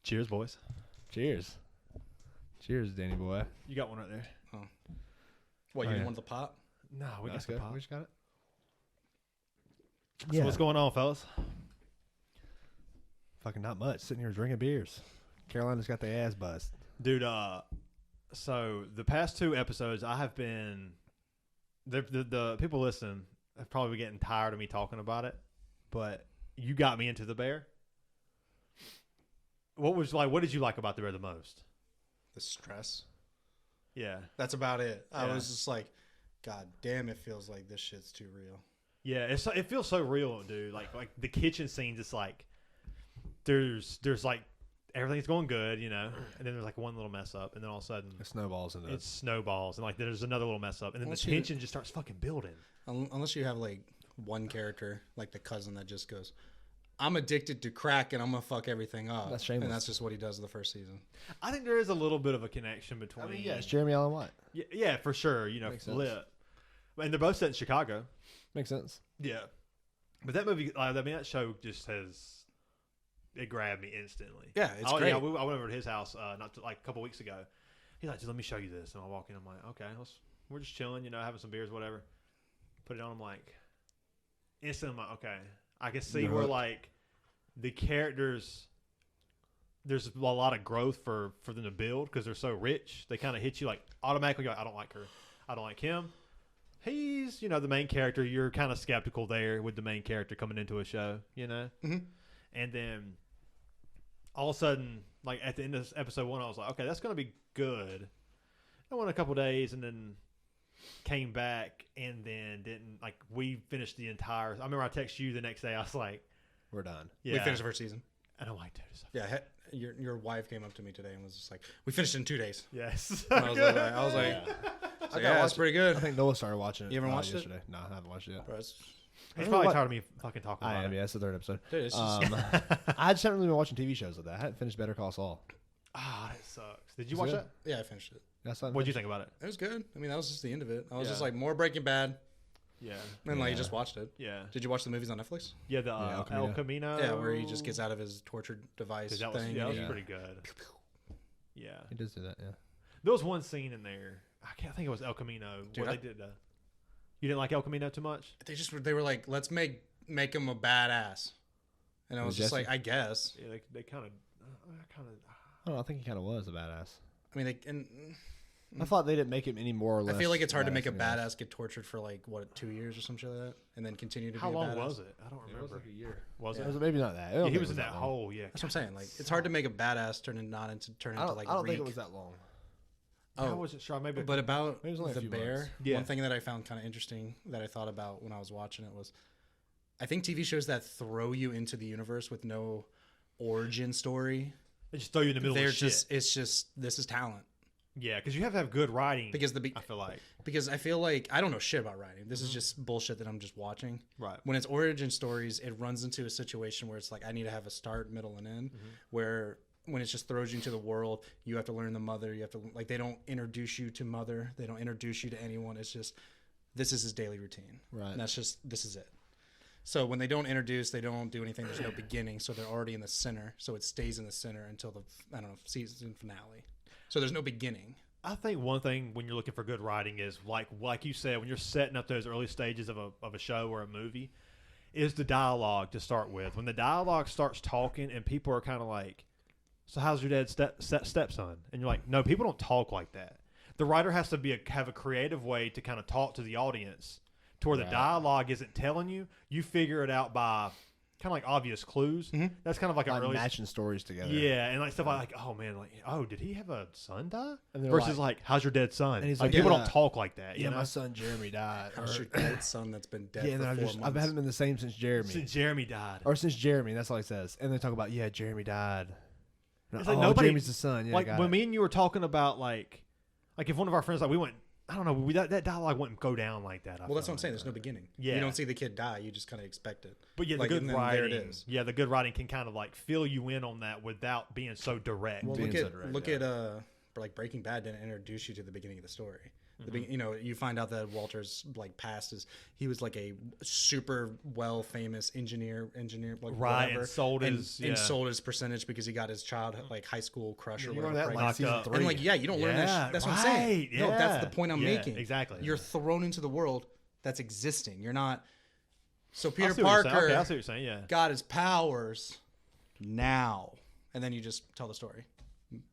Cheers, boys. Cheers. Cheers, Danny boy. You got one right there. Oh. What, you want the pop? No, we got the good. pop. We just got it. So what's going on, fellas? Fucking not much. Sitting here drinking beers. Carolina's got their ass bust. Dude, so the past 2 episodes, I have been... The people listening have probably been getting tired of me talking about it, but you got me into the bear. What did you like about the bear the most? The stress. Yeah. That's about it. Yeah. I was just like, God damn, it feels like this shit's too real. Yeah, it feels so real, dude. Like the kitchen scenes, it's like there's like everything's going good, you know, and then there's like one little mess up, and then all of a sudden It snowballs into it snowballs, and like there's another little mess up, and then Unless the you- tension just starts fucking building. Unless you have like one character, like the cousin that just goes, I'm addicted to crack and I'm going to fuck everything up. That's shameless. And that's just what he does in the first season. I think there is a little bit of a connection between. I mean, yeah, it's Jeremy Allen White. Yeah, for sure. You know, Makes sense. lit. And they're both set in Chicago. Makes sense. Yeah, but that movie, I mean, that show just it grabbed me instantly. Yeah, it's great. Yeah, I went over to his house like a couple weeks ago. He's like, just let me show you this, and I walk in. I'm like, okay, we're just chilling, you know, having some beers, whatever. Put it on. I'm like, instantly, I'm like, okay, I can see where like the characters. There's a lot of growth for them to build because they're so rich. They kind of hit you like automatically. Go, I don't like her. I don't like him. He's, you know, the main character. You're kind of skeptical there with the main character coming into a show, you know? Mm-hmm. And then all of a sudden, like at the end of episode 1, I was like, okay, that's going to be good. I went a couple days and then came back and then didn't, like, we finished the entire, I remember I texted you the next day. I was like, We're done. yeah. We finished the first season. And I'm like, dude, it's so Yeah, your wife came up to me today and was just like, we finished in 2 days. yes. And I was like, that's pretty good. I think Noah started watching it. You ever watched it? yesterday. No, I haven't watched it yet. Bro, it's- He's probably tired of me fucking talking I about am, it. yeah. It's the 3rd episode. dude, it's just, I just haven't really been watching TV shows like that. I hadn't finished Better Call Saul. Ah, that sucks. Did you Is watch it? that? yeah, I finished it. That's not. What'd you think about it? It was good. I mean, that was just the end of it. I was just Yeah. like, more Breaking Bad. Yeah. And like, you Yeah. just watched it. Yeah. Did you watch the movies on Netflix? Yeah, the Yeah, El Camino. Yeah, where he just gets out of his tortured device 'Cause that was, thing. yeah, that was and he- pretty good. Yeah. He does do that, yeah. There was one scene in there. I think it was El Camino. Dude, where they did. You didn't like El Camino too much? They were like, let's make him a badass. And I was Was just Jesse? like, I guess. Yeah, they kind of. I don't know. I think he kind of was a badass. I mean, and I thought they didn't make him any more or less. I feel like it's hard to badass make a than he was. badass get tortured for like what 2 years or some shit like that, and then continue to How be a long badass. was it? I don't It was remember. like a year. Was Yeah. It it? was maybe not that. I don't Yeah, think he it was in that long. hole. Yeah. That's what I'm saying. Like, it's hard to make a badass turn into like I don't Reek. think it was that long. I wasn't sure. Maybe. But about It was only a the few bear, months. Yeah. one thing that I found kind of interesting that I thought about when I was watching it was, I think TV shows that throw you into the universe with no origin story, they just throw you in the middle they're of shit. just it's just this is talent. Yeah, because you have to have good writing. Because I feel like. because I feel like I don't know shit about writing. This is just bullshit that I'm just watching. Right. When it's origin stories, it runs into a situation where it's like I need to have a start, middle, and end. Where when it just throws you into the world, you have to learn the mother. You have to like they don't introduce you to mother. They don't introduce you to anyone. It's just this is his daily routine. Right. And that's just this is it. So when they don't introduce, they don't do anything. There's no beginning. So they're already in the center. So it stays in the center until the season finale. So there's no beginning. I think one thing when you're looking for good writing is like you said, when you're setting up those early stages of a show or a movie, is the dialogue to start with. When the dialogue starts talking and people are kind of like, so how's your dad's stepson? And you're like, no, people don't talk like that. The writer has to have a creative way to kind of talk to the audience to where the dialogue isn't telling you. You figure it out by kind of like obvious clues. That's kind of like Like an early matching stories together. Yeah, and like stuff like, oh man, like, oh, did he have a son die? And they're Versus like, how's your dead son? And he's like, like, people yeah, don't talk like that. Yeah, You know? my son Jeremy died. How's your dad's son that's been dead Yeah, and for then 4 I months? haven't been the same since Jeremy. Since Jeremy died. Or since Jeremy, that's all he says. And they talk about, yeah, Jeremy died. It's like oh, nobody- Jeremy's the son. Yeah, like got when it. me and you were talking about like if one of our friends, like we went, I don't know, that dialogue wouldn't go down like that. Well, that's what I'm saying. There's no beginning. Yeah. You don't see the kid die. You just kind of expect it. But yeah, the Like, good and then writing, there it is. yeah, the good writing can kind of like fill you in on that without being so direct. Well, Being look so at direct, look yeah. at like Breaking Bad didn't introduce you to the beginning of the story. You know, you find out that Walter's like past is he was like a super well famous engineer, like Right, whatever, and sold his percentage because he got his child like high school crush or You whatever. remember that pregnant. like season 3. And like, yeah, you don't learn that. Yeah, That's what I'm saying. right, No, that's the yeah. point I'm Yeah, making. exactly. You're thrown into the world that's existing. You're not. So I Peter see what you're saying. Parker Okay, I see what you're saying. Yeah. got his powers now, and then you just tell the story,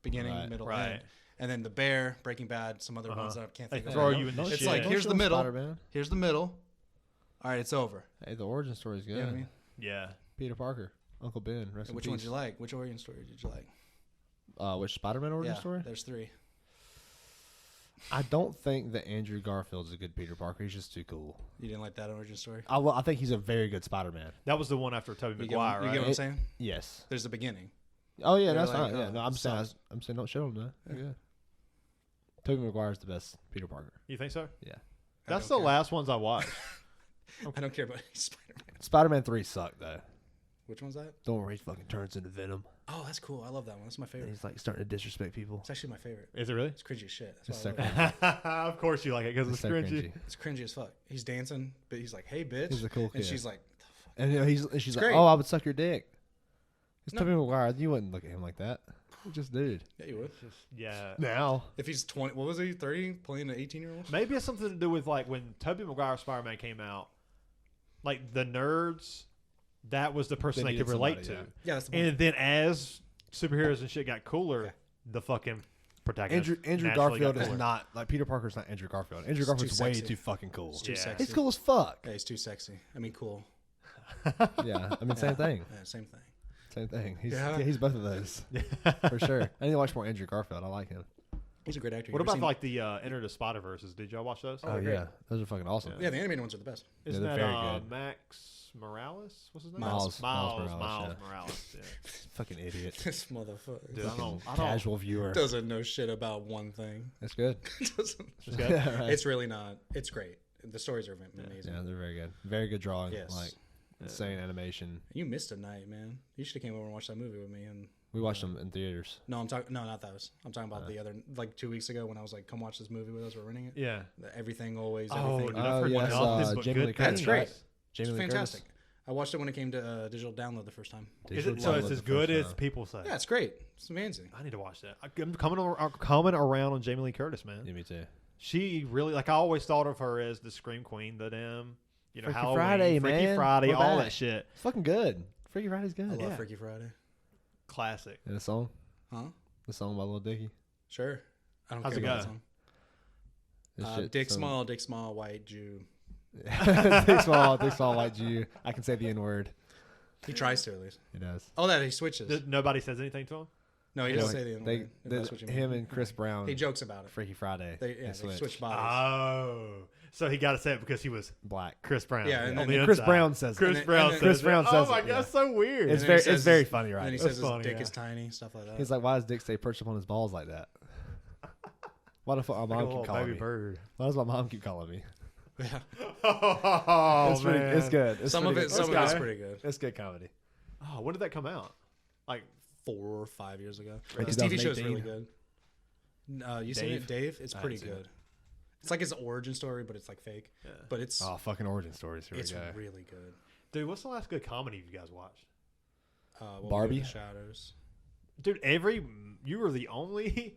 beginning, Right, middle, right. end. And then the Bear, Breaking Bad, some other ones that I can't They think of. throw you in the It's shit. like, Don't here's show the middle. Spider-Man. Here's the middle. All right, it's over. Hey, the origin story is good. You know what I mean? Yeah. Peter Parker, Uncle Ben. Rest in Which peace. one did you like? Which origin story did you like? Which Spider-Man origin story? There's 3. I don't think that Andrew Garfield's a good Peter Parker. He's just too cool. You didn't like that origin story? I think he's a very good Spider-Man. That was the one after Tobey You get, Maguire, you right? get what I'm saying? Yes. There's the beginning. Oh yeah, They're that's like, fine. Yeah, oh, no, I'm saying don't show him that. Yeah. Tobey Maguire's the best Peter Parker. You think so? Yeah. That's don't the care. last ones I watched. I don't care about any Spider-Man. Spider-Man 3 sucked though. Which one's that? The one where he fucking turns into Venom Oh, that's cool. I love that one. That's my and favorite. he's like starting to disrespect people. It's actually my favorite. Is it really? It's cringy as shit. That's It's why I so love it. cringy. Of course you like it because it's so cringy. cringy. It's cringy as fuck. He's dancing, but he's like, "Hey, bitch," He's a cool and kid. she's like, And you know, she's like, great. "Oh, I would suck your dick." It's No. Tobey Maguire. You wouldn't look at him like that. He's just dude. "Yeah, you would." Yeah. Now, If he's 20, what was he? 30, playing an 18-year-old? Maybe it's something to do with like when Tobey Maguire Spider-Man came out, like the nerds, that was the person They they could needed relate somebody, to. Yeah, that's the point. And then as superheroes and shit got cooler, Yeah. the fucking protagonist Andrew naturally Garfield got is cooler. not like Peter Parker's not Andrew Garfield. Andrew He's Garfield's too way sexy. too fucking cool. It's too Yeah. sexy. He's cool as fuck. Yeah, he's too sexy. I mean, cool. Yeah, I mean same thing. Yeah, same thing. Same thing. He's Yeah. he's both of those for sure. I need to watch more Andrew Garfield. I like him. He's a great actor. What You ever about seen- like the Enter the Spider-Verses? Did y'all watch those? Oh, they're great. yeah, those are fucking awesome. Yeah, the animated ones are the best. Isn't they're that very good. Max Morales? What's his name? Miles Morales. Morales, Yeah. Fucking idiot. This motherfucker Dude, I don't. Casual viewer. doesn't know shit about one thing. That's good. Doesn't- It's good. Yeah, right. It's really not. It's great. The stories are amazing. Yeah, they're very good. Very good drawing. Yes. Like insane animation. You missed a night, man. You should have came over and watched that movie with me. And We watched them in theaters. no, I'm talking. No, not those. I'm talking about the other. Like 2 weeks ago when I was like, "Come watch this movie with us. We're renting it." Yeah. The Everything, always, Oh, everything. dude, I've heard yes, nothing but Jamie Lee good Curtis, things. That's great. right? Jamie It's Lee fantastic. Curtis. I watched it when it came to digital download the first time. Is Digital it, so download it's the as good first as time. people say. Yeah, it's great. It's amazing. I need to watch that. I'm coming around on Jamie Lee Curtis, man. Yeah, me too. She really like. I always thought of her as the Scream Queen, the damn, Freaky Halloween, Friday, Freaky man. Friday, We're all back. that shit. It's fucking good. Freaky Friday's good. I love Yeah. Freaky Friday. Classic. And the song? Huh? The song by Lil Dicky? Sure. I don't How's care it about go? that song. This shit, Dick some- Small, white Jew. Dick small, white Jew. I can say the N word. He tries to at least. He does. Oh, that he switches. Nobody says anything to him. No, he You know, doesn't say the N they, word. if that's what you mean. him and Chris Brown. He jokes about it. Freaky Friday. They switched. switch bodies. Oh, so he got to say it because he was Black. Chris Brown. Yeah, and on then the Chris inside. Brown says Chris And then- Brown. and then- says Chris it. Brown Oh says my it, god, yeah. that's so weird. It's then very he says it's very his- funny, And right? then he That's says funny, his dick yeah. is tiny, stuff like that. He's like, why does Dick stay perched upon his balls like that? Why the fuck my Like a mom little keep calling baby me? bird. Why does my mom keep calling me? yeah. Oh it's, pretty, man, it's good. It's Some of pretty it, good. some of it's Okay. pretty good. It's good comedy. Oh, when did that come out? Like 4 or 5 years ago. Like His TV show is 2018. really good. You seen it, Dave? It's I pretty haven't seen good. It's like his origin story, but it's like fake. Yeah. But it's Oh, fucking origin stories. Here it's we go. really good. dude, what's the last good comedy you guys watched? What We Do Barbie? in the Shadows. Dude, you were the only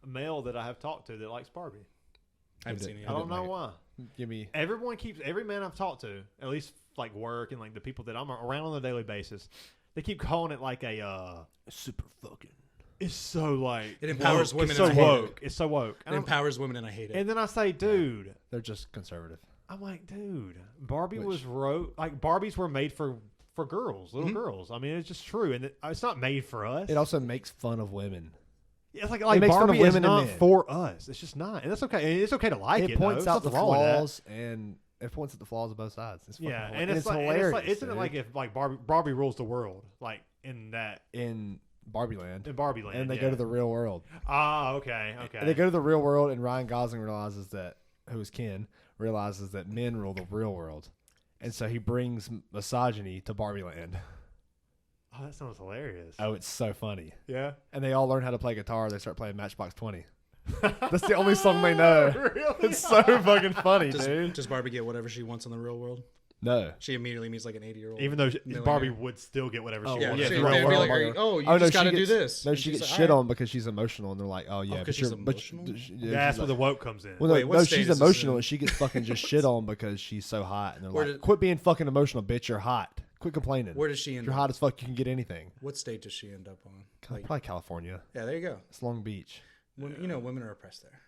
male that I have talked to that likes Barbie. I haven't did- seen it I yet. don't know like it. why. Give me. Every man I've talked to, at least like work and like the people that I'm around on a daily basis, they keep calling it like a Super fucking. it's so like It empowers woke. women It's so and I hate it. woke. It's so woke. It empowers women, and I hate it. And then I say, dude, They're just conservative. I'm like, dude, Barbie Which- was like Barbies were made for girls, little girls. I mean, it's just true, and it's not made for us. It also makes fun of women. Yeah, it's like makes fun of Barbie is women and not men. for us. It's just not, and that's okay. And it's okay to like it. It points though. out the There's nothing wrong with that. flaws and it points at the flaws of both sides. It's fucking Yeah, hilarious. and it's like, hilarious. isn't it dude. like if like Barbie rules the world, like in Barbie Land, Barbie Land, and they yeah. go to the real world. Ah, okay. And they go to the real world, and Ryan Gosling realizes that, who is Ken, realizes that men rule the real world, and so he brings misogyny to Barbie Land. Oh, that sounds hilarious. Oh, it's so funny. Yeah. And they all learn how to play guitar. They start playing Matchbox 20. That's the only song they know. Really? It's so fucking funny, dude. Does Barbie get whatever she wants in the real world? No. She immediately meets like an 80-year-old. Even though millionaire. Barbie would still get whatever she Oh, Yeah, wanted. she in would the real be world. like, oh, you no, just got she to do gets- this. No, And she she's gets like, shit "All on because she's emotional, and they're like, "Oh yeah, but 'cause she's but emotional? That's where the woke comes in. Well, no, Wait, what no, state she's is this emotional, in? and she gets fucking just shit on because she's so hot, and they're Where like, did- "Quit being fucking emotional, bitch. You're hot. Quit complaining. Where does she If end you're up? hot as fuck, you can get anything." What state does she end up on? Like, Probably California. yeah, there you go. It's Long Beach. You know, women are oppressed there.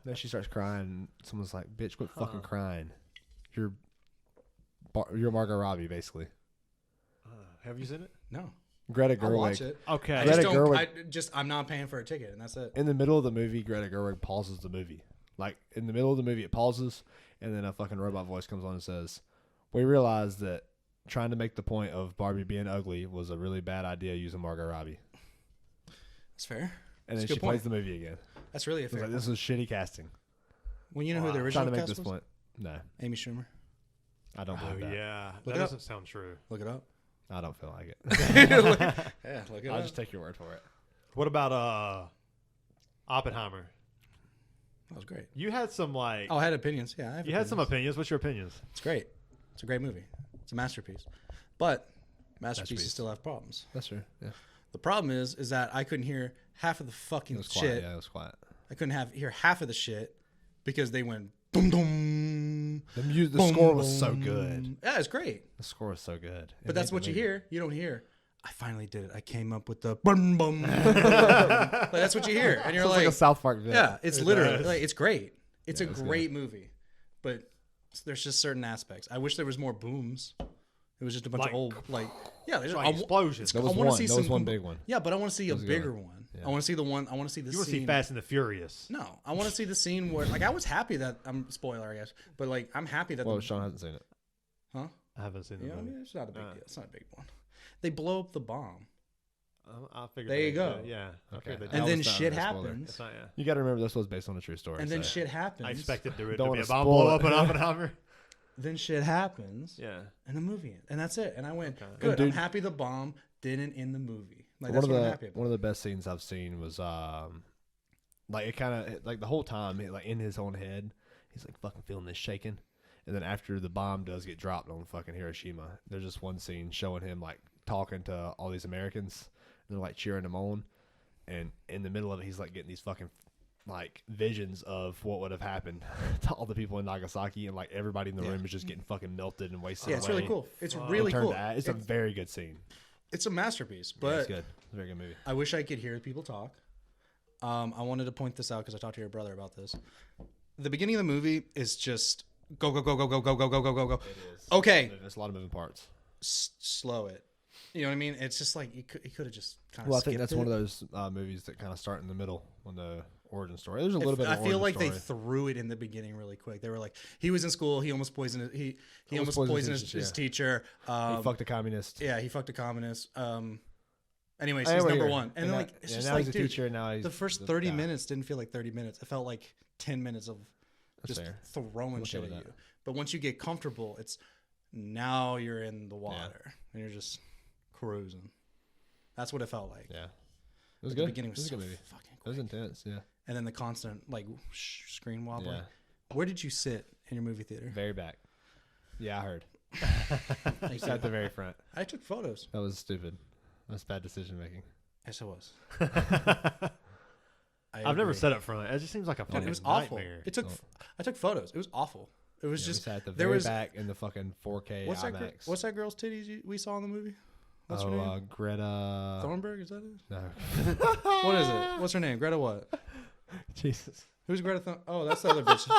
Then she starts crying. And someone's like, "Bitch, quit fucking crying. You're Margot Robbie, basically." Have you seen it? No, Greta I'll watch Gerwig. it. Okay. I Greta just don't. Gerwig- I'm not paying for a ticket, and that's it. In the middle of the movie, Greta Gerwig pauses the movie. Like in the middle of the movie, it pauses, and then a fucking robot voice comes on and says, "We realized that trying to make the point of Barbie being ugly was a really bad idea using Margot Robbie." That's fair. And That's then a she good plays point. the movie again. That's really a It's fair. like, this was shitty casting. Well, you know who the Trying original to make cast this was? point. No, Amy Schumer. I don't Oh believe that. yeah, Look that it up. doesn't sound true. Look it up. I don't feel like it. Yeah, look it I'll up. just take your word for it. What about Oppenheimer? That was great. You had some like Oh, I had opinions. Yeah, I have you had some opinions. opinions. What's your opinions? It's great. It's a great movie. It's a masterpiece. But masterpieces Masterpiece. still have problems. That's true. Yeah, The problem is that I couldn't hear half of the fucking it was shit. quiet. Yeah, it was quiet. I couldn't hear half of the shit because they went dum dum. The score was so good. Yeah, it's great. The score was so good. But that's what you hear. You don't hear. I finally did it. I came up with the bum bum. Like, that's what you hear, and you're Sounds like, like a South Park video. yeah, it's literally does. like it's great. It's Yeah, a it's great movie, but there's just certain aspects. I wish there was more booms. It was just a bunch Like- of old yeah. There's Like explosions. There was I want one. to see There some was one big one. Yeah, but I want to see a was a good bigger one. one. Yeah. I want to see the one. I want to see the You want to scene. see Fast and the Furious? No, I want to see the scene where like I was happy that I'm spoiler I guess, but like I'm happy that Well, Sean hasn't seen it. huh? I haven't seen the Yeah, I movie. mean, it's not a big deal. It's not a big one. They blow up the bomb, I figured. There you they go. did. Yeah. I Okay. figured they That did. and then was not shit a spoiler. happens, It's not, yeah. You got to remember this was based on a true story. and then so- shit happens. I expected there Don't to be wanna a bomb spoil blow it. up in Oppenheimer. Then shit happens, Yeah. and the movie ends, and that's it. And I went, Okay. good. And dude- I'm happy the bomb didn't end the movie. Like one that's of what I'm the happy about. one of the best scenes I've seen was like it kind of like the whole time like in his own head he's like fucking feeling this shaking, and then after the bomb does get dropped on fucking Hiroshima, there's just one scene showing him like talking to all these Americans, and they're like cheering him on, and in the middle of it he's like getting these fucking like visions of what would have happened to all the people in Nagasaki, and like everybody in the Yeah. room is just getting fucking melted and wasted. Yeah, it's away. really cool. It's Wow. really Turned cool. to ash. It's a very good scene. It's a masterpiece, Yeah, but it's good. It's a very good movie. I wish I could hear people talk. I wanted to point this out because I talked to your brother about this. The beginning of the movie is just go go go go go go go go go go go. It is. Okay, There's a lot of moving parts. slow it. You know what I mean? It's just like he could have just kind of. Well, I think that's one of those movies that kind of start in the middle when the origin story. There's a little bit. Of I feel origin like story. they threw it in the beginning really quick. They were like, he was in school, he almost poisoned he almost poisoned poisoned his his teacher, teacher. he fucked a communist. Yeah, he fucked a communist. Anyways, Hey, he's we're number here. one, and And like now- it's yeah, just now like he's a dude, teacher. Now he's the first 30 minutes didn't feel like 30 minutes. It felt like 10 minutes of That's just fair. throwing Okay shit with at that. you. But once you get comfortable, it's now you're in the water and you're just cruising. That's what it felt like. Yeah, it was But good. The beginning was it was a so good movie. fucking It was quick. intense. Yeah, And then the constant like screen wobbling. yeah. Where did you sit in your movie theater? Very back. Yeah, I heard. Thank Sat at the you. very front. I took photos. That was stupid. That's bad decision making. Yes, it was. I've never sat up front. It just seems like a Dude, fucking it was awful. nightmare. It took. Oh. I took photos. It was awful. It was Yeah, just we sat at the there very was back in the fucking 4K what's that? IMAX. What's that girl's titties we saw in the movie? What's her name? Greta. Thornburg, is that it? No. What is it? What's her name? Greta what? Jesus. Who's Greta Oh, that's the other bitch.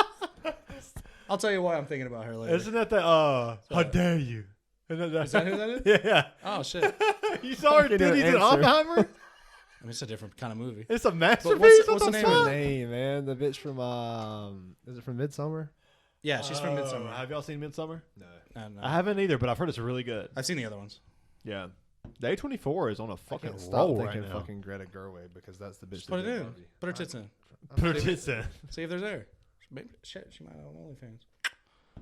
I'll tell you why I'm thinking about her later. Isn't that the how dare you? Is that who that is? Yeah. Oh shit! You saw her Fucking titties in answer. Oppenheimer? I mean, it's a different kind of movie. It's a masterpiece. what's What the name fuck? of Her name, man. The bitch from is it from Midsummer? Yeah, she's from Midsummer. Have y'all seen Midsummer? No. No. I haven't either, but I've heard it's really good. I've seen the other ones. Yeah. The A24 is on a I fucking can't stop roll thinking right now. fucking Greta Gerwig because that's the bitch. Put that it did in. Barbie. Put her tits in. Put her tits in. See if they're there. Maybe, shit, she might have OnlyFans.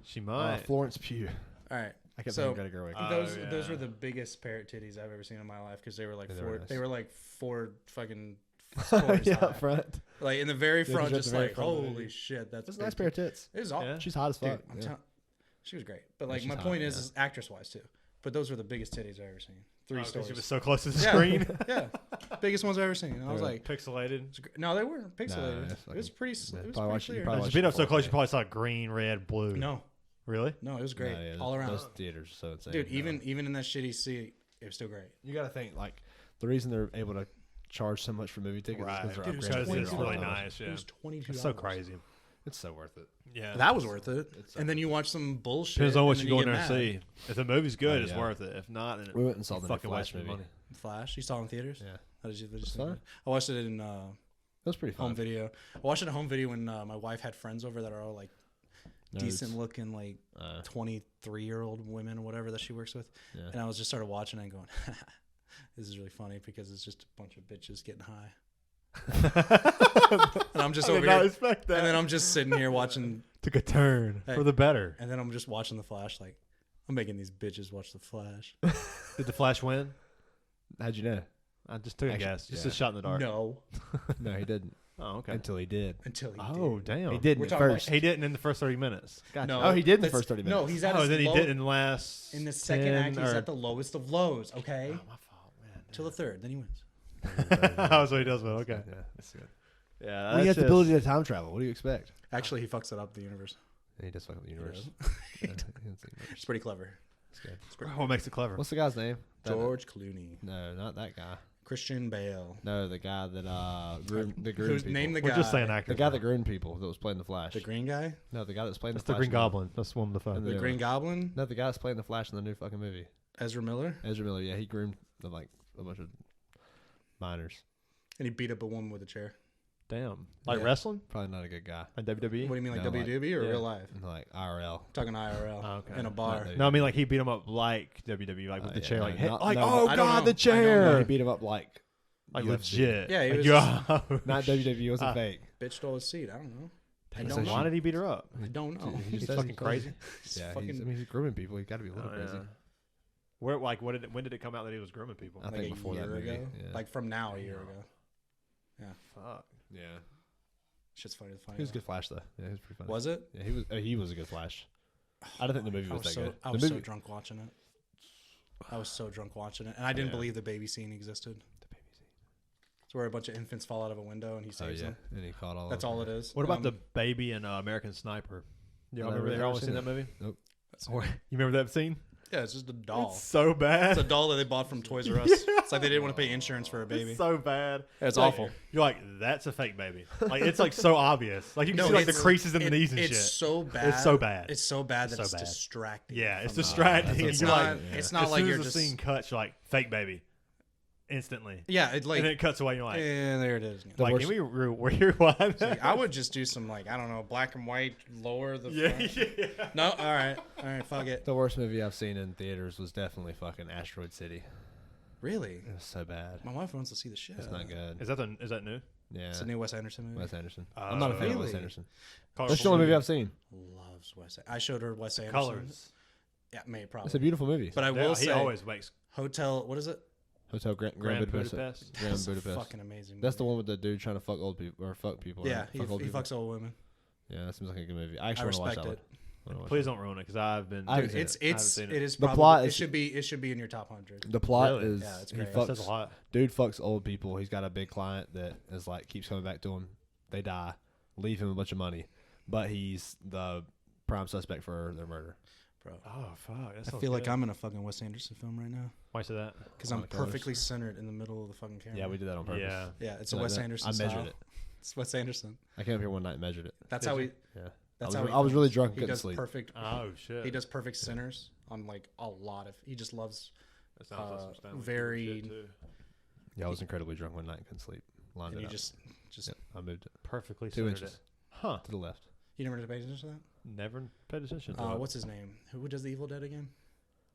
She might. Florence Pugh. All right. I kept So- thinking Greta Gerwig. Those yeah. were the biggest parrot titties I've ever seen in my life because they were like Yeah, they four. were nice. They were like four fucking stories yeah, high. up front. Like in the very Yeah, front, just at just the very like front of the holy movie. shit, that's That's a nice pair of tits. It was all. Yeah. She's hot as Dude, fuck. I'm yeah. telling, she was great. But Yeah, like she's my hot, point yeah. is actress wise too. But those were the biggest titties I've ever seen. Three Oh, 'cause stories. It was so close to the Yeah. screen. Yeah, biggest ones I've ever seen. And I was They're like, Pixelated. it's gr- no, they weren't pixelated. it's it was fucking- pretty. yeah, It was probably pretty watch- you clear. probably If watch you beat it up so before, close, yeah. you probably saw green, red, blue. No, Really? no, it was great No, yeah, all around. Those theaters are so insane. Dude, No. even in that shitty seat, it was still great. you got to think like the reason they're able to charge so much for movie tickets Right. is because Dude, it was they're Because upgraded it's all really the time. nice. Yeah. It was $22. It's so crazy. It's so worth it. Yeah. That was worth it. It's And then you watch some bullshit. Depends on what and you then go in there get and mad. see. If the movie's good, Oh, it's yeah. worth it. If not, then We went and saw you the new fucking Flash wasting movie. money. Flash. You saw it in theaters? Yeah, How did you It's think of fun. it? I watched it in that was pretty fun. home video. I watched it at home video when my wife had friends over that are all like Nerds. decent looking, like Uh, 23-year-old women or whatever that she works with. yeah. And I was just started watching it and going, this is really funny because it's just a bunch of bitches getting high. And I'm just I over did not here. expect that. And then I'm just sitting here watching. Took a turn Hey. for the better. And then I'm just watching The Flash. Like, I'm making these bitches watch The Flash. Did the Flash win? How'd you know? I just took a Actually, guess. Just yeah. a shot in the dark. No. No, he didn't Oh, okay. until he did. Until he Oh, did. damn. He didn't We're at talking first. He didn't in the first 30 minutes. Gotcha. No. Oh, he did in the That's- first 30 No, minutes. he's at Oh, his then he low, did in the last. in the second 10 act. He's or- at the lowest of lows. Okay, Oh, my fault, man. till the third, then he wins. Oh, so he does well. Okay. Yeah, that's good. Yeah. Well, he has that's the ability just- to time travel. What do you expect? Actually, he fucks it up the universe. He does fuck up the He universe. does. Yeah, he does the universe. It's pretty clever. It's good. It's pretty What makes it clever? What's the guy's name? George Clooney, No, not that guy. Christian Bale. No, the guy that groomed Who's people. name the We're guy? just saying actors. The guy now. that groomed people that was playing the Flash. The green guy, No, the guy that's playing That's the the Flash. Green Goblin. That's one of the fun. And the Yeah. Green Goblin, No, the guy that's playing the Flash in the new fucking movie. Ezra Miller, Ezra Miller. Yeah, he groomed like a bunch of minors. and he beat up a woman with a chair. Damn. Like Yeah. wrestling? Probably not a good guy. Like WWE? What do you mean, like No, like- WWE or yeah. real life? Like IRL. Talking IRL Oh, okay. in a bar. Not No, I mean like he beat him up like WWE, like with Oh, the yeah, chair, no, like, hey, not- like no, oh I don't god, know. the I don't chair, know. No, he beat him up like UFC. legit. Yeah, he Like, was yo. Not WWE. It wasn't Ah. fake. Bitch stole his seat. I don't know. I Damn, don't so know. Why did he beat her up? I don't know. He He's just says fucking crazy. He's Yeah, fucking- he's grooming people. He's got to be a little Oh, crazy. yeah. Where like when did it come out that he was grooming people? I like think a before that year movie. ago. Yeah. Like from now, a year ago. Fuck. yeah. Shit's funny. He was a good Flash though. Yeah, he was pretty funny. Was it? Yeah, he was a good Flash. I don't think the movie I was was that so good. I The was so movie- drunk watching it. I was so drunk watching it, and I didn't Yeah. believe the baby scene existed. It's where a bunch of infants fall out of a window and he Oh saves yeah, them. and he caught all. That's of all them. it is. What about the baby in American Sniper? You I all never remember? really You all ever seen seen that movie? Nope. Or, you remember that scene? Yeah, it's just a doll. It's so bad. It's a doll that they bought from Toys R Us. It's like they didn't want to pay insurance for a baby. It's so bad. It's Like, awful. You're like, that's a fake baby. Like it's like so obvious. Like you can see like the it's- creases in the knees and it's shit. so bad. It's so bad. It's so bad that So it's bad. distracting. Yeah, it's from the- distracting. It's You're not. like, It's as not like soon you're as the just. scene cuts, you're like fake baby, instantly, Yeah, it like. and then it cuts away. And you're like, there it is. like worst- can we rewind? It's like, I would just do some like I don't know, black and white, lower the. Yeah, front. yeah. No, all right, fuck it. The worst movie I've seen in theaters was definitely fucking Asteroid City. Really? It was so bad. My wife wants to see the shit. It's not good. Is that new? Yeah. It's a new Wes Anderson movie. Wes Anderson. I'm not a fan of Wes Really? Anderson. Colorful That's the only movie I've seen. Loves Wes. I showed her Wes Anderson. Colors. Yeah, maybe probably. It's a beautiful movie. But I Yeah, will he say, always makes Hotel. What is it? Hotel Grand Budapest. Grand That's a Budapest. fucking amazing. That's the movie. one with the dude trying to fuck old people or fuck people. Yeah, right? he Fuck old people. fucks old women. Yeah, that seems like a good movie. I I actually want to watch respect that it. one. I wanna watch Please that. don't ruin it because I've been. I haven't Dude, seen it's seen it is The probably plot it is- should be in your top 100. The plot Really? is Yeah, it's he great. That says fucks a lot. dude fucks old people. He's got a big client that is like keeps coming back to him. They die, leave him a bunch of money, but he's the prime suspect for their murder. Bro, Oh fuck! That I sounds feel like good. I'm in a fucking Wes Anderson film right now Why say that? because On I'm the colors. perfectly centered in the middle of the fucking camera. Yeah, we did that on purpose. Yeah. Yeah, it's So a Wes that- Anderson I measured style. it. It's Wes Anderson. I came up here one night and measured it. That's Did how you? he. Yeah, That's I how was, he I was really films. drunk, He couldn't does sleep. perfect. Oh shit! He does perfect centers on like a lot of. He just loves. That sounds like some Stanley Kubrick very- shit, too. Yeah, I was incredibly drunk one night, couldn't sleep. Lined And it you up. just. Yep, I moved it perfectly 2 centered inches it. Huh? to the left. You never paid attention to that? Never paid attention to What's his name? Who does the Evil Dead again?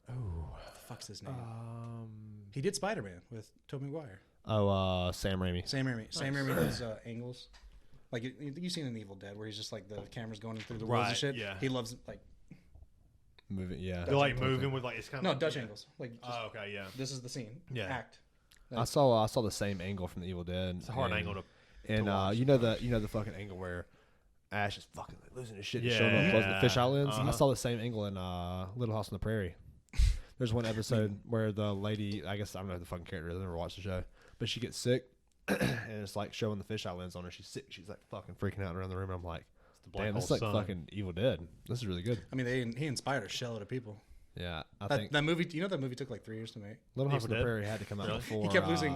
Oh. What the fuck's his name? Um. He did Spider Man with Tobey Maguire. Oh, Sam Raimi. Sam Raimi. Sam Nice. Raimi does angles. Like you've seen in Evil Dead where he's just like the camera's going through the woods and Right, shit. yeah. He loves like Moving, yeah. They're like Dutch moving with like it's kind of no like, Dutch yeah. angles. Like just, Oh okay, yeah. this is the scene. Yeah. Act. I saw the same angle from the Evil Dead. It's a hard angle to. And watch. you know the fucking angle where Ash is fucking losing his shit and showing up Yeah. close to the fisheye lens. I Uh-huh. saw the same angle in Little House on the Prairie. There's one episode where the lady, I guess I don't know who the fucking character is, I never watched the show, but she gets sick and it's like showing the fisheye lens on her. She's sick. She's like fucking freaking out around the room. And I'm like, damn, this is like fucking Evil Dead. This is really good. I mean, he inspired a shitload of people. Yeah, I That, think that movie, you know, that movie took like 3 years to make. Little House on Evil the Dead? Prairie had to come out Really? before. He kept losing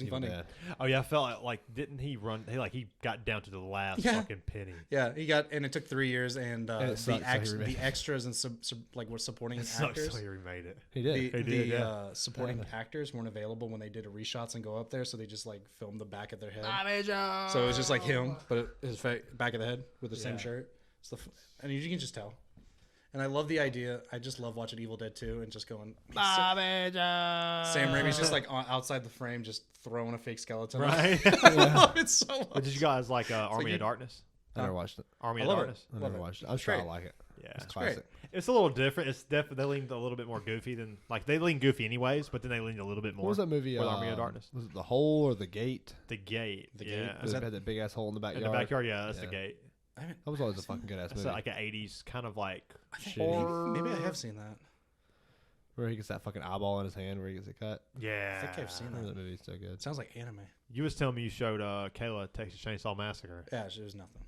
Evil funding. Dead. Oh yeah, I felt like didn't he run? He got down to the last Yeah. fucking penny. Yeah, and it took 3 years, and it sucks how he remade the it. extras and like were supporting It sucks actors. how he remade it. He did. Supporting actors weren't available when they did a reshots and go up there, so they just like filmed the back of their head. So it was just like him, but his back of the head with the same Yeah. shirt. And you can just tell. And I love the idea. I just love watching Evil Dead 2 and just going. Sam Raimi's just like outside the frame, just throwing a fake skeleton. Right. I love it so much. But did you guys like Army you- of Darkness? I never watched it. Army I of love it. Darkness. I Love never it. watched it. I'm sure I great. like it. Yeah, It's It's great. classic. it's a little different. It's definitely they leaned a little bit more goofy than like they lean goofy anyways, but then they leaned a little bit more. What was that movie? With Army of Darkness. Was it The Hole or The Gate? The Gate. The yeah. Gate? Was Is that that- had that big ass hole in the In backyard? the backyard? Yeah, that's Yeah. the Gate. That was always a fucking good ass That's movie. like an '80s kind of like Shitty. horror. Maybe I have seen that. Where he gets that fucking eyeball in his hand where he gets it cut. Yeah. I think I've seen I that. remember that movie's so good. It sounds like anime. You was telling me you showed Kayla Texas Chainsaw Massacre. Yeah, there's nothing.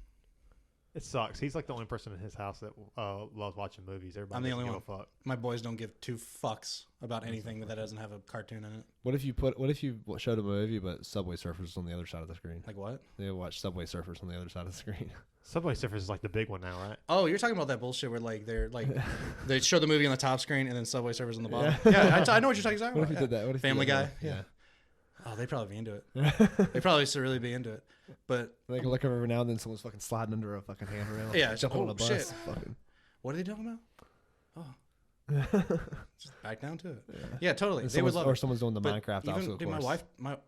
It sucks. He's like the only person in his house that loves watching movies. Everybody I'm the doesn't only give a fuck. My boys don't give 2 fucks about anything that doesn't have a cartoon in it. What if you showed them a movie but Subway Surfers on the other side of the screen? Like what? They watch Subway Surfers on the other side of the screen. Subway Surfers is like the big one now, right? Oh, you're talking about that bullshit where like they're like they show the movie on the top screen and then Subway Surfers on the bottom. Yeah, I know what you're talking about. What if you Yeah. did that? What if you Family did Guy? that? Yeah. Oh, they'd probably be into it. They probably should really be into it. But They can look over every now and then someone's fucking sliding under a fucking handrail. Yeah, jumping on a bus. shit. Fucking. what are they talking about? Oh, just back down to it. Yeah, totally. And They would someone's- love or it. someone's doing the But Minecraft even, obstacle dude, course.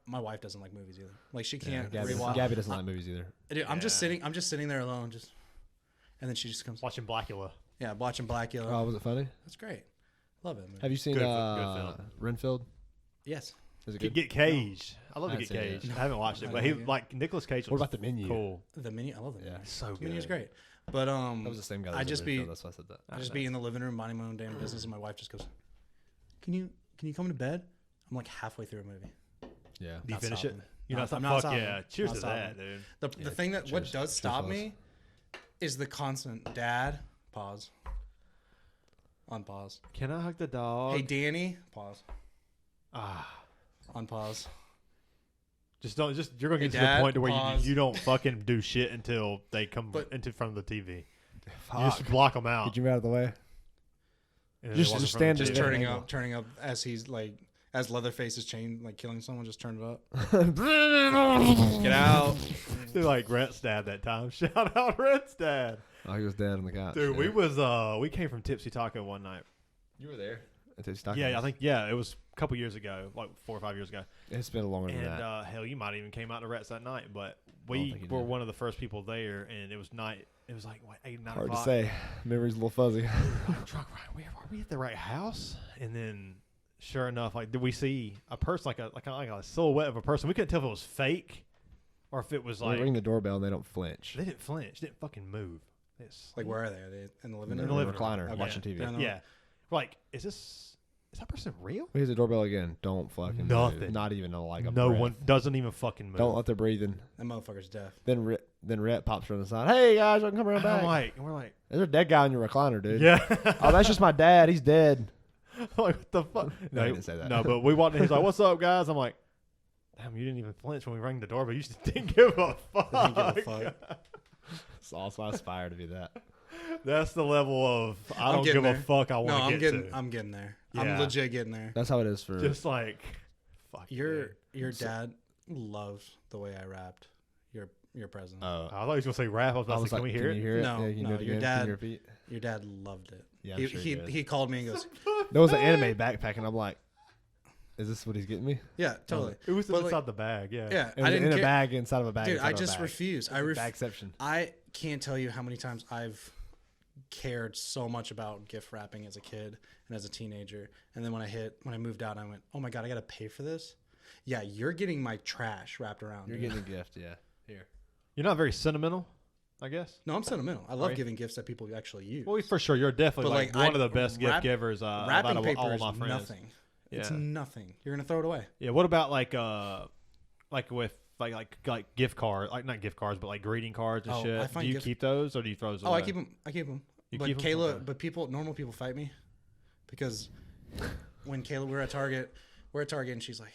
my wife doesn't like movies either. Like she Yeah, can't Gabby, rewatch. Gabby doesn't like movies either. Dude, I'm just Yeah. sitting there alone, and then she just comes. Watching Blackula. Yeah, watching Blackula. Oh, was it funny? That's great. Love it. Man. Have you seen Good film. Renfield? Yes. Is it good? Get Cage. I love I to get haven't seen it Cage. yet. I haven't watched it, I but know he you- like Nicolas Cage. What was about the menu? Cool. The menu. I love the Yeah. menu. So The good. menu is great. But That was the same guy. That I was just in be Renfield, that's why I said that. I just be in the living room minding my own damn business, and my wife just goes, "Can you come to bed?" I'm like halfway through a movie. Yeah. Do you Not finish it? stopping. You're not I'm fuck stopping. yeah. Cheers Not to that, stopping. dude. The Yeah, thing that cheers. what does Cheers, stop fellas. me is the constant dad pause. On pause. Can I hug the dog? Hey Danny, pause. Ah. On pause. Just don't. Just you're gonna Hey, get to Dad, the point to where pause. you don't fucking do shit until they come But- into front of the TV. You Fuck. just block them out. Get you out of the way. and then just- they walk just in front of stand the Just there. TV. turning up as he's like as Leatherface is chained like killing someone. Just turn it up. Get out. They're like Rent's dad that time. Shout out Rent's dad. Oh, he was dead on the couch. Dude, yeah. we came from Tipsy Taco one night. You were there. At Tipsy Taco Yeah, I House. think it was a couple years ago, like 4 or 5 years ago. It's been longer than And that. hell, you might even came out to Rats that night, but I don't we think you were did. one of the first people there, and it was night. It was like what, 8, 9 Hard to o'clock. say. Memory's a little fuzzy. Drunk, right? Are we at the right house? And then, sure enough, like did we see a person like a silhouette of a person? We couldn't tell if it was fake or if it was They like ring the doorbell and they don't flinch. they didn't flinch, didn't fucking move. It's Like where are they? Are they in the living In room? the living recliner room. watching Okay. TV. They're in the- yeah. Like, is that person real? Here's the doorbell again. Don't fucking Nothing. move. Not even a No breath. one doesn't even fucking move. Don't let their breathing. That motherfucker's deaf. Then Rhett pops from the side. Hey guys, I can come around back. And we're like, There's a dead guy in your recliner, dude. yeah. Oh, that's just my dad. He's dead. like, what the fuck? No, he didn't say that. No, but we walked in. He's like, "What's up, guys?" I'm like, "Damn, you didn't even flinch when we rang the doorbell. You just didn't give a fuck." Didn't give a fuck. So also I aspire to be that. That's the level of I I'm don't getting give a there. fuck. I No, want to get to. I'm getting there. Yeah. I'm legit getting there. That's how it is for. Just like, fuck. Your dude. dad loved the way I rapped. Your present. Oh, I thought he was gonna say rap. I was about to say, can we hear You it? hear it? No, yeah, can you no, do it your again? dad- Can you repeat? Your dad loved it. Yeah, I'm sure he did. he called me and goes, There was an anime backpack, and I'm like, "Is this what he's getting me?" yeah, totally. It was But, inside like, the bag. Yeah. Yeah, It was I didn't in a care. bag inside of a bag. Dude, inside I of a just bag. refuse. Bagception. I can't tell you how many times I've cared so much about gift wrapping as a kid and as a teenager, and then when I moved out, I went, "Oh my god, I got to pay for this." Yeah, you're getting my trash wrapped around. You're dude. getting a gift, yeah. Here. You're not very sentimental, I guess. No, I'm sentimental. I Are love you? giving gifts that people actually use. Well, for sure, you're definitely But, like like, one of the best gift givers Wrapping out of paper all is my friends. nothing. It's Yeah. nothing. You're gonna throw it away. Yeah. What about like with like gift cards, like not gift cards, but like greeting cards and Oh, I shit? find Do you gift- keep those or do you throw those Oh, away? I keep them. I keep them. You But keep 'em? Kayla, Okay. but normal people fight me because when Kayla, we're at Target, and she's like,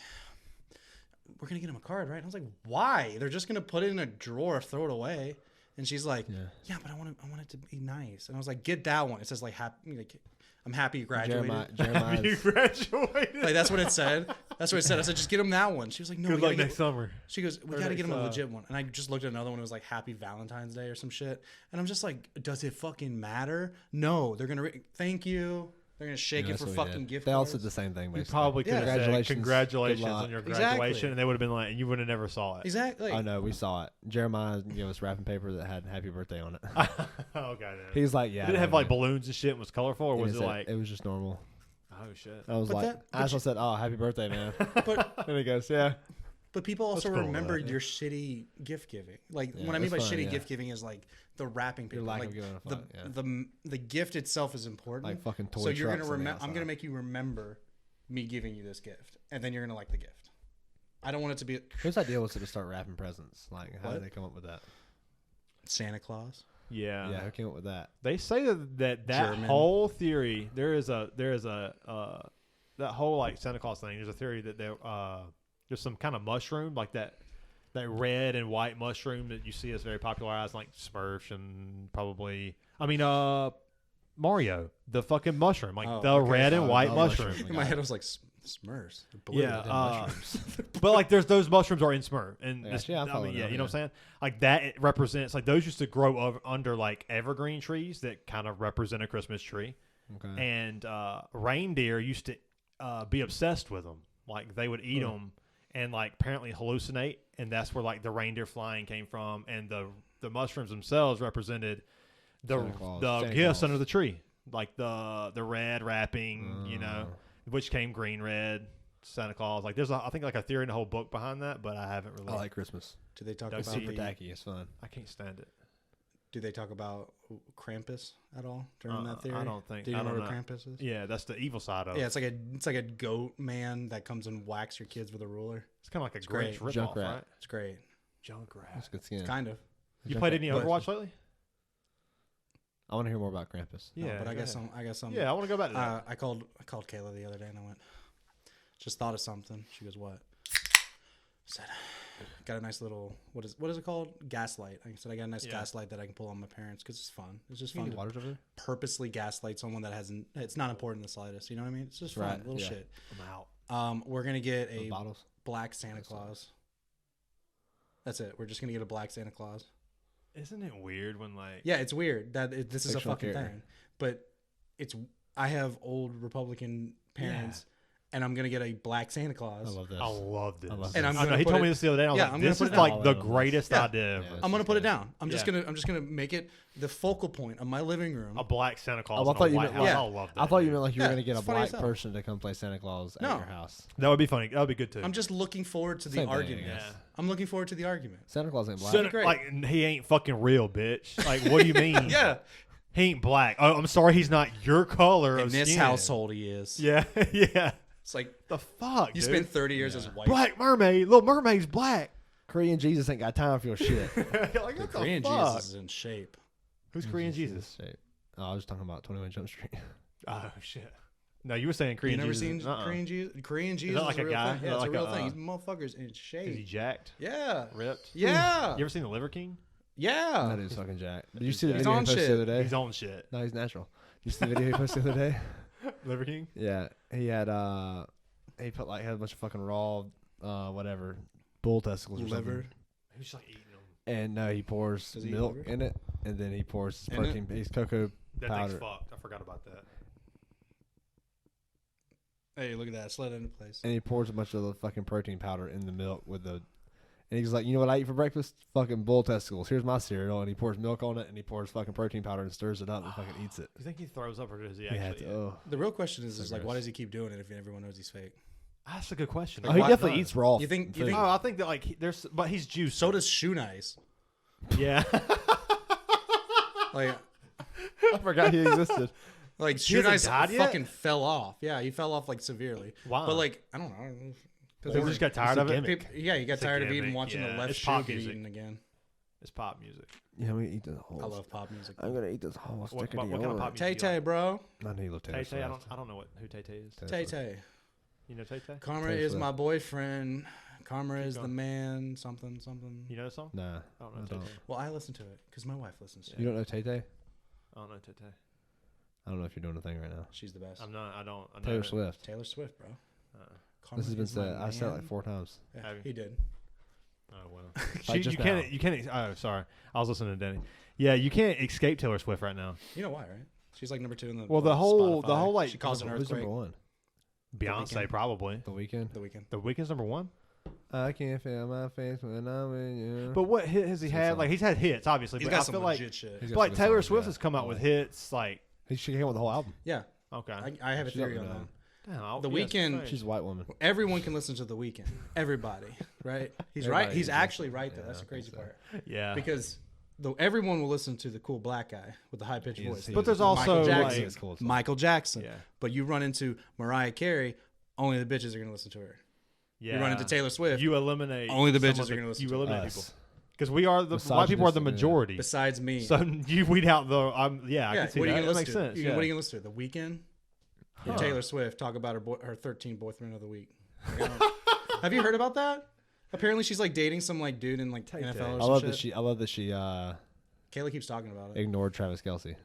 "We're gonna get him a card, right?" And I was like, "Why? They're just gonna put it in a drawer, throw it away." And she's like, "Yeah, but I want it to be nice." And I was like, "Get that one." It says like happy. Like, I'm happy you graduated. You Jeremiah's graduated. Like that's what it said. That's what it said. I said, "Just get him that one." She was like, "No, Good we luck gotta get." next summer. She goes, "We Or got to get him a next, legit one." And I just looked at another one. It was like Happy Valentine's Day or some shit. And I'm just like, does it fucking matter? No, they're gonna thank you. They're gonna shake it for fucking gift They all cards. said the same thing. You Basically. probably could have said Congratulations. congratulations Good luck. on your Exactly. graduation, and they would have been like, and you would have never saw it. Exactly. Oh no, we saw it. Jeremiah gave us wrapping paper that had "Happy Birthday" on it. Okay. Then. He's like, "Yeah." Did it have man. like balloons and shit and was colorful, or was it like? It was just normal. Oh shit. I was But like, that- I also said, "Oh, happy birthday, man." But And he goes, "Yeah." but people also That's cool, remembered though. your shitty gift giving. Like Yeah, what I mean by that's fine, shitty yeah. gift giving is like the wrapping paper. Your lack like of giving a the, fuck, yeah. the gift itself is important. Like fucking toy so you're trucks gonna on the remember. I'm gonna outside. make you remember me giving you this gift, and then you're gonna like the gift. I don't want it to be Whose idea was it to start wrapping presents? Like, how What? did they come up with that? Santa Claus. Yeah. Yeah, who came up with that? They say that German. whole theory. There is a that whole like Santa Claus thing. There's a theory that there's some kind of mushroom like that red and white mushroom that you see is very popularized, like Smurfs and probably. I mean, Mario, the fucking mushroom, like Oh, the okay. red and Oh, white the mushroom. mushroom. In my head, I was like Smurfs. They're blue. Yeah, They're mushrooms. but like there's those mushrooms are in Smurf, and Yeah, this, yeah, I'm I mean, following yeah, that, you know what yeah. I'm saying? Like that it represents like those used to grow under like evergreen trees that kind of represent a Christmas tree, Okay. and reindeer used to be obsessed with them. Like they would eat them and like apparently hallucinate, and that's where like the reindeer flying came from, and the mushrooms themselves represented the Santa Claus. the Santa gifts Claus. under the tree, like the red wrapping, you know, Oh. which came green red. Santa Claus, like there's I think like a theory in the whole book behind that, but I haven't really. I like Christmas. Do they talk Doug about Super the- tacky. It's fun. I can't stand it. Do they talk about Krampus at all during that theory? I don't think. Do you I know don't what know. Krampus is? Yeah, that's the evil side of. Yeah, it's like a goat man that comes and whacks your kids with a ruler. It's kind of like a great. Grinch ripoff, Junkrat. right? It's great. That's Junkrat. good skin. Kind of. You played any But- Overwatch lately? I want to hear more about Krampus. No, Yeah, but I go guess ahead. I guess some. Yeah, I want to go back to that. I called Kayla the other day and I went, just thought of something. She goes, "What?" I said, "Got a nice little what is it called? Gaslight." I said, "I got a nice Yeah. gaslight that I can pull on my parents because it's fun. It's just You fun need to waters over there? purposely gaslight someone that hasn't. It's not important in the slightest. You know what I mean? It's just fun, Right, little yeah. shit." I'm out. We're gonna get Those a bottles? black Santa Claus. That's it. We're just gonna get a black Santa Claus. Isn't it weird when like? Yeah, it's weird that this is a Fictional fucking character. thing, but it's. I have old Republican parents, and I'm gonna get a black Santa Claus. I love this. I love this. I love And this. I'm I know gonna he put told it- me this the other day. I was Yeah, like, I'm gonna this put is it down. like the Yeah. greatest Yeah. idea ever. Yeah. I'm gonna put it down. I'm Yeah. just gonna make it the focal point of my living room. A black Santa Claus. Oh, I in thought a you White meant- House. yeah. I love that. I thought you dude. meant like you were Yeah, going to get a it's funny black as hell. person to come play Santa Claus at No. your house. That would be funny. That would be good too. I'm just looking forward to the Same thing, I argument. guess. Yeah. I'm looking forward to the argument. Santa Claus ain't black. Santa, great. like he ain't fucking real, bitch. Like, what do you mean? Yeah, He ain't black. Oh, I'm sorry, he's not your color in of this skin. household he is. Yeah, yeah. It's like The fuck, you dude? spent 30 years as white. Black mermaid. Little mermaid's black. Korean Jesus ain't got time for your shit. like, The what Korean the fuck? Jesus is in shape. Who's Korean Jesus? Shape. Oh, I was talking about 21 Jump Street. Oh shit. No, you were saying Korean You never Jesus. seen Korean Jesus? Korean Jesus that like is a a real guy? thing. Is Yeah, that it's a like real a, thing. These motherfuckers in Is he shape. jacked? Yeah. Ripped? Yeah. You ever seen the Liver King? Yeah. That is fucking Jack. Did you see the He's video he on posted shit. the other day? He's on shit. No, he's natural. Did you see the video he posted the other day? Liver King? Yeah, he had he put like had a bunch of fucking raw whatever bull testicles or Liver. something. He was just like eating them. And he pours Does he eat milk liver? in it, and then he pours In protein. He's cocoa That powder. thing's fucked. I forgot about that. Hey, look at that. Slid into place. And he pours a bunch of the fucking protein powder in the milk with the. And he's like, you know what I eat for breakfast? Fucking bull testicles. Here's my cereal. And he pours milk on it, and he pours fucking protein powder and stirs it up and fucking eats it. Do you think he throws up or does he Yeah, actually? oh. The real question is, So like, why gross. does he keep doing it if everyone knows he's fake? That's a good question. Oh, he why definitely not? eats raw. You think- food. Oh, I think that like there's, but he's juiced. So does Shoe Nice. Yeah. Like, I forgot he existed. like He Shoe hasn't Nice died yet? fucking fell off. Yeah, he fell off like severely. Why? But like, I don't know. Because he just got tired of it. People, yeah, he got It's a tired of even gimmick, watching yeah. the left It's shoe pop get music. eaten again. It's pop music. Yeah, I'm gonna eat this whole. I love pop music. I'm gonna eat this whole stick What of kind of pop deodorant. music? Tay Tay, bro. I know you love Taylor Tay Tay, Swift. I don't know who Tay Tay is. Tay Tay. You know Tay Tay? Karma Taylor is Swift. my boyfriend. Karma is the going. man. Something, something. You know the song? Nah, I don't know I Tay don't. Tay. Well, I listen to it because my wife listens to it. You don't know Tay Tay? I don't know Tay Tay. I don't know if you're doing a thing right now. She's the best. I'm not. I don't. I know Taylor that. Swift. Taylor Swift, bro. Uh-uh. This has been Karma is my said. I said it like man. 4 times. Yeah, Have you? he did. Oh well. Like just you can't. You can't. Oh, sorry. I was listening to Danny. Yeah, you can't escape Taylor Swift right now. You know why, right? She's like number 2 in the. Well, the whole Spotify. like she caused an Who's earthquake. number 1? Beyonce Weeknd. probably. The Weeknd. The Weeknd. The Weeknd's number 1. I can't feel my face when I'm with you. But what hit has he It's a had? song. Like he's had hits, obviously. He's but got I some feel like, legit shit. He's but got like some good Taylor songs, Swift yeah. has come out with Yeah. hits. Like She came out with the whole album. Yeah, okay, I have a She's theory up on there that. now. Damn, The yeah, Weeknd- it's She's a white woman. Everyone can listen to The Weeknd. Everybody, right? He's Everybody right. He's can. actually right though. Yeah, That's I the crazy think so. part. yeah. Because though everyone will listen to the cool black guy with the high pitched He is- voice. he But is there's cool. also, Michael like- Jackson. He is cool as fuck. Michael Jackson. Yeah. But you run into Mariah Carey, only the bitches are gonna listen to her. Yeah. You run into Taylor Swift, You eliminate Only the some bitches of are gonna listen You to eliminate Us. people because we are the white people are the Misogynistic, yeah. majority. besides me. So you weed out the. Yeah, I yeah, can see what are that. you gonna That listen makes to? sense. Yeah. What are you gonna listen to? The Weeknd? Huh. Or Taylor Swift talk about her 13 boyfriend of the week. Like, I don't- Have you heard about that? Apparently she's like dating some like dude in like Tay-Tay. NFL or I some love shit. that she. I love that she Kayla keeps talking about it. ignored Travis Kelce.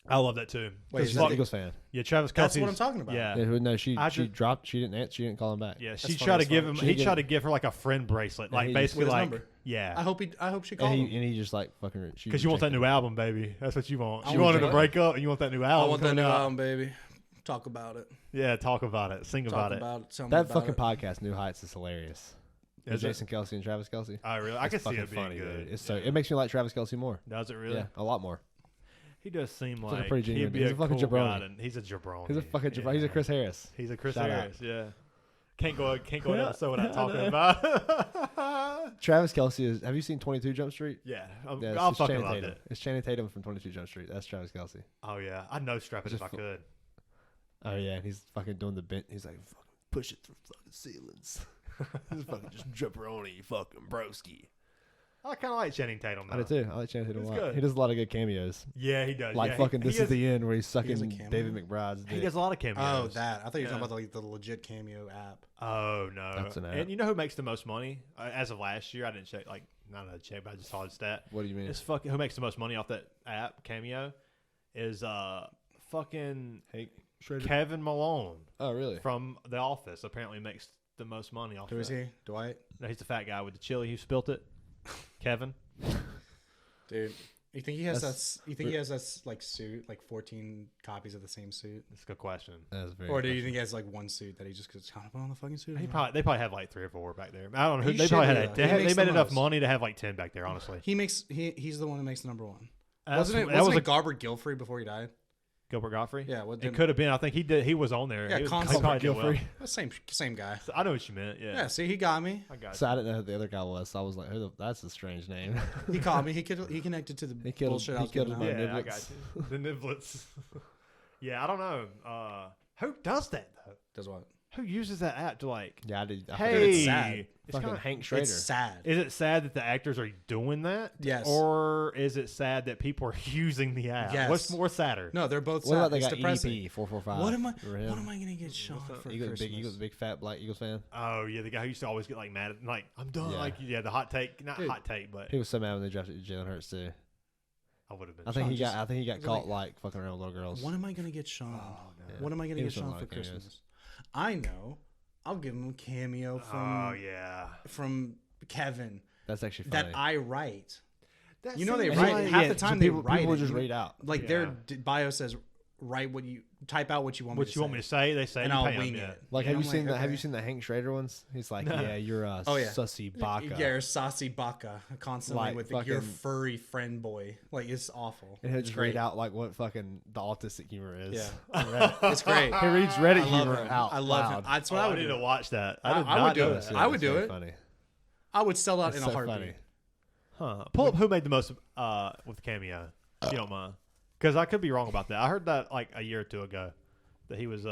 I love that too. Wait, She's is an that- Eagles fan. Yeah, Travis Kelce. That's what I'm talking about. Yeah, Yeah, no, she I she just- dropped. She didn't answer. She didn't call him back. yeah. She That's tried funny to as give fuck. him. She He did- tried to give her like a friend bracelet, Yeah, like he basically With his like number. yeah. I hope she called And him. he just like fucking. Because you want that new album, baby. That's what you want. I You want wanted to that. break up, and you want that new I album. want that new coming out. album, baby. Talk about it. Yeah, talk about it. Sing Talk about it. about it. Tell me That about fucking it. podcast, New Heights, is hilarious. With Is it? Jason Kelce and Travis Kelce. I really, I It's can see fucking it being funny, good. dude. It's so Yeah. it makes me like Travis Kelce more. Does it really? Yeah, a lot more. He does seem like a like pretty genuine- he'd be he's a a fucking cool jabroni. guy, and he's a jabroni. He's a fucking. He's a Chris Harris. He's a Chris Shout out. Harris. Yeah. Can't go an episode without I talking know. about. Travis Kelce is. Have you seen 22 Jump Street? Yeah, Yeah, I'll it's fucking Channing love Tatum. it. It's Channing Tatum from 22 Jump Street. That's Travis Kelce. Oh yeah, I'd no strap it Just if I fu- could. Oh yeah, and he's fucking doing the bent. He's like, fucking push it through fucking ceilings. He's fucking just jabroni, fucking broski. I kind of like Channing Tatum. I Though. do too. I like Channing Tatum a He's lot. good. He does a lot of good cameos. Yeah, he does. Like yeah, fucking he This Is has- the End, where he's has a sucking cameo? David McBride's dick. He does a lot of cameos. Oh, that. I thought you were Yeah. talking about like the legit Cameo app. Oh no, That's an app. and you know who makes the most money as of last year? I didn't check. Like not a check, but I just saw his stat. What do you mean? It's fucking who makes the most money off that app Cameo is fucking Hey, Kevin Malone oh really? from The Office. Apparently makes the most money off. Who is that. he? Dwight? No, he's the fat guy with the chili who spilt it. Kevin. Dude. You think he has That's- that? You think he has that like suit, like 14 copies of the same suit, That's a good question. That's very. or do you think he has like one suit that he just goes kind of put on the fucking suit? They probably have like 3 or 4 back there. I don't know. Who, He they probably should, had. though. They, He had, makes they made the enough most. money to have like 10 back there. Honestly, He's the one who makes the number one. That's- Wasn't it? that was Wasn't a it Gilbert Gilfrey before he died? Gilbert Godfrey. Yeah, what It could have been. I think he did. He was on there. Yeah, he was, Constable he probably did well. Gilfrey. Same guy. I know what you meant. Yeah. Yeah, see, he got me. I got So I didn't know who the other guy was. So I was like, that's a strange name. He caught me. He connected to the He killed- bullshit he I was killed giving him out. by Yeah, I niblets. got you. The niblets. Yeah, I don't know. Who does that though? Does what? Who uses that app to like? Yeah, I did. I Hey, forgot. it's sad. it's Fucking kinda- Hank Schrader. It's sad. Is it sad that the actors are doing that? Yes. Or is it sad that people are using the app? Yes. What's more sadder? No, they're both What sad. about they It's got depressing. EDP 445? What am I? for him? What am I gonna get Sean for Eagles, Christmas? big Eagles, big fat black Eagles fan. Oh yeah, the guy who used to always get like mad at like I'm done. Yeah. Like yeah, the hot take, not Dude. hot take, but He was so mad when they drafted Jalen Hurts too. I would have been. I think Sean, he just- got. I think he got just caught like- like fucking around with little girls. What am I gonna get Sean? Yeah. What am I gonna He get was doing a Sean lot for of cameos. Christmas? I know. I'll give him a cameo Oh yeah. from Kevin That's actually funny. that I write. That You know they seems write like- half yeah, the so time people, they write people it, just you know? read out. Like Yeah. their bio says type out what you want What me to you say. want me to say? They say And you I'll pay 'em, wing yeah. it. Like, And have you I'm seen like, the Have you okay. seen the Hank Schrader ones? He's like, No. yeah, you're a Oh, yeah. sussy baka. Yeah, you're sassy baka constantly Like, with your fucking- furry friend boy. Like, it's awful. And he'll It's just great. read out like what fucking the autistic humor is. Yeah. on Reddit. It's great. He reads Reddit I love humor him. out I love him. loud. That's what I I would need do. to watch that. I did would not do know it. that. I would do very it. Funny. I would sell out It's in so a heartbeat. funny. Huh. Pull up who made the most with Cameo, if you don't mind. Because I could be wrong about that. I heard that like a year or two ago that he was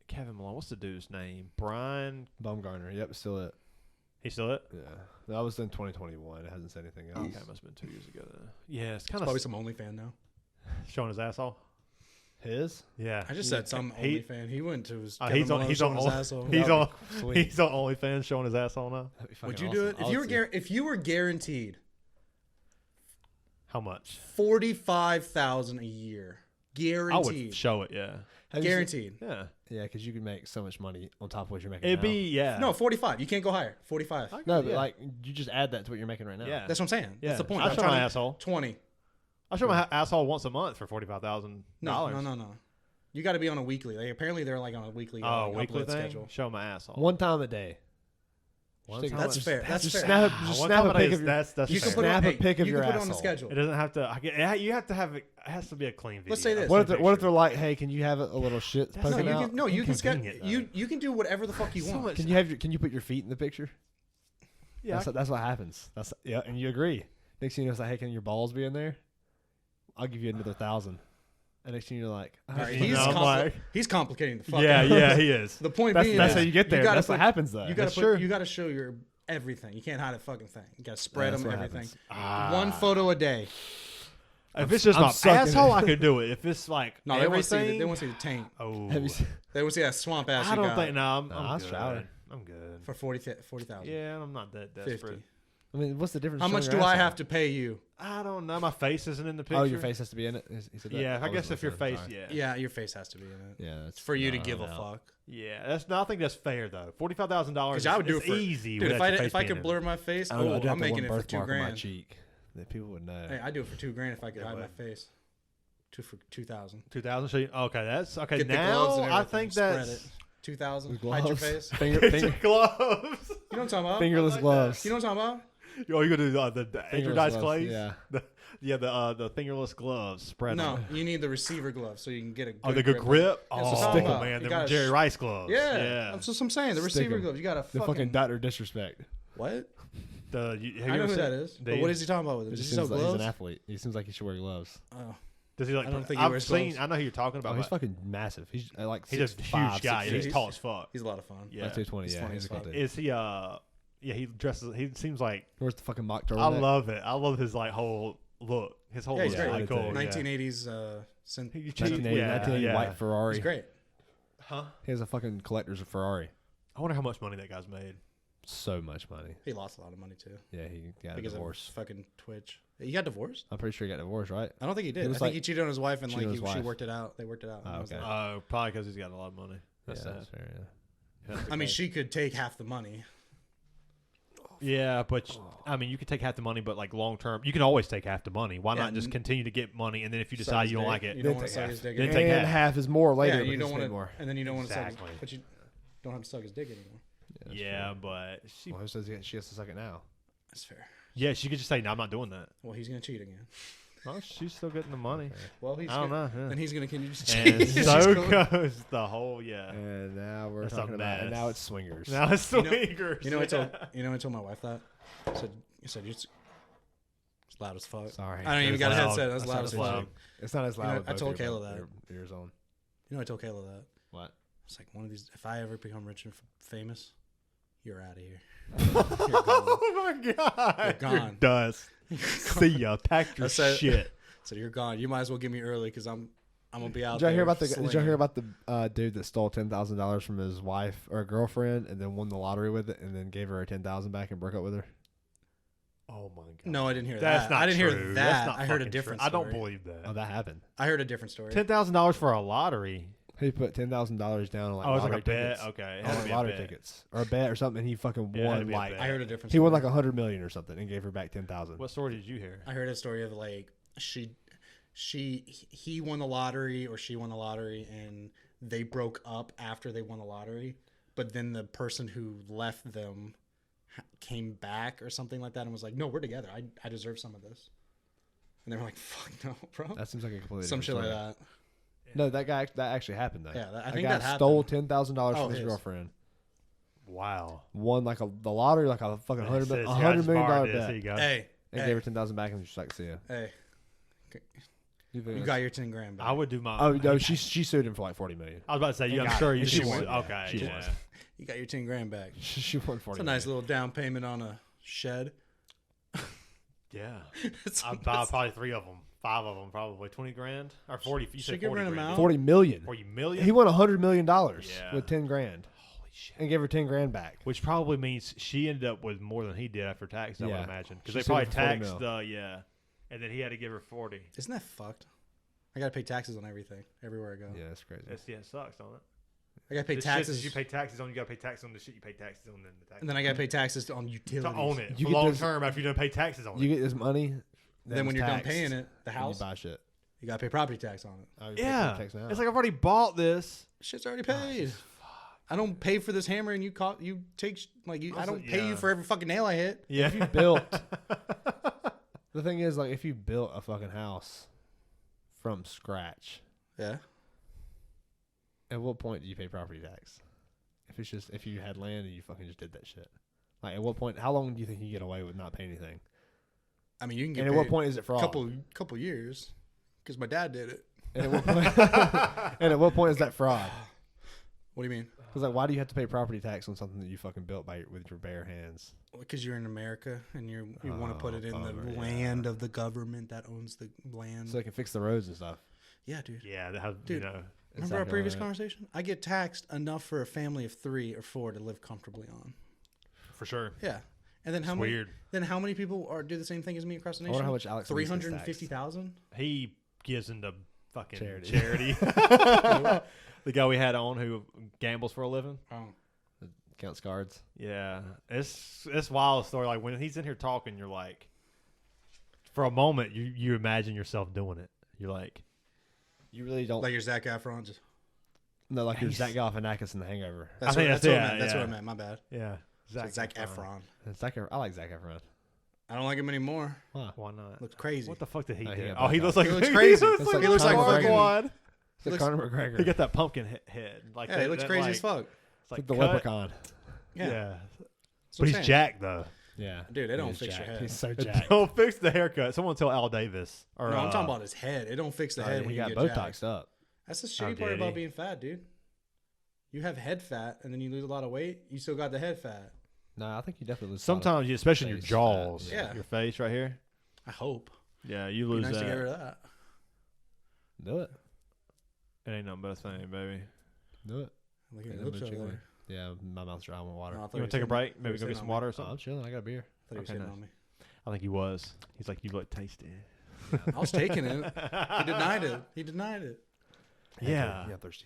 Kevin Malone. What's the dude's name? Brian. Baumgartner. Yep, still it. He still it? Yeah, that was in 2021. It hasn't said anything else. Okay, must have been 2 years ago. Then. Yeah, it's kind Probably of some OnlyFan now. showing his asshole. His? Yeah, I just said some He- OnlyFan. He went to his. he's on. He's on. his asshole. He's That would on. be sweet. He's on OnlyFans showing his asshole now. That'd be fucking Would you awesome. do it I would see. if you were guaranteed How much? $45,000 a year? I Guaranteed. would show it. Yeah, Have you seen- Guaranteed. yeah. Yeah, because you can make so much money on top of what you're making. It'd now. be yeah. No, 45. You can't go higher. 45. No, but yeah. like you just add that to what you're making right now. Yeah. That's what I'm saying. Yeah. That's the point. I I'm show trying my to- asshole. 20. I show my asshole once a month for $45,000. No. You got to be on a weekly. Apparently, they're like on a weekly. Oh, like, weekly upload thing. schedule. Show my asshole. One time a day. One Just time That's a- fair. That's just fair. snap, Ah, just one snap time a pic day of is- your. that's You fair. can put it Snap on, a pic of you your can put it on the asshole. schedule. It doesn't have to. You have to have it. It has to be a clean video. Let's say this. What if That's they're picture. like, hey, can you have a little shit That's poking out? You can Inconvenient, you can do whatever the fuck you So want. much- Can you put your feet in the picture? Yeah, That's what happens. That's yeah, and you agree. Next thing you know, it's like, hey, can your balls be in there? I'll give you another 1,000. And next thing you're like, All right, You he's, know, I'm like- he's complicating the fuck. yeah, out. yeah, he is. The point That's- being, that's is how you get there. gotta That's what put- happens though. You gotta That's true. you gotta show your everything. You can't hide a fucking thing. You gotta spread That's them what everything. happens. One photo a day. If it's just I'm my sucking asshole, it. I could do it. If it's like No, they want to see everything, they want to see the tank. oh, Have you seen, They want to see that swamp ass. I you don't got think. No, I'm I'll good. shower. I'm good. for 40,000. Yeah, I'm not that 50. desperate. I mean, what's the difference? How showing much your do I asshole? have to pay you? I don't know. My face isn't in the picture. Oh, your face has to be in it. He said that? Yeah, I was guess if your listening, face, sorry. yeah, Yeah, your face has to be in it. Yeah, that's It's for you to no, give a no. fuck. yeah. That's. No, I think that's fair though. $45,000. Because I would do it for easy. Dude, without your if face I being could in blur my face, I don't know, I'd have I'm the making one it for birthmark on my $2,000. cheek that people would know. Hey, I'd do it for $2,000 if I could Yeah, hide my but- face. For 2,000. 2,000. So okay, that's okay. Get the gloves Now and I everything, think spread that's it. 2,000. With Hide your gloves. face. Finger, gloves. You know what I'm talking about? fingerless like gloves. You know what I'm talking about? Oh, you gonna do the Fingerless anodized gloves, clays? Yeah. The fingerless gloves. Spread. No, them. you need the receiver glove so you can get a good Oh, the good grip. That's Oh, what I'm talking about. man, You them gotta Jerry sh- Rice gloves. Yeah, that's what I'm saying. The Stick receiver 'em. gloves. You got to The fucking Dr. Disrespect. What? Have you I know ever who seen- that is. But what is he talking about with it? It Does just he sell seems like he's gloves? an athlete. He seems like he should wear gloves. Oh. Does he like? I don't think he I've wears seen. gloves. I know who you're talking about. Oh, he's but fucking massive. He's like he's a 6'5", huge guy. 6'6". He's tall as fuck. He's a lot of fun. Yeah. Like 220. He's Yeah, funny he's as a good fuck. dude. Is he? Yeah, he dresses. He seems like. Where's the fucking mock I turtleneck? love it. I love his like whole look. His whole Yeah, he's look great. really cool. Yeah. 1980s. He- 1980, yeah, 1980 yeah. white Ferrari. He's great. Huh? He has a fucking collector's Ferrari. I wonder how much money that guy's made. So much money. He lost a lot of money too Yeah, he got a because divorce. of fucking Twitch. He got divorced? I'm pretty sure he got divorced, right? I don't think he did. It I was think like- he cheated on his wife and cheated like on his she wife. worked it out. They worked it out. Oh, That was okay. that. Probably because he's got a lot of money. That's yeah, sad. that's fair. Yeah. That's I mean, okay. she could take half the money. Yeah, but I mean, you could take half the money, but like long term, you can always take half the money. Why Yeah, not just and- continue to get money, and then if you Suck decide his you don't dick. like it, You Then don't want to take suck his dick Then anymore. take and half. half is more later. Yeah, you because don't you want paid to, more. and then you don't want to suck. Exactly. But you don't have to suck his dick anymore. that's yeah, fair. but she, Well, who says she has to suck it now? That's fair. yeah, she could just say, "No, I'm not doing that." Well, he's gonna cheat again. Well, she's still getting the money. Well, he's I don't gonna, know. and he's gonna continue to And cheat. so She's goes the whole And now we're That's a talking about. And mess. now it's swingers. Now it's You know- swingers. You know, I told my wife that. I said it's loud as fuck. Sorry. I don't even It's got a loud. headset. That's That's loud not as as fuck. loud. It's not as You loud. know, with I both told your- Kayla that. your ears on. You know, I told Kayla that. What? It's like one of these. If I ever become rich and famous, you're out of here. You're gone. Oh my god! You're gone. dust. See ya. Pack your I said- shit. So you're gone. You might as well get me early because I'm gonna be out Did y'all there. hear about the? Did slinging. y'all hear about the dude that stole $10,000 from his wife or girlfriend and then won the lottery with it and then gave her her 10,000 back and broke up with her? Oh my god. No, I didn't hear That's that. not I didn't true. hear That's that. not I heard a fucking different true. I story. don't believe that. Oh, that happened. I heard a different story. $10,000 for a lottery. He put $10,000 down on like Oh, it's lottery like a bet. tickets. Okay, it On had to be a lottery bet. tickets or a bet or something. And he fucking Yeah, it had to won be a like bet. I heard a different he story. won like $100 million or something and gave her back 10,000. What story did you hear? I heard a story of like he won the lottery or she won the lottery, and they broke up after they won the lottery. But then the person who left them came back or something like that and was like, "No, we're together. I deserve some of this." And they were like, "Fuck no, bro." That seems like a completely Some shit different like story. that. No, that actually happened though. Yeah, I A think guy that happened. stole $10,000 Oh, from his his. girlfriend. Wow. Won like the lottery, like a fucking It $100 says, million, "Here, I $100 just million borrowed this. bet. Here you go. Hey, And gave her 10,000 back, and she's like, "See ya." hey, You think you that's- got your 10 grand back. I would do my. Oh no, she sued him for like 40 million. I was about to say, And I'm got sure it. you And she should. won. Okay. She Yeah. won. You got your 10 grand back. She won 40 It's a nice little down payment on a shed. Yeah. It's- I'd buy probably 3 of them. 5 of them, probably 20 grand or 40. You Should said give her 40 an grand. amount. 40 million. 40 million. He won $100 million Yeah. with 10 grand Holy shit. and gave her 10 grand back. Which probably means she ended up with more than he did after tax. I would Yeah. imagine because She they sued probably him for 40 taxed mil. the and then he had to give her 40. Isn't that fucked? I gotta pay taxes on everything, everywhere I go. Yeah, that's crazy. It sucks, don't it? I gotta pay The taxes. shit that you pay taxes on, you gotta pay taxes on the shit you pay taxes on, then the taxes. And then I gotta pay taxes on utilities. to own it You for get long this- term after you don't pay taxes on You it. get this money. Then when you're done taxed, paying it, the and house, you buy shit. you gotta pay property tax on it. Oh, you pay Yeah, tax now. it's like I've already bought this. Shit's already paid. I don't pay for this hammer, and you take like you. I Also, don't pay you yeah. for every fucking nail I hit. Yeah, If you built, the thing is, like, if you built a fucking house from scratch, Yeah. at what point do you pay property tax? If you had land and you fucking just did that shit, like, at what point? How long do you think you get away with not paying anything? I mean, you can get And at paid what point is it fraud? couple years, because my dad did it. And at what point? And at what point is that fraud? What do you mean? Because like, why do you have to pay property tax on something that you fucking built with your bare hands? Because you're in America and you want to put it in the bummer, yeah. land of the government that owns the land. So they can fix the roads and stuff. Yeah, dude. yeah. That have, Dude. you know, Remember our previous conversation? I get taxed enough for a family of 3 or 4 to live comfortably on. for sure. Yeah. And then how It's many? weird. Then how many people do the same thing as me across the I nation? wonder how much Alex Lee's gets taxed. 350,000. He gives into fucking Charity. charity. The guy we had on who gambles for a living. Oh, Counts cards. Yeah, it's wild story. Like when he's in here talking, you're like, for a moment, you imagine yourself doing it. You're like, You really don't. like your Zac Efron. Just, no, like your He's- Zach Galifianakis in The Hangover. that's think what, that's what I it, meant. That's what I yeah. meant. My bad. yeah, Zac Efron. I like Zach Efron. I don't like him anymore. Huh. Why not? Looks crazy. What the fuck did he Oh, he do? got Oh, he Botox. looks like He looks crazy. He looks like fucking- one. It's like looks- Conor McGregor. He got that pumpkin head. Like Yeah, that, he looks that, crazy like, as fuck. It's like the cut. leprechaun. Yeah, Yeah. That's what but I'm he's saying. jacked though. Yeah. Dude, they He don't is fix your jacked. head. He's so It jacked. don't fix the haircut. Someone tell Al Davis. Or, No, I'm talking about his head. It don't fix the head when he you got get Botoxed jacked. up. That's the How shitty part did about he? being fat, dude. You have head fat, and then you lose a lot of weight. You still got the head fat. No, I think you definitely lose. a lot of- Sometimes, especially in your face jaws, fat, yeah. your face right here. I hope. Yeah, you Be lose nice that. to get rid of that. Do it. It ain't nothing but a thing, baby. Do it. Look at Yeah, your lips but over you there. Yeah, my mouth's dry. I want water. No, I thought You were want to take a sitting- break? thought Maybe you go were get sitting some on water or Oh, something? I'm chilling. I got a beer. me. I thought you were Okay, sitting nice. on me. I think he was. He's like, you look tasty. I was taking it. He denied it. He denied it. Yeah. Yeah, thirsty.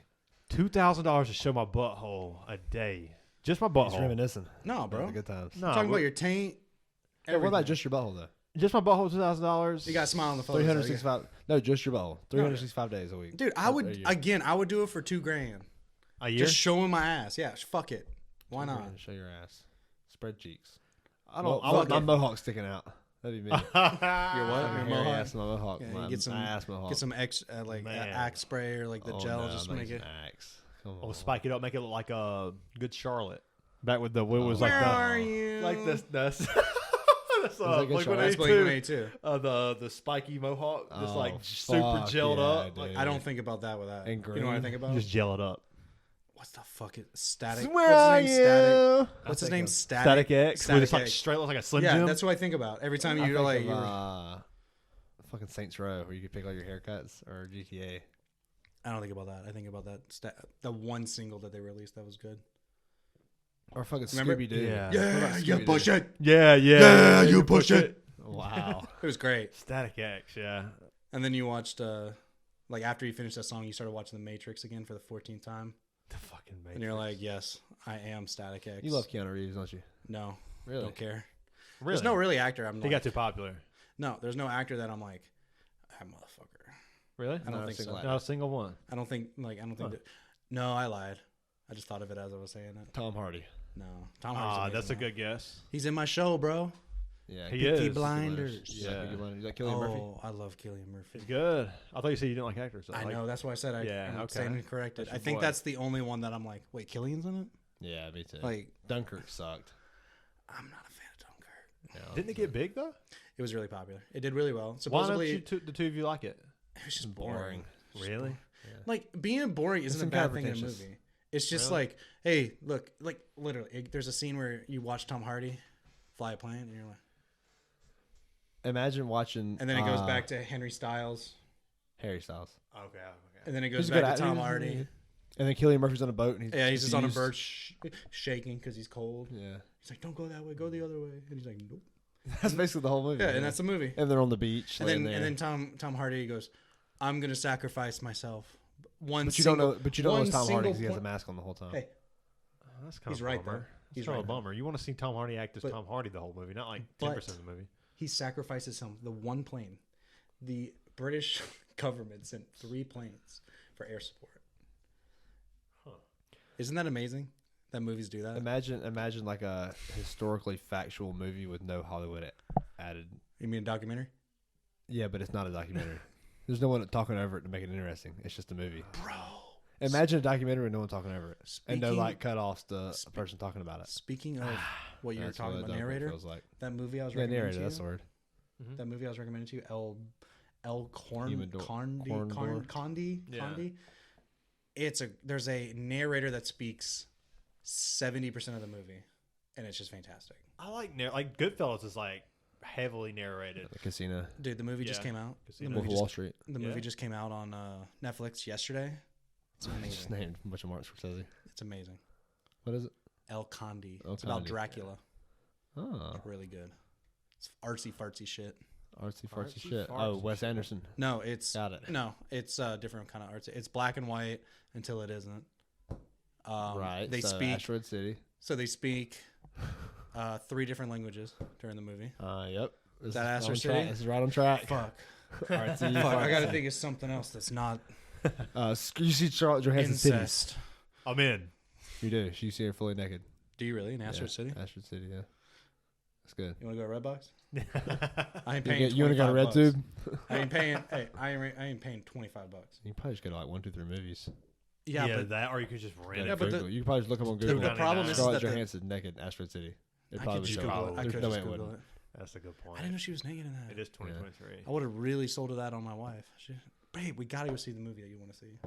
$2,000 to show my butthole a day. Just my He's butthole. reminiscing. No, bro. Bro. Good times. No, I'm talking about your taint. Yeah, what about everything. just your butthole though? just my butthole? $2,000. You got a smile on the photo. 365. No, just your butthole. 365 days a week. Dude, I A would year. again. I would do it for $2,000. a year. Just showing my ass. Yeah, fuck it. Why not? Show your ass. Spread cheeks. I Well, don't. I my don't. mohawk sticking out. That'd be me. Your what? My Your hairy mohawk? ass, my mohawk. Yeah, my you get some- ass mohawk. Get some Man. Axe spray or like the Oh, gel. no, Just I'm make using it. Axe. Come Oh, on. spike it up, make it look like a good Charlotte. Back with the what was Oh. like Where the are you? like this. That's that good Blink Charlotte? That's 182. Blink-182. The spiky mohawk, just Oh, like super fuck gelled yeah, up. dude. Like, I don't think about that with that. And You know what I green. think about? just gel it up. What's the fuck is static? Where What's are his name? Static. I What's his think name? of Static. Static X, Static with it's like X. straight, looks like a Slim Yeah, Jim. that's what I think about every time I you're think like. of, You're, fucking Saints Row, where you could pick all your haircuts, or GTA. I don't think about that. I think about that. The one single that they released that was good. Or fucking Remember? Scooby Doo. Yeah. Yeah, you Scooby-Doo? push it. Yeah, you push it. Wow. It was great. Static X, yeah. And then you watched, like after you finished that song, you started watching The Matrix again for the 14th time, The fucking Matrix. and you're like, yes, I am Static X. You love Keanu Reeves, don't you? No, Really? don't care. really? There's no really actor. I'm He like, got too popular. no, there's no actor that I'm like, that motherfucker. Really? I don't Not a think so. single Not a single one. I don't think Huh. No, I lied. I just thought of it as I was saying it. Tom Hardy. No, Tom Hardy's amazing, That's a though. good guess. He's in my show, bro. Yeah, He Peaky is. Blinders. Yeah, Yeah. Is that Cillian Murphy? Oh, I love Cillian Murphy. He's good. I thought you said you didn't like actors. So I like, know. That's why I said I'm okay. standing corrected. That's I your think boy. that's the only one that I'm like, wait, Killian's in it? Yeah, me too. Like, Dunkirk sucked. I'm not a fan of Dunkirk. Yeah, Didn't it get big though? It was really popular. It did really well. Why Supposedly, don't the two of you like it? it was just boring. Really? Like, being boring isn't a some bad kind of thing in a pretentious. movie. It's just Really? like, hey, look, like, literally, there's a scene where you watch Tom Hardy fly a plane, and you're like, Imagine watching. and then it goes back to Henry Styles, Harry Styles. Okay. and then it He's goes a good back to actor. Tom He's- Hardy. And then Cillian Murphy's on a boat. And Yeah, he's just on a confused. bird shaking because he's cold. Yeah, He's like, don't go that way, go the other way. And he's like, nope. that's basically the whole movie. Yeah, and that's the movie. And they're on the beach. And laying then there. and then Tom Hardy goes, I'm gonna sacrifice myself. But you don't know. But you don't know it's one Tom Hardy single because he has a point- mask on the whole time. Hey, That's kind He's of a right, bummer. though. It's He's kind of right, a bummer. You want to see Tom Hardy act as But- Tom Hardy the whole movie, not like but- 10% of the movie. he sacrifices the one plane. The British government sent 3 planes for air support. Huh. Isn't that amazing? That movies do that. Imagine like a historically factual movie with no Hollywood added. You mean a documentary? Yeah, but it's not a documentary. There's no one talking over it to make it interesting. It's just a movie. Bro. Imagine a documentary with no one talking over it, and no Speaking- like cut offs to a person talking about it. Speaking of what you were That's talking what about, Dunkirk narrator. feels like. That movie I was Yeah, recommending narrator. to That's you. the word. That movie I was recommending to you, El Humidor- Corndor. Condi. Yeah. Condi. There's a narrator that speaks 70% of the movie, and it's just fantastic. I like Goodfellas is like heavily narrated. The casino. Dude, the movie just Yeah. came out. Casino. The Wolf movie of Wall just, Street. the Yeah. movie just came out on Netflix yesterday. It's Just amazing. named a bunch of Martin Scorsese. It's amazing. What is it? El Condi. El It's about Condi. Dracula. Oh, Really good. It's artsy fartsy shit. artsy fartsy Artsy shit. fartsy Oh, Wes shit. Anderson. No, it's Got it. no, it's different kind of artsy. It's black and white until it isn't. Right. They so speak. Asteroid City. So they speak 3 different languages during the movie. Yep. This that is Asteroid on track. City? This is right on track. Fuck. Artsy, Fuck. I gotta fartsy. think of something else that's not You see Charlotte Johansson's titties. incest. I'm in. You do. You see her fully naked. Do you really in Asteroid Yeah, City? Asteroid City. Yeah. That's good. You want to go to Redbox? I ain't You, paying. you want to go to 25 Red bucks. Tube? I ain't paying. Hey, I ain't paying $25. You can probably just go to like 1, 2, 3 movies. Yeah, but that, or you could just rent Yeah, it. but Google. You can probably just look up on Google. the problem is Scarlett that the, Johansson naked Asteroid City. It I probably could would just show Google up. it. I There's could no just way it Google wouldn't. it. That's a good point. I didn't know she was naked in that. It is 2023. I would have really sold her that on my wife. Babe, we gotta go see the movie that you want to see.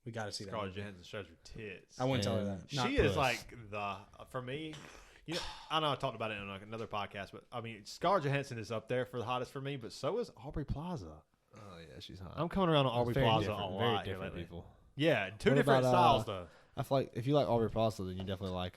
We gotta see that. Scarlett movie. Johansson shows her tits. I wouldn't tell her And that. Not She is puss. like for me. You know, I know I talked about it in like another podcast, but I mean, Scarlett Johansson is up there for the hottest for me, but so is Aubrey Plaza. Oh yeah, she's hot. I'm coming around on Aubrey Very Plaza different, a very lot here different lately. people. Yeah, two What different about, styles though. I feel like if you like Aubrey Plaza, then you definitely like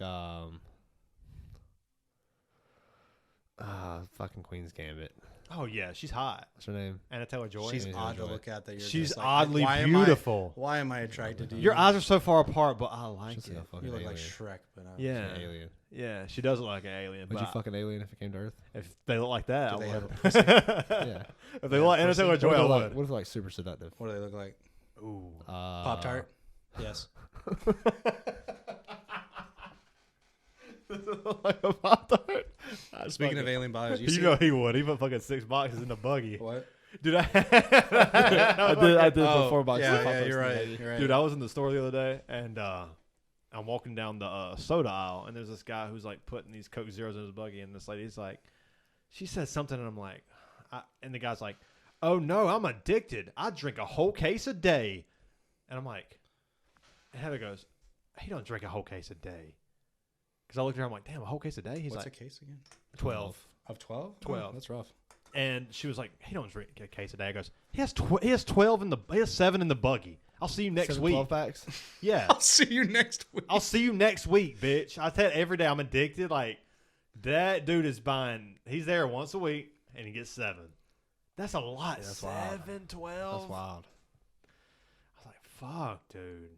fucking Queen's Gambit. Oh yeah, she's hot. What's her name? Anna Taylor-Joy. She's Yeah, odd to enjoy look at. That you're She's just like, oddly why beautiful. Why am I attracted to you? Your eyes are so far apart, but I like She's it. a fucking You look alien. like Shrek, but Yeah, She's an alien. yeah, she does look like an alien. Would But you fuck an alien if it came to Earth? if they look like that, Do I they would. have a pussy? Yeah. If they look like Anna pussy? Taylor-Joy, I would. What if like super seductive? What do they look like? Ooh. Pop Tart. Yes. Like a Pop-Tart? Speaking of alien bodies, You know he would. He put fucking 6 boxes in the buggy. what? Dude, I I did Oh, put 4 boxes. yeah, of Pop yeah, Tarts you're in the right. baggie. You're right. Dude, I was in the store the other day, and I'm walking down the soda aisle, and there's this guy who's like putting these Coke Zeros in his buggy, and this lady's like, she says something, and I'm like, and the guy's like, oh no, I'm addicted. I drink a whole case a day. And I'm like, and Heather goes, he don't drink a whole case a day. Because I looked at her, I'm like, damn, a whole case a day? He's What's like, a case again? 12. Of 12? 12. That's rough. And she was like, he don't drink a case a day. I goes, he has 12 in the, he has 7 in the buggy. I'll see you next 7 week. 12 packs. Yeah. I'll see you next week. I'll see you next week, bitch. I tell you every day I'm addicted. Like, that dude is buying, he's there once a week, and he gets 7. That's a lot. Yeah, that's wild. 7, 12. That's wild. I was like, fuck, dude.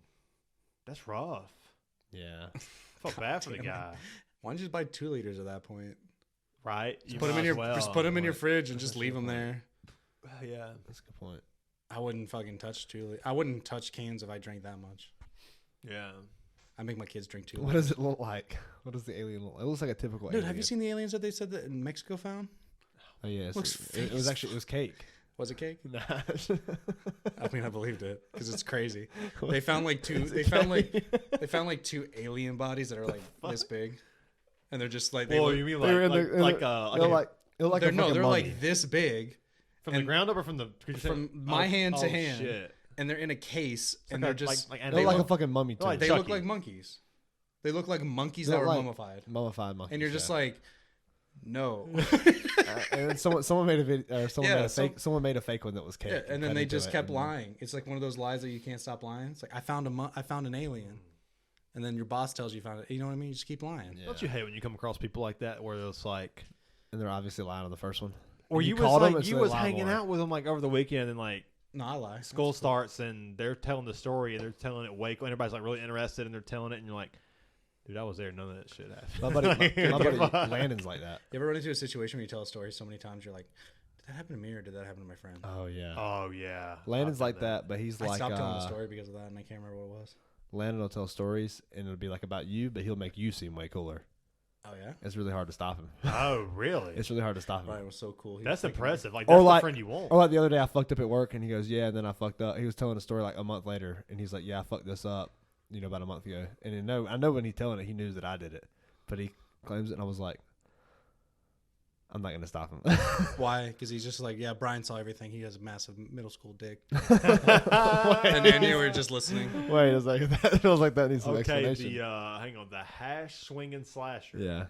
That's rough. Yeah. I felt bad for the damn it. guy. Why don't you just buy 2 liters at that point? Right? Just put them in your well. just put them in your fridge and That's just a leave good them point. there. Yeah. That's a good point. I wouldn't fucking touch 2 liters. I wouldn't touch cans if I drank that much. Yeah. I make my kids drink 2 What liters. does it look like? What does the alien look like? It looks like a typical Dude, alien. have you seen the aliens that they said that in Mexico found? Oh yeah, Looks it was actually it was cake. Was it cake? Nah. I mean, I believed it because it's crazy. They found like 2. They found like 2 alien bodies that are like this big, and they're just like. Well, you mean like they're like they're like they're a no, fucking they're mummy. like this big, from the ground up or from the from my hand to hand, Shit. and they're in a case, and Like they're a- just like They're like a look- fucking mummy too. like they Chucky. look like monkeys. They look like monkeys They're that were like- mummified, mummified monkey. and you're just like, no. and then someone made a video, or someone Yeah, made a fake. Someone made a fake one that was cake. Yeah, and then cut they into just it kept and- lying. It's like one of those lies that you can't stop lying. It's like I found an alien, and then your boss tells you found it. You know what I mean? You just keep lying. Yeah. Don't you hate when you come across people like that where it's like, And they're obviously lying on the first one. or And you was called them like and you so they was lie hanging more. out with them like over the weekend and like No, I lie. school starts and they're telling the story and they're telling it way and everybody's like really interested and they're telling it and you're like, dude, I was there. None of that shit happened. My buddy, my Like, buddy Landon's like that. You ever run into a situation where you tell a story so many times you're like, did that happen to me or did that happen to my friend? Oh yeah. Oh yeah, Landon's I've done like that, but he's I like stopped telling the story because of that, and I can't remember what it was. Landon will tell stories and it'll be like about you, but he'll make you seem way cooler. Oh yeah, It's really hard to stop him. Oh really? It's really hard to stop him. Brian was so cool. He That's was like, impressive. Like Or that's like- the friend you want. Or like the other day, I fucked up at work, and he goes, "Yeah," and then I fucked up. He was telling a story like a month later, and he's like, "Yeah, I fucked this up, about a month ago." And I know when he's telling it, he knew that I did it, but he claims it, and I was like, "I'm not gonna stop him." Why? Because he's just like, yeah, Brian saw everything. He has a massive middle school dick. And then you were just listening. Wait, it was like that. It was like that needs some Okay, explanation. hang on, the hash swinging slasher. Yeah,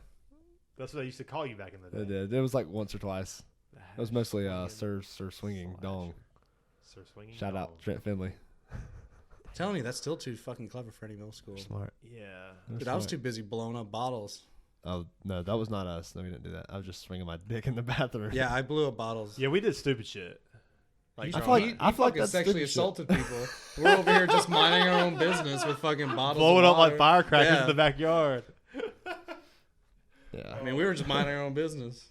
That's what I used to call you back in the it day. did. It was like once or twice. The It was hash mostly swinging Sir Swinging slasher. Dong. Sir swinging. Shout out dong. Trent Finley. I'm telling you, that's still too fucking clever for any middle school. Smart. Yeah. Dude, I was too busy blowing up bottles. Oh no, that was not us. No, we didn't do that. I was just swinging my dick in the bathroom. Yeah, I blew up bottles. Yeah, we did stupid shit. Like I feel like- he I feel like fucking that's sexually stupid shit. assaulted people. We're over here just minding our own business with fucking bottles. blowing of up like water. firecrackers Yeah. in the backyard. Yeah. I mean, we were just minding our own business.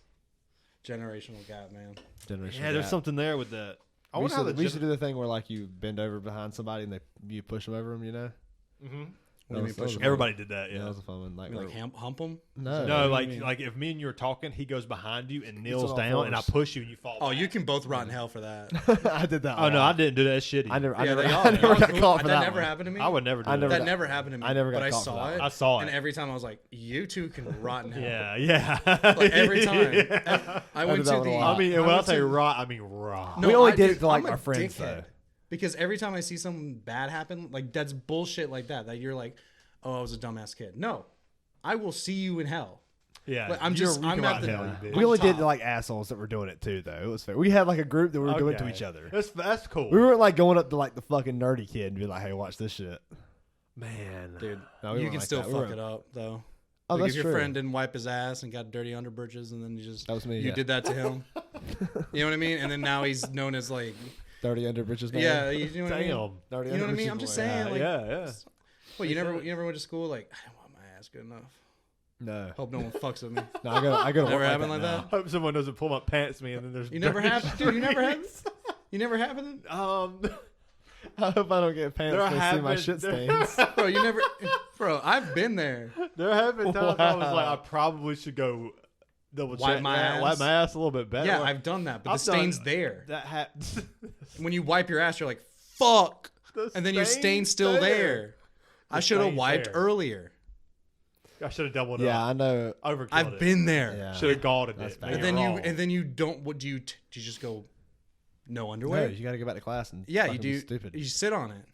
Generational gap, man. Generation. Yeah, there's gap. something there with that. I We wonder used, how to, the we used to do the thing where like you bend over behind somebody and you push them over them. You know. hmm What do you mean That was push 'em fun. Everybody did that. Yeah, Yeah. that was a fun one. Like, You mean, like hump them? no, No, what do you mean? like if me and you are talking, he goes behind you and kneels all down, and I fours. push you and you fall. Oh, back. you can both rot in hell for that. I did that. Oh a no, I lot. didn't do that shit. I never. I Yeah, never. they all- I never got Ooh, caught for that that. never one. happened to me. I would never do I never that. That never happened to me. I never got but I caught for saw that it. one. I saw And it. every time I was like, you two can rot in hell. Yeah, yeah. Like every time. Yeah. I went did that to one a the. lot. I mean, and when I went say to- rot, I mean rot. We only did it dude, to, like, I'm a our friends, dickhead. though. Because every time I see something bad happen, like that's bullshit like that. That you're like, oh, I was a dumbass kid. No, I will see you in hell. Yeah, Like, I'm you're- just- you I'm can at rot the- hell, you bitch. We only did top. like assholes that were doing it too, though. It was fair. We had like a group that we were doing it to Okay. each other. That's cool. We weren't like going up to like the fucking nerdy kid and be like, "Hey, watch this shit." Man, Dude, No, we you weren't can like still that. We fuck were- it up though. Oh, Like that's if your true. friend didn't wipe his ass and got dirty underbridges, and then you just That was me. you yeah. did that to him. You know what I mean? And then now he's known as like, Dirty under britches, man. yeah, you know what I mean? damn. Dirty You know what I under mean? britches I'm just boy. saying, like, yeah. Well, you never went to school like I don't want my ass good enough. No, Hope no one fucks with me. no, I go. To Never work happened like now. that. Hope someone doesn't pull my pants me and then there's You never dirty have, dude. You never have. streaks. You never happened, I hope I don't get pants There to see my have shit been- stains. bro. You never, bro. I've been there. There have been times I was like, Wow. I probably should go double Wipe check my that, ass. wipe my ass a little bit better. Yeah, Like, I've done that, but I've the stain's done- there. that happens. When you wipe your ass, you're like, fuck, The and then your stain's still there. I The should have stain's wiped there. earlier. I should have doubled Yeah, up. I know. Overkilled I've it. been there. Yeah. Should have galled That's it. bad. Make And it then raw. you don't. What do you? Do you just go? No No, underwear. you got to go back to class and Yeah, you fucking be do. Stupid. You sit on it.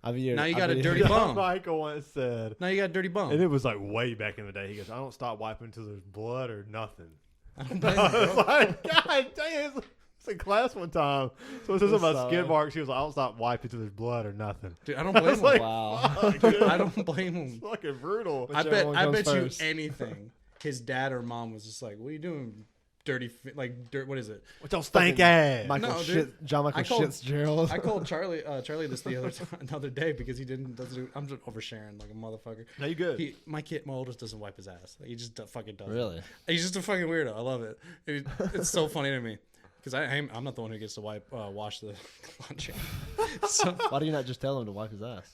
Now Now you got a dirty Yeah, bum. Michael once said, Now you got a dirty bum. and it was like way back in the day. He goes, "I don't stop wiping until there's blood or nothing." I don't blame I you, was bro. like, God damn! It's in class one time. So it says That's about skid solid. marks. He was like, "I don't stop wiping until there's blood or nothing." Dude, I don't I blame was him. like, Wow. fuck, dude. I don't blame It's him. fucking brutal. I Whichever one comes bet you first. anything. His dad or mom was just like, "What are you doing, dirty? Like dirt? What is it?" With those stank ass. Michael No, dude. shit, John Michael I called- Fitzgerald. I called Charlie this another day because he doesn't do. I'm just oversharing like a motherfucker. No, you good. My oldest doesn't wipe his ass. Like, he just fucking does. Really? He's just a fucking weirdo. I love it. It's so funny to me Because I'm not the one who gets to wash the laundry. So Why do you not just tell him to wipe his ass?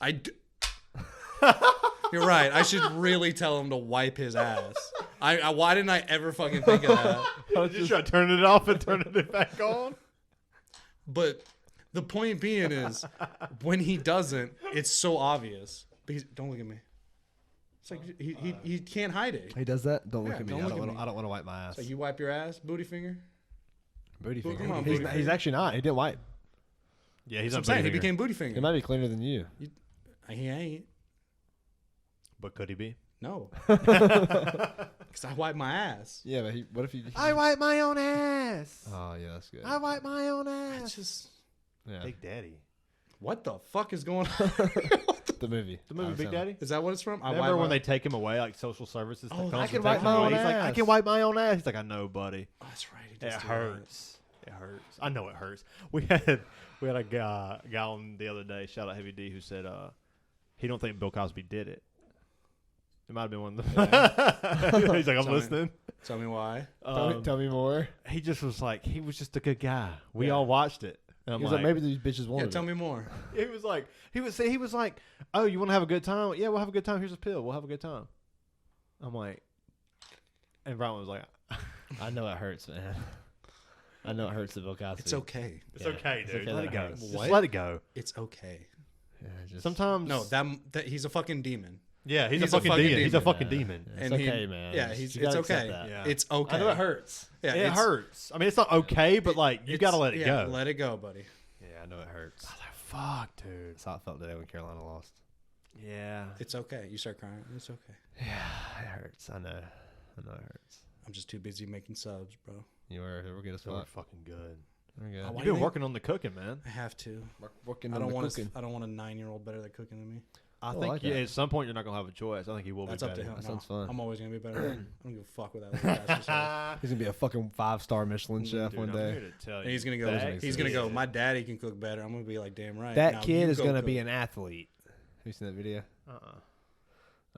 You're right. I should really tell him to wipe his ass. Why didn't I ever fucking think of that? You try turning it off and turning it back on. But the point being is, when he doesn't, it's so obvious. Don't look at me. It's like he can't hide it. He does that? Don't look Yeah, at me. don't I look don't at want. me. I don't want to wipe my ass. So you wipe your ass, booty finger. Booty Well, finger. come on, he's, booty he's finger. actually not. He didn't wipe. Yeah, he's That's what on I'm saying. He booty finger. became booty finger. He might be cleaner than you. He ain't. But could he be? No. Because I wipe my ass. Yeah, but what if he? I wipe my own ass. Oh yeah, that's good. I wipe my own It's ass. just, Yeah, Big Daddy. what the fuck is going on? the movie. The movie Adam Big Sandler. Daddy? Is that what it's from? Remember when they take him away, like social services? Oh, that I comes can to wipe take my him away? own He's like, I ass. can wipe my own ass. He's like, I know, buddy. Oh, that's right. He It does do that. hurts. It hurts. I know it hurts. We had a guy on the other day, shout out Heavy D, who said he don't think Bill Cosby did it. It might have been one of the. He's like, I'm Tell me. listening. Tell me why. Tell me more. He just was like, he was just a good guy. We Yeah. all watched it. And I'm He was like, maybe these bitches wanted Yeah, tell me more. He was like, he was like, oh, you want to have a good time? Yeah, we'll have a good time. Here's a pill. We'll have a good time. I'm like, and Brian was like, I know it hurts, man. I know it hurts the Bill Cosby. It's okay. it's Yeah, okay, it's dude. okay let that it go. hurts. Just What? let it go. It's okay. Yeah, just, Sometimes, No, that he's a fucking demon. yeah, he's a he's a fucking fucking demon. He's a demon. fucking demon. It's And he- okay, man. Yeah, You it's gotta accept okay. that. Yeah. It's okay. I know it hurts. Yeah, It it's- hurts. I mean, it's not okay, but like you got to let it yeah, go. Let it go, buddy. Yeah, I know it hurts. Fuck, dude. That's how I felt today when Carolina lost. Yeah. It's okay. You start crying. It's okay. Yeah, it hurts. I know it hurts. I'm just too busy making subs, bro. We're good as They were fuck. fucking good. We're good. Why You've do you been think- working on the cooking, man. I have to. Working I on don't the want cooking. I don't want a 9-year-old better at cooking than me. I Oh, I think like yeah, that. at some point you're not gonna have a choice. I think he will That's be up to better. him. That No, sounds fun. I'm always gonna be better. I don't give a fuck what that little bastard says. He's gonna be a fucking 5-star Michelin chef Dude, one I'm day. here to tell you, And he's gonna go. that He's gonna go. kid- My daddy can cook better. I'm gonna be like, damn right. That Now kid you is go gonna cook. be an athlete. Have you seen that video?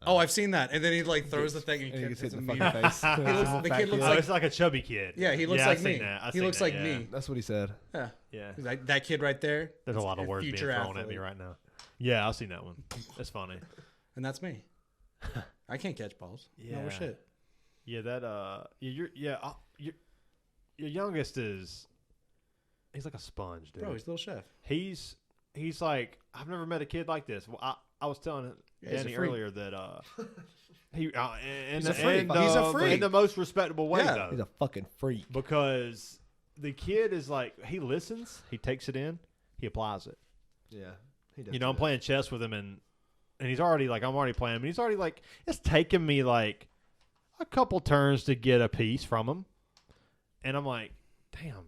Oh, I've seen that. And then he like throws the thing and And he gets hit it's in a the meme. fucking face. The kid looks Oh, like- it's like a chubby kid. Yeah, he looks I've like seen me. that. I've He seen looks that, like yeah. me. That's what he said. Yeah. Yeah. Like, that kid right there. There's a lot of words being future thrown at me athlete. right now. Yeah, I've seen that one. That's funny. And that's me. I can't catch balls. No Yeah. shit. Yeah, that your youngest he's like a sponge, dude. Bro, he's a little chef. He's like, I've never met a kid like this. Well, I was telling Yeah, he's a Danny freak. earlier that he He's a freak. He's a freak. in the most respectable way Yeah. though, He's a fucking freak. because the kid is like, he listens, he takes it in, he applies it. Yeah. You know, I'm playing chess with him and he's already like, I'm already playing him, and he's already like, it's taken me like a couple turns to get a piece from him, and I'm like, damn.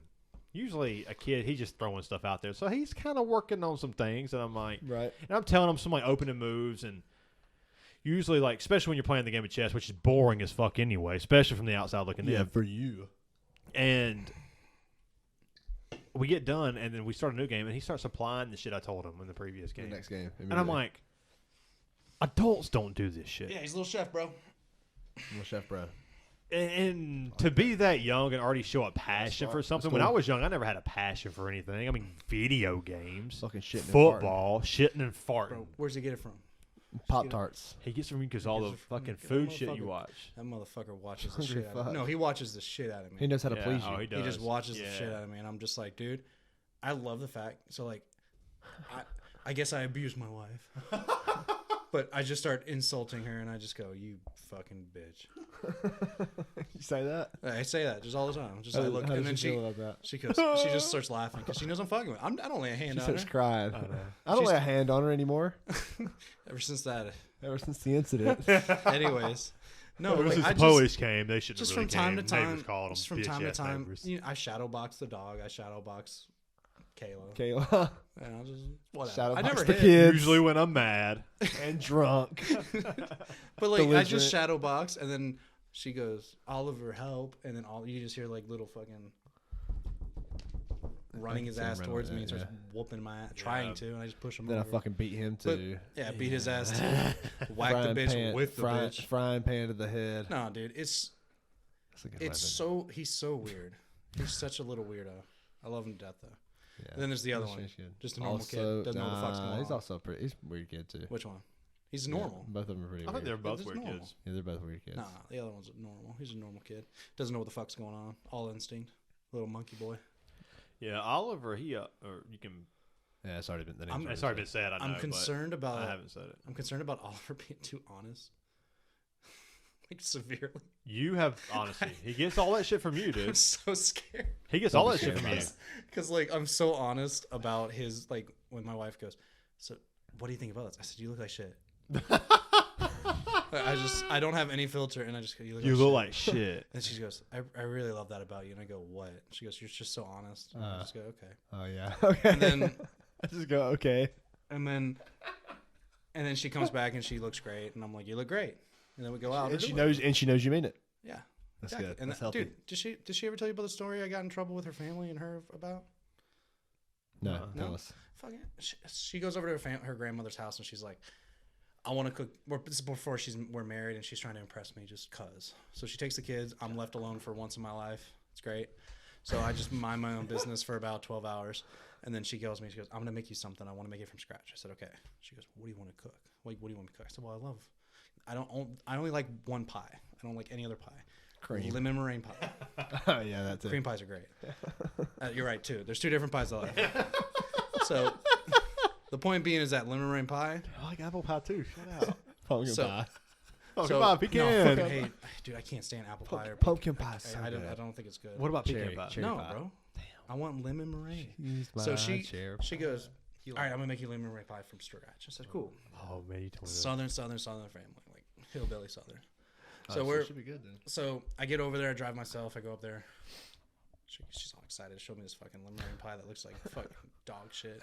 Usually a kid, he's just throwing stuff out there, so he's kind of working on some things, and I'm like, Right. and I'm telling him some like opening moves, and usually like, especially when you're playing the game of chess, which is boring as fuck anyway, especially from the outside looking in. for you. And we get done, and then we start a new game, and he starts applying the shit I told him in the previous The game. next game. And I'm like, adults don't do this shit. Yeah, he's a little chef, bro. I'm a chef, bro. And to be that young and already show a passion for something. When I cool. was young, I never had a passion for anything. I mean, video games, Fucking shitting and football, shitting and farting. Bro, where's he get it from? Pop Tarts. He gets from me because all the Gets it from- fucking that food shit you motherfucker- watch. That motherfucker watches the Hungry shit out of fuck. me. No, he watches the shit out of me. He knows how to Yeah, please you. oh, he does. He just watches the Yeah. shit out of me, and I'm just like, dude, I love the fact. So like, I guess I abuse my wife, but I just start insulting her, and I just go, "You fucking bitch." You say that? I say that just all the time. Just like, look, How and does then she feel about that? she goes, she just starts laughing because she knows I'm fucking with. Her. I don't lay a hand She on starts her. crying. I know. I don't She's- lay a hand on her anymore. Ever since that, Ever since the incident. anyways. No, Ever like, since I the just, police came, they should have just really from time came. to time, Neighbors called them just from time to bitch-ass time, neighbors. you know, I shadow box the dog. I shadow box Kayla. Kayla. And I'll just whatever. Shadow I box never the hit. kids. Usually when I'm mad. And drunk. But like I Belligerent. just shadow box, and then she goes, "Oliver, help!" And then all you just hear like little fucking running his see him ass run towards over me and that, starts whooping my ass, trying to, and I just push him Then I over. fucking beat him But- too. yeah, beat his ass too. Whack the bitch with the bitch. Frying pan to the head. No, dude, it's That's a good it's weapon. he's so weird. He's such a little weirdo. I love him to death though. Yeah. And then there's the other one, She's good. just a normal kid, Also, doesn't know what the fuck's going He's on. also he's a weird kid too. Which one? He's Yeah, normal. both of them are pretty I weird. think they're both It's weird normal. kids. Yeah, they're both weird kids. Nah, the other one's normal. He's a normal kid. Doesn't know what the fuck's going on. All instinct. Little monkey boy. Yeah, Oliver, or you can. Yeah, it's already been the I'm- name's It's already been said. I know. I'm concerned but about. I haven't said it. I'm concerned about Oliver being too honest. Like severely. You have honesty. He gets all that shit from you, I'm dude. so scared. He gets Don't all be that shit scared from you. about Because like I'm so honest about his like when my wife goes, so what do you think about this? I said, you look like shit. I don't have any filter, and I just go, you look like shit. shit. And she goes, I really love that about you. And I go, what? She goes, you're just so honest. And I just go, okay. Oh yeah. Okay. And then I just go okay. and then she comes back and she looks great, and I'm like, you look great. And then we go out. And she knows you mean it. Yeah. That's Exactly. good. And That's healthy. dude, did she ever tell you about the story I got in trouble with her family and her about? No, tell No? us. Fucking, she goes over to her grandmother's house and she's like, I want to cook. This is before we're married, and she's trying to impress me just cause. So she takes the kids. I'm left alone for once in my life. It's great. So I just mind my own business for about 12 hours, and then she goes, I'm gonna make you something. I want to make it from scratch. I said, okay. She goes, what do you want to cook? Like, what do you want me to cook? I said, well, I only like one pie. I don't like any other pie. Cream. Lemon meringue pie. Oh yeah, that's it. Cream pies are great. You're right too. There's two different pies I like. So the point being is that lemon meringue pie. I like apple pie too. Shut out. Pumpkin So- pie. Pumpkin So- pie, No, pecan. fucking hate, dude. I can't stand apple pie or Pumpkin pie. So I good. don't think it's good. What about pecan Cherry- pie? cherry No, pie. bro. I want lemon meringue. She's So my she cherry goes, You all right, I'm gonna make you lemon meringue pie from scratch. I said, cool. Oh man, you told me that. Southern family, like hillbilly Southern. Oh, So it should be good then. So I get over there, I drive myself, I go up there. She's all excited to show me this fucking lemon meringue pie that looks like fucking dog shit.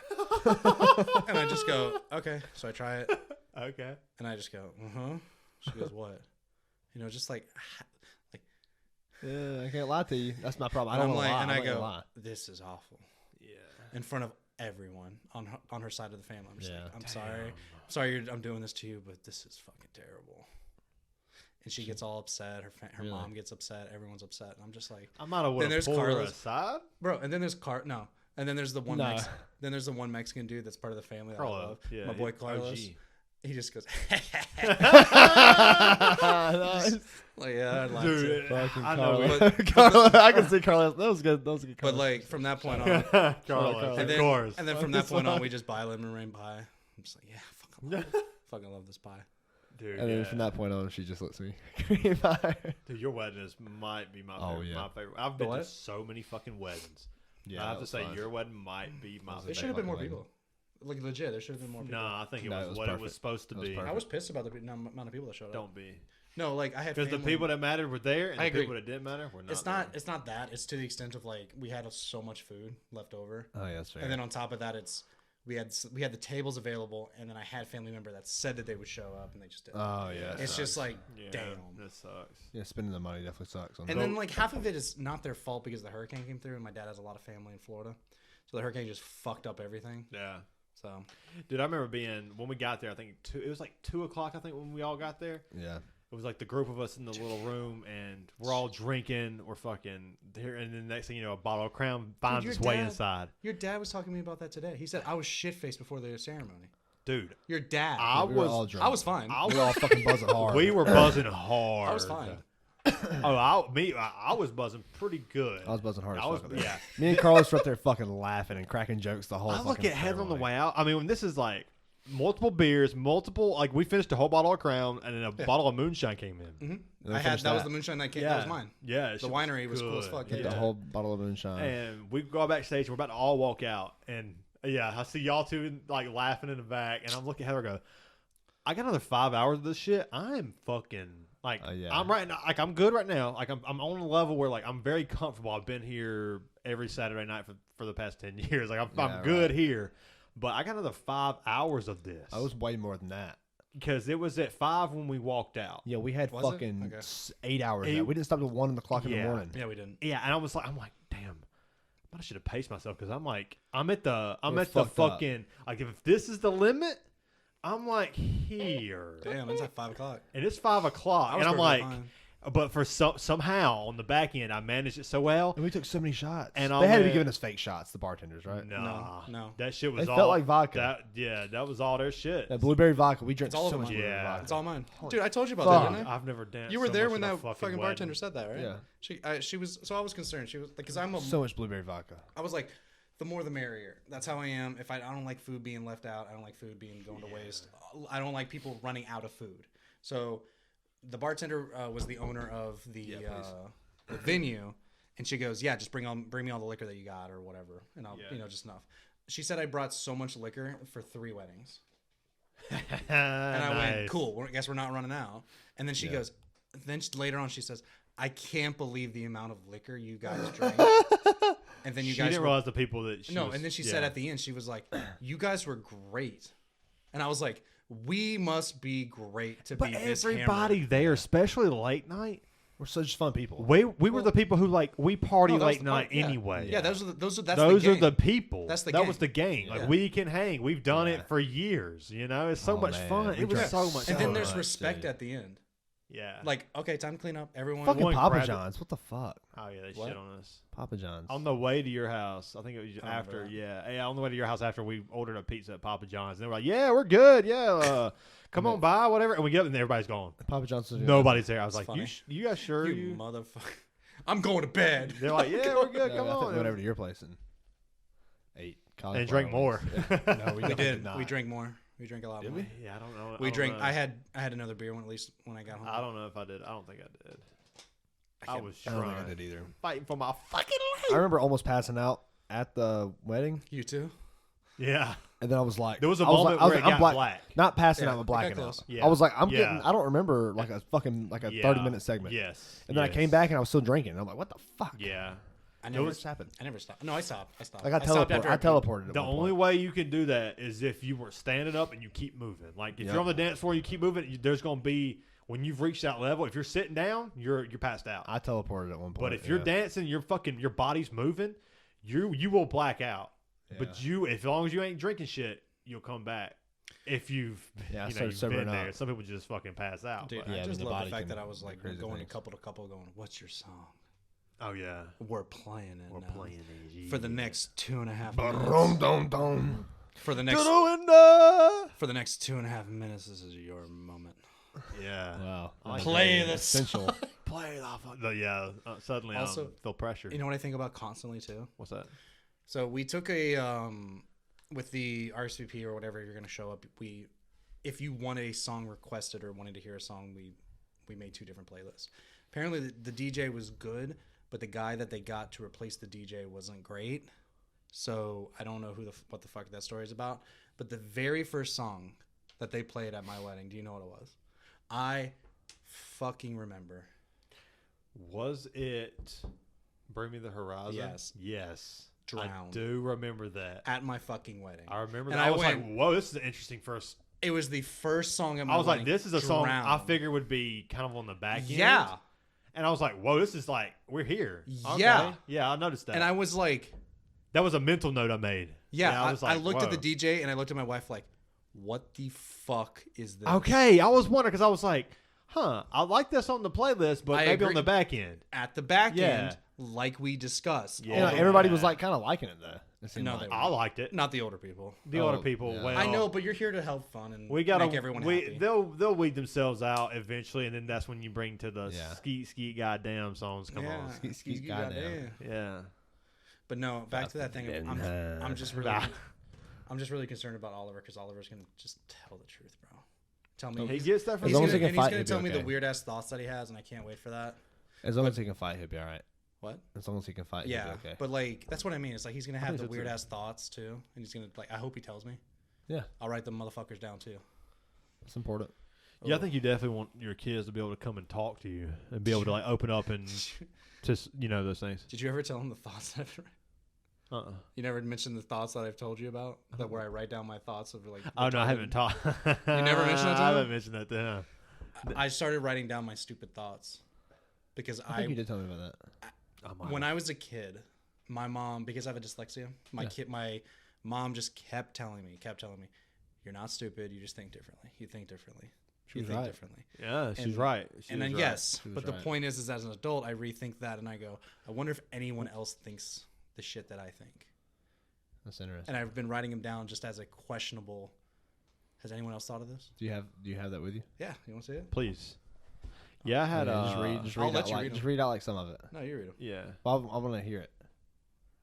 And I just go, okay. So I try it, Okay. and I just go, She goes, what? You know, just like Yeah, I can't lie to you. That's my problem. I and don't I'm like, lie. and I'm I not gonna go, lie. this is awful. Yeah. In front of everyone on her side of the family. I'm just Yeah. like, I'm sorry, I'm doing this to you, but this is fucking terrible. And she gets all upset. Her Really? mom gets upset. Everyone's upset. And I'm just like, I might have Then there's pulled her Carlos. aside. bro. And then there's And then there's the one. No. Then there's the one Mexican dude that's part of the family that I Carlo. love. Yeah, My boy he's Carlos. OG. He just goes, Nice. like, yeah, I'd like Dude, to. Fucking I know. Carlos. But- Carlos. I can see Carlos. That was good. That was a good. But Carlos. like from that point on, Carlos, Carlos. of then, course. and then from that point on, we just buy lemon meringue pie. I'm just like, yeah, fucking love this pie. Dude, and then yeah. from that point on, she just lets me cream pie. Dude, your wedding might be my Oh, favorite. yeah. My favorite. I've been to what? so many fucking weddings. Yeah, I have that to was say, fun. your wedding might be my There Big should have been more fucking people. Like legit, there should have been more people. Nah, I think it No, was it was what it perfect. was supposed to It was be. perfect. I was pissed about the amount of people that showed up. Don't be. No, like I had Because the family- people that mattered were there, and I the agree. people that didn't matter were not. It's not. It's not that. It's to the extent of like we had so much food left over, Oh yeah, that's fair. and then on top of that, it's we had the tables available, and then I had family member that said that they would show up, and they just didn't. Oh yeah, it's just like Yeah, damn. that sucks. yeah. Spending the money definitely sucks. On And that. then like half of it is not their fault because the hurricane came through, and my dad has a lot of family in Florida, so the hurricane just fucked up everything. Yeah. So Dude, I remember being when we got there. I think it was like 2:00. I think when we all got there, yeah, it was like the group of us in the little room, and we're all drinking. We're fucking there, and then next thing you know, a bottle of Crown finds your its way dad- inside. your dad was talking to me about that today. He said I was shit faced before the ceremony. Dude, Your dad. we were all drunk. I was fine. We were all fucking buzzing hard. we were buzzing hard. I was fine. I was buzzing pretty good. I was buzzing hard. I as was, fuck up there. yeah. Me and Carlos were up there fucking laughing and cracking jokes the whole. I look fucking at Heather on the ceremony. way out. I mean, when this is like multiple beers, like we finished a whole bottle of Crown, and then a bottle of moonshine came in. hmm And I then had finished that was the moonshine that came. That was mine. Yeah, The winery was cool as fuck. Get Yeah. the whole bottle of moonshine. And we go backstage, and we're about to all walk out, and yeah, I see y'all two like laughing in the back, and I'm looking at Heather, and go, I got another 5 hours of this shit. I'm fucking like, Yeah. I'm right now, like I'm good right now. Like I'm on a level where like I'm very comfortable. I've been here every Saturday night for the past 10 years. Like I'm Yeah, good right. here, but I got another 5 hours of this. I was way more than that. Because it was at 5 when we walked out. Yeah, we had Was it? fucking Okay. 8 hours. Eight- Now. We didn't stop till 1 o'clock in the Yeah. morning. Yeah, we didn't. Yeah, and I'm like, damn, I should have paced myself because I'm at the We're fucked up. fucking like if this is the limit, I'm like here, Damn, it's like 5 o'clock. and it's 5 o'clock, I was and I'm perfectly like, fine. But for somehow on the back end, I managed it so well. And we took so many shots. And they had to be giving us fake shots, the bartenders, right? Nah, No. that shit was It all. felt like vodka. That was all their shit. That blueberry vodka, we drank It's all so of much mine. blueberry Yeah. vodka. It's all mine. Dude, I told you about Fuck. that, didn't I? I've never danced. You were so there much when at a that fucking wedding. bartender said that, right? Yeah. She was. So I was concerned. She was like, because I'm a. So much blueberry vodka. I was like, the more the merrier. That's how I am. If I don't like food being left out. I don't like food being going to waste. I don't like people running out of food. So, the bartender was the owner of the venue, and she goes, "Yeah, just bring me all the liquor that you got or whatever, and I'll just enough." She said I brought so much liquor for 3 weddings. And I went, cool. I guess we're not running out. And then she goes, later on she says, I can't believe the amount of liquor you guys drank. And then She didn't realize the people that she was, and then she said at the end, she was like, you guys were great. And I was like, we must be great to But be this everybody hammered. there, especially late night, We're such fun people. we were the people who we party No, that was late the night part, yeah. anyway. Yeah, that's those are the people. That's the that gang. was the gang. Like Yeah. we can hang. We've done Yeah. it for years. You know, it's so Oh, much man. fun. We It was drank so much. And fun. then there's much, respect dude. at the end. yeah. Like, okay, time to clean up. Everyone. Fucking One Papa grabbed it. John's. What the fuck? Oh yeah, they What? shit on us. Papa John's. On the way to your house, I think it was remember after. that. Yeah, on the way to your house after we ordered a pizza at Papa John's, and they were like, "Yeah, we're good. Yeah, come on by, whatever." And we get up and everybody's gone. Papa John's. Was Nobody's there. I was That's like, funny. "You guys sure?" You motherfucker. I'm going to bed. They're like, "Yeah, we're good. No, Come I think on." we went over to your place and ate. And drank more. No, we We definitely did. not. We drank more. We drank a lot Did more. we? Yeah, I don't know. We I don't drank. know. I had another beer when I got home. I don't know if I did. I don't think I did. I was I don't think I trying, did either. fighting for my fucking I life. remember almost passing out at the wedding, You too? Yeah, and then I was like, there was a I was moment like, where it I'm got black. Not passing Yeah, out, but it got blacking close. out. Yeah. I was like, I'm Yeah. getting. I don't remember like a 30-minute segment. Yes, And then I came back and I was still drinking. And I'm like, what the fuck? Yeah. I What never. just happened? I never stopped. No, I stopped. I stopped. Like I stopped teleported. after I peed. teleported. At The one only point. way you can do that is if you were standing up and you keep moving. Like if Yep. you're on the dance floor, you keep moving. There's going to be when you've reached that level. If you're sitting down, you're passed out. I teleported at one point. But if you're dancing, your body's moving. You will black out. But as long as you ain't drinking shit, you'll come back. If you've Yeah, I you've started been sobering there. up. Some people just fucking pass out. Dude, but- Yeah, I just the love body the fact can that I was do like crazy going things. couple to couple, going, "What's your song?" oh yeah, We're playing it. we're now. playing it for the next 2.5 Dum minutes. dum dum. For the next Da-da-da. for the next 2.5 minutes, this is your moment. Yeah. Wow. I like Play that. the Essential. Play it off. Yeah. Suddenly Also, I feel pressure. You know what I think about constantly too? What's that? So we took a with the RSVP or whatever you're gonna show up. If you want a song requested or wanted to hear a song, we made 2 different playlists. Apparently the DJ was good, but the guy that they got to replace the DJ wasn't great. So I don't know what the fuck that story is about. But the very first song that they played at my wedding, do you know what it was? I fucking remember. Was it Bring Me the Horizon? Yes. Yes. Drowned. I do remember that. At my fucking wedding. I remember And that. I I was went- like, whoa, this is an interesting first. It was the first song at my I was like, wedding. this is a song I Drowned. figured would be kind of on the back end. Yeah. And I was like, whoa, this is like, we're here. Okay. Yeah. Yeah, I noticed that. And I was like, that was a mental note I made. yeah, I was like, I looked at the whoa. DJ and I looked at my wife like, what the fuck is this? Okay, I was wondering because I was like, I like this on the playlist, but I maybe on agree. the back end. At the back Yeah. end, like we discussed. Yeah. You know, Although- everybody was like kind of liking it though. It seemed No, like. they were. I liked it. Not the older people. The Oh, older people, yeah. well, I know, but you're here to help fun and we gotta make everyone happy. They'll weed themselves out eventually, and then that's when you bring to the Yeah. skeet goddamn songs. Come yeah, on, Skeet, goddamn. yeah. But no, back to that thing. I'm just really, Nah. I'm just really concerned about Oliver because Oliver's gonna just tell the truth, bro. Tell me. He gets that from As long as he and can he's fight, gonna he'll be tell me the okay. weird ass thoughts that he has, and I can't wait for that. As long as he can fight, he'll be all right. What? As long as he can fight, Yeah, he'll be okay. but like that's what I mean. It's like he's gonna have think the so, weird too. ass thoughts too, and he's gonna like. I hope he tells me. Yeah, I'll write the motherfuckers down too. it's important. Yeah, I think you definitely want your kids to be able to come and talk to you and be able to like open up and just those things. Did you ever tell him the thoughts that you never mentioned the thoughts that I've told you about? That where I write down my thoughts of like. Oh no, I haven't talked. You never mentioned that to I him? haven't mentioned that to him. I started writing down my stupid thoughts because I think you did tell me about that. when I was a kid, my mom, because I have a dyslexia, my mom just kept telling me, "You're not stupid. You just think differently. You think differently." She you was think right. differently. Yeah, she's And- right. She And was then right. yes, She was but the right. point is as an adult, I rethink that and I go, I wonder if anyone else thinks the shit that I think. That's interesting. And I've been writing them down just as a questionable. Has anyone else thought of this? Do you have that with you? Yeah, you want to see it? Please. Yeah, I had just I'll read let out you like read just them. read out like some of it. No, you read them. Yeah, Well, I want to hear it. I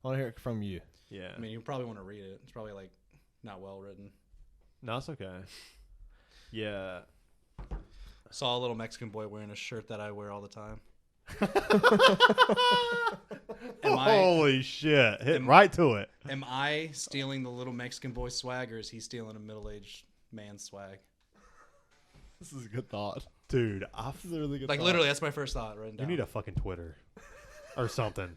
want to hear it from you. yeah. I mean, you probably want to read it. It's probably like not well written. No, it's okay. Yeah. Saw a little Mexican boy wearing a shirt that I wear all the time. Holy shit! Hit am- right to it. Am I stealing the little Mexican boy swag, or is he stealing a middle-aged man's swag? This is a good thought. Dude, This is a really good Like thought. literally, that's my first thought. Written you down. need a fucking Twitter or something.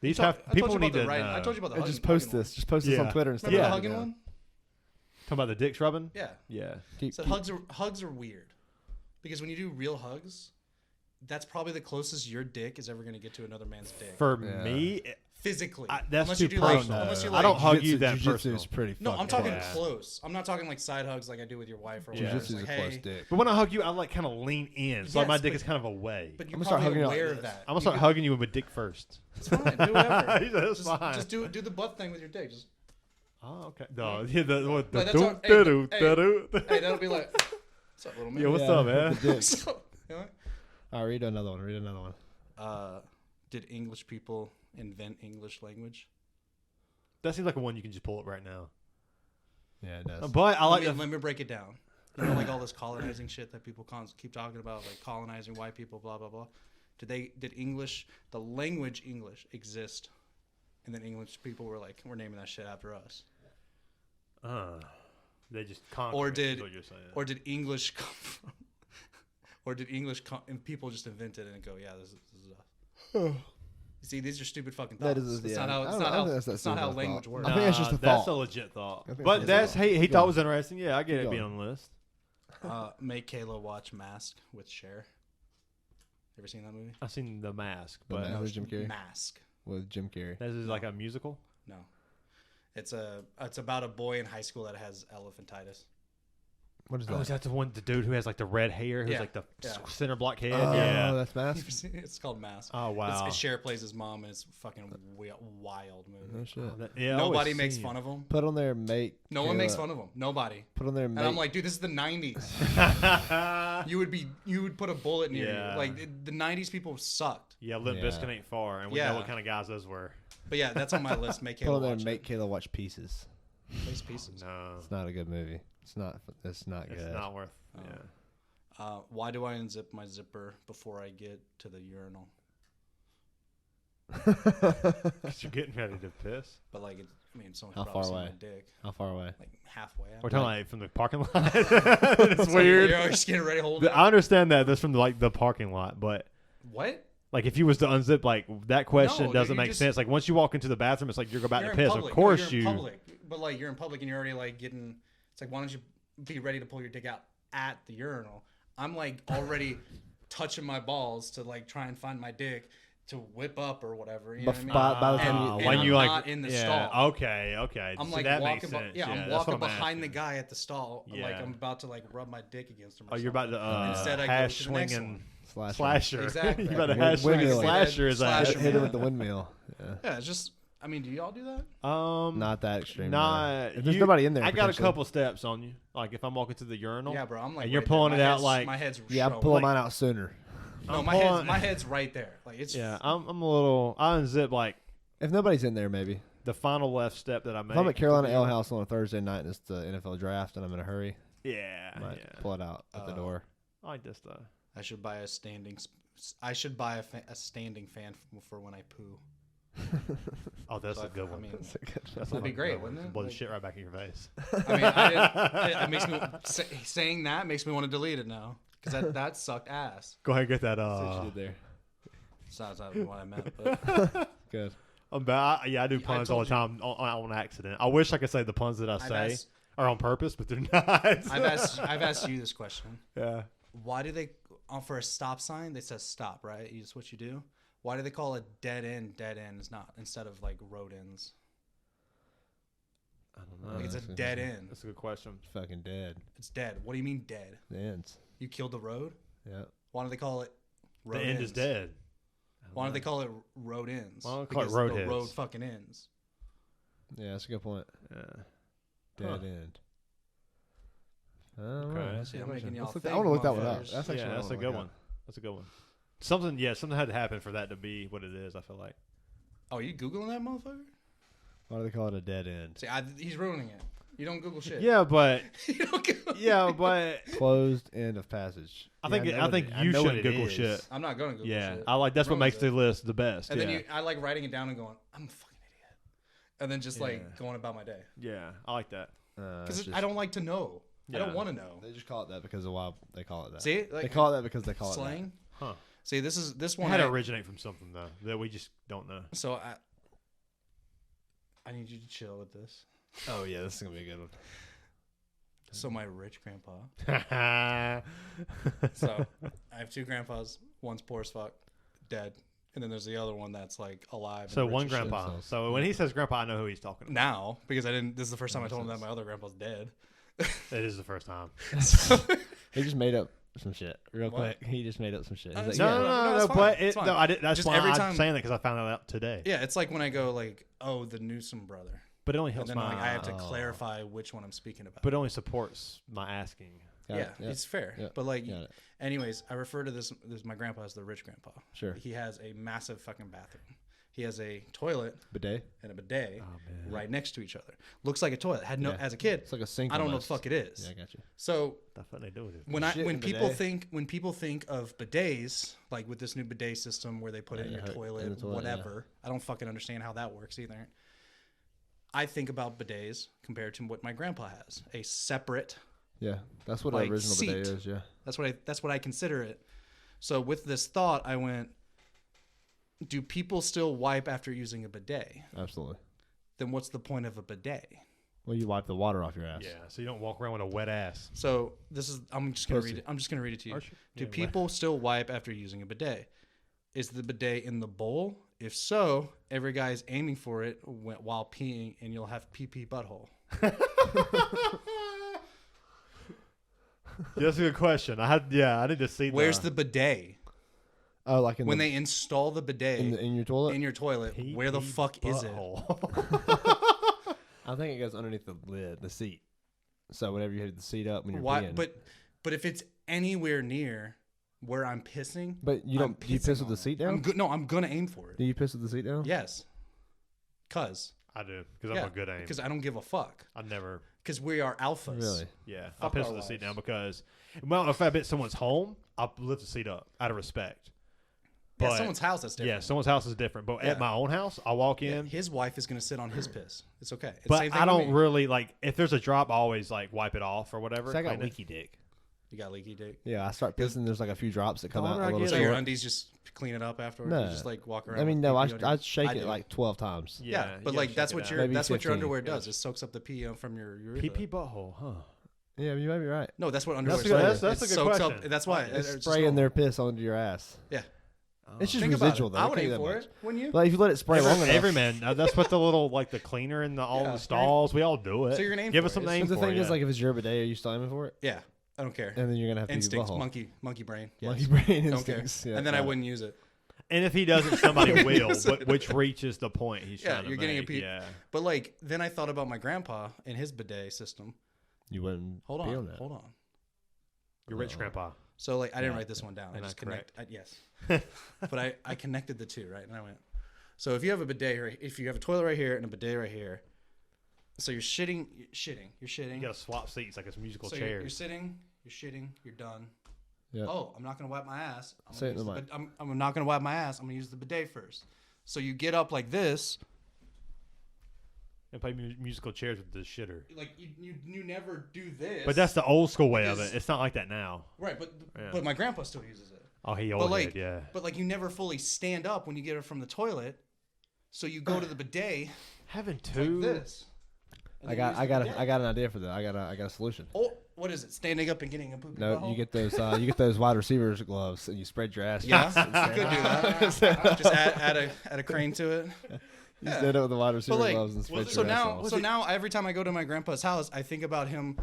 These I have told people you need about the to writing. know. I told you about the And hugging, just post hugging this. Just post this on Yeah. Twitter One. instead. Remember Yeah. the hugging one? Talking about the dicks rubbing. Yeah. Yeah. Keep, So keep- hugs are weird because when you do real hugs, that's probably the closest your dick is ever going to get to another man's dick. For Yeah. me, Physically, that's unless too you do like, personal. unless you I like, don't hug you Jiu-jitsu- that jiu-jitsu personal. is pretty. No, I'm fucking talking close. close. I'm not talking like side hugs like I do with your wife or Yeah. whatever. Jiu-jitsu It's is like, a close hey, dick. But when I hug you, I like kind of lean in, so like my Yes, dick but- is kind of away. but I'm you're gonna start probably hugging you like aware of this. that. I'm gonna start hugging you with my dick first. It's fine. Do whatever. He said, "It's just, fine." just do the butt thing with your dick. Just Oh, okay. No, yeah, the what the Like, that's do all- hey, do hey. do. hey, that'll be like, what's up, little man? Yo, what's Yeah, up, man? with the dick. So, you know? All right, read another one. Read another one. Did English people invent English language? That seems like a one you can just pull up right now. Yeah, it does. But I like Let me break it down. You know, like all this colonizing shit that people keep talking about, like colonizing white people, blah blah blah. Did English, the language English, exist? And then English people were like, we're naming that shit after us. they just conquered Or it, did- is what you're saying. Or did English come from? Or did English come and people just invented it and go, yeah, this is us. See, these are stupid fucking thoughts. That is- It's yeah. not how. I It's don't- not I don't how. think that's that It's not how stupid language thought. works. I think that's just a That's thought. a legit thought. I think But that's that's a thought. he Keep thought it going. was interesting. Yeah, I get it Keep being going. on the list. Make Kayla watch Mask with Cher. Ever seen that movie? I've seen The Mask, The but Mask. No, with Jim Carrey? Mask. With Jim Carrey. this is like a musical. No, it's about a boy in high school that has elephantitis. What is Oh, is that? that the dude who has like the red hair, who's Yeah, like the yeah. center block head? Oh, yeah. that's Mask. It's called Mask. Oh wow. Cher plays his mom, and it's a fucking wild movie. No shit. Yeah, I Nobody always makes seen fun of him. Put on there, make. No one makes fun of him. Nobody. Put on there, And make. I'm like, dude, this is the '90s. it. You would put a bullet near Yeah. you. Like the '90s people sucked. Yeah, Limp Yeah. Bizkit ain't far, and we Yeah. know what kind of guys those were. But yeah, that's on my list. Make Put on Kayla there, watch make it. Kayla watch Pieces. Place pieces. No, It's not a good movie. It's not. It's not good. it's not worth. Oh. Yeah. Why do I unzip my zipper before I get to the urinal? 'Cause you're getting ready to piss. But like, it's only How probably far seeing away? my dick, How far away? like halfway. We're talking like from the parking lot. It's weird. You're just getting ready to hold it. I understand that that's from like the parking lot, but What? like if you was to unzip, like that question No, dude, doesn't you make just- sense. Like once you walk into the bathroom, it's like you're about You're to in piss. public. Of No, course you're in you. public. But like you're in public and you're already like getting. It's like why don't you be ready to pull your dick out at the urinal? I'm like already touching my balls to like try and find my dick to whip up or whatever. You know what I mean? By the time And you, when I'm you like not in the yeah, stall. okay. I'm See, like that makes walking, sense. yeah, I'm that's walking what I'm behind the asking. guy at the stall, like Yeah. I'm about to like rub my dick against him. Or Oh, you're about something. to Instead, I go hash to the next swinging slasher. slasher. Exactly. You about to Win- hash swinging windmill. slasher his ass. Slasher. Hit him with the windmill. Yeah. Yeah, it's just. I mean, do y'all do that? Not that extreme. Not. no. If there's nobody in there. I got a potentially. couple steps on you. Like if I'm walking to the urinal. Yeah, bro. I'm like. And you're right pulling there. it My out head's- like- my head's. Yeah, I'm showing. pulling like- mine out sooner. No, I'm my pulling- head's right there. Like it's. Yeah, I'm a little. I unzip like If nobody's in there, maybe. the final left step that I made. If I'm at Carolina Ale House on a Thursday night and it's the NFL draft and I'm in a hurry, Yeah, I might yeah. pull it out at the door. I like this stuff. I should buy a standing. I should buy a standing fan for when I poo. Oh, that's So a good I one. mean, That's that'd be a great, good one. wouldn't it? Blow the Like- shit right back in your face. I mean, it makes me saying that makes me want to delete it now because that sucked ass. Go ahead and get that. That's what you did there. It's not what I meant, but Good. Yeah, I do puns all the told time on accident. I wish I could say the puns that I I've say asked- are on purpose, but they're not. I've asked you this question. Yeah. Why do they for a stop sign? They says stop, right? That's what you do. Why do they call it dead end? Dead ends, not instead of like road ends. I don't know. Like it's a that's a good dead question. end. That's a good question. Fucking dead. It's dead. What do you mean dead? The ends. You killed the road. Yeah. Why don't they call it road The end ends? is dead. Why don't they call it road ends? Why don't they call it Because road the heads? road fucking ends. Yeah, that's a good point. Yeah. Dead Huh. end. Okay. See, I'm making y'all I think, want to look that one up. motherfuckers. That's actually Yeah, what I that's a wanna good look one. up. That's a good one. Something had to happen for that to be what it is. I feel like. Oh, you Googling that motherfucker? Why do they call it a dead end? See, he's ruining it. You don't Google shit. Yeah, but You don't Google. Closed end of passage. I Yeah, think know I what think it- I you know what should it Google is. shit. I'm not going to Google Yeah, shit. I like that's what Ruins makes it. the list the best. And yeah. then I like writing it down and going, I'm a fucking idiot. And then just Yeah. like going about my day. Yeah, I like that. Because I don't like to know. I Yeah. don't want to know. They just call it that because of why they call it that. See? They Like, call it that because they call slang. Huh. See, this It one. had to originate from something though that we just don't know. So I need you to chill with this. it that. Oh yeah, this is gonna be a good one. So my rich grandpa. So I have two grandpas. One's poor as fuck, dead, and then there's the other one that's like alive. So and rich one as shit. grandpa. so- So when he says grandpa, I know who he's talking about. Now, because I didn't. This is the first time I Makes told him that sense. my other grandpa's dead. It is the first time. So, He just made up some shit real What? quick. He just made up some shit. No, He's No, like, no, yeah. no, it's no, fine. but It's it, fine. no, I did, that's Just why every I'm time- saying that because I found that out today. yeah, it's like when I go like, oh, the Newsom brother, But it only and helps then my. like I have to Oh. clarify which one I'm speaking about. But it only supports my asking. Got yeah, it. Yeah, it's fair. Yeah. But like, got it. anyways, I refer to this my grandpa as the rich grandpa. Sure. He has a massive fucking bathroom. He has a toilet Bidet. and a bidet Oh man. right next to each other. Looks like a toilet. Had no Yeah. as a kid. It's like a sink. I don't know what the almost. fuck it is. Yeah, I got you. So The fuck they do with it? Shit when in people bidet. think of bidets, like with this new bidet system where they put it in Yeah, your in toilet, the toilet, whatever. I don't fucking understand how that works either. I think about bidets compared to what my grandpa has. A separate. Yeah, that's what Like an original seat. bidet is. Yeah. That's what I consider it. So with this thought, I went, do people still wipe after using a bidet? Absolutely. Then what's the point of a bidet? Well, you wipe the water off your ass. Yeah, so you don't walk around with a wet ass. So this is I'm just gonna Pussy. read it. I'm just gonna read it to you. Archie? Do Yeah, people still wipe after using a bidet? Is the bidet in the bowl? If so, every guy is aiming for it while peeing, and you'll have pee butthole. Yeah, that's a good question. I need to see. Where's the bidet? Oh, like in When the, they install the bidet in your toilet. in your toilet, where the fuck is it? I think it goes underneath the lid, the seat. So whenever you hit the seat up when you're Why? peeing. But if it's anywhere near where I'm pissing, But you I'm don't. Do you pissing piss with on the it. seat down? No, I'm gonna aim for Do it. you piss with the seat down? Yes, I do because I'm a good aim. Because I don't give a fuck. I never. Because we are alphas. Really? Yeah, Fuck I piss our with the seat lives. down because, well, if I bet someone's home, I'll lift the seat up out of respect. Yeah, But- someone's house that's different. Yeah, someone's house is different, but Yeah. at my own house, I walk Yeah, in. his wife is gonna sit on his piss. It's okay. It's But same thing I with don't me. really like if there's a drop. I always like wipe it off or whatever. So I got kinda. leaky dick. You got leaky dick. Yeah, I start pissing. There's like a few drops that come The out older a I little get, So Sure. your short. undies just clean it up afterwards. No. You just like walk around. I mean, with no, pee on your- I shake I it do. like 12 times. Yeah, you but gotta like shake that's it what out. your Maybe that's what your 15. underwear does. It soaks up the pee from your urethra. PP butthole, huh? Yeah, you might be right. No, that's what underwear. That's does. good- that's It a good soaks question. Up, that's why It's just spraying normal. their piss onto your ass. Yeah, It's just think about residual it. though. I It would can't aim be that for much. it. Wouldn't you? But if you let it spray long enough, Every man. That's what the little like the cleaner in all Yeah. the stalls. We all do it. So you're gonna aim Give for us it. some It's- name but the for thing it. is, like, if it's your bidet, are you still aiming for it? Yeah, I don't care. And then you're gonna have to use Instincts, butthole. monkey brain. Yes. Monkey brain Don't care. instincts. Yeah, And then I got it. wouldn't use it. and if he doesn't, somebody will. But which reaches the point he's Yeah, trying to you're getting a make. pee. Yeah. But like then I thought about my grandpa and his bidet system. You wouldn't Hold be on, that. hold on. Your rich grandpa. So like I didn't Yeah. write this one down. I Am I just correct? yes. But I connected the two, right? And I went. So if you have a bidet, if you have a toilet right here and a bidet right here, so you're shitting. You gotta swap seats like it's musical So chairs. you're sitting, you're shitting, you're done. Yeah. Oh, I'm not gonna wipe my ass. Say it in the mic. I'm not gonna wipe my ass. I'm gonna use the bidet first. So you get up like this. And play musical chairs with the shitter. Like you never do this. But that's the old school way of Because- it. It's not like that now. right. Yeah. But my grandpa still uses it. Oh, he But always like, did, yeah. But like you never fully stand up when you get it from the toilet. So you go to the bidet Having like two. this. and I then use the bidet. got an idea for that. I got a solution. Oh, what is it? Standing up and getting a poopy No, butthole? you get those wide receivers gloves and you spread your ass. Yeah, cheeks you and could stand do that. Just add a crane to it. You stand up with the wide receiver But like, gloves and spread so your ass. now every time I go to my grandpa's house, I think about him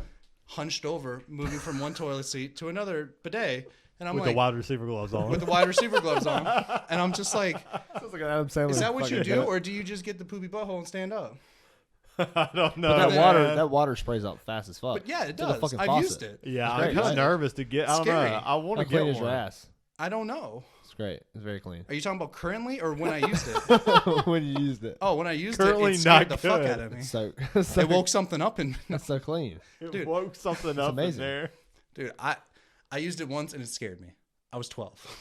hunched over, moving from one toilet seat to another bidet. And I'm with like, the wide receiver gloves on. with the wide receiver gloves on. And I'm just like, Sounds like an Adam Sandler is that what you fucking do? bit. Or do you just get the poopy butthole and stand up? I don't know. But man. that water sprays out fast as fuck. But yeah, it It's like a does. fucking I've faucet. used it. Yeah, It's I'm great, kind of right? nervous to get. I don't Scary. know. I want How to get clean is one. your ass? I don't know. It's great. It's very clean. Are you talking about currently or when I used it? When you used it. Oh, when I used Currently it scared not the fuck good. out of me. So, It woke something up in That's so clean. It Dude, woke something up in amazing. there. dude. I used it once and it scared me. I was 12.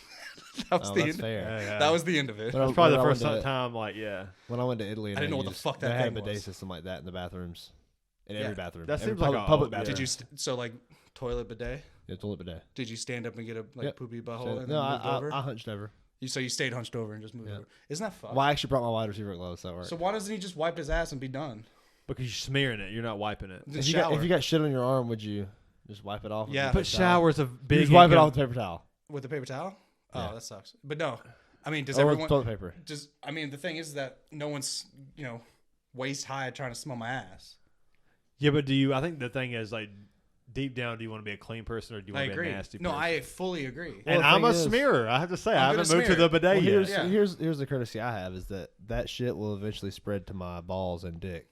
That was Oh, the that's end. fair. Yeah, yeah. That was the end of it. When I- It's probably the when I first went to- time. Like, yeah. When I went to Italy, and I didn't know what the used- fuck that they had a thing bidet was. system like that in the bathrooms. In Yeah. every bathroom. That Every seems like public a- bathroom. Did you so like toilet bidet? Yeah, toilet bidet. Did you stand up and get a like Yep. poopy butthole So- and no, then moved over? I hunched over. So you stayed hunched over and just moved Yeah. over. Isn't that fun? Well, I actually brought my wide receiver gloves. That worked. So why doesn't he just wipe his ass and be done? Because you're smearing it. You're not wiping it. The if you, shower got, if you got shit on your arm, would you just wipe it off? with Yeah. a But paper towel? showers of You big. just wipe it income- off with a paper towel. with the paper towel. Oh, Yeah. that sucks. But no, I mean, does Or with everyone? toilet paper. I mean, the thing is that no one's waist high trying to smell my ass. Yeah, but do you? I think the thing is like deep down, do you want to be a clean person or do you I want to be agree. a nasty No, person? I fully agree. Well, And the I'm a thing is- smearer. I have to say, I I'm haven't gonna moved to smear. the bidet Well, yet. Yeah. here's the courtesy I have is that shit will eventually spread to my balls and dick,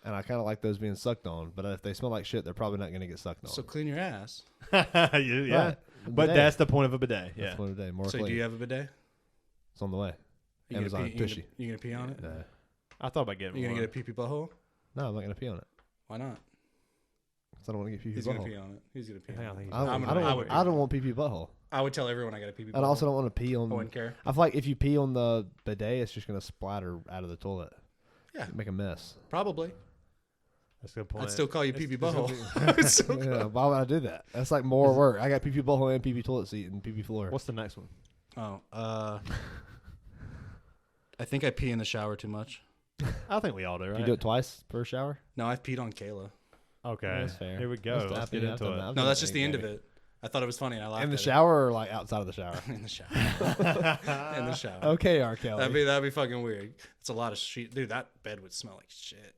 and I kind of like those being sucked on. But if they smell like shit, they're probably not going to get sucked on. So clean your ass. yeah. Right. But Bidet. that's the point of a bidet. Yeah. That's one day. More So clean. do you have a bidet? It's on the way. You Amazon gonna pee, tushy. You gonna pee on it? No, I thought about getting You gonna one. get a pee pee butthole? no, I'm not going to pee on it. Why not? 'Cause I don't want to get pee pee He's gonna butthole. pee on it. He's gonna pee I think on I it. think I don't, I'm I gonna- don't, I would- I don't want pee pee butthole. I would tell everyone I got a pee pee butthole. And I also don't want to pee on. I wouldn't care. I feel like if you pee on the bidet, it's just going to splatter out of the toilet. Yeah. Make a mess. Probably. That's a good point. I'd still call you pee pee It's gonna butthole. It's so good. Yeah, why would I do that? That's like more work. I got pee pee butthole and pee pee toilet seat and pee pee floor. What's the next one? Oh, I think I pee in the shower too much. I think we all do, right? You do it twice per shower? No, I've peed on Kayla. Okay. That's fair. Here we go. That's- Let's I've get done- into I've done it. that. I've No, done that's that just the end of maybe. it. I thought it was funny and I laughed. In the at it. shower or like outside of the shower? In the shower. In the shower. Okay, R. Kelly. That'd be fucking weird. It's a lot of sheet, dude. That bed would smell like shit.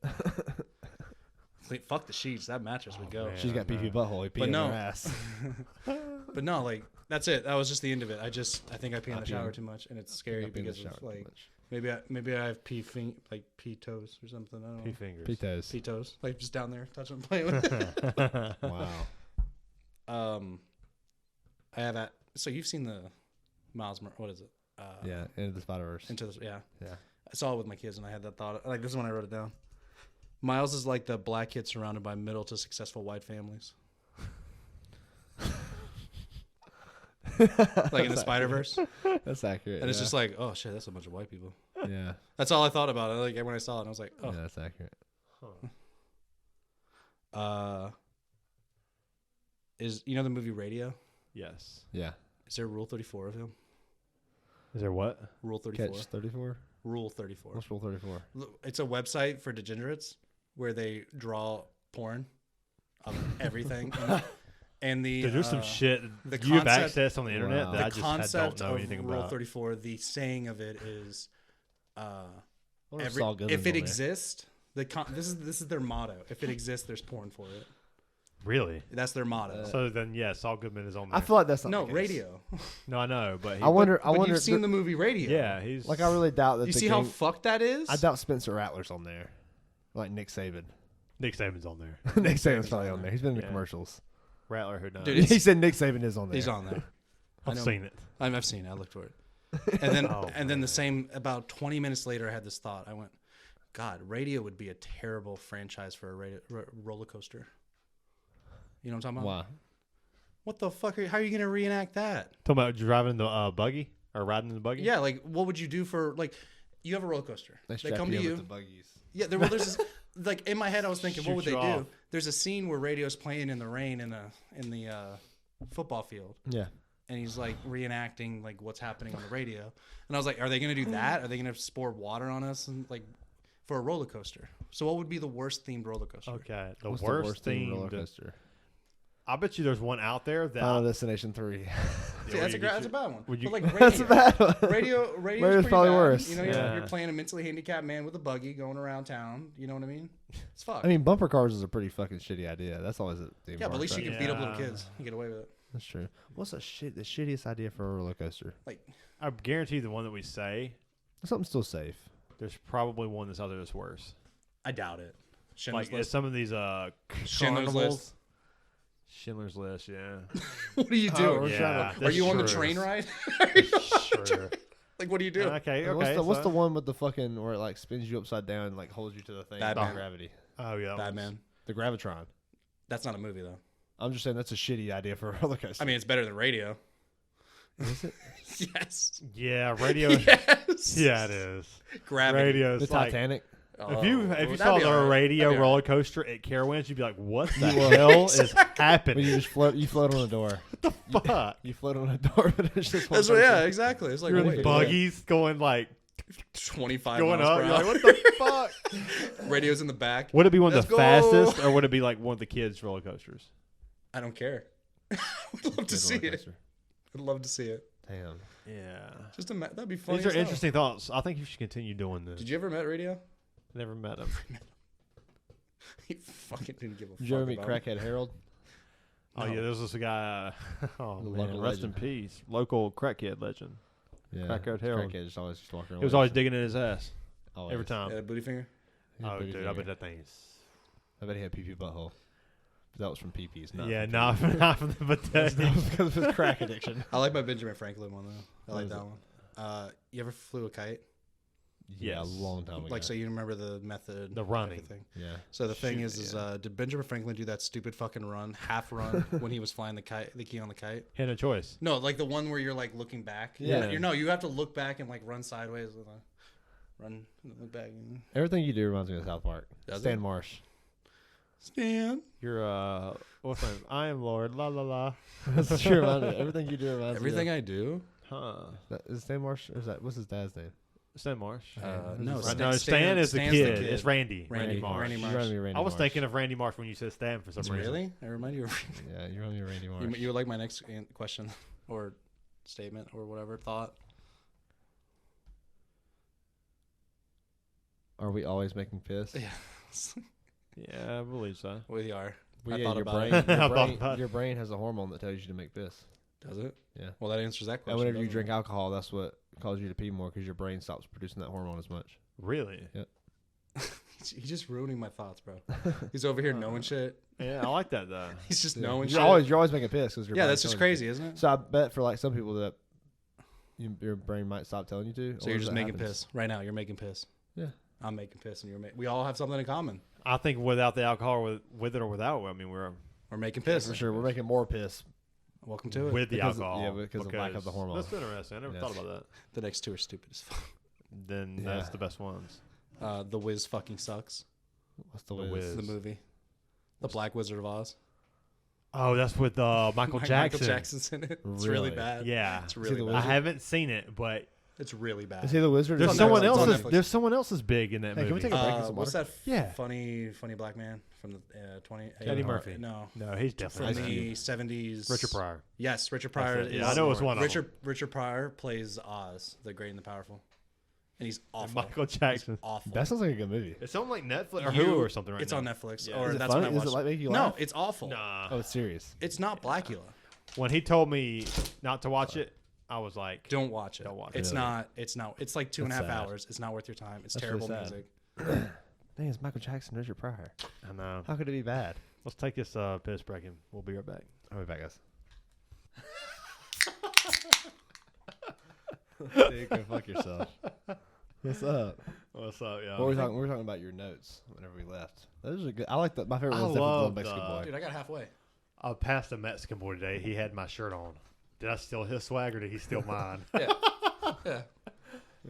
Fuck the sheets. That mattress would go. man. She's got pee pee butthole. He pee But in no. her ass. But no, like that's it. That was just the end of it. I think I pee in I the pee shower in- too much, and it's scary I pee in the because shower of too like much. maybe I have pee toes or something. I don't Pea know. fingers. Pee toes. Pee toes, like just down there touching, playing with it. Wow. I have that. So you've seen the what is it? Yeah, into the Spider-Verse. Into this, yeah. Yeah. I saw it with my kids, and I had that thought. Like this is when I wrote it down. Miles is like the black kid surrounded by middle to successful white families. Like in the Spider-Verse. That's accurate. And it's just like, oh shit, that's a bunch of white people. yeah, That's all I thought about it. Like when I saw it, I was like, oh. yeah, that's accurate. Is the movie Radio? Yes. Yeah. Is there Rule 34 of him? Is there what? Rule 34. Catch 34. Rule 34. What's Rule 34? It's a website for degenerates where they draw porn of everything. And the Dude, there's some shit the you have concept- access on the internet Wow. that the I just concept don't know of anything Rule about. 34, the saying of it is, I wonder if Saul Goodman's if it on there. exists, this is their motto. If it exists, there's porn for it. Really? That's their motto. So then, yeah, Saul Goodman is on there. I feel like that's not No, the case. Radio. No, I know, but he, I wonder. But you've seen the movie Radio. Yeah, he's Like I really doubt that. You the see how game- fucked that is? I doubt Spencer Rattler's on there. Like Nick Saban. Nick Saban's on there. Nick Saban's probably on there. He's been in the Yeah. commercials. Rattler, who knows? Dude, He said Nick Saban is on there. He's on there. I I've know. seen it. I've seen it. I looked for it. And then Oh, and then the same about 20 minutes later, I had this thought. I went, God, Radio would be a terrible franchise for a roller coaster. You know what I'm talking about? Why? What the fuck? How are you going to reenact that? Talking about driving the buggy or riding in the buggy. Yeah, like what would you do for like? You have a roller coaster. They strap come to in you. with the buggies. Yeah, there's this, like in my head, I was thinking, what would Shoot they you do? off. There's a scene where Radio's playing in the rain in the football field, Yeah. and he's like reenacting like what's happening on the radio. And I was like, are they going to do that? Are they going to pour water on us and like for a roller coaster? So what would be the worst themed roller coaster? Okay. What's The worst themed thing. roller coaster? I bet you there's one out there that Final Destination 3. See, that's a bad one. Would you- But like That's a bad one. radio's Radio's probably bad. worse. You know, Yeah. you're playing a mentally handicapped man with a buggy going around town. You know what I mean? It's fucked. I mean, bumper cars is a pretty fucking shitty idea. That's always a theme yeah, but at park, least you right? can beat up little Yeah. kids. You get away with it. That's true. What's the shittiest idea for a roller coaster? Like, I guarantee the one that we say, Something still safe. there's probably one that's out there that's worse. I doubt it. Schindler's Like List. some of these Schindler's carnivals. List. Schindler's List, yeah. What do you do? Oh, Yeah, Are that's you on the true. train ride? Sure. Like, what do you do? Okay, Like, okay. what's so- the one with the fucking where it like spins you upside down and like holds you to the thing? Batman. Gravity. Oh yeah, that Bad one's- man. The Gravitron. That's not a movie though. I'm just saying that's a shitty idea for a roller coaster. I mean, it's better than radio. is it? Yes. Yeah, radio. Yes. Yeah, it is. Gravity. Radio The is like Titanic. if you that'd saw be the all right. radio That'd be all roller right. coaster at Carowinds, you'd be like, "What the You hell is When happening? you just float, you float on a door. Fuck." You float on a door, but it's just one That's what, person. yeah, exactly. It's like You're wait, in Buggies going like 25 going miles up. per You're hour. like, what the fuck? Radio's in the back. Would it be one of Let's the go. fastest, or would it be like one of the kids' roller coasters? I don't care. I'd love to Good see roller it. coaster. I'd love to see it. Damn. Yeah, Just that'd be funny. these are as hell. interesting thoughts. I think you should continue doing this. Did you ever met Radio? Never met him. He fucking didn't give a Did you ever fuck meet about it. Crackhead Harold? Oh No. yeah, there's this guy. Oh The man, local rest legend. in peace. Local crackhead legend. Yeah. Crackhead Harold. Crackhead just always just walking around. He was always digging in his ass Always. every time. Yeah, booty finger. He had Oh booty dude, I finger. bet that thing is. I bet he had pee-pee butthole. But that was from pee-pees, not Yeah, from not pee-pees. not from the That potato. was because of his crack addiction. I like my Benjamin Franklin one though. I What like is that it? one. You ever flew a kite? Yeah, Yes. a long time ago. Like, so you remember the method? The running. thing. Yeah. So the thing Shoot, is, yeah. did Benjamin Franklin do that stupid fucking half run when he was flying the kite, the key on the kite? Had no choice. No, like the one where you're like looking back. Yeah. You have to look back and like run sideways with a run, look back. And Everything you do reminds me of South Park. Does Stan it? Marsh. Stan. You're what's my name? I am Lord. La la la. That's true. Everything you do reminds Everything me I do. Huh. Is Stan Marsh? Or is that what's his dad's name? Stan Marsh. No, Right, no, Stan is the Stan's kid. It's Randy. Randy Marsh. Randy You Marsh. remind me of Randy I was Marsh. thinking of Randy Marsh when you said Stan for some reason. Really? I remind you of. Yeah, you remind me of Randy Marsh. You would like my next question or statement or whatever thought? Are we always making piss? Yeah. Yeah, I believe so. We are. Well, I yeah, thought your about brain, it. I your, thought brain, about it. your brain has a hormone that tells you to make piss. Does it? Yeah. Well, that answers that question. And whenever you doesn't drink it? alcohol, that's what causes you to pee more because your brain stops producing that hormone as much. Really? He's just ruining my thoughts, bro. He's over here knowing shit. Yeah, I like that though. He's just Yeah. knowing You're shit. always making piss because Yeah, that's just crazy, isn't it? So I bet for like some people that your brain might stop telling you to. So or you're if just that making happens. piss right now. You're making piss. Yeah. I'm making piss, and we all have something in common. I think without the alcohol, with it or without it, I mean, we're Making piss. For sure, we're making more piss. Welcome to it. with the Because- alcohol. yeah, because of lack of the hormone. That's interesting. I never Yes. thought about that. The next two are stupid as fuck. Then Yeah. that's the best ones. The Wiz fucking sucks. What's the The whiz? Wiz. The movie. The Black Wizard of Oz. Oh, that's with Michael Jackson. Michael Jackson's in it. It's really Really? bad. Yeah, It's really the bad. I haven't seen it, but It's really bad. Is he the wizard? there's on someone Netflix. It's on else. Netflix. There's someone else is big in that Hey, can we movie. take a break and some What's water? that Yeah. funny black man from the 20? Eddie Murphy. No. No, he's From definitely the 70s. Richard Pryor. Yes, Richard Pryor. That's it. Is, Yeah, I know it's one of Richard Pryor plays Oz, the Great and the Powerful. And he's awful. Michael Jackson. Awful. That sounds like a good movie. It's on like Netflix or You- Hulu or something right It's now. on Netflix. Yeah. Or Is it that's funny? when I Does it watched like make you No, laugh? it's awful. Nah. Oh, it's serious. It's not Blackula. When he told me not to watch it, I was like, Don't watch it. Don't watch It's it. not. It's not. It's like 2.5 That's sad. hours. It's not worth your time. It's That's terrible really sad. music. Dang, it's Michael Jackson, Richard Pryor. I know. How could it be bad? Let's take this piss break and we'll be right back. I'll be back, guys. Dude, go fuck yourself. What's up? What's up, y'all? What were we talking? We were talking about your notes whenever we left. Those are good. I like that. My favorite I one was definitely the love, Mexican boy. Dude, I got halfway. I passed a Mexican boy today. He had my shirt on. Did I steal his swag or did he steal mine? Yeah. Yeah.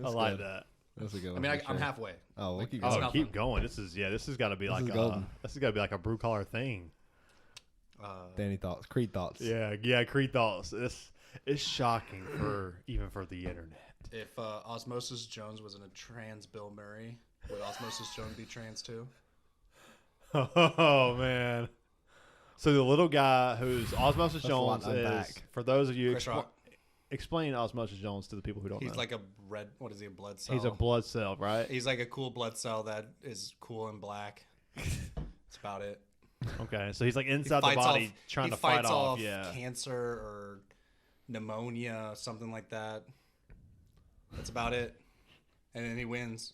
I like that. That's a good I one. mean, for I'm sure. halfway. Oh, we'll keep It's Oh, going. nothing. keep going. This has got to be This like is a golden. this has got to be like a brew collar thing. Danny thoughts, Creed thoughts. Yeah, Creed thoughts. It's shocking for the internet. If Osmosis Jones was in a trans Bill Murray, would Osmosis Jones be trans too? Oh man. So the little guy who's Osmosis That's a lot Jones to is unpack. for those of you Chris Rock. Explain Osmosis Jones to the people who don't know. He's like a red. What is he? A blood cell. He's a blood cell, right? He's like a cool blood cell that is cool and black. That's about it. Okay, so he's like inside the body trying to fight off cancer or pneumonia, something like that. That's about it. And then he wins.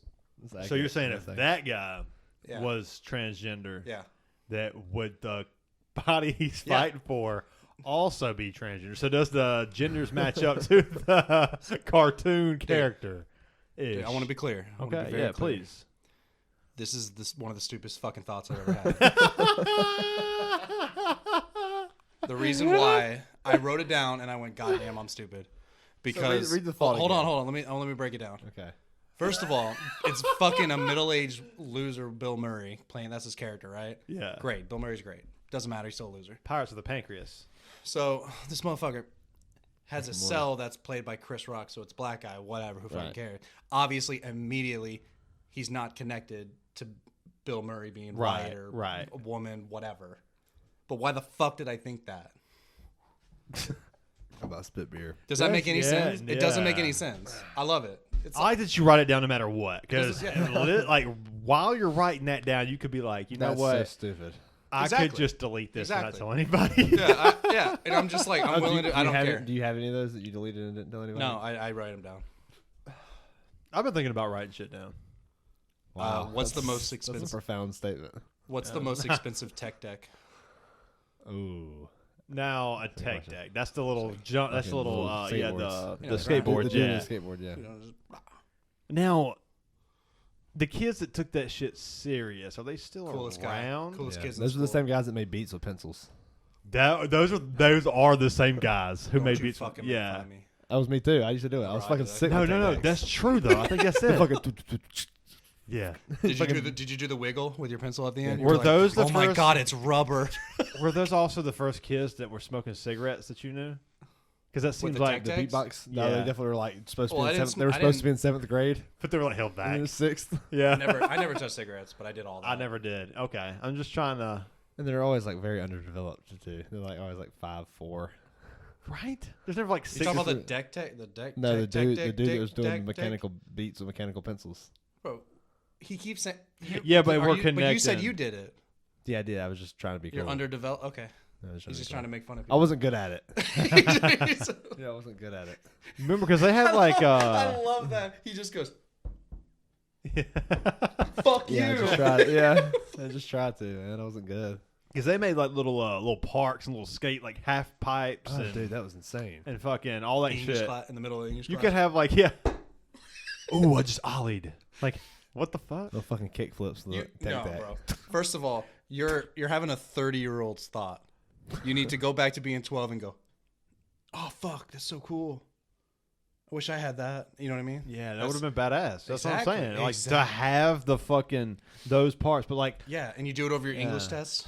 So you're saying if that guy Yeah. was transgender, Yeah. that would the body he's fighting for also be transgender? So does the genders match up to the cartoon character? Dude, I want to be clear. Okay, clear. please. This is one of the stupidest fucking thoughts I've ever had. The reason why I wrote it down and I went, God damn, I'm stupid. Because so read the thought hold again. on. Let me break it down. Okay. First of all, it's fucking a middle-aged loser, Bill Murray, playing. That's his character, right? Yeah. Great. Bill Murray's great. Doesn't matter. He's still a loser. Pirates of the Pancreas. So this motherfucker has a cell that's played by Chris Rock, so it's black guy, whatever, who fucking cares. Obviously, immediately, he's not connected to Bill Murray being white or a woman, whatever. But why the fuck did I think that? How about spit beer? Does that make any sense? It doesn't make any sense. I love it. It's I like that you write it down no matter what. Because Yeah. like while you're writing that down, you could be like, you know That's what? so stupid. I Exactly. could just delete this and not Exactly. tell anybody. yeah. And I'm just like, I'm willing to. I don't care. Do you have any of those that you deleted and didn't tell anybody? No, I write them down. I've been thinking about writing shit down. Wow. What's the most That's a expensive? profound statement. What's the most expensive tech deck? Ooh. Now a tech deck. That's the little jump. That's the little the Yeah, skateboard. The Yeah. skateboard, yeah. You know, just- Now, the kids that took that shit serious, are they still Coolest guy. around? Coolest Yeah. kids in Those are the school. same guys that made beats with pencils. Those are the same guys who Don't made you beats. fucking make fun Yeah. of me. That was me too. I used to do it. I was Right, fucking like- sick. No, with no, no. tech That's decks. true though. I think that's it. Fucking Yeah. Did you do the wiggle with your pencil at the end? Were You're those the oh my first- god, it's rubber. Were those also the first kids that were smoking cigarettes that you knew? Because that seems the like tech the decks? beatbox. No, they Yeah. definitely were like supposed to Well, be. I In didn't seventh, sm- they were I supposed to didn't- be in 7th grade. but they were like held back. And 6th. Yeah. I never touched cigarettes, but I did all that. I never did. Okay. I'm just trying to. And they're always like very underdeveloped too. They're like always like 5'4". Right? There's never like You 6. talking about the deck tech? The deck? No, the tech, dude, deck, the dude deck, that was doing deck, mechanical beats with mechanical pencils. Bro, he keeps saying. Yeah, but we're But you said connecting. you did it. Yeah, I did. I was just trying to be You're cool. underdeveloped. Okay. I was He's just be trying to cool. make fun of I people. wasn't good at it. I Yeah, I wasn't good at it. Remember, because they had like. love that. He just goes, "Fuck Yeah, I you." just tried. Yeah, I just tried to, man. I wasn't good. Because they made like little parks and little skate like half pipes Oh, and, dude, that was insane. and fucking all that English shit. class, in the middle of English You class. could have like Ooh, I just ollied. Like what the fuck? No fucking kick flips. No, Tech deck. bro. First of all, you're having a 30-year-old's thought. You need to go back to being 12 and go, "Oh fuck, that's so cool. I wish I had that." You know what I mean? Yeah, that That's- would have been badass. That's Exactly, what I'm saying. Like to exactly. have the fucking those parts, but like Yeah, and you do it over your English tests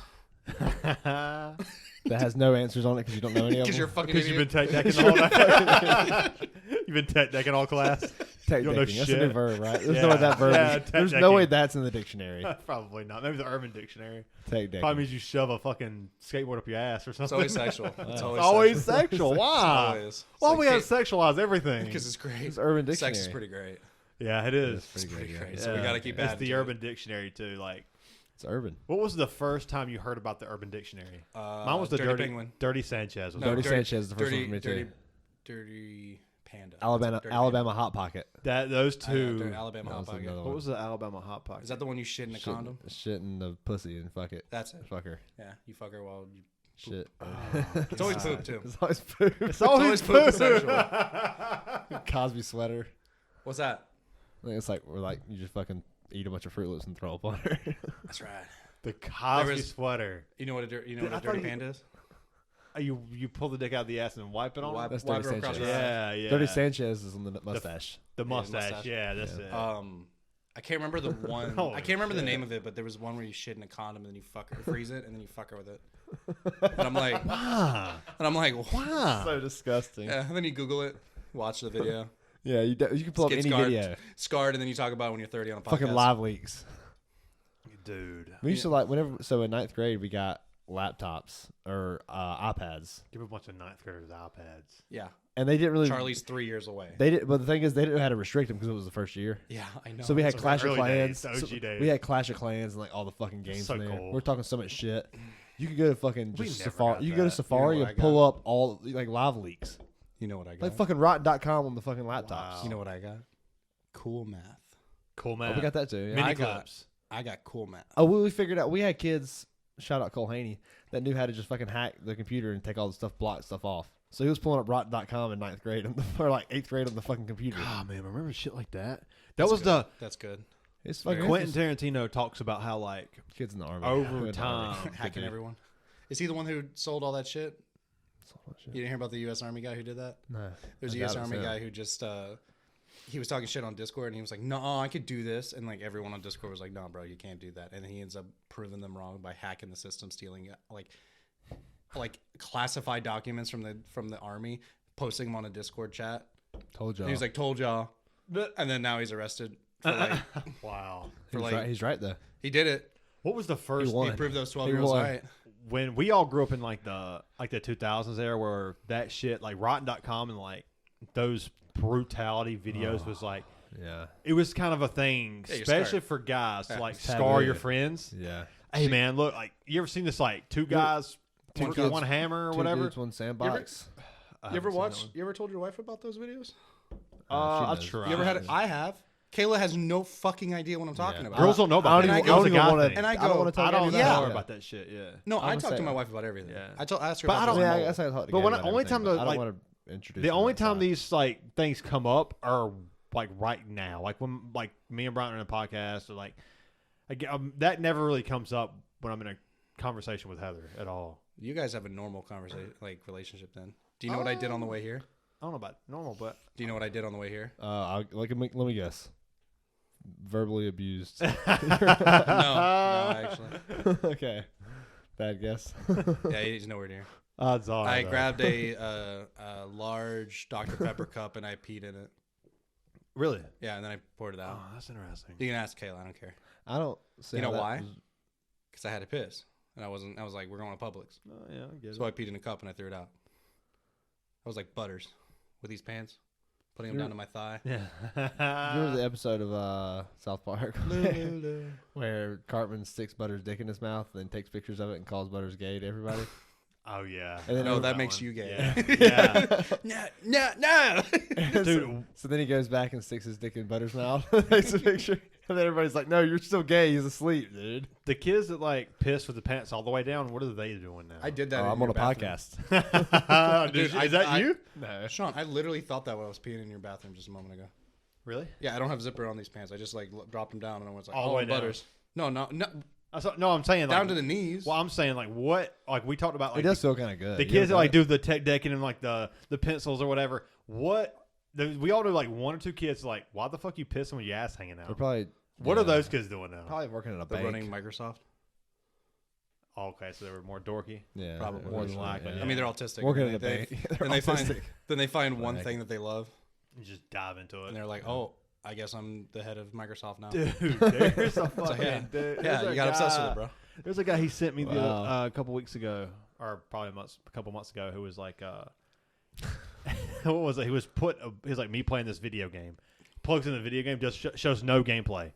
That has no answers on it because you don't know any of because them. you're a fucking because you've been idiot. tech decking the whole night. You've been tech decking all class. Tech you don't know decking. That's a new shit. verb, right? There's Yeah. no way that verb. Yeah, is, tech there's no decking. way that's in the dictionary. Probably not. Maybe the Urban Dictionary. Tech decking. Probably means you shove a fucking skateboard up your ass or It's something. always sexual. It's It's always, always sexual. sexual. Why? Always. It's Why like we gotta sexualize everything? because it's great. It's Urban Dictionary. Sex is pretty great. Yeah, it is. It's pretty good. great. Yeah. So we gotta keep It's adding the to it. Urban Dictionary too. Like, It's urban. what was the first time you heard about the Urban Dictionary? Mine was the Dirty Penguin. Dirty Sanchez. Was No, Dirty it? Sanchez is the first dirty, one for me dirty, too. dirty Panda. Alabama, Dirty Alabama Hot Pocket. Those Panda. I know, two. dirty Alabama That Hot was Pocket. another What one. was the Alabama Hot Pocket? Is that the one you shit in a condom? Shit in the pussy and fuck it. That's it. Fuck her. Yeah, you fuck her while you. Shit. It's always poop too. It's always poop. It's always poop poop. sexual. Cosby sweater. What's that? I think it's like we're like you just fucking eat a bunch of Fruit Loops and throw up on her. That's right. The Cosby There was- sweater. You know what a I thought dirty you- panda is? You pull the dick out of the ass and wipe it on. Wipe- That's wipe Dirty her across Sanchez. her eye. Yeah, yeah. Dirty Sanchez is on the mustache. The mustache. mustache. Yeah, that's it. I can't remember the one. Holy I can't remember the shit. name of it, but there was one where you shit in a condom and then you fuck her, freeze it, and then you fuck her with it. And I'm like, Ah, wow. So disgusting. yeah. And then you Google it, watch the video, Yeah, you can pull up Get any scarred. video. scarred, and then you talk about it when you're 30 on a podcast. Fucking live leaks. Dude. We used to like whenever. So in 9th grade, we got laptops or iPads, Give a bunch of ninth graders iPads. Yeah. and they didn't really. Charlie's 3 years away. They did, but the thing is, they didn't know how to restrict them because it was the first year. Yeah, I know. So we had It's Clash of early Clans. days, the OG days. We had Clash of Clans and like all the fucking games So in there. cool. We're talking so much shit. You could go to fucking We just never Safari. got You could go to that. Safari You know what and I pull up all like live leaks, You know what I got? like fucking Rotten.com on the fucking laptops. Wow. You know what I got? Cool math. Cool, Oh, man. we got that too. Yeah. Mini I got- clips. I got cool math. Oh, we figured out. We had kids. Shout out Cole Haney that knew how to just fucking hack the computer and take all the stuff, block stuff off. So he was pulling up Rotten.com in 9th grade or like 8th grade on the fucking computer. God, man, remember shit like that? That That's was good. That's good. It's fucking Quentin Tarantino talks about how like kids in the army over Who in the army. time. Hacking everyone. Is he the one who sold all that shit? You didn't hear about the U.S. Army guy who did that? No, There's a U.S. Army guy who just he was talking shit on Discord and he was like, "No, I could do this," and like everyone on Discord was like, "No, bro, you can't do that." And he ends up proving them wrong by hacking the system, stealing like classified documents from the army, posting them on a Discord chat. Told y'all. And he was like, "Told y'all," and then now he's arrested for like Wow. He's right though. he did it. What was the first He won. He proved those He 12-year-olds won. right. when we all grew up in like the 2000s era where that shit like Rotten.com and like those brutality videos was like Yeah. it was kind of a thing, Yeah, you're especially scarred. for guys to Yeah. like It's scar taboo. your friends. Yeah. Hey man, look, like you ever seen this like two guys, Two one, kids, one hammer or Two whattever? dudes, one sandbox. I You ever haven't seen that watched? one. You ever told your wife about those videos? She I knows. tried. You ever had it? I have. Kayla has no fucking idea what I'm talking Yeah. about. Girls don't know about I that. don't It was a even guy wanna- thing. And I I don't go, want to tell I don't you yeah. know that. about that shit. Yeah. No, I'm I gonna talk say- to my wife about everything. Yeah. I ask her But about I don't- this Yeah, I more. guess I talk to But Gabby when about only everything, time but the, I don't like, want to introduce. The him only outside. time these like things come up are like right now, like when like me and Brian are in a podcast, or like that never really comes up when I'm in a conversation with Heather at all. You guys have a normal conversation, like relationship. Then, do you know what I did on the way here? I don't know about normal, but Do you know what I did on the way here? let me guess. Verbally abused. No, actually, Okay. Bad guess. yeah, he's nowhere near. odds are I though. grabbed a large Dr Pepper cup and I peed in it. Really. Yeah, and then I poured it Oh, out. that's interesting. You can ask Kayla. I don't care I don't see You how know that why? was- because I had to piss and I was like, we're going to Publix, Oh, yeah, I get so I peed in a cup and I threw it out. I was like Butters with these pants, putting them down to my thigh. Yeah. Remember the episode of South Park where Cartman sticks Butter's dick in his mouth and then takes pictures of it and calls Butters gay to everybody? Oh yeah. And then No, over that makes you gay. Yeah. Yeah. No. Dude, So then he goes back and sticks his dick in Butter's mouth, takes a picture, and then everybody's like, "No, you're still gay. He's asleep, dude." the kids that like piss with the pants all the way down, what are they doing now? I did that. Oh, in I'm on your a bathroom. podcast. Dude, Dude, is that I- you? No, Sean, I literally thought that when I was peeing in your bathroom just a moment ago. Really? Yeah, I don't have zipper on these pants. I just like dropped them down and I was like, All the oh, way down. Butters. No, No, I'm saying like, down to the knees. Well, I'm saying like what? Like we talked about like it does feel kind of good. the You kids that ever like done do the tech decking and like the pencils or whatever. What? We all do like one or two kids like, why the fuck you pissing with your ass hanging it? They're out? probably What are yeah, those kids doing now? Probably working at a They're bank. running Microsoft. Oh, okay, so they were more dorky. Yeah, Probably. more than likely, I mean, they're autistic. Working and at a they- bank. they- They're and they find autistic. then they find one Right. thing that they love, You just dive into it. and they're like, oh, I guess I'm the head of Microsoft now. dude, there's a fucking yeah. dude. Yeah, There's a you got obsessed with guy- it, bro. There's a guy he sent me Wow. a couple weeks ago, or probably a couple months ago, who was like, what was it? He was like me playing this video game. Plugs in the video game, just shows no gameplay.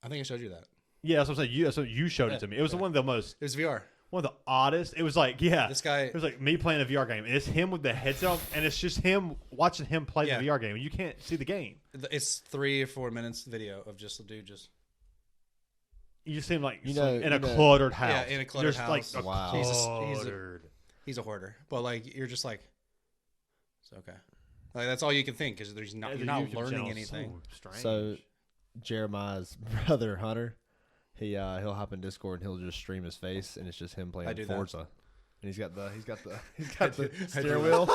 I think I showed you that. Yeah, that's what I'm saying. That's what you showed Yeah, it to me. It was yeah. one of the most, It was VR. one of the oddest. It was like, yeah, This guy. it was like me playing a VR game. It's him with the headset on, and it's just him watching him play Yeah. the VR game. You can't see the game. It's 3 or 4 minutes video of just a dude just. You just seem like You know- in a you know- cluttered house. Yeah, in a cluttered Just house. Like a Wow. He's cluttered. He's a hoarder, but like you're just like, it's okay. Like that's all you can think because there's not Yeah, you're the not YouTube learning channel's anything. So strange. So Jeremiah's brother Hunter, he'll hop in Discord and he'll just stream his face and it's just him I playing do that. Forza. And he's got the I do steering wheel.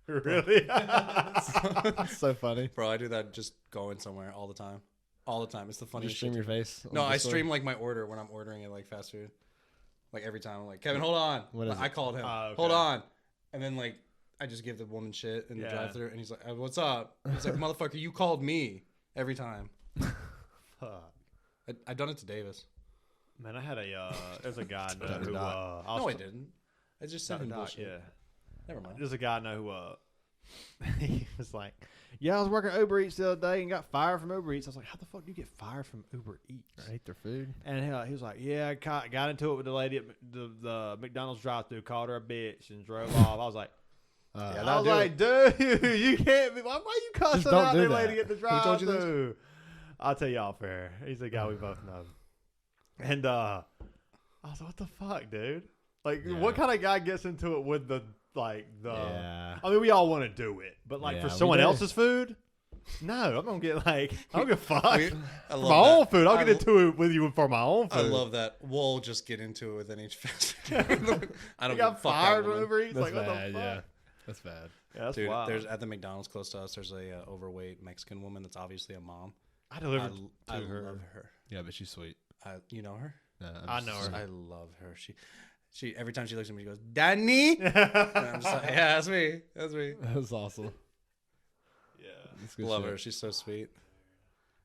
really? It's so funny. Bro, I do that just going somewhere all the time. All the time. It's the You funniest just stream shit. your face. on No, I Discord? stream like my order when I'm ordering it like fast food. Like every time I'm like, Kevin, hold on. What is I it? called him. Okay. Hold on. And then like I just give the woman shit in the Yeah. drive thru and he's like, what's up? He's like, motherfucker, you called me every time. Fuck. I done it to Davis. Man, I had there's a guy I know Dr. who, Doc. No, I didn't. I just said Dr. him Doc, bullshit. yeah. Never mind. There's a guy I know who, he was like, yeah, I was working Uber Eats the other day and got fired from Uber Eats. I was like, how the fuck do you get fired from Uber Eats? I hate their food. And he was like, yeah, I got into it with the lady at the McDonald's drive-thru, called her a bitch and drove off. I was like, Yeah, I was like, dude, you can't be. Why you cussing don't out do that that. lady at the Who told you this? drive-thru? I'll tell you off air. He's a guy we both know. And I was like, what the fuck, dude? Like, Yeah. what kind of guy gets into it with the Yeah. I mean, we all want to do it, but like Yeah, for we someone do. else's food, no, I'm gonna get like, I don't give a fuck. I For love my that. own food, I'll get into it with you for my own food. I love that. We'll just get into it with any fast food. I You don't give a got fuck. fired that from woman. Uber Eats. That's Like, what bad. the fuck? Yeah. That's bad. Yeah, that's Dude, wild. there's at the McDonald's close to us. There's a overweight Mexican woman that's obviously a mom. I delivered I to her. love her. Yeah, but she's sweet. You know her? No, I know her. I love her. She every time she looks at me, she goes, "Danny." And I'm just like, yeah, that's me. That's me. That's awesome. Yeah. That's good Love shit. her. She's so sweet.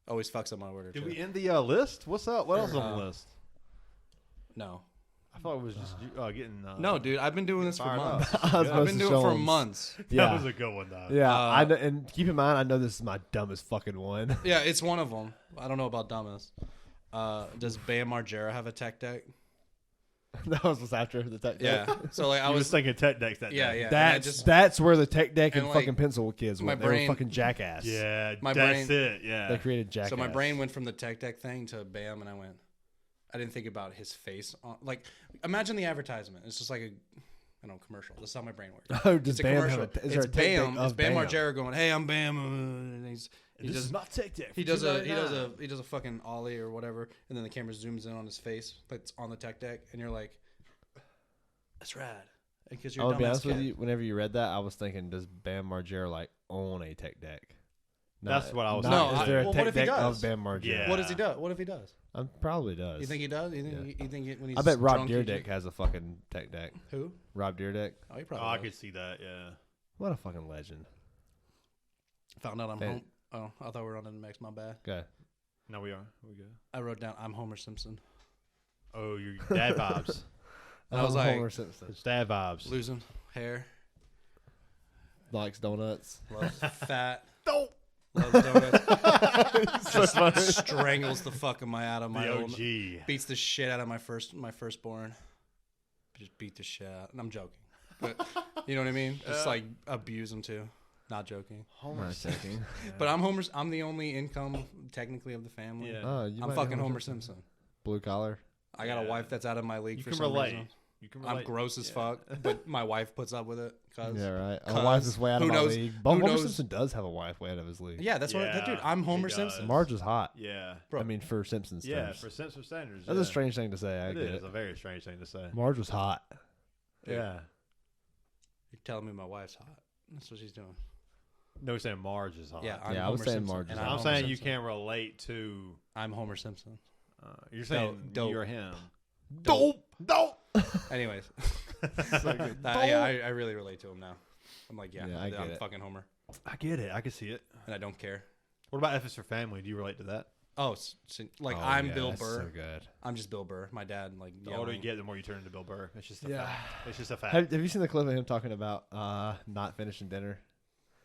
Always fucks up my order. Did too. we end the list? What's up? What else is on the list? No. I thought it was just getting. No, dude. I've been doing this for fired up. months. I was I've supposed been to doing it for show 'em. months. Yeah. That was a good one though. Yeah, Uh, and keep in mind, I know this is my dumbest fucking one. Yeah, it's one of them. I don't know about dumbest. Does Bam Margera have a tech deck? That was what's after the tech deck. Yeah. So like I was thinking tech decks that Yeah, day. yeah. And I That's just- that's where the tech deck and, and, like, fucking pencil kids my went. They brain- were fucking jackass. Yeah, My that's brain- it. Yeah. They created jackass. So my brain went from the tech deck thing to Bam, and I didn't think about his face. Like, imagine the advertisement. It's just like a commercial. That's how my brain works. Oh, does It's a Bam commercial. have a? Is there It's a tech deck Bam. It's of Bam Bam? Margera going, "Hey, I'm Bam," and he This does is my tech deck. he for does a $2.99. fucking ollie or whatever, and then the camera zooms in on his face that's on the tech deck, and you're like, "That's rad." Because you're I a would be dumbass honest with kid. you. Whenever you read that, I was thinking, does Bam Margera like own a tech deck? That's what I was not, thinking. Is there a Well, what tech if he deck does? of Bam Margera? Yeah. What does he do? What if he does? Probably does. You think he does? You think when he's I bet Rob drunk, he Deerdeck has a fucking tech deck. Who? Rob Deerdeck. Oh, he Oh, probably I does. could see that. Yeah. What a fucking legend. Found out I'm Fan- home. Oh, I thought we were on the next. My bad. Okay. No, we are. We good. I wrote down I'm Homer Simpson. Oh, your dad vibes. And I was like, Homer Simpson. It's dad vibes. losing hair, Likes donuts. loves fat, Don't. loves donuts, So funny. strangles the fucking my out of my The old, OG. beats the shit out of my firstborn. Just beat the shit out. And I'm joking, but you know what I mean. Just like abuse him too. Not joking. Homer Not joking. But I'm the only income technically of the family. Yeah. Oh, you I'm might be fucking Homer Simpson. Blue collar. I got a Yeah. wife that's out of my league You for can some relate. reason. You can relate. I'm gross as Yeah. fuck, but my wife puts up with it. Cause Yeah, right. Cuz, A wife is way out of who my knows- league. But who Homer knows- Simpson does have a wife way out of his league. yeah, that's what, Yeah, dude. I'm he Homer does. Simpson. Marge is hot. Yeah. Bro. I mean, for Simpsons Yeah, terms. for Simpson standards. That's yeah. a strange thing to say. I It get is it. a very strange thing to say. Marge was hot. Yeah. You're telling me my wife's hot. That's what she's doing. No, we're saying Marge is hot. Yeah, I'm Yeah, I was Homer saying Simpson, Marge is and hot. I'm Homer saying you Simpson. can't relate to. I'm Homer Simpson. You're saying Dope. you or him. Dope. Dope. Anyways, So good. I really relate to him now. I'm like, yeah, Yeah, I get I'm it. fucking Homer, I get it. I can see it. and I don't care. What about F is for Family? Do you relate to that? Oh, like Oh, I'm yeah, Bill that's Burr. So good. I'm just Bill Burr. My dad, like, The older you yelling. get, the more you turn into Bill Burr. It's just a Yeah. fact. It's just a fact. Have you seen the clip of him talking about not finishing dinner?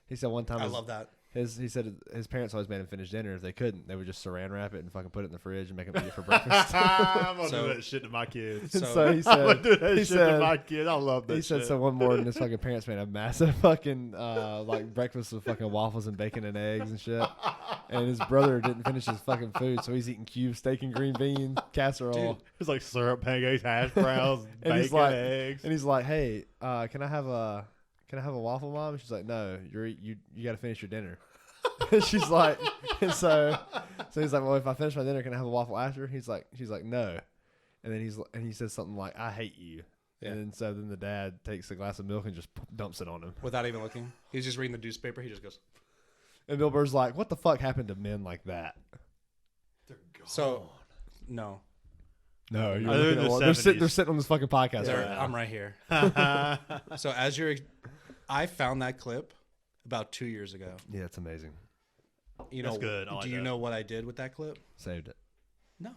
He said one time I love that. he said his parents always made him finish dinner. If they couldn't, they would just saran wrap it and fucking put it in the fridge and make him eat it for breakfast. I'm gonna So- do that shit to my kids. And So- so he I'm gonna said, do that he shit to said, my kids. I love that he said shit. so one morning his fucking parents made a massive fucking like breakfast with fucking waffles and bacon and eggs and shit. And his brother didn't finish his fucking food, so he's eating cube steak and green bean casserole. Dude. It's like syrup, pancakes, hash browns, And bacon, he's like- eggs. And he's like, "Hey, can I have a waffle, Mom?" And she's like, "No, you got to finish your dinner." And she's like, and so he's like, "Well, if I finish my dinner, can I have a waffle after?" She's like, "No," and then he says something like, "I hate you." Yeah. And then so then the dad takes a glass of milk and just dumps it on him. Without even looking, he's just reading the newspaper. He just goes. And Bill Burr's like, "What the fuck happened to men like that?" They're gone. So, no, No, you're Other looking than at the one. They're 70s. sitting on this fucking podcast. There- right now. I'm right here. So I found that clip about 2 years ago. Yeah, it's amazing. You That's know, good. I like do you that. know what I did with that clip? Saved it. No.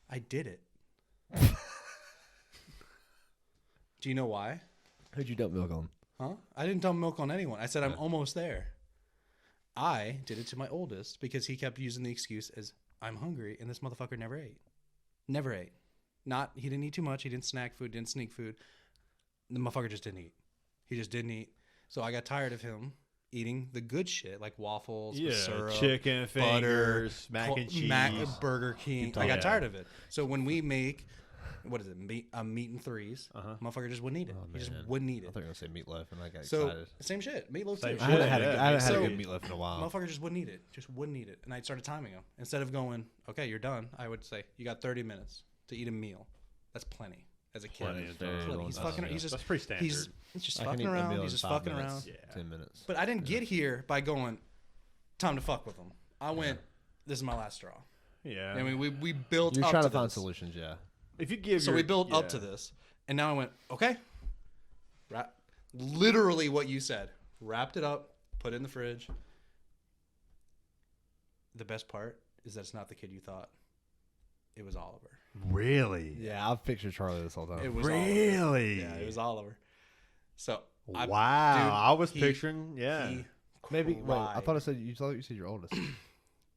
I did it. Do you know why? Who'd you dump milk on? Huh? I didn't dump milk on anyone. I said I'm almost there. I did it to my oldest because he kept using the excuse as I'm hungry, and this motherfucker never ate. Never ate. He didn't eat too much. He didn't snack food, didn't sneak food. The motherfucker just didn't eat. He just didn't eat. So I got tired of him eating the good shit like waffles, with syrup, chicken fingers, mac and cheese, Burger King. I got tired of it. So when we make, what is it, meat and threes, motherfucker just wouldn't eat it. He just wouldn't eat it. I thought you were going to say meatloaf, and I got So excited. same shit, meatloaf too. I haven't had a good meatloaf in a while. Motherfucker just wouldn't eat it. Just wouldn't eat it. And I started timing him. Instead of going, okay, you're done, I would say, you got 30 minutes to eat a meal. That's plenty. As a kid. That's pretty standard. He's just fucking around. He's just fucking around. Yeah. 10 minutes. But I didn't get here by going, time to fuck with him. I went, this is my last straw. Yeah. I mean, we built You're up trying to to find this. solutions, yeah. If you give So we built up to this. And now I went, okay. Literally what you said. Wrapped it up, put it in the fridge. The best part is that it's not the kid you thought. It was Oliver. Really? Yeah, I've pictured Charlie this whole time. It was Really? Oliver. Yeah, it was Oliver. So Wow. dude, I was picturing. Yeah. he Maybe. Wait, I cried. thought you said your oldest.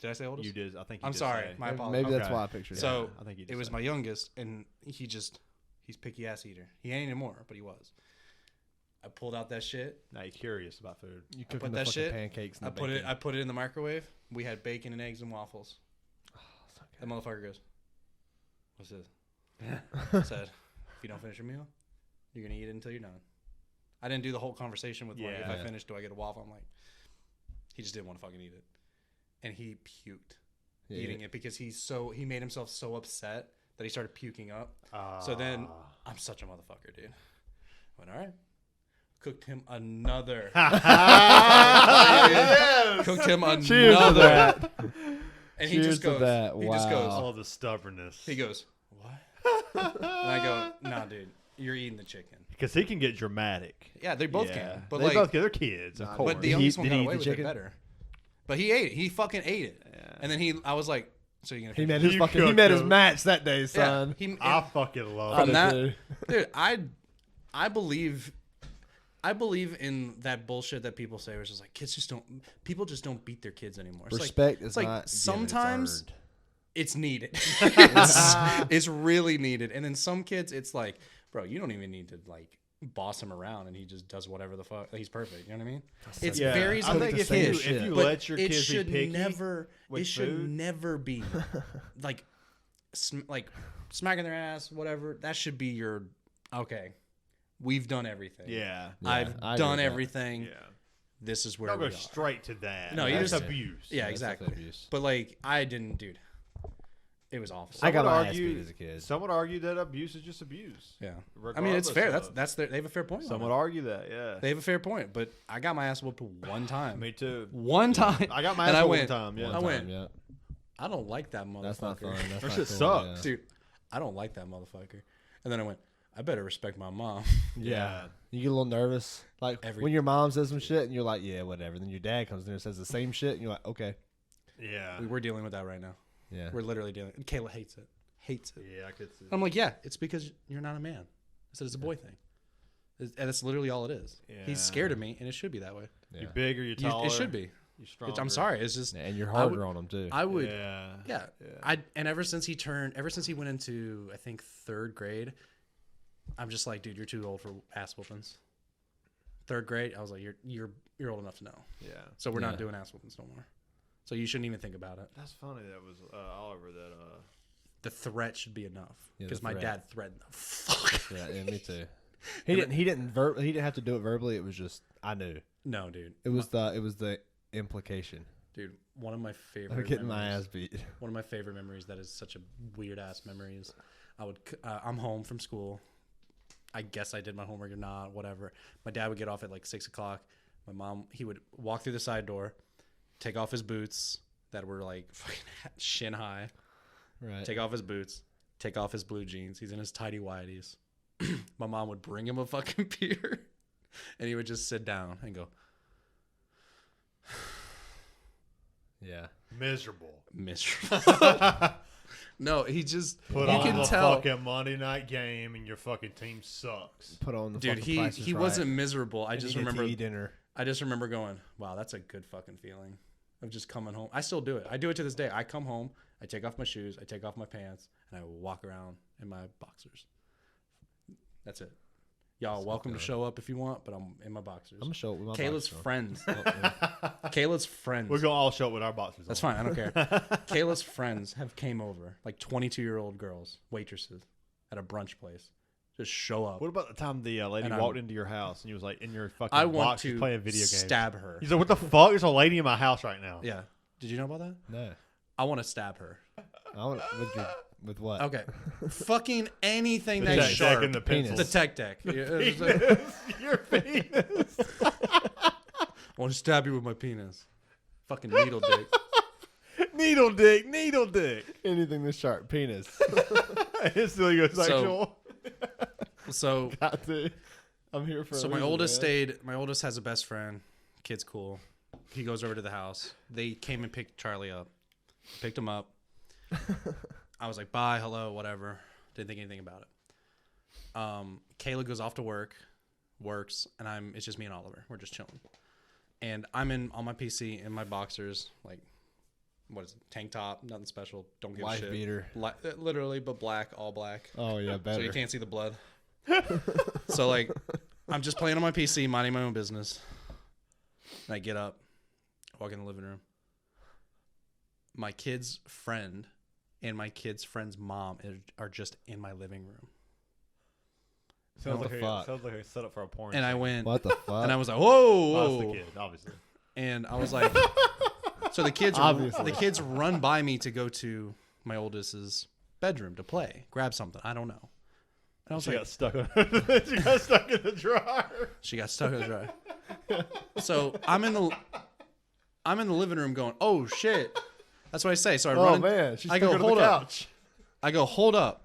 Did I say oldest? You did. I think. You I'm did sorry. say. My apologies. Maybe that's Okay. why I pictured it. So I think you did it was say. my youngest, and he's picky ass eater. He ain't anymore, but he was. I pulled out that shit. Now you're curious about food. You I cooking put the that fucking shit. pancakes and I the put it. bacon. I put it in the microwave. We had bacon and eggs and waffles. so That motherfucker goes, "What's this?" good. I said, "If you don't finish your meal, you're gonna eat it until you're done." I didn't do the whole conversation with like, if I Yeah. finish, do I get a waffle? I'm like, he just didn't want to fucking eat it, and he puked eating it because he made himself so upset that he started puking up. So then I'm such a motherfucker, dude. I went, all right. Cooked him another. Cooked him Cheers to another. that. And he Cheers just to goes. that. He just goes. all the stubbornness. He goes, what? And I go, nah, dude. You're eating the chicken. Because he can get dramatic. Yeah, they both Yeah. can. But they like, both get their kids, of course. but the youngest one Did got he eat away the with it chicken? better. But he ate it. He fucking ate it. Yeah. And then I was like, so you're gonna He finish met it? his he met his cooked match that day, son. Yeah, I fucking love From it. that, dude. dude, I believe in that bullshit that people say, where it's just like people just don't beat their kids anymore. It's Respect like, is it's like not given, sometimes it's earned. it's needed. It's really needed. And then some kids, it's like, bro, you don't even need to like boss him around, and he just does whatever the fuck. He's perfect. You know what I mean? It Yeah. varies I on think the if kid. you But let your it kids should be picky never. with It should food, never be like smacking their ass, whatever. That should be your okay. We've done everything. yeah. I've I agree done with that. everything. Yeah. This is where Don't we go are. straight to that. No, you That's just- abuse. Yeah, That's exactly. definitely abuse. But like, I didn't, dude. It was awful. I got Some would my ass argue- beat as a kid. Some would argue that abuse is just abuse. Yeah. I mean, it's regardless fair. of- They have a fair point. Some on would it. argue that. Yeah. They have a fair point, but I got my ass whooped one time. Me too. One time. I got my And ass I whooped went- one time. Yeah. I went, Yeah. I don't like that motherfucker. That's not fun. That's That not shit cool, sucks. Dude, I don't like that motherfucker. And then I went, I better respect my mom. Yeah. You get a little nervous. Like when your mom says some shit and you're like, yeah, whatever. Then your dad comes in and says the same shit and you're like, okay. Yeah. We're dealing with that right now. Yeah. We're literally dealing. And Kayla hates it. Hates it. Yeah, I could see. I'm like, yeah, it's because you're not a man. I said it's a boy thing. And that's literally all it is. He's scared of me, and it should be that way. Yeah. You're bigger, you're taller. It should be. You're stronger. I'm sorry. It's just And you're I would- harder on them too. I would. Yeah. And ever since he went into I think 3rd grade, I'm just like, dude, you're too old for ass whoopings. 3rd grade, I was like, you're old enough to know. Yeah. So we're Yeah. not doing ass whoopings no more. So you shouldn't even think about it. That's funny. That was Oliver. That The threat should be enough Yeah, the because my threat. dad threatened the fuck. Yeah, me too. He didn't have to do it verbally. It was just I knew. No, dude. It was the implication. Dude, one of my favorite. I'm getting my memories- ass beat. One of my favorite memories that is such a weird ass memory is I'm home from school. I guess I did my homework or not, whatever. My dad would get off at like 6 o'clock. My mom, he would walk through the side door, take off his boots that were like fucking shin high, Right. take off his boots, take off his blue jeans. He's in his tidy whities. My mom would bring him a fucking beer, and he would just sit down and go, Yeah. miserable. miserable. No, he just Put you on can the tell. fucking Monday night game and your fucking team sucks. Put on the Dude, fucking Price is he Right. wasn't miserable. I And just eat a remember TV dinner. I just remember going, wow, that's a good fucking feeling of just coming home. I still do it. I do it to this day. I come home, I take off my shoes, I take off my pants, and I walk around in my boxers. That's it. Y'all welcome to show up if you want, but I'm in my boxers. I'm gonna show it with my Kayla's boxers on. friends. Oh, yeah. Kayla's friends. We're gonna all show up with our boxers. That's on. fine. I don't care. Kayla's friends have came over, like 22-year-old girls, waitresses, at a brunch place. Just show up. What about the time the lady And walked into your house and you was like in your fucking I want box to playing video games? stab her. He's like, "What the fuck? There's a lady in my house right now." Yeah. Did you know about that? No. I want to stab her. I want with what? Okay. Fucking anything The that's tech deck sharp. and the Penis. pencil. The tech deck. Yeah, it's like, Penis. Your penis. I want to stab you with my penis. Fucking needle dick. Needle dick. Needle dick. Anything this sharp. Penis. Instantly goes sexual. So Got to. I'm here for. So a my reason, oldest man. stayed. My oldest has a best friend. Kid's cool. He goes over to the house. They came and picked Charlie up. Picked him up. I was like, bye, hello, whatever. Didn't think anything about it. Kayla goes off to works, and it's just me and Oliver. We're just chilling. And I'm on my PC in my boxers, like, what is it? Tank top, nothing special. Don't give a Wife shit. beater. Literally, but black, all black. Oh yeah, better. So you can't see the blood. So like, I'm just playing on my PC, minding my own business. And I get up, walk in the living room. My kid's friend and my kid's friend's mom are just in my living room. Sounds What like, the fuck? sounds like a setup for a porn. And I scene. went, What the fuck? and I was like, whoa, That's whoa. the kid, obviously. And I was like, so the kids run by me to go to my oldest's bedroom to play, grab something. I don't know. And I was She like, got stuck. She got stuck in the dryer. she got stuck in the dryer. So I'm in the living room going, oh shit. That's what I say. So I run. man, she's I go, stuck under hold the up. couch. I go, hold up.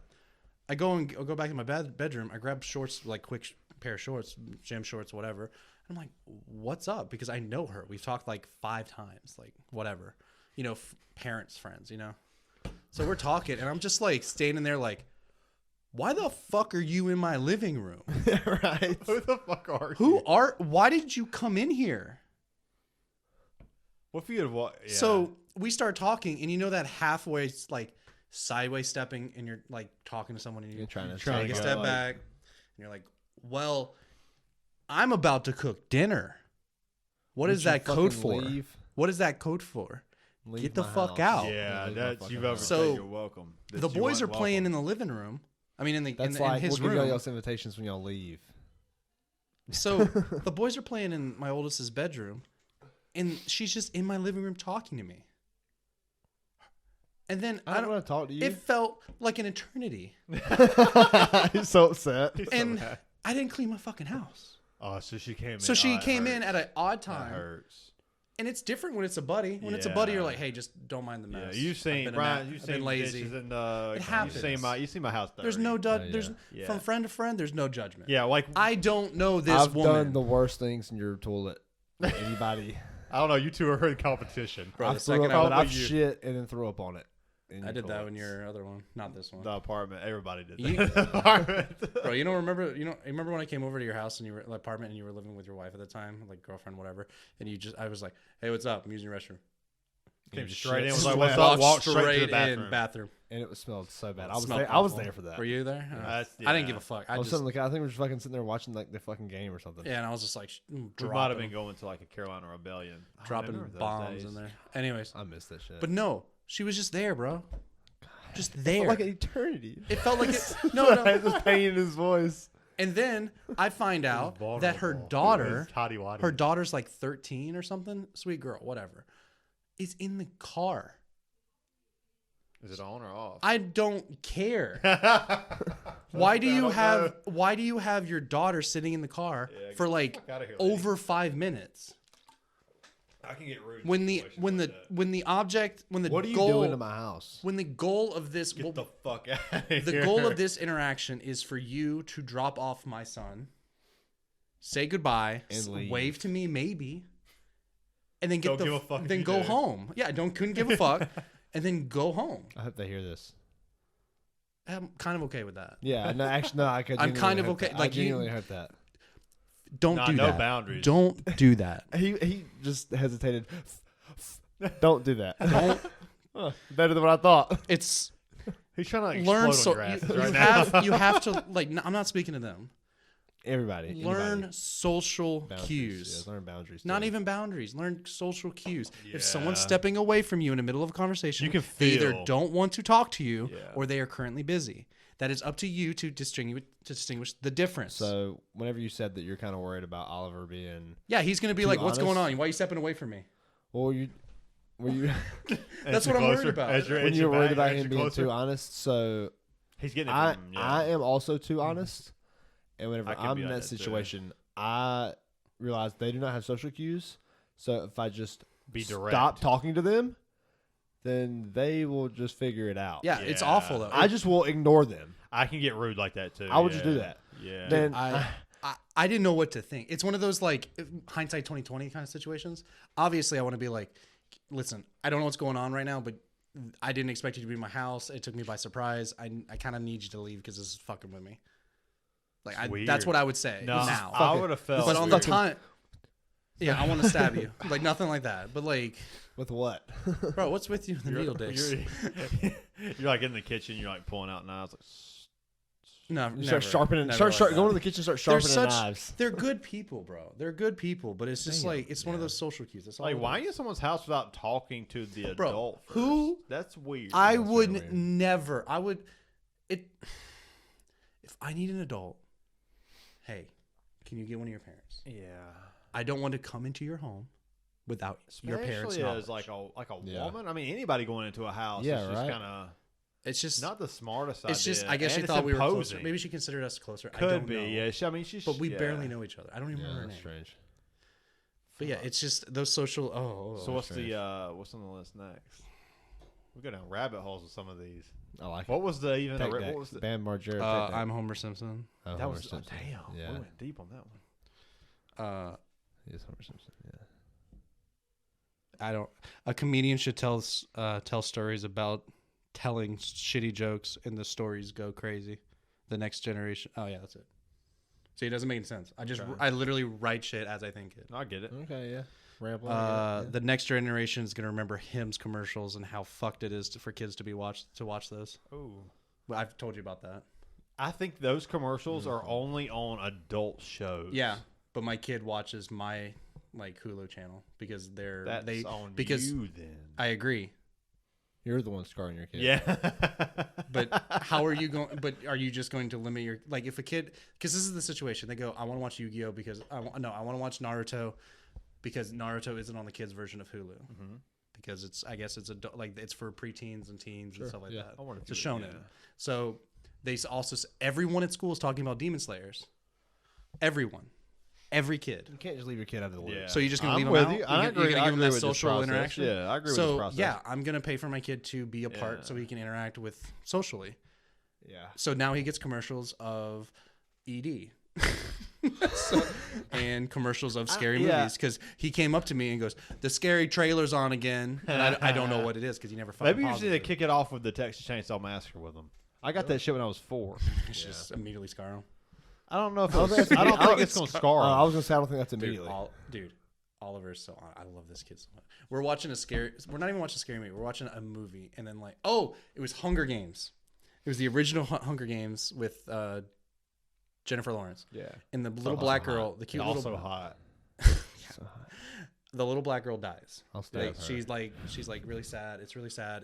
I go back in my bedroom. I grab shorts, like quick pair of shorts, gym shorts, whatever. I'm like, what's up? Because I know her. We've talked like 5 times, like whatever, parents, friends, So we're talking, and I'm just like standing there, like, why the fuck are you in my living room? Right. Who the fuck are you? Why did you come in here? What if you had what? Yeah. So we start talking, and that halfway, like, sideways stepping, and you're like talking to someone, and You're trying to take a go, step like- back, and you're like, well, I'm about to cook dinner. What is that code for? What is that code for? Get the fuck out. yeah, Leave my that's fucking you've ever house. So, said you're welcome. The boys are playing in the living room. I mean, in That's in like his we'll give y'all room. y'all's invitations when y'all leave. So the boys are playing in my oldest's bedroom, and she's just in my living room talking to me. And then I don't want to talk to you. It felt like an eternity, He's so upset. and I didn't clean my fucking house. Oh, so she came in. So she Oh, it came in hurts. at an odd That time, hurts. and it's different when it's a buddy. When it's a buddy, you're Yeah. like, hey, just don't mind the Yeah, mess. you've I've seen been Brian. I've You've been seen lazy. dishes and It happens. You see my house. Dirty. There's no yeah. there's Yeah. from friend to friend. There's no judgment. Yeah, like I don't know this I've woman. done the worst things in your toilet. than Anybody? I don't know. You two are in competition. Bro, I the threw second up, I but went- I've you. shit and then threw up on it. in I your did that in toilets. your other one, not this one. The apartment. Everybody did You- that. The apartment. Bro, remember when I came over to your house and you were the apartment and you were living with your wife at the time, like girlfriend, whatever, and I was like, hey, what's up? I'm using your restroom. Came Shit. straight in. Was Sweat. like, "What's up?" Walked Walked straight to the in bathroom. And it smelled so bad. It I was smelled there. I was awful. there for that. Were you there? That's- I didn't yeah. give a fuck. I was sitting on the couch. I think we were just fucking sitting there watching like the fucking game or something. Yeah, and I was just like, We might have dropping, been going to like a Carolina Rebellion. I dropping remember those bombs days. in there. Anyways, I missed that shit. but no, she was just there, bro. Just it there. felt like an eternity. It felt like it. No. There's pain in his voice. And then I find out Vulnerable. that her It daughter, was toddy-waddy. her daughter's like 13 or something, sweet girl, whatever, is in the car. Is it on or off? I don't care. Why do you have your daughter sitting in the car Yeah, for get the like fuck outta here, lady. over 5 minutes? I can get rude. When in the situations when like the that. when the object when the What are you goal doing to my house? when the goal of this Get the fuck out of here. the goal of this interaction is for you to drop off my son, say goodbye, And leave. wave to me maybe, and then Don't give a fuck if then you go do. home. Yeah, couldn't give a fuck, and then go home. I hope they hear this. I'm kind of okay with that. Yeah, no, actually, no. I could. I'm kind of hope okay. that. Like, I genuinely hope that. Don't Nah, do no that. boundaries. Don't do that. He just hesitated. Don't do that. Don't. Better than what I thought. It's He's trying to like learn. explode So on your asses you right now. you have to like. I'm not speaking to them. Everybody. Learn anybody. learn Boundaries, cues. Yeah, learn boundaries. Not too. even boundaries. Learn social cues. Yeah. If someone's stepping away from you in the middle of a conversation, You can they either feel. don't want to talk to you Yeah. or they are currently busy. That is up to you to distinguish the difference. So whenever you said that you're kind of worried about Oliver being, yeah, he's gonna be Too like, "What's going honest? on? Why are you stepping away from me?" well, were you That's what I'm worried about. when you're worried about him being too honest? So He's getting it I from him, yeah. I am also too honest, and whenever I can I'm be in like that that, too. situation, I realize they do not have social cues. So if I just Be direct. stop talking to them, then they will just figure it out. Yeah, it's Yeah. awful though. I just will ignore them. I can get rude like that too. I would just do yeah. that. Yeah. Then I didn't know what to think. It's one of those like hindsight 2020 kind of situations. Obviously, I want to be like, listen, I don't know what's going on right now, but I didn't expect you to be in my house. It took me by surprise. I kind of need you to leave because this is fucking with me. Like that's weird. what I would say No, now. I would have felt. But on weird. the time, yeah, I want to stab you. Like nothing like that. But like, with what? bro, what's with you and the needle dicks? You're like in the kitchen. You're like pulling out knives. Like, No, You never, start sharpening. never Start like going that. to the kitchen. Start They're sharpening such- knives. They're good people, bro. They're good people, but it's just Damn, like it's one of yeah. those social cues. That's all. like it why are is. you in someone's house without talking to the Bro, adult? First? who- That's weird. I That's would really weird. never. I would. It. If I need an adult, hey, can you get one of your parents? Yeah. I don't want to come into your home without your parents' Especially knowledge. as like a Yeah. woman. I mean, anybody going into a house. Yeah, is just right. kind of It's just. not the smartest It's just. idea. I guess And she it's thought we were closer. imposing. Maybe she considered us closer. I Could don't be. know. Yeah. I mean, she's. But we yeah. barely know each other. I don't even Yeah, remember her that's name. strange. But yeah, it's just those social. Oh. So what's strange. the what's on the list next? We go down rabbit holes with some of these. I like What was the even? it. What was the? Bam Margera? I'm Homer Simpson. Oh, That Homer was Simpson. damn. Yeah, We went deep on that one. he's Homer Simpson. Yeah. I don't. A comedian should tell stories about telling shitty jokes, and the stories go crazy. The next generation. Oh yeah, that's it. See, it doesn't make any sense. I literally write shit as I think it. No, I get it. Okay, yeah. Rambling. I get it, The next generation is gonna remember Hims commercials and how fucked it is for kids to watch those. Ooh. Well, I've told you about that. I think those commercials are only on adult shows. Yeah, but my kid watches my like Hulu channel because That's on because you then. I agree. You're the one scarring your kid. Yeah. But how are you going? But are you just going to limit your like if a kid? Because this is the situation. They go, I want to watch Yu-Gi-Oh because I want to watch Naruto because Naruto isn't on the kids' version of Hulu because it's like it's for preteens and teens and stuff like yeah. that. I wanna It's a do it, shonen. yeah. So they also everyone at school is talking about Demon Slayers. Everyone, every kid. You can't just leave your kid out of the loop. Yeah. So you're just gonna I'm leave them with out? you. I You're agree. gonna I give them agree that with this social process. interaction. Yeah, I agree with So this process. yeah, I'm gonna pay for my kid to be a part Yeah. so he can interact with socially. Yeah. So now he gets commercials of ED. And commercials of scary yeah. movies because he came up to me and goes, "The scary trailer's on again," and I don't know what it is because he never. Maybe you just paused need to it. kick it off with the Texas Chainsaw Massacre with them. I got that shit when I was 4. It's just immediately scar him. I don't know if I don't think I don't it's- think it's gonna scar I him. was gonna say I don't think that's Dude, immediately. Oliver's so on. I love this kid so much. We're watching a scary. We're not even watching a scary movie. We're watching a movie, and then like, oh, it was Hunger Games. It was the original Hunger Games with Jennifer Lawrence Yeah. and the little also black hot. girl. The cute Also little hot. So, the little black girl dies. I'll stay Like with her. she's like really sad. It's really sad.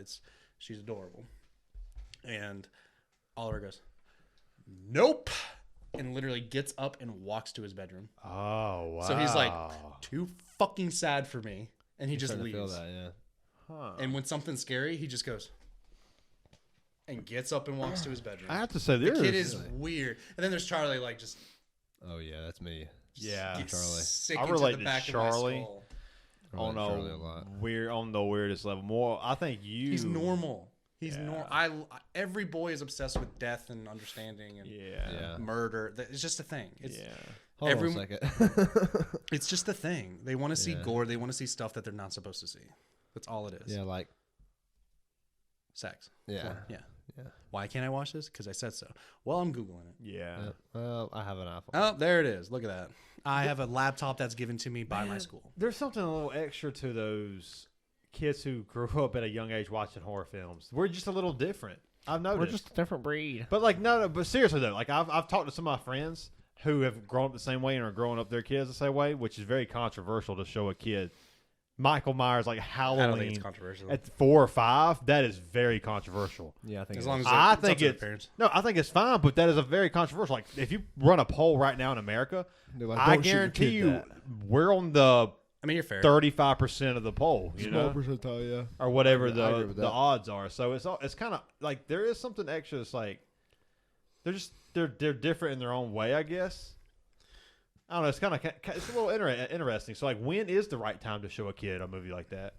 She's adorable. And Oliver goes, "Nope," and literally gets up and walks to his bedroom. Oh wow. So he's like, too fucking sad for me, and he just Starting to leaves. feel that, yeah. huh. And when something's scary, he just goes and gets up and walks to his bedroom. I have to say The there kid is. is weird. And then there's Charlie, like just Oh yeah, that's me. Yeah. gets Charlie. sick I into relate the to back Charlie. of my skull. I on like Charlie a lot. on the weirdest level. More, I think you. He's normal. He's Yeah. normal. Every boy is obsessed with death and understanding and Yeah. murder. It's just a thing. It's Yeah. Hold Every- on a second. it's just a thing. They want to see Yeah. gore. They want to see stuff that they're not supposed to see. That's all it is. yeah, like Sex. yeah, Porn. Yeah. Yeah. Why can't I watch this? Because I said so. Well, I'm Googling it. Yeah. Well, I have an iPhone. Oh, there it is. Look at that. I have a laptop that's given to me by my school. There's something a little extra to those kids who grew up at a young age watching horror films. We're just a little different. I've noticed. We're just a different breed. But like no, but seriously though, like I've talked to some of my friends who have grown up the same way and are growing up their kids the same way, which is very controversial to show a kid Michael Myers like Halloween I don't think it's controversial. at 4 or 5. That is very controversial. Yeah, I think As it long is. as I it's think up to the it's parents. no, I think it's fine, but that is a very controversial. Like if you run a poll right now in America, They're like, I "Don't shoot your guarantee kid you that." we're on the I mean, you're fair. 35% of the poll, you Small know, percentile, yeah. or whatever I agree the with that. odds are. So it's kind of like there is something extra. It's like they're different in their own way, I guess. I don't know. It's kind of it's a little interesting. So like, when is the right time to show a kid a movie like that?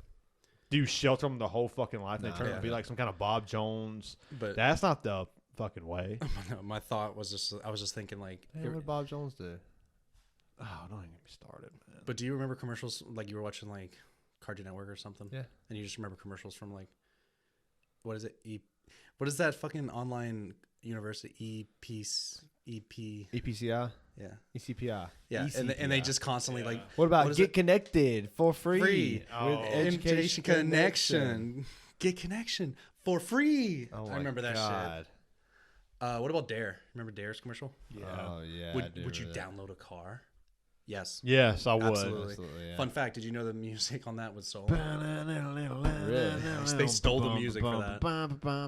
Do you shelter them the whole fucking life? And they turn out to be like some kind of Bob Jones. But That's not the fucking way. no, my thought was just, I was just thinking like, Hey, what did Bob Jones do? Oh, don't even get me started, man. but do you remember commercials like you were watching like Cartoon Network or something? Yeah. And you just remember commercials from like, what is it? What is that fucking online university? EPCI? Yeah. ECPI? Yeah. And they just constantly like, What about What is Get it? Connected for free? Free. Oh. With education connection. Get connection for free. Oh I my remember that God. shit. What about Dare? Remember Dare's commercial? Yeah. Oh, yeah. I Would do you remember that. download a car? Yes. Yes, I would. Absolutely. Absolutely, yeah. Fun fact, did you know the music on that was stolen? Really? They stole the music for that.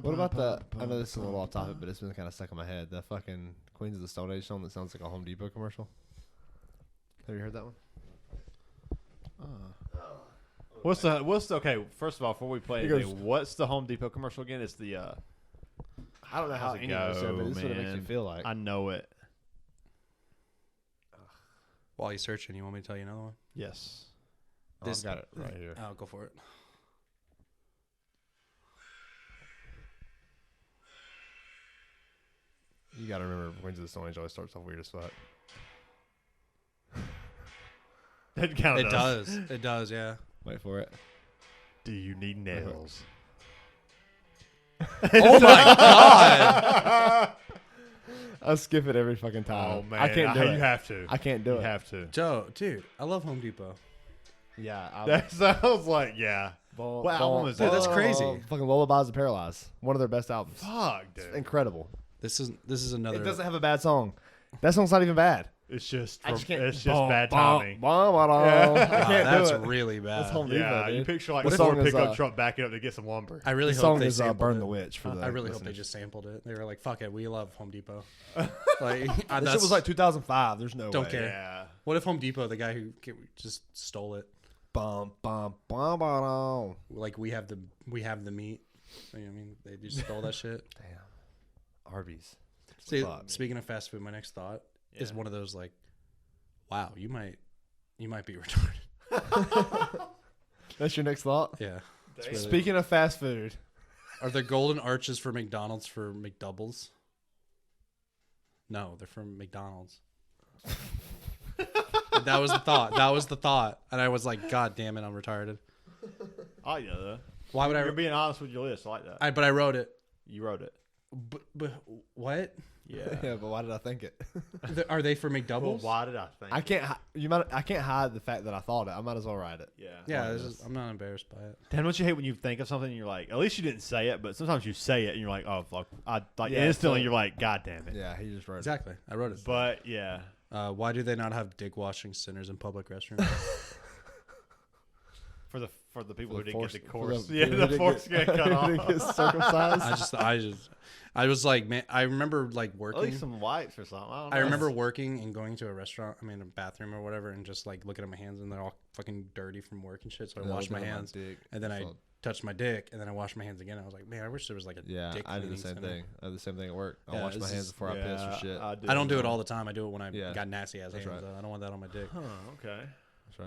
What about the? I know this is a little off topic, but it's been kind of stuck in my head. The fucking Queens of the Stone Age song that sounds like a Home Depot commercial. Have you heard that one? What's the okay? First of all, before we play It it, goes- what's the Home Depot commercial again? It's the I don't know how how's it any of this, go, but this is what it makes you man? feel like. I know it. While you're searching, you want me to tell you another one? Yes. Oh, this- I've got it right here. I'll go for it. You gotta remember, Queens of the Stone Age always starts off weird as fuck. It kind of It does. It does, yeah. Wait for it. Do you need nails? Oh my god! I skip it every fucking time. Oh man, I can't do you it. have to. I can't do You it. have to. Joe, dude, I love Home Depot. Yeah. That sounds like yeah. What album is Dude, that? that's crazy. Fucking Lullabies of Paralyze. One of their best albums. Fuck, It's dude. incredible. This is another. It doesn't have a bad song. That song's not even bad. It's just I just can't. it's just bad timing. I Wow, can't that's do it. really bad. That's Home Yeah, Depot, you dude. picture like What a song Ford is, pickup truck backing up to get some lumber. I really The hope song they is sampled Burn it. the Witch for the I really hope they listeners. just sampled it. They were like, "Fuck it, we love Home Depot." Like, This shit that's, was like 2005. There's no Don't way. care. Yeah. what if Home Depot, the guy who just stole it, Bum, bum, bum, bum. like we have the meat. You know what I mean, they just stole that shit. Damn. Arby's. See, Fuck. speaking of fast food, my next thought is Yeah. one of those like, wow, you might be retarded. That's your next thought? Yeah. It's Damn. really- Speaking of fast food. Are there golden arches for McDonald's for McDoubles? No, they're from McDonald's. That was the thought. That was the thought. And I was like, God damn it, I'm retarded. I like that though. Why would You're being honest with your list. I like that. But I wrote it. You wrote it. But what? Yeah. Yeah, but why did I think it? Are they for Well, McDoubles? why did I think? I can't. I can't hide the fact that I thought it. I might as well write it. Yeah. Yeah, Why this this? is, I'm not embarrassed by it. Damn, don't you hate when you think of something and you're like, at least you didn't say it, but sometimes you say it and you're like, oh fuck, Yeah, instantly so- you're like, God damn it. Yeah, he just wrote Exactly. I wrote it. But yeah, Why do they not have dick washing centers in public restrooms? for the people who the didn't get the force- course, for yeah, people the who force didn't getting cut didn't off. get circumcised. I was like, man, I remember like At working. least some wipes or something. I don't know. I remember working and going to a restaurant, I mean, a bathroom or whatever, and just like looking at my hands and they're all fucking dirty from work and shit. So I washed my hands and then I touched my dick and then I washed my hands again. I was like, man, I wish there was like a Yeah, dick I do the cleaning same center. thing. I do the same thing at work. I'll Yeah, wash my this hands is- before I piss or shit. I don't do it all the time. I do it when I Yeah. got nasty ass That's hands. right. Though. I don't want that on my dick. Huh, okay. That's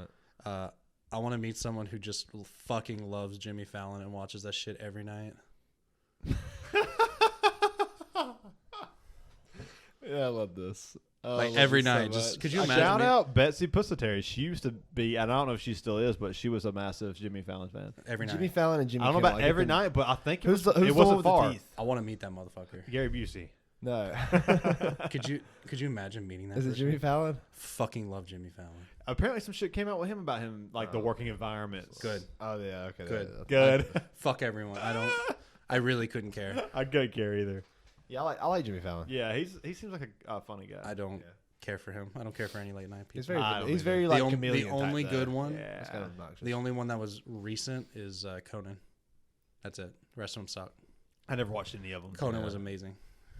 right. I want to meet someone who just fucking loves Jimmy Fallon and watches that shit every night. Yeah, I love this. Oh, like I love every you so night. Just much. could you imagine? Shout me- out Betsy Pussatary. She used to be, and I don't know if she still is, but she was a massive Jimmy Fallon fan. every night. Jimmy Fallon and Jimmy I don't know Kimmel. about get every them- night, but I think Who's the it one wasn't with the far. teeth? I want to meet that motherfucker. Gary Busey. No. Could you imagine meeting that? Is it person? Jimmy Fallon? Fucking love Jimmy Fallon. Apparently, some shit came out with him about him, like the working environments. Good. Oh yeah. Okay. Good. Good. Fuck everyone. I really couldn't care. I couldn't care either. Yeah, I like Jimmy Fallon. Yeah, he seems like a funny guy. I don't care for him. I don't care for any late night He's people. very. I don't He's either. very like the chameleon. only type, good though. one. Yeah. It's kind of obnoxious. The only one that was recent is Conan. That's it. The rest of them suck. I never watched any of them. Conan Yeah. was amazing.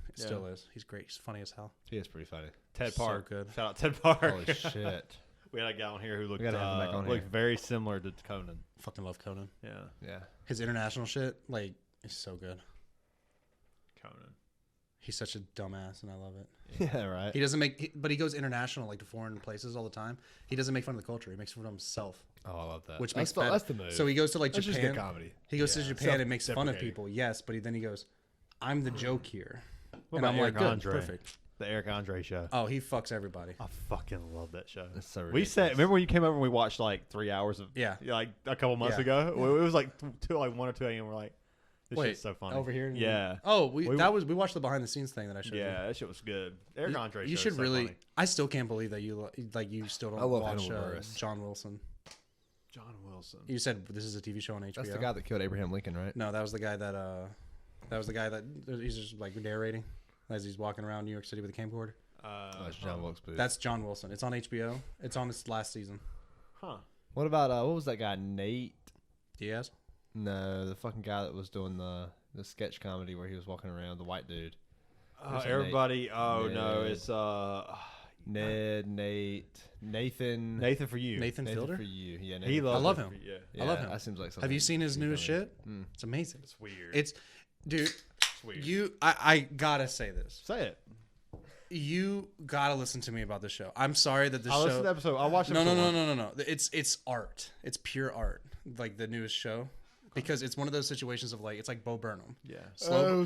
It Yeah. still is. He's great. He's funny as hell. He is pretty funny. Ted So Park. good. Shout out Ted Park. Holy shit. We had a guy on here who looked gotta have him back on looked here. very similar to Conan. Fucking love Conan. Yeah, Yeah. His international shit, like, is so good. Conan. He's such a dumbass, and I love it. Yeah. Right. He doesn't but he goes international, like to foreign places all the time. He doesn't make fun of the culture. He makes fun of himself, Oh, I love that. which that's makes better. that's the move. So he goes to like That's just Japan. good comedy. He goes Yeah. to Japan and makes fun of Self-deprecating. people. Yes, but then he goes, "I'm the joke here," What and about I'm Eric like, "Good, Andre? perfect." The Eric Andre show. Oh, he fucks everybody. I fucking love that show. That's so We ridiculous. said, remember when you came over and we watched like 3 hours of Yeah. like a couple months Yeah. ago? It was like till like 1 or 2 a.m. We're like, this Wait, shit's so funny. over here. Yeah. Oh, We- we watched the behind the scenes thing that I showed you. Yeah, that shit was good. Eric Andre. You show should is so really. funny. I still can't believe that you still don't I love watch Hannibal Buress. John Wilson. John Wilson. You said this is a TV show on HBO. That's the guy that killed Abraham Lincoln, right? No, that was the guy that he's just like narrating as he's walking around New York City with a camcorder. Oh, it's John Wilkes Booth. That's John Wilson. It's on HBO. It's on its last season. Huh. What about what was that guy Nate? Diaz. No, the fucking guy that was doing the sketch comedy where he was walking around, the white dude. There's a Everybody. Oh Nate. no, it's Ned, Nate, Nathan. Nathan for you. Nathan Fielder. for you. Yeah, He Nathan loves. I love it him. for you. Yeah, I love him. That seems like something. Have you seen his pretty newest funny. shit? Mm. It's amazing. It's weird. It's, dude. It's weird. I gotta say this. Say it. You gotta listen to me about this show. I'm sorry that this I show. listened to the episode. I watched. No. episode one. It's art. It's pure art. Like the newest show, because it's one of those situations of like it's like Bo Burnham. Yeah. Slow.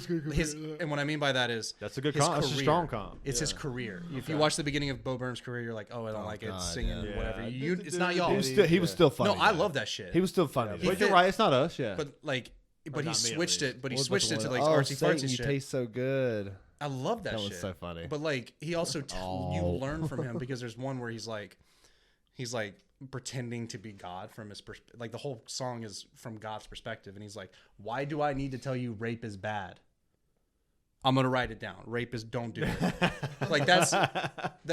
And what I mean by that is That's a good his comp. That's a career. strong comp. It's his career. If you watch the beginning of Bo Burnham's career, you're like, oh, I don't like it. God, Singing, yeah. whatever. Yeah. It's not y'all. He was still funny. No, I though. love that shit. He was still funny. He But fit- you're right. It's not us. Yeah. but like, but he not me, at switched least. it. But he What was switched the it to one? like artsy Satan, fartsy you shit. taste so good. I love that That shit. was so funny. But like, he also you Oh. learn from him because there's one where he's like pretending to be God from his perspective. Like the whole song is from God's perspective, and he's like, "Why do I need to tell you rape is bad? I'm gonna write it down. Rape is don't do it."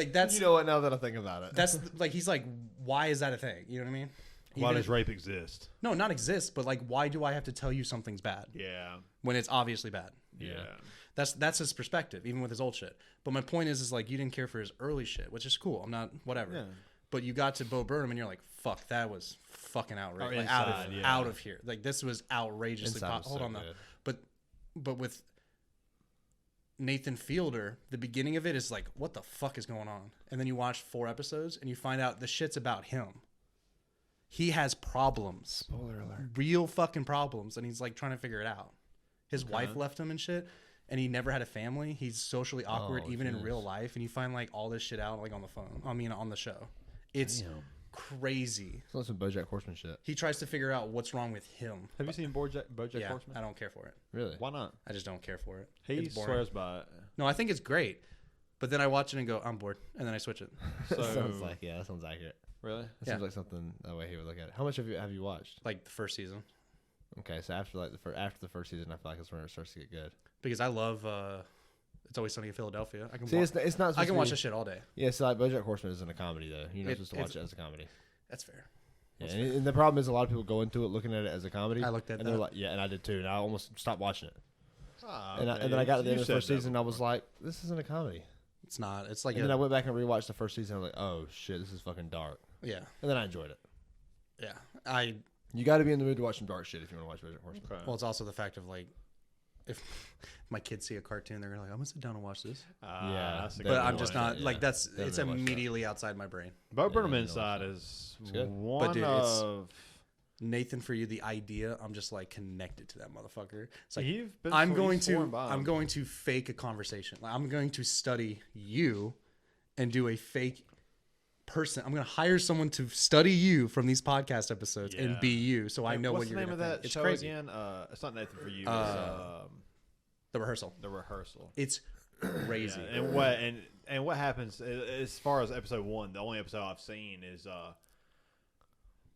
That's You know what? Now that I think about it, that's like he's like, why is that a thing? You know what I mean? Why Even does if- rape exist? No, not exist, but like, why do I have to tell you something's bad Yeah. when it's obviously bad? Yeah. That's his perspective, even with his old shit. But my point is like you didn't care for his early shit, which is cool. I'm not whatever. Yeah. But you got to Bo Burnham and you're like, fuck, that was fucking outrageous. Or Like, Inside, yeah. out of here. Like this was outrageously. Inside was Hold so on though. good. But with Nathan Fielder, the beginning of it is like, what the fuck is going on? And then you watch 4 episodes and you find out the shit's about him. He has problems. Spoiler alert. Real fucking problems. And he's like trying to figure it out. His wife left him and shit. And he never had a family. He's socially awkward Oh, even in jeez. real life. And you find like all this shit out like on the phone. I mean on the show. It's crazy. It's like some BoJack Horseman shit. He tries to figure out what's wrong with him. Have you seen BoJack Yeah, Horseman? I don't care for it. Really? Why not? I just don't care for it. He It's boring. swears by it. No, I think it's great. But then I watch it and go, I'm bored. And then I switch it. So sounds like that sounds accurate. really. That Yeah. seems like something that way he would look at it. How much have you watched? Like the first season. Okay, so after after the first season, I feel like it's when it starts to get good. Because I love It's Always Sunny in Philadelphia. I can See, watch, it's not. I can watch this. this shit all day. Yeah, so like BoJack Horseman isn't a comedy though. You're not It- supposed to watch it's- it as a comedy. That's fair. Yeah, That's and the problem is a lot of people go into it looking at it as a comedy. I looked at and they're that. like, yeah, and I did too. And I almost stopped watching it. Ah, And, okay. and then I got to the You end of the said first that season, and I was before. like, this isn't a comedy. It's not. It's like And then I went back and rewatched the first season. I was like, oh shit, this is fucking dark. yeah. And then I enjoyed it. Yeah. You got to be in the mood to watch some dark shit if you want to watch BoJack Horseman. Okay. Well, it's also the fact of like, if my kids see a cartoon, they're gonna like, I'm gonna sit down and watch this. Yeah, that's a They But good I'm one. just not yeah. like that's. They It's really watch that. immediately outside my brain. Bo Burnham Yeah, Inside no, is good. one dude, it's- of. Nathan, for you, the idea, I'm just like connected to that motherfucker. It's like You've been I'm sworn- going you've sworn to by I'm him. going to fake a conversation. Like, I'm going to study you and do a fake person. I'm going to hire someone to study you from these podcast episodes and be you, so I know what's what you're the name going of to that think. It's show crazy. again? It's not Nathan for You. The rehearsal. The rehearsal. It's crazy. Yeah, and what happens as far as episode 1? The only episode I've seen is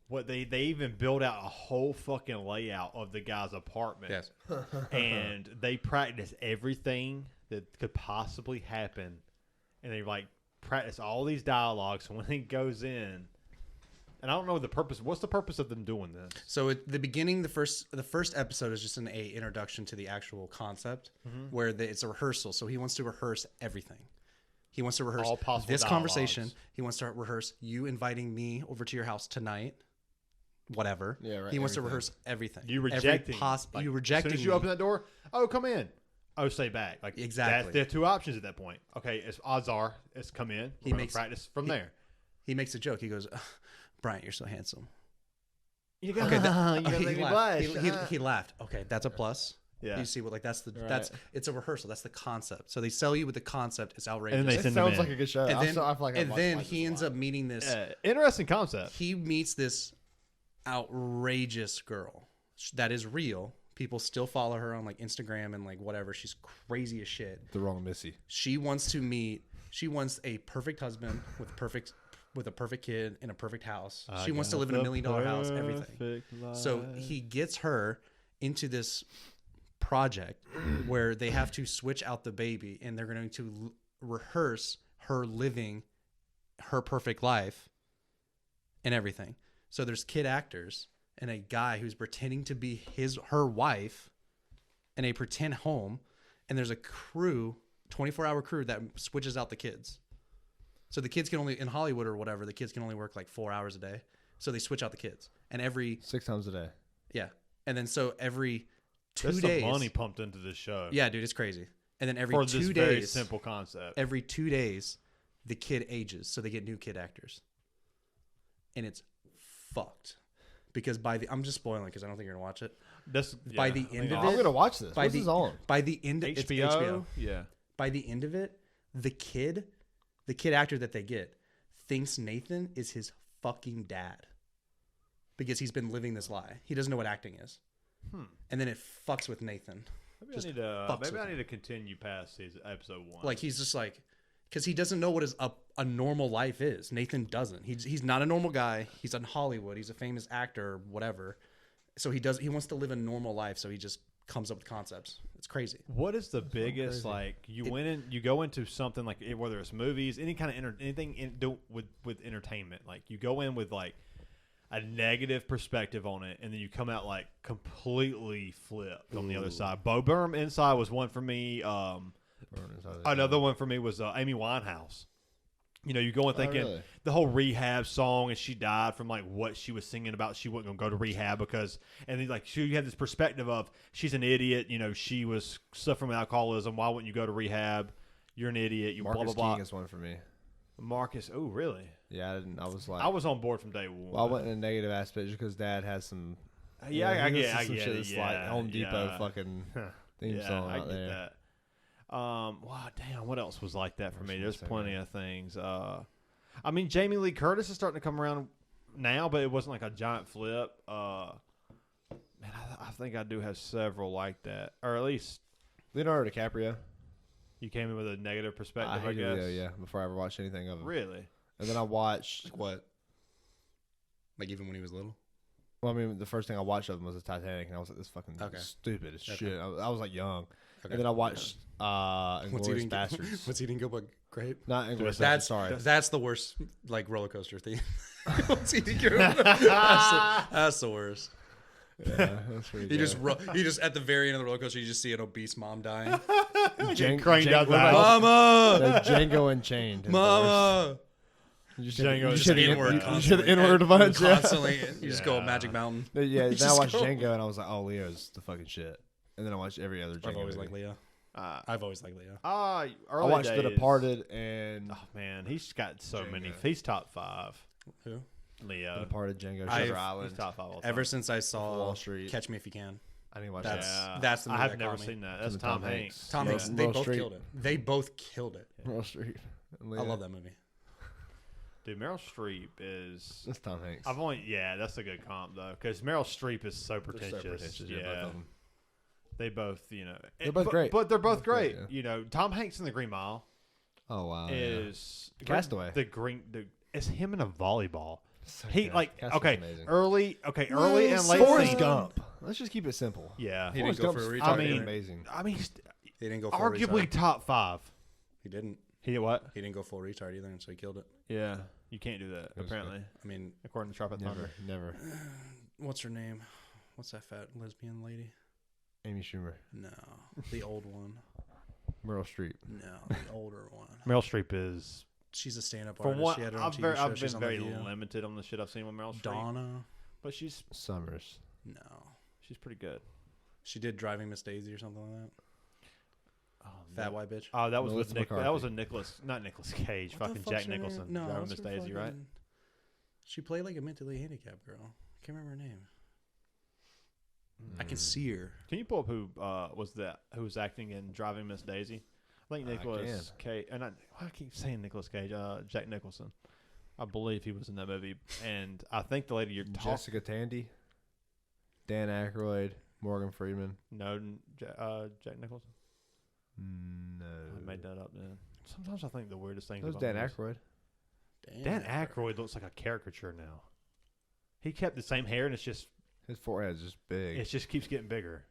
what they even build out a whole fucking layout of the guy's apartment. Yes. And they practice everything that could possibly happen, and they like practice all these dialogues. So when he goes in, and I don't know the purpose. What's the purpose of them doing this? So at the beginning, the first episode is just an introduction to the actual concept, where it's a rehearsal. So he wants to rehearse everything. He wants to rehearse All possible this dialogues. conversation. He wants to rehearse you inviting me over to your house tonight. Whatever. Yeah, right, He wants to everything. rehearse everything. You rejecting. You rejecting. As soon as you me. open that door, oh, come in. Oh, stay back. Like Exactly. There are two options at that point. Okay, odds are it's come in. He makes practice from there. He makes a joke. He goes, "Bryant, you're so handsome." You got Okay, you gotta make me blush. he laughed. Okay, that's a plus. Yeah. You see what that's it's a rehearsal. That's the concept. So they sell you with the concept. It's outrageous. And they It send them sounds in. like a good show. And then, I feel like I've watched he this ends a lot. up meeting this. Interesting concept. He meets this outrageous girl that is real. People still follow her on like Instagram and like whatever. She's crazy as shit. The wrong Missy. She wants a perfect husband with a perfect kid in a perfect house. She wants to live in $1 million house, everything. So he gets her into this project where they have to switch out the baby, and they're going to rehearse her living her perfect life and everything. So there's kid actors and a guy who's pretending to be her wife in a pretend home, and there's a crew, 24-hour crew that switches out the kids. So the kids can only, in Hollywood or whatever, the kids can only work like 4 hours a day. So they switch out the kids, and 6 times a day. yeah, and then so every 2 There's days, some money pumped into this show. yeah, dude, it's crazy. And then every For 2 this days, very simple concept. every 2 days, the kid ages, so they get new kid actors, and it's fucked. Because I'm just spoiling because I don't think you're gonna watch it. By the end of I'm it, gonna watch this. What's this on? By the end of HBO. it's HBO. Yeah. By the end of it, the kid actor that they get thinks Nathan is his fucking dad because he's been living this lie. He doesn't know what acting is. And then it fucks with Nathan. Maybe I need to continue past his episode 1. Like he's just like, because he doesn't know what a normal life is. Nathan doesn't. He's not a normal guy. He's in Hollywood. He's a famous actor or whatever. So he wants to live a normal life. So he just comes up with concepts. It's crazy. What is the biggest you go into something like whether it's movies, any kind of anything with entertainment, like you go in with like a negative perspective on it, and then you come out like completely flipped on the other side. Bo Burnham Inside was one for me. Another one for me was Amy Winehouse. You know, you go in thinking the whole rehab song, and she died from like what she was singing about. She wasn't gonna go to rehab because, and then like you have this perspective of she's an idiot. You know, she was suffering with alcoholism. Why wouldn't you go to rehab? You're an idiot. You Marcus blah blah blah. King is one for me. Marcus, oh really? Yeah, I was like, I was on board from day one. Well, I went in a negative aspect just because Dad has some. Yeah, I get some shit it. that's Yeah, like Home Depot yeah. fucking theme song out there. That. Wow, damn, what else was like that for me? There's plenty of things. I mean, Jamie Lee Curtis is starting to come around now, but it wasn't like a giant flip. Man, I think I do have several like that, or at least Leonardo DiCaprio. you came in with a negative perspective. I hated guess. Leo, yeah, before I ever watched anything of him. Really? And then I watched What? Like even when he was little? Well, I mean, the first thing I watched of him was the Titanic, and I was like, "This fucking stupid as shit." I was like young, and then I watched Inglourious Bastards. What's Eating Gilbert? Great. Not Inglourious Bastards. Sorry, That's the worst, like roller coaster theme. What's Eating Gilbert? That's the worst. yeah, that's pretty You good. just at the very end of the roller coaster, you just see an obese mom dying. Craned out the what about- house. Mama, Django Unchained. is the worst. Mama. You Django just hear the N-word N-word. You hear the constantly. N-word a bunch. Yeah. Constantly, you just go Magic Mountain. Yeah, You then I just watched go- Django, and I was like, "Oh, Leo's the fucking shit." And then I watched every other Django I've always movie. liked Leo. I've always liked Leo. I Early watched The days. Departed and Oh man, he's got so many. Django. He's top 5. Who? Leo. The Departed, Django, I've- Shutter He's Island. top 5 all time. Ever since I saw Wall Street. Catch Me If You Can. I didn't watch That's that. that's the movie I have that never caught me. seen that. That's With Tom Hanks. Tom Yeah. Hanks. They Meryl both Streep. killed it. They both killed it. Meryl Streep. I love that movie. Dude, Meryl Streep is. That's Tom Hanks. That's a good comp though, because Meryl Streep is so pretentious. Yeah, both of them. They both, They're both great. but they're both great. yeah. Tom Hanks in The Green Mile Oh wow. is Castaway. It's him in a volleyball. So He good. like Castaway's amazing. early and late. Forrest scene. Gump. Let's just keep it simple. Yeah, He didn't Forrest go for Gump's a retard. fucking either. amazing. I mean, He didn't go full arguably retard. top 5. He didn't. He did what? He didn't go full retard either, and so he killed it. Yeah, you can't do that was apparently, I mean, according to Tropic Thunder. Never. what's her name? What's that fat lesbian lady? Amy Schumer. No, the old one. Meryl Streep. No, the older one. Meryl Streep is. She's a stand-up From artist. what She had her own I've, TV very, show. I've She's been on The very View. limited on the shit I've seen with Meryl Streep, Donna. but she's Summers. No, pretty good. she did Driving Miss Daisy or something like that. Oh, Fat white bitch. Oh, that was Melissa with Nick. That McCarthy. was a not Nicolas Cage. What the Fucking fuck's Jack her name? Nicholson. No, Driving what's Miss her Daisy, right? fucking- She played like a mentally handicapped girl. I can't remember her name. I can see her. Can you pull up who was acting in Driving Miss Daisy? I think Nicolas Cage. And I keep saying Nicolas Cage. Jack Nicholson. I believe he was in that movie. And I think the lady you're talking. Jessica Tandy. Dan Aykroyd. Morgan Freeman. No, Jack Nicholson. No. I made that up. Then sometimes I think the weirdest things. That was about Dan movies. Aykroyd. Dan Aykroyd looks like a caricature now. He kept the same hair, and it's just His forehead's just big. it just keeps getting bigger.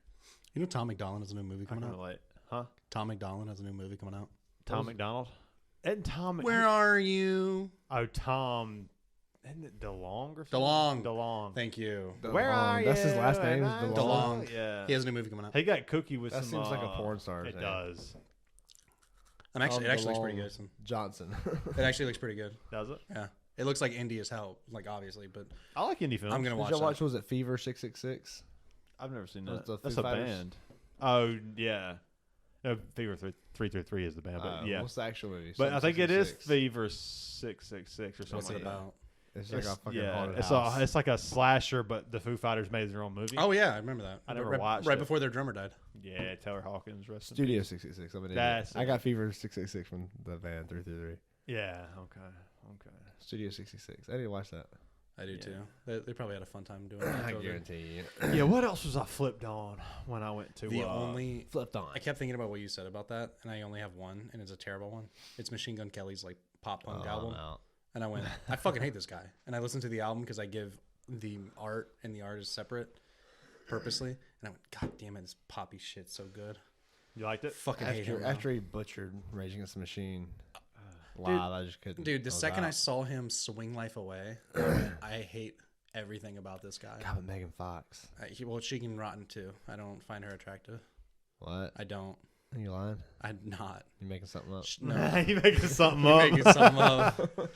You know Tom McDonald has a new movie I coming can out? relate, huh? Tom McDonald has a new movie coming out. Tom McDonald. And Tom. Where are you? Oh, Tom. Isn't it DeLong or something? DeLong. DeLong. Thank you. Where are you? That's his last name. Is And DeLong. DeLong. Yeah. He has a new movie coming out. He got cookie with That some. seems like a porn star's It name. does. And actually, it actually looks pretty DeLong good. Johnson. It actually looks pretty good. Does it? Yeah. It looks like indie as hell, like obviously, but I like indie films. I'm gonna Did watch y'all that. watch? Was it Fever 666? I've never seen Was that. the That's Foo a Fighters? band. Oh yeah. No, Fever 333 is the band, but yeah. What's the actual movie? But I think it is 666. Fever 666 or something. what's it like that. about? It's like a fucking haunted it's house. it's like a slasher, but the Foo Fighters made their own movie. Oh yeah, I remember that. I never right, watched right it. before their drummer died. Yeah, Taylor Hawkins. Rest in Studio peace. 666. I'm an That's idiot. I got Fever 666 from the band 333. Yeah. Okay. Studio 66. I didn't watch that. I do Yeah. too. They probably had a fun time doing it. I So guarantee you. Yeah. What else was I flipped on when I went to The only Flipped on. I kept thinking about what you said about that, and I only have one, and it's a terrible one. It's Machine Gun Kelly's like pop punk album, and I went, I fucking hate this guy. And I listened to the album because I give the art and the artist separate, purposely. And I went, God damn it, this poppy shit's so good. You liked it? Fucking hate him. After he butchered Rage Against the Machine live, I just couldn't. Dude, the was second I out. saw him swing life away, I went, I hate everything about this guy. God, but Megan Fox. Well, she can rotten too. I don't find her attractive. What? I don't. Are you lying? I'm not. You making something up? No. you making something You're up? making something up.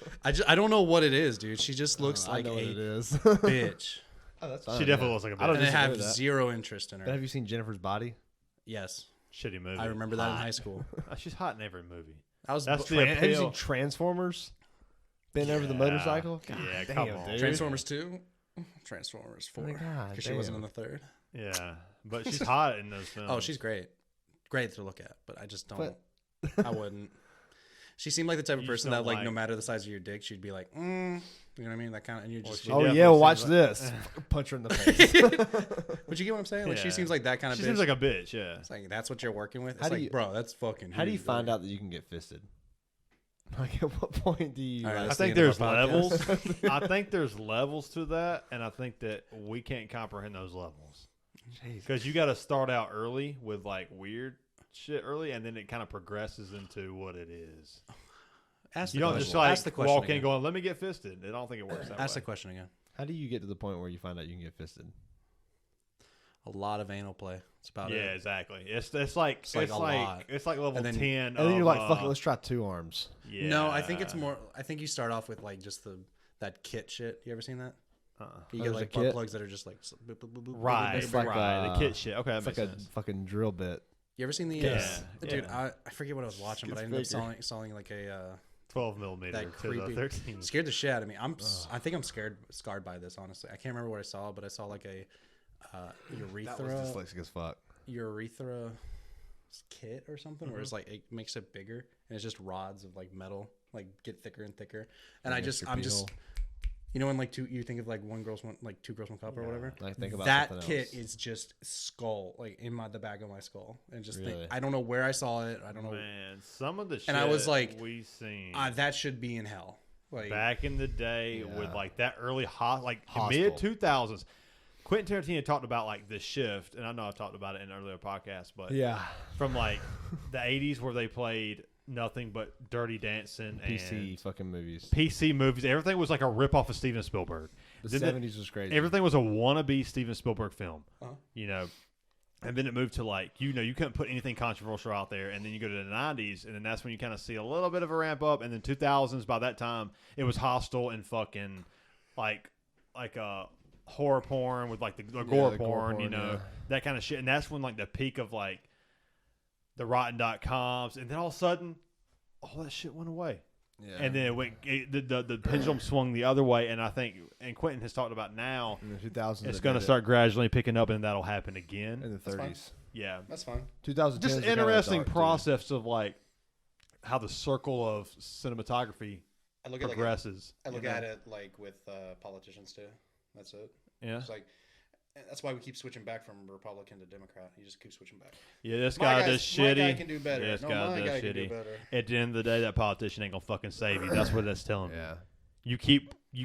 I don't know what it is, dude. She just looks I like know what it a is. bitch. Oh, that's She definitely looks like a I don't bitch. And I disagree have with that. zero interest in But her. have you seen Jennifer's Body? Yes. Shitty movie. I remember that in high school. She's hot in every movie. That's That's the Have you seen appeal. Transformers? Been over the Yeah. motorcycle? Yeah, damn, come on. dude. Transformers 2, Transformers 4. Oh, God Because she wasn't in damn. the third. Yeah, but she's hot in those films. Oh, she's great. Great to look at, but I just don't. But- I wouldn't. She seemed like the type of You just person that, don't like, like- no matter the size of your dick, she'd be like, you know what I mean? That kind of, and you Well, just. she Oh definitely yeah, well, seems watch like- this. Punch her in the face. But you get what I'm saying? Like, she Yeah. seems like that kind of She bitch. seems like a bitch. Yeah. It's like, that's what you're working with? It's How do like, you- bro, that's fucking. How do you huge, find bro. out that you can get fisted? Like, at what point do you? All right, like- I that's the think end of there's our levels. podcast. I think there's levels to that, and I think that we can't comprehend those levels because you got to start out early with like weird shit early, and then it kind of progresses into what it is. Ask the You don't question. just like Ask the question walk in again. going, "Let me get fisted." I don't think it works that Ask way. the question again. How do you get to the point where you find out you can get fisted? A lot of anal play. That's about Yeah, it. exactly. It's like It's like a lot. it's like level And then- 10. And then you're like, "Fuck it, of, let's try 2 arms." yeah. No, I think it's more. I think you start off with like just that kit shit. You ever seen that? You get There's like a butt kit? plugs that are just like boop, boop, boop, boop, right, boop, It's boop, like boop. right. The kit shit. Okay, that It's like makes a sense. fucking drill bit. You ever seen the? Yeah, Dude, yeah. I forget what I was watching, but I Good ended up figure. selling like a 12 millimeter that to the creepy. 13. Scared the shit out of me. I think I'm scarred by this. Honestly, I can't remember what I saw, but I saw like That urethra. was dyslexic as fuck. Urethra kit or something, where it's like it makes it bigger and it's just rods of like metal, like get thicker and thicker. And I'm just, you know, when like you think of like two girls, one cup or whatever. I think about that something kit else. is just skull, like in the back of my skull, and just Really? think, I don't know where I saw it. I don't know. Man, some of the shit And I was like, we seen That should be in hell. Like back in the day with like that early Hostile. mid 2000s. Quentin Tarantino talked about like the shift, and I know I've talked about it in earlier podcasts, but Yeah. from like the 80s where they played nothing but Dirty Dancing PC and fucking movies. PC movies, everything was like a ripoff of Steven Spielberg. The Then 70s was crazy. Everything was a wannabe Steven Spielberg film, Uh-huh. you know. And then it moved to like, you know, you couldn't put anything controversial out there. And then you go to the 90s, and then that's when you kind of see a little bit of a ramp up. And then 2000s, by that time, it was hostile and fucking like horror porn with like the gore porn, you know, that kind of shit. And that's when like the peak of like the Rotten.coms. And then all of a sudden, all that shit went away. Yeah. And then the pendulum swung the other way, and I think, and Quentin has talked about now, in the 2000s, it's going to start gradually picking up, and that'll happen again. in the That's fine. 30s. Yeah, that's fine. 2010 just interesting process of like how the circle of cinematography I look at progresses. I look at it like with politicians too. That's it. Yeah, It's like that's why we keep switching back from Republican to Democrat. You just keep switching back. yeah. This My guy guy's- does shitty. My guy can do better. Yeah, this no, guy my does guy can do shitty. better. At the end of the day, that politician ain't gonna fucking save you. That's what that's telling me. Yeah. You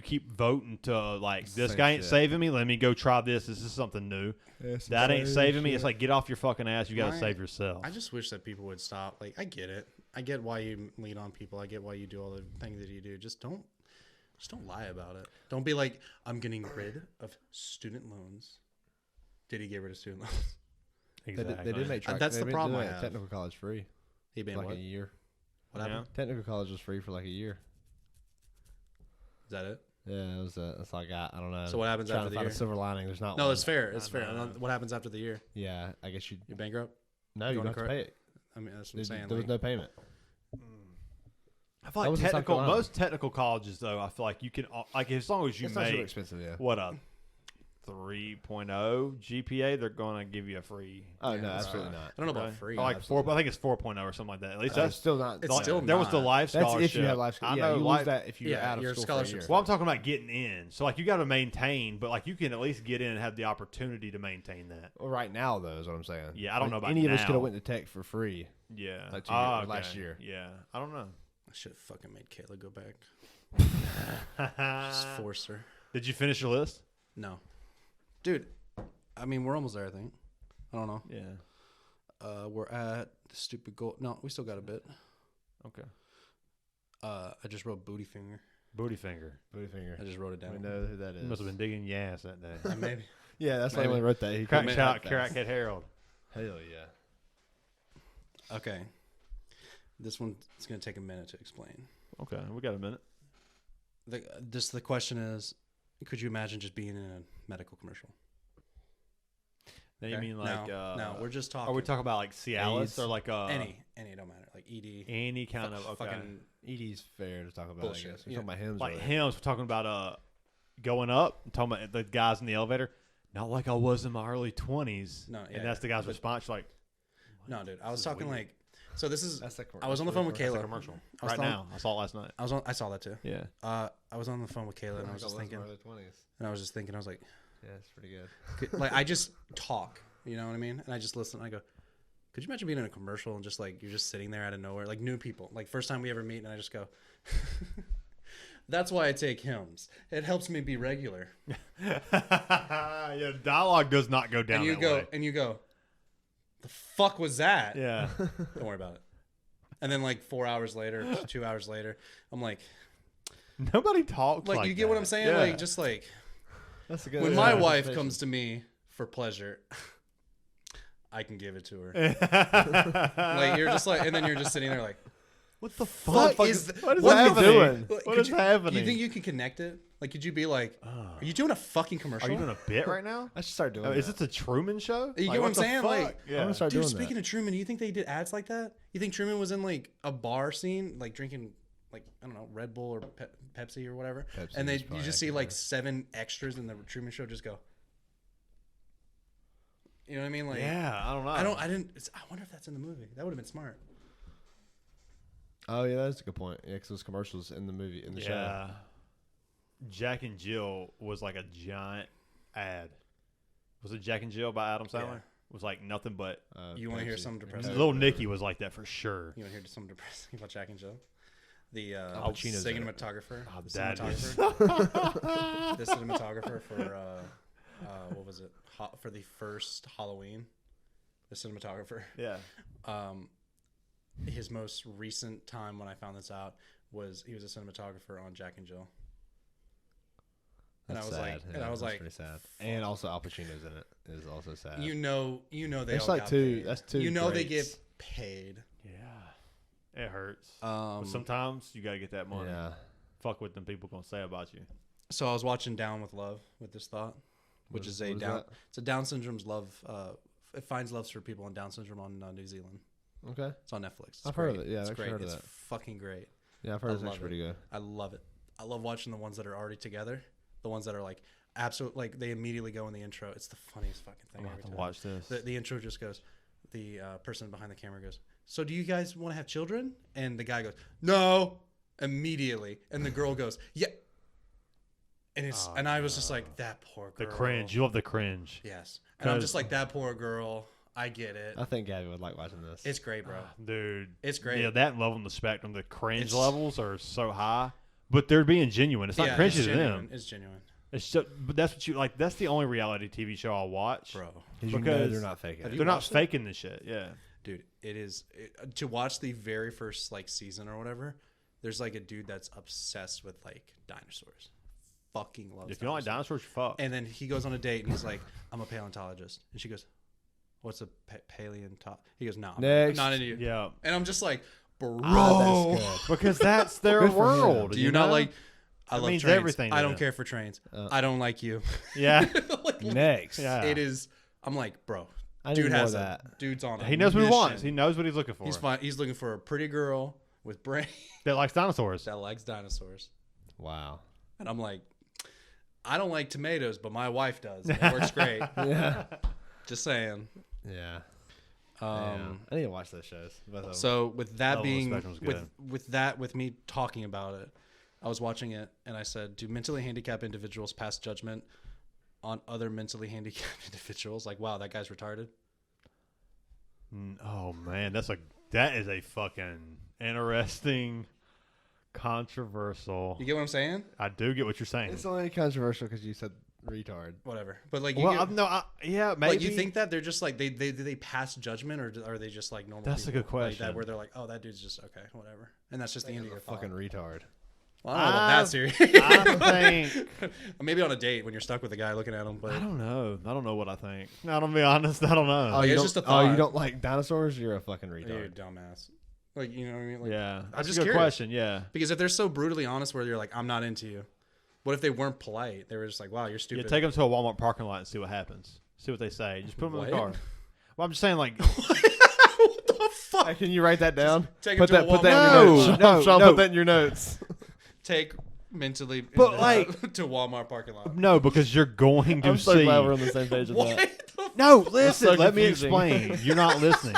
keep voting to like this Same guy ain't shit. saving me. Let me go try this. This is something new. That ain't saving me. It's like get off your fucking ass. You got to My- save yourself. I just wish that people would stop. Like, I get it. I get why you lean on people. I get why you do all the things that you do. Just don't lie about it. Don't be like, I'm getting rid of student loans. Did he get rid of student loans? Exactly. They did make That's they the did problem I make have. technical college free He for been like what? a year. What happened? Technical college was free for like a year. Is that it? Yeah, it was. That's all I got. I don't know. So what happens Trying after to the find year? a silver lining. There's not. No, one. it's fair. It's I fair. know. What happens after the year? Yeah, I guess you. You bankrupt? No, you Going don't have to to pay it. I mean, that's what I'm saying. There was like, no payment. I feel That like was in South technical. Carolina. Most technical colleges, though, I feel like you can like as long as you It's not super make expensive. Yeah. what a 3.0 GPA, they're gonna give you a free. Oh Yeah, no, that's absolutely fine. not. I don't know Right? about free. Or like absolutely 4. I think it's 4.0 or something like that. At least That's that's still not. It's still there was the not. life That's scholarship. if you have life. I Yeah, know you life, lose that if you're Yeah, out of your school scholarship's for a year. Well, I'm talking about getting in. So like you got to maintain, but like you can at least get in and have the opportunity to maintain that. Well, right now, though, is what I'm saying. Yeah, I don't know about any of us now. could have went to tech for free. Yeah, Like 2 years- Ah, last okay. year. Yeah, I don't know. I should have fucking made Kayla go back. Just force her. Did you finish your list? No. Dude, I mean, we're almost there, I think. I don't know. Yeah. We're at the stupid goal. No, we still got a bit. Okay. I just wrote booty finger. Booty finger. Booty finger. I just wrote it We down. know who that You is. must have been digging your ass that day. Maybe. Yeah, that's why Maybe. I wrote that. He Crack couldn't shot, type fast. Crackhead Harold. Hell yeah. Okay. This one is going to take a minute to explain. Okay, we got a minute. The question is, could you imagine just being in a medical commercial? Then you Okay? mean like no, we're just talking. Are we talking about like Cialis AIDS? or like any don't matter. Like ED. any kind of okay. Fucking ED's fair to talk about. Bullshit. I guess. We're Yeah. talking about hymns. like really. hymns? We're talking about going up. Talking about the guys in the elevator. Not like I was in my early 20s. No, yeah, and that's the guy's but- response. Like No, dude. I This was is talking weird. like. So this is. That's the I was on the phone with that's a Kayla. commercial I was right telling- now. I saw it last night. I saw that too. Yeah. I was on the phone with Kayla and I was just thinking, Early 20s. I was like, Yeah, it's pretty good. like I just talk, you know what I mean? And I just listen. And I go, could you imagine being in a commercial and just like you're just sitting there out of nowhere, like new people, like first time we ever meet, and I just go, that's why I take hymns. It helps me be regular. Yeah, dialogue does not go down. And you that go, way. and you go, the fuck was that? Yeah. Don't worry about it. And then like 4 hours later, 2 hours later, I'm like Nobody talks like you get what that. I'm saying? Yeah. Like just like That's a good. when my yeah, wife conversation. comes to me for pleasure, I can give it to her. Like you're just like, and then you're just sitting there like, what the fuck fuck is what is what are you happening? doing? What could is you, happening? Do you think you can connect it? Like, could you be like, are you doing a fucking commercial? Are you doing a bit right now? I should start doing. Oh, is that. this a Truman show? You Like, get what I'm the saying? fuck? Like, yeah. I'm gonna start Dude, doing speaking that. of Truman, do you think they did ads like that? You think Truman was in like a bar scene, like drinking, like I don't know, Red Bull or Pepsi or whatever, Pepsi and is you probably just see accurate. like 7 extras in the Truman Show just go. You know what I mean? Like, yeah, I don't know. I wonder if that's in the movie. That would have been smart. Oh yeah, that's a good point. Yeah, because those commercials in the movie in the show. Yeah. Jack and Jill was like a giant ad. Was it Jack and Jill by Adam Sandler? Yeah. It was like nothing but. You want to hear something depressing? Little Nicky was like that for sure. You want to hear something depressing about Jack and Jill? The Pacino's in it. cinematographer. Oh, The that is- cinematographer. The cinematographer for what was it? For the first Halloween. The cinematographer. Yeah. His most recent time when I found this out was he was a cinematographer on Jack and Jill. And That's I was sad. like, Yeah, and I was that's like, pretty sad. And also Al Pacino's in it is also sad. you know, they It's all like got two. paid. That's two. You know, they get greats. paid. Yeah. It hurts. But sometimes you got to get that money. Yeah. Fuck what them people going to say about you. So I was watching Down with Love with this thought, which is a what is Down. that? It's a Down syndrome's love. It finds loves for people on Down syndrome on New Zealand. Okay. It's on Netflix. It's I've great. heard of it. Yeah, it's I've great. heard of It's that. fucking great. Yeah, I've heard I it's love actually pretty good. I love it. I love watching the ones that are already together. The ones that are like absolute, like they immediately go in the intro. It's the funniest fucking I'm thing going every to have time. to watch this. The intro just goes. The person behind the camera goes, "So do you guys want to have children?" And the guy goes, "No." Immediately, and the girl goes, "Yeah." And it's and I was just like, that poor girl. The cringe. You love the cringe. Yes. And I'm just like, that poor girl. I get it. I think Gabby would like watching this. It's great, bro. Dude. It's great. Yeah, that level on the spectrum, the cringe It's- levels are so high. But they're being genuine. It's not cringy it's to genuine. them. It's genuine. It's just, but that's what you like. That's the only reality TV show I'll watch, Bro. you know because they're not faking Have it. you They're not watched it? faking this shit. Yeah. Dude, it is to watch the very first like season or whatever. There's like a dude that's obsessed with like dinosaurs. Fucking loves If you don't like dinosaurs. dinosaurs, you fuck. And then he goes on a date and he's like, "I'm a paleontologist." And she goes, "What's a paleontologist?" He goes, "No, I'm Next. not into you." Yeah. And I'm just like, "Bro, That's good. Because that's their Good for him. world. do you not know? like?" I It love means trains. everything to I don't them. care for trains. I don't like you. Yeah. Like, Next. Yeah. It is. I'm like, bro. I need Dude more has of that. that. Dude's on. He knows what he wants. mission. He knows what he's looking for. He's fine. He's looking for a pretty girl with brains That likes dinosaurs. that likes dinosaurs. Wow. And I'm like, I don't like tomatoes, but my wife does. And it works great. Yeah. Just saying. Yeah. I need to watch those shows. Both of them. So with that Level of being Spectrum's good. with me talking about it, I was watching it and I said, do mentally handicapped individuals pass judgment on other mentally handicapped individuals? Like, wow, that guy's retarded. Oh man, that is a fucking interesting, controversial. You get what I'm saying? I do get what you're saying. It's only controversial because you said retard. Whatever. But like, you Well, get, yeah, maybe. like, you think that they're just like they pass judgment, or are they just like normal? That's a people? good question. Like that, where they're like, oh, that dude's just okay, whatever, and that's just the end of your thought. Fucking retard. Well, I don't know about that serious. I think. Maybe on a date when you're stuck with a guy looking at him, but I don't know. I don't know what I think. No, to be honest, I don't know. Oh, Like, you it's don't, just a oh, thought. you don't like dinosaurs? You're a fucking you're a retard. dumbass. Like, you know what I mean? Like, yeah, that's just a good curious. question. Yeah. Because if they're so brutally honest, where you're like, I'm not into you. What if they weren't polite? They were just like, wow, you're stupid. Yeah, take them to a Walmart parking lot and see what happens. See what they say. Just put them in What? the car. Well, I'm just saying, like, What the fuck? Hey, can you write that down? take Put it to that, a put that Walmart. in your notes. No, Sean, no. put that in your notes. Take mentally But, like- to Walmart parking lot. no, because you're going to I'm so see. glad we're on the same page with What? that. the No, listen. so Let me confusing. explain. You're not listening.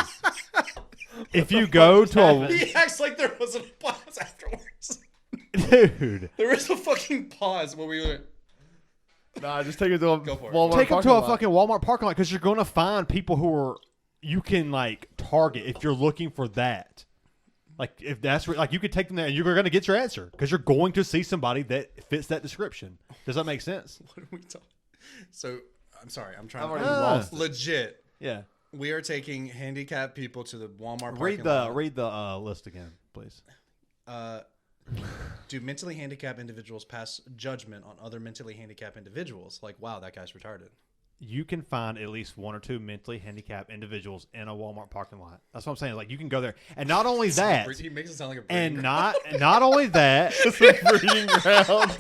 If you go to a He acts like there wasn't a pause afterwards. dude, There was a fucking pause when we went. Nah, just take it to a Go for it. Walmart take them to parking a lot. fucking Walmart parking lot because you're going to find people who are you can like target if you're looking for that. Like if that's like you could take them there and you're going to get your answer because you're going to see somebody that fits that description. Does that make sense? What are we talking? So I'm sorry. I'm trying I've to already Ah. lost it. legit. Yeah. We are taking handicapped people to the Walmart parking Read the lot. list again, please. Do mentally handicapped individuals pass judgment on other mentally handicapped individuals? Like, wow, that guy's retarded. You can find at least one or two mentally handicapped individuals in a Walmart parking lot. That's what I'm saying. Like you can go there, and not only that, He makes it sound like a and breeding not only that, breeding ground.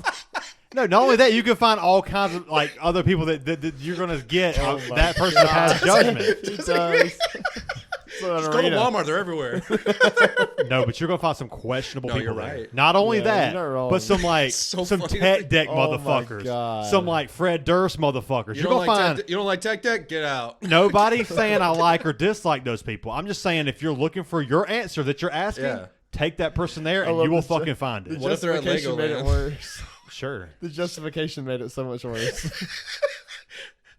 no, not only that, you can find all kinds of like other people that you're gonna get Oh my that person to pass judgment. He does. Just go to Walmart. They're everywhere. No, but you're gonna find some questionable No, people you're there. right. Not only Yeah, that, you're not wrong. but some like So some funny. tech deck Oh my motherfuckers, God. some like Fred Durst motherfuckers. You You're don't gonna like find tech, you don't like tech deck? Get out. nobody's saying I like or dislike those people. I'm just saying if you're looking for your answer that you're asking, Yeah. take that person there I and love you will this joke. fucking find The it. What if they're at justification made it Legoland? worse. Sure. The justification made it so much worse.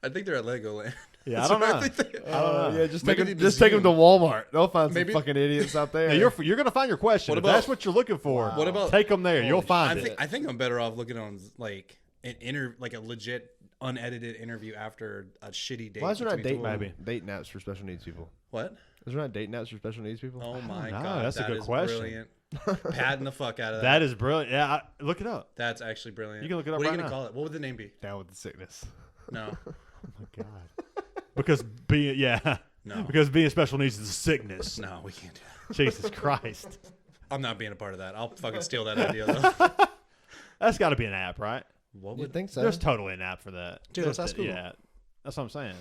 I think they're at Legoland. Yeah, I don't know. think they- I don't know. Yeah, just Maybe take they them zoom. to Walmart. They'll find Maybe- some fucking idiots out there. Yeah, you're gonna find your question. What If about- that's what you're looking for, What about- take them there. You'll Holy find I it. think I'm better off looking on like like a legit unedited interview after a shitty date. Why is there not between date two maybe. date naps for special needs people? What? Is there not date naps for special needs people? Oh my know. god, That's a that good is question. Brilliant. Patting the fuck out of That is brilliant. Yeah, look it up. That's actually brilliant. You can look it up What are right you gonna now. call it? What would the name be? Down with the sickness. No, Oh my god. Because being no, because being special needs is a sickness. no. We can't do that. Jesus Christ. I'm not being a part of that. I'll fucking steal that idea though. That's got to be an app, right? What You would? think so? There's totally an app for that. Dude, There's that's cool. Yeah, that's what I'm saying.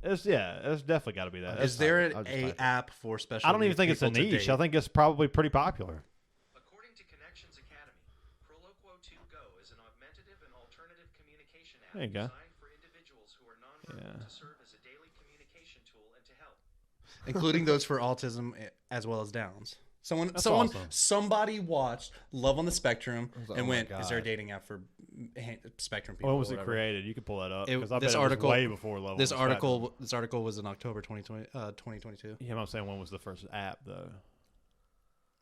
It's definitely got to be that. Is there I'll just a type it. app for special? I don't even needs think it's a people to niche. date? I think it's probably pretty popular. According to Connections Academy, Proloquo 2 Go is an augmentative and alternative communication app There you go. designed for individuals who are nonverbal Yeah. to serve as a daily communication tool and to help. including those for autism as well as Downs. That's Someone, awesome. somebody watched Love on the Spectrum like, and oh my went, "Is there a God. dating app for spectrum people?" When was or it whatever?" created? You could pull that up. It- 'Cause I this bet article- it was way before Love. This on the Spectrum. article was in October 2022. Yeah, I'm saying when was the first app though?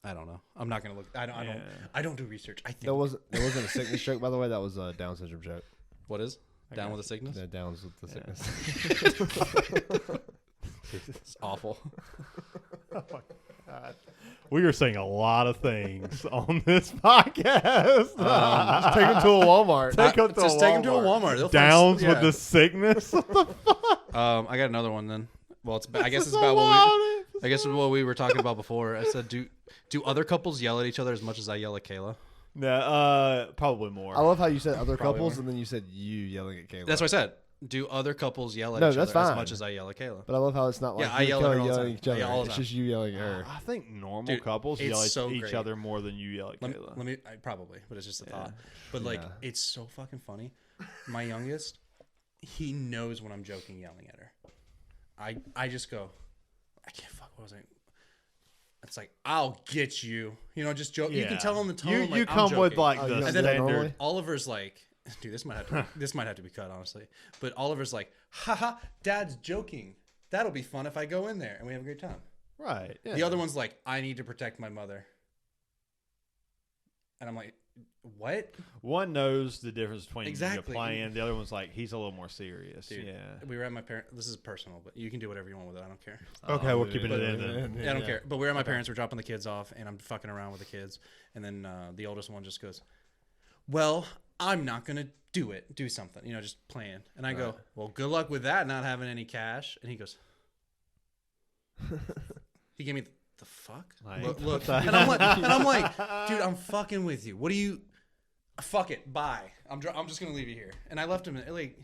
I don't know. I'm not gonna look. Yeah. I don't do research. I think. That wasn't a sickness joke, by the way. That was a Down syndrome joke. What is down got with the sickness? Yeah, Downs with the Yeah. sickness. It's awful. We are saying a lot of things on this podcast. Just take them to a Walmart. Take 'em to Just a take them to a Walmart. Walmart. They'll Downs find, with the sickness. I got another one then. Well, I guess it's a about wild I guess it's what we were talking about before. I said, do other couples yell at each other as much as I yell at Kayla? No, probably more. I love how you said other Probably couples more. and then you said you yelling at Caleb. That's what I said. Do other couples yell at No, each that's other as fine. much as I yell at Kayla? But I love how it's not like Yeah, I you yell and at her Kelly all the yelling time. at each other. Yeah, all the It's time. just you yelling at her. I think normal Dude, couples it's yell at so each great. other more than you yell at Kayla. Let me probably, but it's just a Yeah. thought. But like, Yeah. it's so fucking funny. My youngest, he knows when I'm joking, yelling at her. I just go, I can't fuck. What was I? It's like, I'll get you. You know, just joke. You can Yeah. tell on the tone. You like, I'm come with joking. like Oh, you the don't And do then that standard. normally? Oliver's like, dude, this might have to be cut, honestly. But Oliver's like, haha, Dad's joking. That'll be fun if I go in there and we have a great time. Right. Yeah. The other one's like, I need to protect my mother. And I'm like, what? One knows the difference between Exactly. you playing. The other one's like he's a little more serious. Dude, Yeah. we were at my parents. This is personal, but you can do whatever you want with it. I don't care. Okay, we're yeah, keeping yeah, it in yeah, then. Yeah, I don't care. But we're at my parents. We're dropping the kids off, and I'm fucking around with the kids. And then the oldest one just goes, well, I'm not going to do something, you know, just playing. And I go, well, good luck with that, not having any cash. And he goes, he gave me the fuck? Like, Look, what the and I'm like, dude, I'm fucking with you. What do you, fuck it, bye. I'm just going to leave you here. And I left him, like,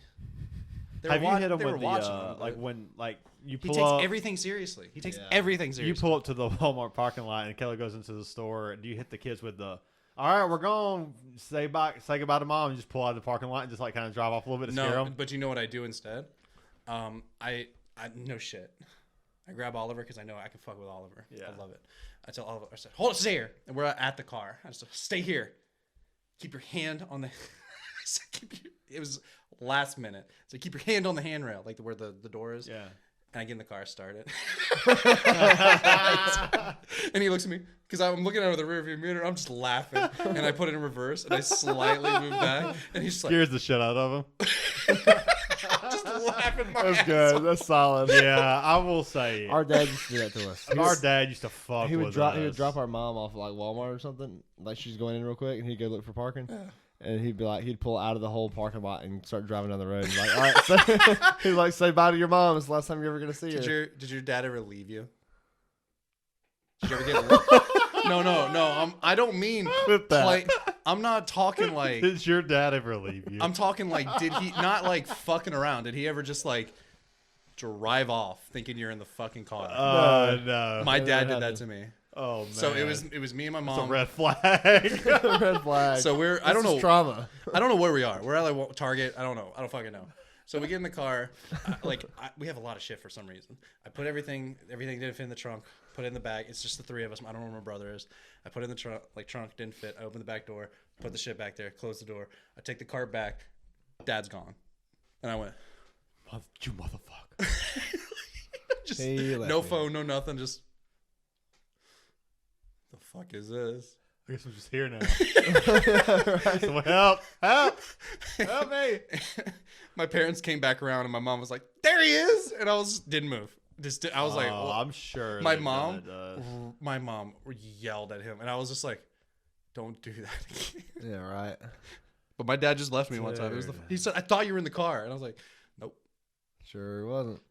they Have were you hit him they were with watching the him, like but when like you he pull takes up, everything seriously. He takes Yeah. everything seriously. you pull up to the Walmart parking lot and Kelly goes into the store. Do you hit the kids with the all right, we're going say goodbye to mom and just pull out of the parking lot and just like kind of drive off a little bit to scare No, them? but you know what I do instead? I no shit. I grab Oliver because I know I can fuck with Oliver. Yeah. I love it. I tell Oliver, I said, hold it, stay here. And we're at the car. I just said, stay here. Keep your hand on the. I said, it was last minute. So keep your hand on the handrail, like where the door is. Yeah. And I get in the car, start it. And he looks at me because I'm looking out of the rearview mirror. I'm just laughing, and I put it in reverse, and I slightly move back, and he's just like, Scares the shit out of him. just laughing my That's ass good. That's solid. Yeah, I will say Our dad used to do that to us. our dad used to fuck He would with drop. us. He would drop our mom off at like Walmart or something. Like she's going in real quick, and he'd go look for parking. And he'd be like, he'd pull out of the whole parking lot and start driving down the road. And like, all right, so, he'd like say bye to your mom. It's the last time you're ever gonna see her. Did your dad ever leave you? Did you ever get? No. I don't mean Clip that. like. I'm not talking like. Did your dad ever leave you? I'm talking like. Did he not like fucking around? Did he ever just like drive off thinking you're in the fucking car. No. My dad did had that to- to me. Oh man. So it was me and my It's mom. a red flag. Red flag. So I don't This is know. trauma. I don't know where we are. We're at like Target. I don't know. I don't fucking know. So we get in the car. We have a lot of shit for some reason. I put everything didn't fit in the trunk. Put it in the bag. It's just the three of us. I don't know where my brother is. I put it in the trunk didn't fit. I open the back door. Put the shit back there. Close the door. I take the cart back. Dad's gone. And I went, You motherfucker. just He left no me. phone, no nothing. Just the fuck is this? I guess I'm just here now. So help me. My parents came back around and my mom was like, "There he is," and I didn't move. I was like, Oh, I'm sure. my they've mom, done it, my mom yelled at him, and I was just like, "Don't do that again." Yeah, right. But my dad just left me one time. Dude. He said, "I thought you were in the car," and I was like, "Nope." Sure wasn't.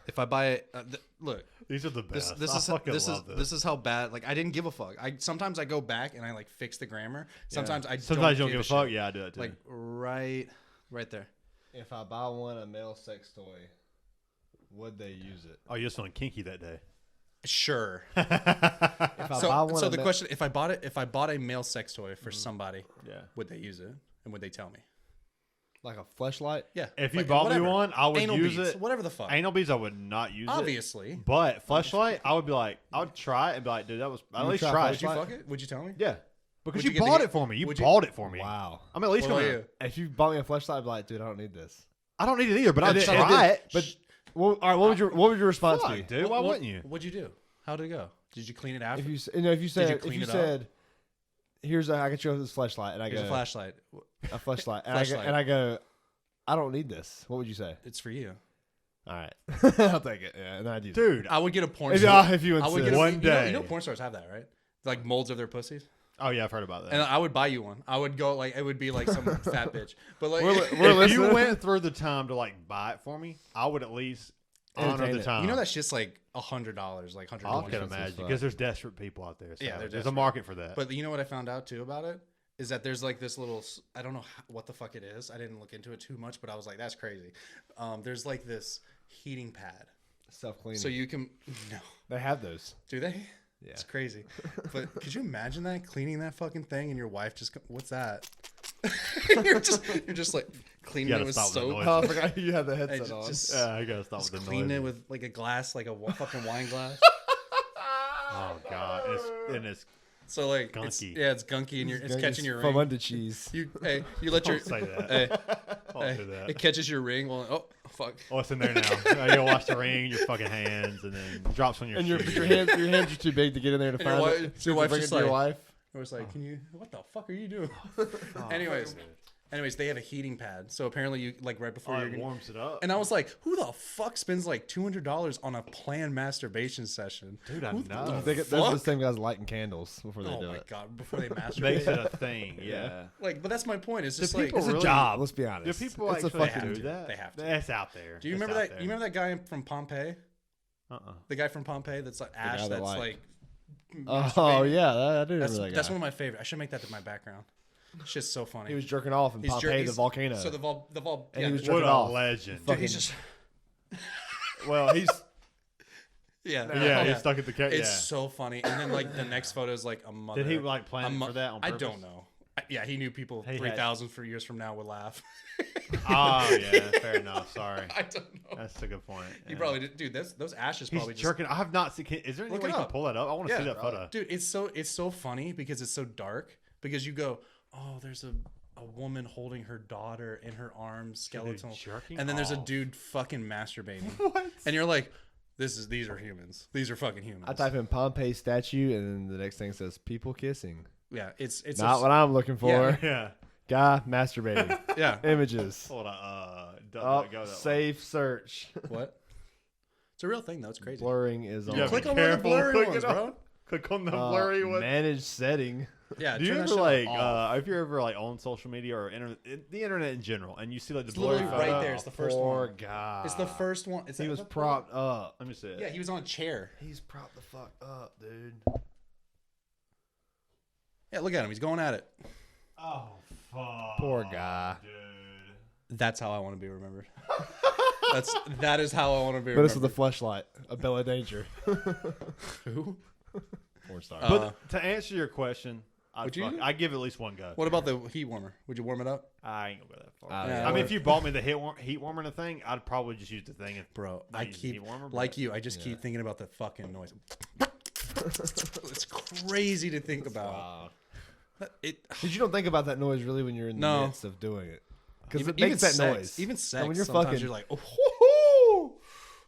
If I buy, look. These are the best. This I is fucking love this is how bad. Like I didn't give a fuck. Sometimes I go back and I like fix the grammar. Sometimes I Sometimes you don't give give a fuck. shit. Yeah, I do that too. Like right there. If I buy a male sex toy, would they use it? Oh, you're just feeling kinky that day. Sure. If I buy one, So the question: if I bought a male sex toy for somebody, Yeah. would they use it and would they tell me? like a fleshlight. Yeah. If you like, bought whatever. me one, I would Anal use beads, it. whatever the fuck. Anal beads, I would not use it. Obviously. But fleshlight, I would be like, I would try it and be like, dude, that was at would least try try Would you it. fuck it? Would you tell me? Yeah, because Would you you get bought the- it for me. You would you- bought it for me. Wow. I'm at least What about gonna. you? If you bought me a fleshlight, I'd be like, dude, I don't need this. I don't need it either, but I'd And then- try and it. then- But well, all right, what would your response be? Fuck, dude, why wouldn't you? What'd you do? How'd it go? Did you clean it after? If you if you said clean it up? said, here's I got you this fleshlight, and I Here's go a flashlight. a fleshlight, Fleshlight. and I go, I don't need this. What would you say? It's for you. All right, I'll take it. Yeah, and I'd use it. Dude, I would get a porn If, star. if you I would insist. get One you know, day. you know porn stars have that, right? Like molds of their pussies. oh yeah, I've heard about that. And I would buy you one. I would go like it would be like some fat bitch. But like We're if you listening. went through the time to like buy it for me, I would at least honor Entertain the it. time. you know that shit's like $100, like I $120. can expensive imagine stuff. because there's desperate people out there. So Yeah, they're there's a desperate. market for that. But you know what I found out too about it is that there's like this little I don't know what the fuck it is. I didn't look into it too much, but I was like that's crazy. There's like this heating pad. Self cleaning. So you can no. they have those. Do they? Yeah. It's crazy. But could you imagine that cleaning that fucking thing and your wife just what's that? you're just like cleaning You gotta it with stop the soap. noise. Oh, I forgot you had the and headset on. just yeah, I gotta stop just with the clean noise. it with like a glass, like a fucking wine glass. Oh god, it's So like, Gunky. it's gunky and it's catching your from ring. under cheese. You let your don't say that. hey, Don't do that. it catches your ring. Well, oh fuck. Oh, it's in there now. You wash the ring, your fucking hands, and then it drops on your And your shoe. hands are too big to get in there to And your find wife- it. So your you wife's bring it just to your like- wife. It was like, can you? What the fuck are you doing? Oh, Anyways, they have a heating pad. So apparently, you like right before you're it gonna, warms it up. and I was like, who the fuck spends like $200 on a planned masturbation session? Dude, I Who the know. Those are the same guys lighting candles before they Oh do my it. god! Before they Makes masturbate, it a thing. Yeah. like, but that's my point. It's just Do like, people It's a really- job. Let's be Do honest. people it's actually a fucking do to. that? They have to. That's out there. do you It's remember out that? You remember that guy from Pompeii? Uh-uh. The guy from Pompeii that's like Ash. guy that That's liked- like. Oh masturbating? yeah, I do That's remember that that's guy. one of my favorite. I should make that to my background. Shit's so funny. He was jerking off in He's Pompeii, the he's- volcano. So the vol. And Yeah, he was the- jerking What a off. legend. dude, he's just. well, he's Yeah. Yeah, he's stuck at the cat. It's Yeah. so funny. And then like the next photo is like a mother. Did he like plan a mo- for that on I purpose? don't know. Yeah, he knew people He had- 3,000 for years from now would laugh. Oh yeah, fair enough. Sorry. I don't know. That's a good point. He Yeah. probably did. Dude, those ashes He's probably just. jerking. I have not seen. Is there any Look way it you can up. pull that up? I want to Yeah, see that photo. Dude, it's so funny because it's so dark. Because you go, oh, there's a woman holding her daughter in her arms, skeletal, jerking and then there's a off. dude fucking masturbating, What? and you're like, these are humans. These are fucking humans. I type in Pompeii statue, and then the next thing says people kissing. Yeah, it's Not what I'm looking for. Yeah. Yeah. Guy masturbating. yeah. Images. Hold on. Oh, Go that way. safe search. What? It's a real thing though. It's crazy. Blurring is on. Yeah, Click be on one of the careful. blurry Click ones, it up. bro. Click on the blurry one. Manage setting. Yeah. Do you turn that ever shit like off. if you're ever like on social media or the internet in general, and you see like the It's blurry literally photo? right there. It's the first Poor one. guy. It's the first one. It's He that- was is that propped up. Let me see it. Yeah, he was on a chair. He's propped the fuck up, dude. Yeah, look at him. He's going at it. Oh fuck. Poor guy. Dude. That's how I want to be remembered. That is how I want to be But remembered. this is the fleshlight of Bella Danger. Who? Porn star. But to answer your question, Would you? I give it at least one go. What about the heat warmer? Would you warm it up? I ain't gonna go that far. Yeah, I mean, if you bought me the heat warmer and the thing, I'd probably just use the thing. Bro, not I use the keep, heat warmer, but- like you, I just keep thinking about the fucking noise. It's crazy to think about. Wow. It, Did you don't think about that noise really when you're in the No. midst of doing it? Because it even makes that sex, noise. Even sex. And when you're sometimes fucking, you're like, oh,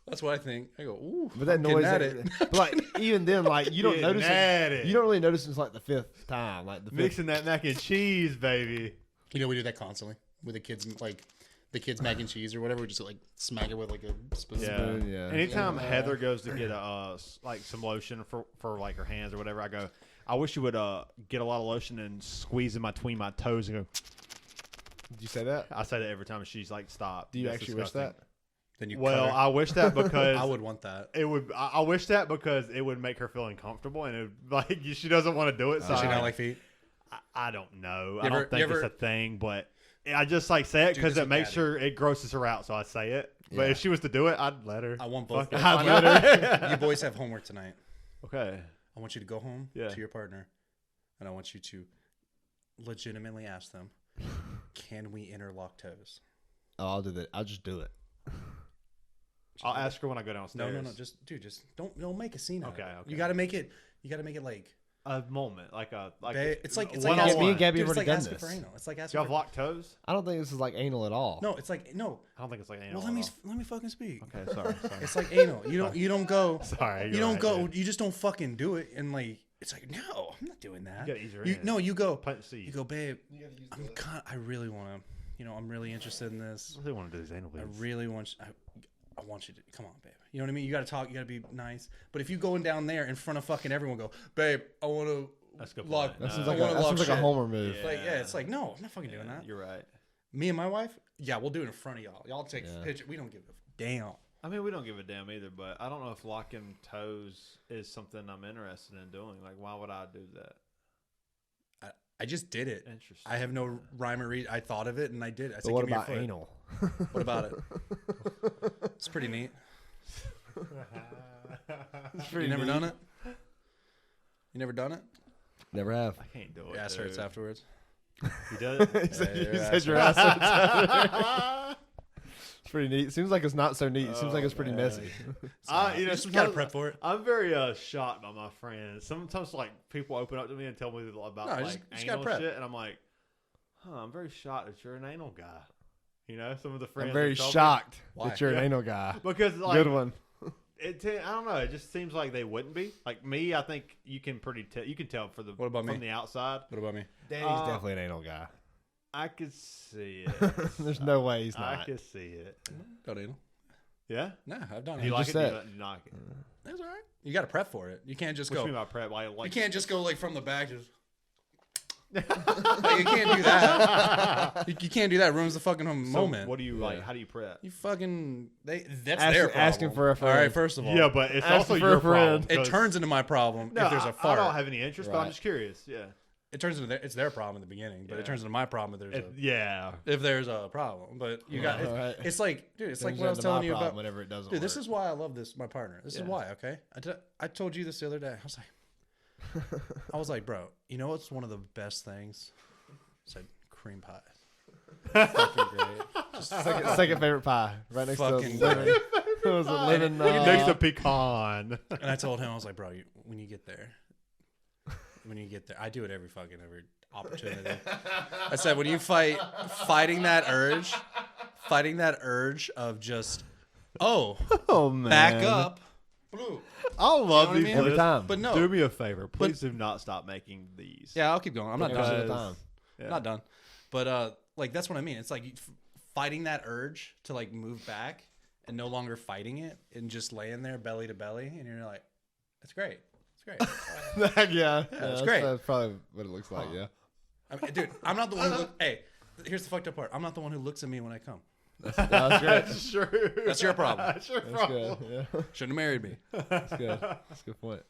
that's what I think. I go, ooh. but that I'm getting noise, at it. but like even then, like you don't Getting notice at it. it. You don't really notice it's like the fifth time, like the fifth. Mixing that mac and cheese, baby. You know, we do that constantly with the kids, like the kids mac and cheese or whatever. We just like smack it with like a spoon. Yeah. Yeah. Anytime Heather goes to get like some lotion for like her hands or whatever, I go, I wish you would get a lot of lotion and squeeze in between my toes and go. Did you say that? I say that every time she's like, stop. Do you That's actually wish disgusting. that? Then you Well, cut her. I wish that because I would want that. it would. I wish that because it would make her feel uncomfortable and it, like she doesn't want to do it. So Does she I- not like feet? I don't know. You I ever- don't think you ever- it's a thing, but I just like say it Do because this it with makes Patty. sure it grosses her out. So I say it. But Yeah. if she was to do it, I'd let her. I want both. Fuck it. I'd I'd let her. You boys have homework tonight. Okay. I want you to go home Yeah. to your partner, and I want you to legitimately ask them, "Can we interlock toes?" Oh, I'll do that. I'll just do it. I'll ask her when I go downstairs. No. Just don't make a scene. Out of Okay, it. okay. You got to make it. You got to make it like. A moment, like It's like one on asking, Me and one. Gabby dude, have it's already like done asking this. for anal. It's like Do asking y'all have for. locked toes? I don't think this is like anal at all. No, it's like no. I don't think it's like anal. Well, let me fucking speak. Okay, sorry. It's like anal. You don't go. Sorry. You don't go. You just don't fucking do it. And like it's like no, I'm not doing that. You gotta ease her You, in. no, you go. Plant the seed. You go, babe. I really want to. I'm really interested in this. I really want to do these anal I beads. really want. I want you to come on, babe. You know what I mean? You got to talk. You got to be nice. But if you going down there in front of fucking everyone, go, babe. I want to. That's a good Lock- point. That No. seems I like, wanna that lock seems like a shit. Homer move. Like it's like no, I'm not fucking doing that. You're right. Me and my wife, yeah, we'll do it in front of y'all. Y'all take Yeah. a picture. We don't give a damn. I mean, we don't give a damn either, but I don't know if locking toes is something I'm interested in doing. Like, why would I do that? I just did it. Interesting. I have no rhyme or reason. I thought of it and I did. I But said, what "Give me your about foot." anal? What about it? It's pretty neat. You never done it? You never done it? Never have. I can't do it. Your ass hurts dude. afterwards. He does. You said, your you ass said your ass hurts. It's pretty neat. Seems like it's not so neat. Seems like it's pretty messy. You just gotta prep for it. I'm very shocked by my friends. Sometimes, like, people open up to me and tell me about No, like just gotta anal prep. shit, and I'm like, I'm very shocked that you're an anal guy. You know, some of the friends. I'm very have told me- shocked Why? that you're an Yeah. anal guy. because like Good one. I don't know. It just seems like they wouldn't be. Like me, I think you can you can tell for the What about from me? the outside. What about me? Danny's definitely an anal guy. I could see it. There's no way he's I not. could see it. Got anal? Yeah. Nah, I've done Do you it. like it? just Do you said- not- do you not like it? That's all right. You got to prep for it. You can't just What you go. mean by prep? Like You can't just go like from the back. Just. Like, you can't do that. You can't do that. It ruins the fucking So moment. what do you like? Yeah. How do you prep? You fucking. That's Ask- their problem. asking for a All friend. right. First of all. Yeah, but it's Ask also for a your friend. problem. It 'cause- turns into my problem No, if there's a I fart. don't have any interest, but I'm Right. just curious. Yeah. It turns into it's their problem in the beginning, but Yeah. it turns into my problem Yeah. if there's a problem. But you got All right. it's like, dude, it's like Turns what I was into my telling you problem about. whenever it doesn't Dude, this work. is why I love this. My partner. This is Yeah. why. Okay, I told you this the other day. I was like, bro, you know what's one of the best things? I said cream pie. Fucking great. second favorite pie, right next Fucking to lemon. It was a lemon. Next to pecan. And I told him, I was like, bro, when you get there, I do it every opportunity. I said, when you fighting that urge of just, oh man, back up. Blue. I love what I these mean? every lists. time. But no. Do me a favor. Please do not stop making these. Yeah, I'll keep going. I'm not Every done. single Because- time. Yeah. Not done. But like that's what I mean. It's like fighting that urge to like move back and no longer fighting it and just laying there belly to belly and you're like, that's great. It's great. yeah, that's great. That's probably what it looks like. Yeah, I mean, dude, I'm not the one who hey, here's the fucked up part. I'm not the one who looks at me when I come. that's great. That's true. That's your problem. That's your That's problem. good. Yeah, Shouldn't have married me. that's good. That's a good point.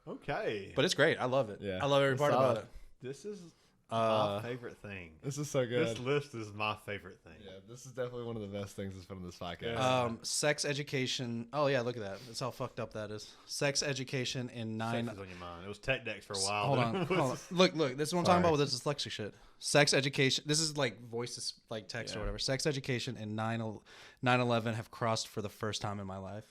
Okay. But it's great. I love it. Yeah. I love every It's part solid. about it. This is My favorite thing. This is so good. This list is my favorite thing. Yeah, this is definitely one of the best things that's been on this podcast. Sex education. Oh yeah, look at that. That's how fucked up that is. Sex education in Sex 9. is on your mind. It was Tech Decks for a while. Hold then on, it hold on. was- Look. This is what I'm talking about with this dyslexic shit. Sex education. This is like voices, like text or Yeah. whatever. Sex education and 9/11 have crossed for the first time in my life.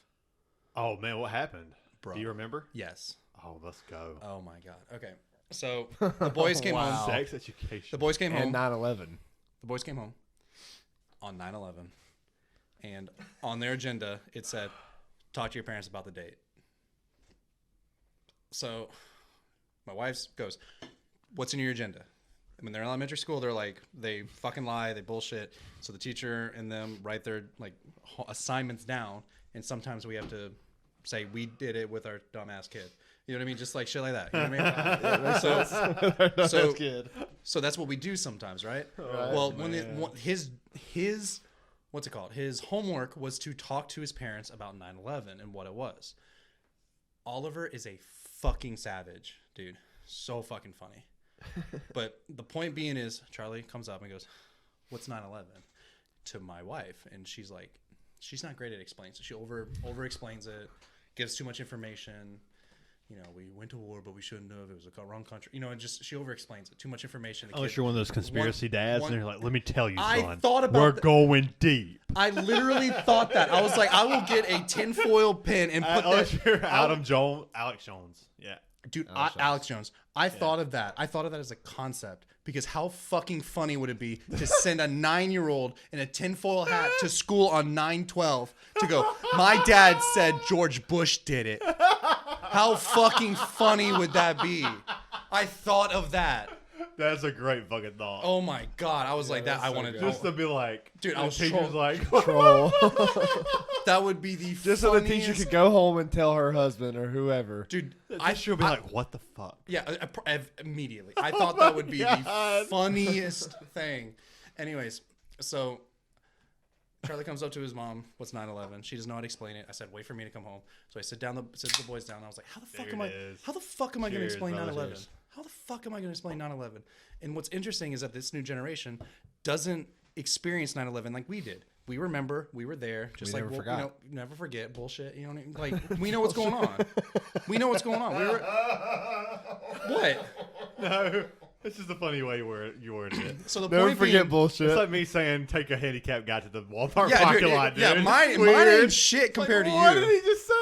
Oh man, what happened? Bro. Do you remember? Yes. Oh, let's go. Oh my god. Okay. So the boys came Wow. home. Sex education. The boys came home. And 9/11. The boys came home on 9/11, and on their agenda it said, "Talk to your parents about the date." So my wife goes, "What's in your agenda?" When they're in elementary school, they're like, they fucking lie, they bullshit. So the teacher and them write their like assignments down, and sometimes we have to say we did it with our dumbass kid. You know what I mean? Just like shit like that. You know what I mean? So that's what we do sometimes, right? Well, when his what's it called? His homework was to talk to his parents about 9/11 and what it was. Oliver is a fucking savage, dude. So fucking funny. But the point being is, Charlie comes up and goes, "What's 9/11?" to my wife, and she's like, she's not great at explaining. So she over explains it, gives too much information. You know, we went to war, but we shouldn't have. It was a wrong country. You know, and just she over explains it. Too much information. The Unless kid- you're one of those conspiracy dads, and you're like, "Let me tell you, I son. thought about we're that. going deep." I literally thought that. I was like, I will get a tinfoil pen and put Unless that. you're Alex Jones. Yeah. Dude, Alex Jones. I thought of that. I thought of that as a concept because how fucking funny would it be to send a 9-year-old in a tinfoil hat to school on 9/12 to go, "My dad said George Bush did it." How fucking funny would that be? I thought of that. That's a great fucking thought. Oh my god, I was like that. I wanted Just to be like, Dude, I the was teacher's troll- like, Troll. that would be the Just so the teacher funniest- could go home and tell her husband or whoever. Dude, she'll be like, "What the fuck?" Yeah, immediately. I thought that would be the God. funniest thing. Anyways, so Charlie comes up to his mom. "What's 9/11?" She doesn't know how to explain it. I said, "Wait for me to come home." So I sit the boys down. And I was like, "How the fuck There am I? it is. How the fuck am I going to Cheers, explain brother. 9/11? Cheers. How the fuck am I going to explain 9/11?" And what's interesting is that this new generation doesn't experience 9/11 like we did. We remember, we were there, just We like never you forgot. know, never forget bullshit. You know, like we know what's going on. We know what's going on. We were what? No, it's just a funny way you worded it. So the Never point forget being, bullshit. It's like me saying, "Take a handicapped guy to the Walmart yeah, parking dude, lot." Dude. yeah, mine Weird. ain't shit compared to you. What did he just say?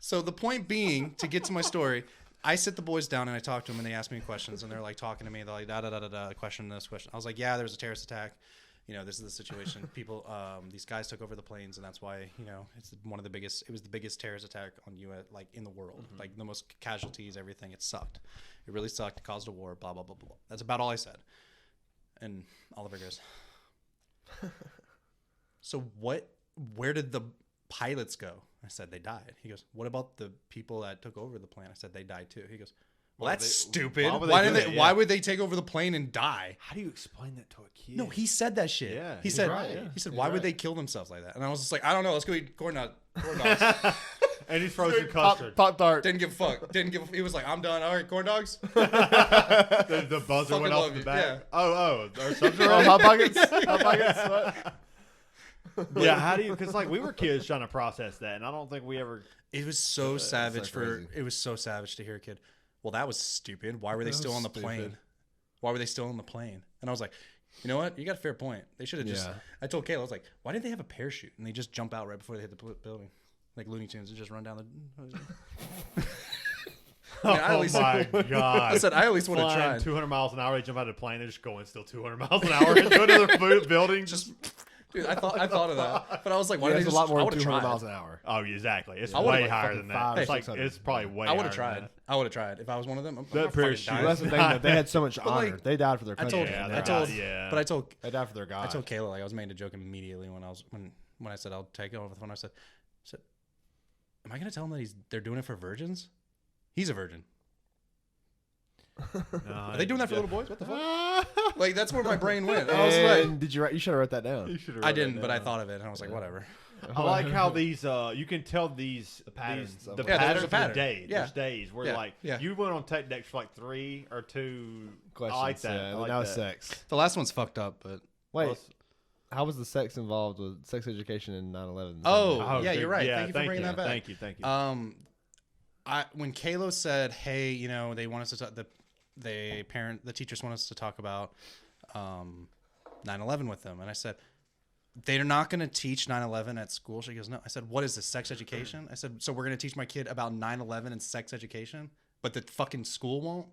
So the point being, to get to my story, I sit the boys down and I talk to them and they ask me questions and they're like talking to me. They're like, da da da da da, question this question. I was like, yeah, there was a terrorist attack. You know, this is the situation. People, these guys took over the planes, and that's why, you know, it's one of the biggest. It was the biggest terrorist attack on U.S. like in the world. Like the most casualties, everything. It sucked. It really sucked. It caused a war. Blah blah blah blah. That's about all I said. And Oliver goes, "So what? Where did the pilots go?" I said, "They died." He goes, "What about the people that took over the plane?" I said, "They died too." He goes, "Well, Why that's would they- stupid. why would they Why do did they? that? Why Yeah. would they take over the plane and die?" How do you explain that to a kid? No, he said that shit. Yeah, he he's said. right, yeah. He said, He's "Why would right. they kill themselves like that?" And I was just like, "I don't know. Let's go eat corn dogs." And he's frozen custard. Pop Tart. Didn't give a fuck. Didn't give. He was like, "I'm done. All right, corn dogs." The buzzer Fucking went off love in the you, back. yeah. Oh, or something. Oh, Hot Pockets. Hot Pockets. What? Yeah, how do you? Because like we were kids trying to process that, and I don't think we ever. It was so savage crazy. It was so savage to hear a kid. Well, that was stupid. Why were they That still was on the stupid. plane? Why were they still on the plane? And I was like, you know what? You got a fair point. They should have just. Yeah. I told Kayla, I was like, why didn't they have a parachute and they just jump out right before they hit the building, like Looney Tunes, and just run down the. I mean, I at least- my god! I said I at least would have Flying tried. 200 miles an hour, they jump out of the plane, they're just going still 200 miles an hour into another building. Just Dude, I thought of that, but I was like, why Yeah, did it's they a just? lot more I than would have 200 tried. miles an hour. oh, exactly. It's I would've way like higher fucking than 500 that. It's or like 600. it's probably way. I would higher have than tried. that. I would have tried if I was one of them. I'm That not fucking parachute dying. Well, that's the thing. Though. They had so much honor. like, They died for their I country. told, Yeah, I they're told, God, yeah. but I told, They died for their God. I told Kayla, like I was making a joke immediately when I said I'll take it over the phone. I said, am I gonna tell him that they're doing it for virgins? He's a virgin. No, Are they doing that for little boys? What the fuck? Like that's where my brain went. I was like, And did you write? You should have wrote that down. You should have I didn't, but I thought of it, and I was like, whatever. I like how these you can tell these patterns of the it. Yeah, there's a patterns of pattern. the days. Yeah. There's days where Yeah, like yeah. you went on tech decks for like 3 or 2 Questions. I like that. Yeah, I like now that. it's sex. The last one's fucked up, but Wait, how was the sex involved with sex education in 9/11? Oh, yeah, dude, you're right. yeah, Thank you for bringing that back. Thank you. When Kalo said, "Hey, you know, they want us to talk," the teachers want us to talk about 9/11 with them, and I said, "They're not going to teach 9/11 at school." She goes, "No." I said, "What is this, sex education?" I said, "So we're going to teach my kid about 9/11 and sex education, but the fucking school won't."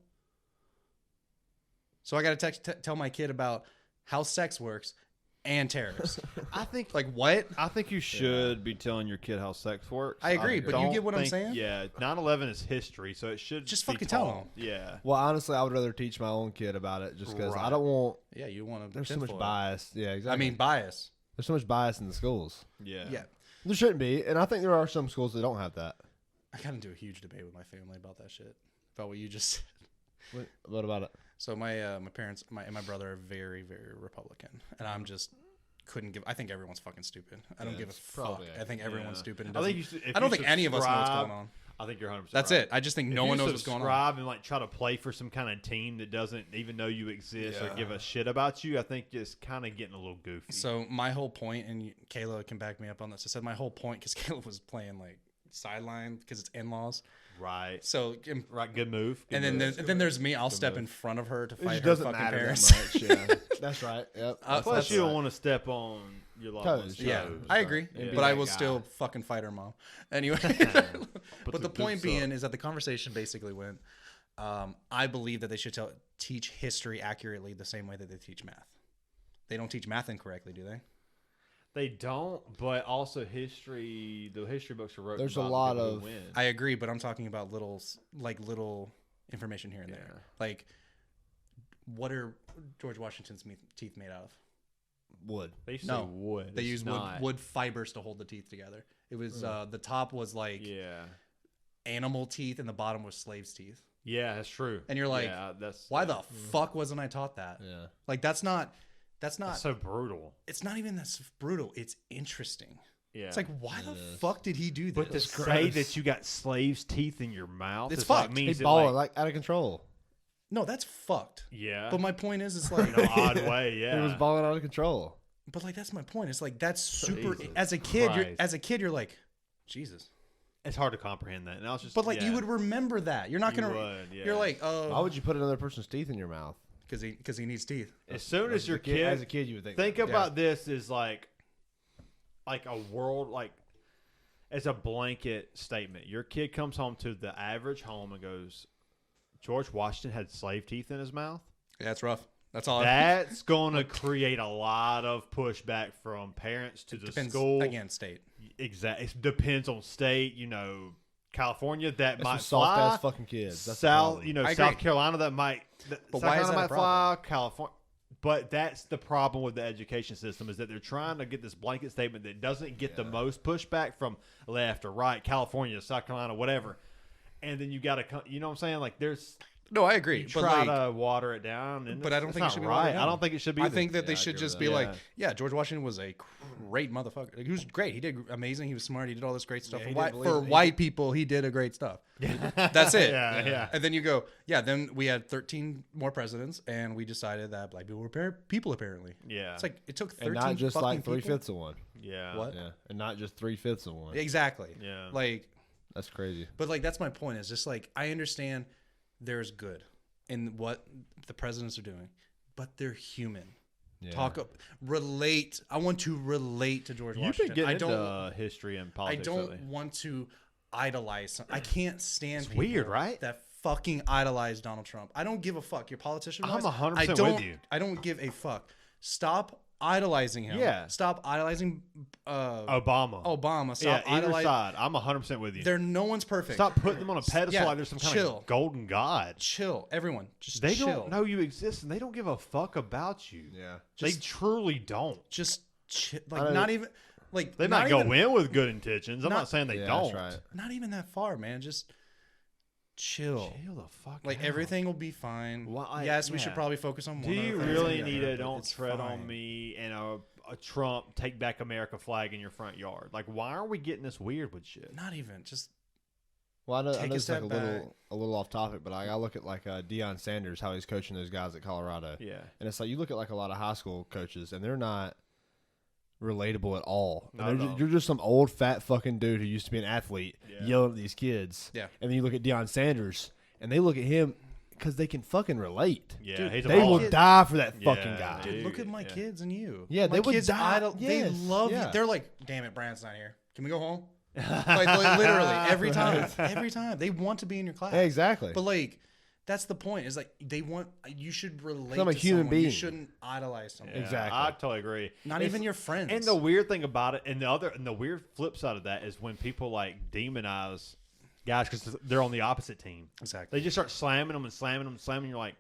So I got to tell my kid about how sex works and terrorists. I think Like what? I think you should be telling your kid how sex works. I agree, but you don't get what I'm think- saying? Yeah, 9/11 is history, so it should Just be fucking tell taught. him. Yeah. Well, honestly, I would rather teach my own kid about it just because I Right. don't want. Yeah, you want to. There's so much bias. Yeah, exactly. I mean, bias. there's so much bias in the schools. Yeah. Yeah. There shouldn't be, and I think there are some schools that don't have that. I got into a huge debate with my family about that shit. About what you just said. What about it? So my parents, and my brother are very, very Republican, and I'm just couldn't give. I think everyone's fucking stupid. I don't Yeah, give a it's fuck. probably I think everyone's Yeah. stupid. And I think doesn't- you should, I don't think any of us know what's going on. I think you're 100%. That's right. it. I just think If no you one knows what's going on. subscribe and like try to play for some kind of team that doesn't even know you exist or give a shit about you, I think it's kind of getting a little goofy. So my whole point, and Kayla can back me up on this. I said my whole point because Kayla was playing like sideline because it's in-laws. right, So right, good move. Good and then move. then there's me. I'll step in front of her to It fight just her doesn't fucking matter parents. that much. Yeah, that's right. Yep. plus that's you don't right. want to step on your loved Toes, one's Yeah, toes. I agree, Yeah. but I that will guy. still fucking fight her mom. Anyway, but the point being is that the conversation basically went. I believe that they should teach history accurately the same way that they teach math. They don't teach math incorrectly, do they? They don't, but also history. The history books are wrote. There's a about the lot people who of- win. I agree, but I'm talking about little information here and there. Yeah. Like, what are George Washington's teeth made out of? Wood. They used to No, say wood. They It's used not. wood fibers to hold the teeth together. It was the top was like Yeah, animal teeth, and the bottom was slaves' teeth. yeah, that's true. And you're like, yeah, that's Why the fuck wasn't I taught that? Yeah. Like, that's not. That's so brutal. It's not even that brutal. It's interesting. Yeah, It's like, why the fuck did he do this? but to say that you got slaves' teeth in your mouth, It's is like fucked. means He's that, balling like, like out of control. No, that's fucked. yeah, But my point is, it's like, in an odd way. Yeah, He was balling out of control. but like that's my point. It's like that's super. Jesus As a kid, Christ. you're like, Jesus. It's hard to comprehend that. And I was just, But like yeah, you would remember that. You're not You gonna. would, yeah. You're like, Why oh, would you put another person's teeth in your mouth? because he needs teeth. as soon as your kid, as a kid, you would think. think about this as like a world, like as a blanket statement. Your kid comes home to the average home and goes, George Washington had slave teeth in his mouth. Yeah, that's rough. That's all. That's going to create a lot of pushback from parents to the Depends school. again, state. Exactly. It depends on state. California that That's might some soft fly. ass fucking kids. That's the South, problem. I South agree. Carolina that might. But South why is Carolina that a might problem? fly. California. But that's the problem with the education system is that they're trying to get this blanket statement that doesn't get the most pushback from left or right, California, South Carolina, whatever. And then you got to, you know what I'm saying? Like there's, No, I agree. you but try like, to water it down. And but I don't it's think it not should be right. watered down. I don't think it should be. I either. think that they I should agree just with be that. like, yeah, George Washington was a great motherfucker. Like, he was great. He did amazing. He was smart. He did all this great stuff. Yeah, he for did believe- for he white people, he did a great stuff. That's it. Yeah. And then you go, yeah. Then we had 13 more presidents, and we decided that black people were people. Apparently, Yeah. it's like it took 13 and not just fucking like people. 3/5 of one. Yeah. What? Yeah, and not just 3/5 of one. Exactly. Yeah. Like, That's crazy. but like that's my point. Is just like I understand there's good in what the presidents are doing, but they're human. Yeah. Relate. I want to relate to George You've Washington. been getting I don't. into history and I politics don't lately. want to idolize. I can't stand. It's people weird, right? That fucking idolize Donald Trump. I don't give a fuck. Your politician. I'm wise, 100% I with don't- you. I don't give a fuck. Stop idolizing him. Yeah. Stop idolizing Obama. Obama. yeah, Stop either idolizing. side. I'm 100% with you. No one's perfect. Stop putting them on a pedestal Yeah, like there's some kind chill. of golden god. Chill, everyone. Just They chill. don't know you exist and they don't give a fuck about you. Yeah. They truly don't. Just chill. I Like don't- not even. Like They not might go even, in with good intentions. I'm not- not saying they Yeah, don't. that's right. Not even that far, man. Just chill. Chill the fuck Like out. everything will be fine. Why- Yes, we yeah. should probably focus on Do one. you other thing really together, need a but "Don't it's tread on fine. me" and a Trump "Take Back America" flag in your front yard? Like, why are we getting this weird with shit? Not even just. Well, I know Take a it's like step a little off topic, but I look at like Deion Sanders, how he's coaching those guys at Colorado, Yeah, and it's like you look at like a lot of high school coaches, and they're not relatable at all. Not And at all. you're just some old fat fucking dude who used to be an athlete Yeah. yelling at these kids. Yeah. And then you look at Deion Sanders, and they look at him because they can fucking relate. yeah. Dude, he's a They will baller. die for that Yeah, fucking guy. dude. Look at my yeah. kids and you. Yeah, my they would kids die- They yes, love yeah. you. They're like, damn it, Bryant's not here. Can we go home? Like literally every time. Every time they want to be in your class. Yeah, exactly. But like, that's the point. Is like they want you should relate. I'm a to human someone. You being. shouldn't idolize someone. Yeah, Exactly. I totally agree. Not It's- even your friends. And the weird thing about it, and the weird flip side of that is when people like demonize guys because they're on the opposite team. Exactly. They just start slamming them and slamming them and slamming. You're like,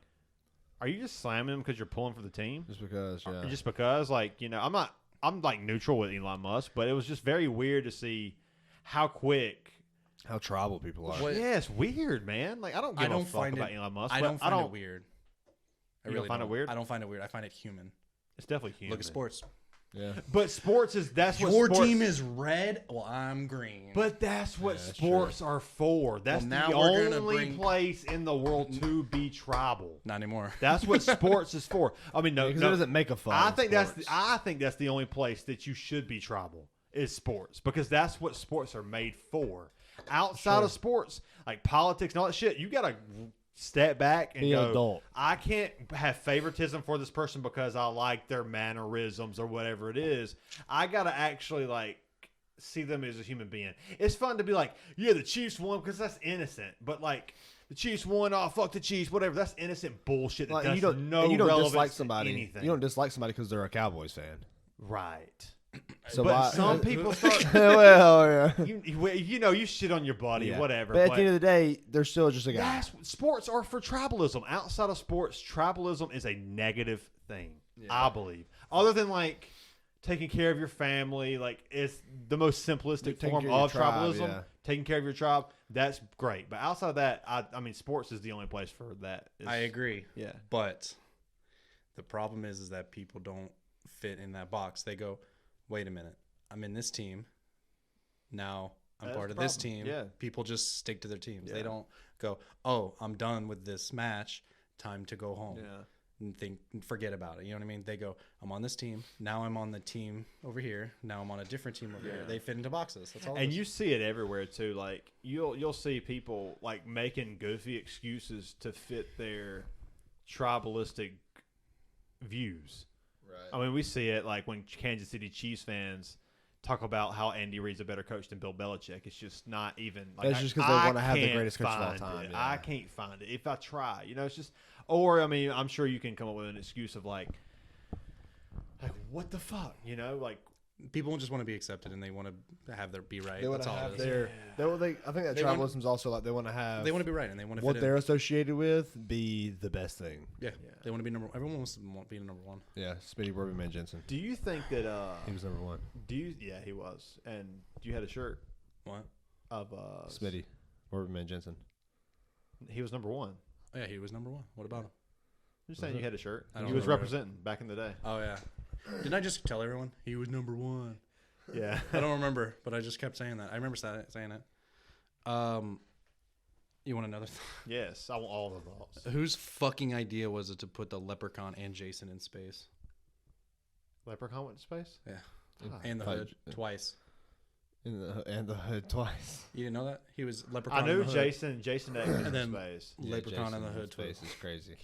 are you just slamming them because you're pulling for the team? just because, yeah. Or just because, like, you know, I'm like neutral with Elon Musk, but it was just very weird to see how quick. How tribal people are. What- Yeah, it's weird, man. Like, I don't give a fuck about Elon Musk. I but don't find it weird. I You don't really find it don't. weird? I don't find it weird. I find it human. It's definitely human. Look at sports. Yeah. But sports is that's what Your sports, team is red. Well, I'm green. But that's what Yeah, that's sports are for. That's now the we're gonna only bring- place in the world to be tribal. not anymore. That's what sports is for. I mean, no, Because no it doesn't make a fun. I think that's the only place that you should be tribal is sports because that's what sports are made for. Outside of sports, like politics and all that shit, you gotta step back and Be go. an adult. I can't have favoritism for this person because I like their mannerisms or whatever it is. I gotta actually like see them as a human being. It's fun to be like, yeah, the Chiefs won because that's innocent, but like. The Chiefs won. Oh, fuck the Chiefs. Whatever. That's innocent bullshit. That Like, does you don't, no and you don't relevance dislike to somebody. anything. You don't dislike somebody because they're a Cowboys fan. Right. So but why- some people start. well, yeah. You know, you shit on your buddy, Yeah. whatever. But at the end of the day, they're still just a guy. that's sports are for tribalism. Outside of sports, tribalism is a negative thing. I believe. Other than like taking care of your family, like it's the most simplistic Taking form care of your of tribe, tribalism. yeah. Taking care of your tribe, that's great. But outside of that, I mean, sports is the only place for that. I agree. Yeah. But the problem is that people don't fit in that box. They go, wait a minute, I'm in this team. Now I'm That's part the of this problem. team. Yeah. People just stick to their teams. Yeah. They don't go, oh, I'm done with this match. Time to go home. Yeah. And forget about it. You know what I mean? They go, I'm on this team. Now I'm on the team over here. Now I'm on a different team over here. They fit into boxes. That's all. And it is. you see it everywhere too. Like you'll see people like making goofy excuses to fit their tribalistic views. Right. I mean, we see it like when Kansas City Chiefs fans talk about how Andy Reid's a better coach than Bill Belichick. It's just not even like That's just 'cause they I wanna have the can't greatest coach of all find time, it. yeah. I can't find it if I try. You know, it's just. Or I mean, I'm sure you can come up with an excuse of like what the fuck, you know, like. People just want to be accepted and they want to have their be right. They want That's to all have it is. I think that They want- tribalism's also like they want to have They want to be right and they want to what fit they're in. associated with be the best thing. Yeah. They want to be number. Everyone wants to be number one. Yeah, Smitty Worby Jensen. Do you think that He was number one. Yeah, he was. And you had a shirt What? of Smitty Worby Jensen. he was number one. Oh, yeah, he was number one. What about him? I'm just saying you had a shirt. I don't He was remember. representing back in the day. Oh yeah. Didn't I just tell everyone he was number one? Yeah. I don't remember, but I just kept saying that. I remember saying it. You want another? Yes, I want all the thoughts. Whose fucking idea was it to put the Leprechaun and Jason in space? Leprechaun went to space? Yeah. Ah, And the Hood twice. And the hood twice. You didn't know that? He was Leprechaun. I knew in the Hood. Jason X was in And then- space. Leprechaun in the Hood space twice. is crazy. Man,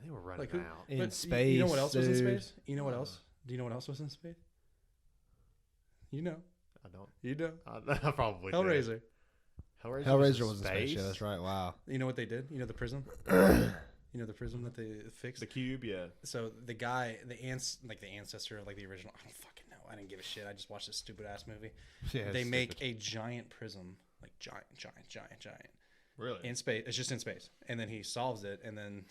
they were running Like who? out. In But space. You know what else was in dude. space? You know what else? Do you know what else was in space? You know. I don't. You know. I probably Hellraiser. Hellraiser was in space. Yeah, that's right. Wow. You know what they did? You know the prism? You know the prism that they fixed? The cube, yeah. So the guy, the ancestor of like the original, I don't fucking know. I didn't give a shit. I just watched this stupid ass movie. Yeah, They it's make stupid. a giant prism, like giant, Really? in space. It's just in space, and then he solves it, and then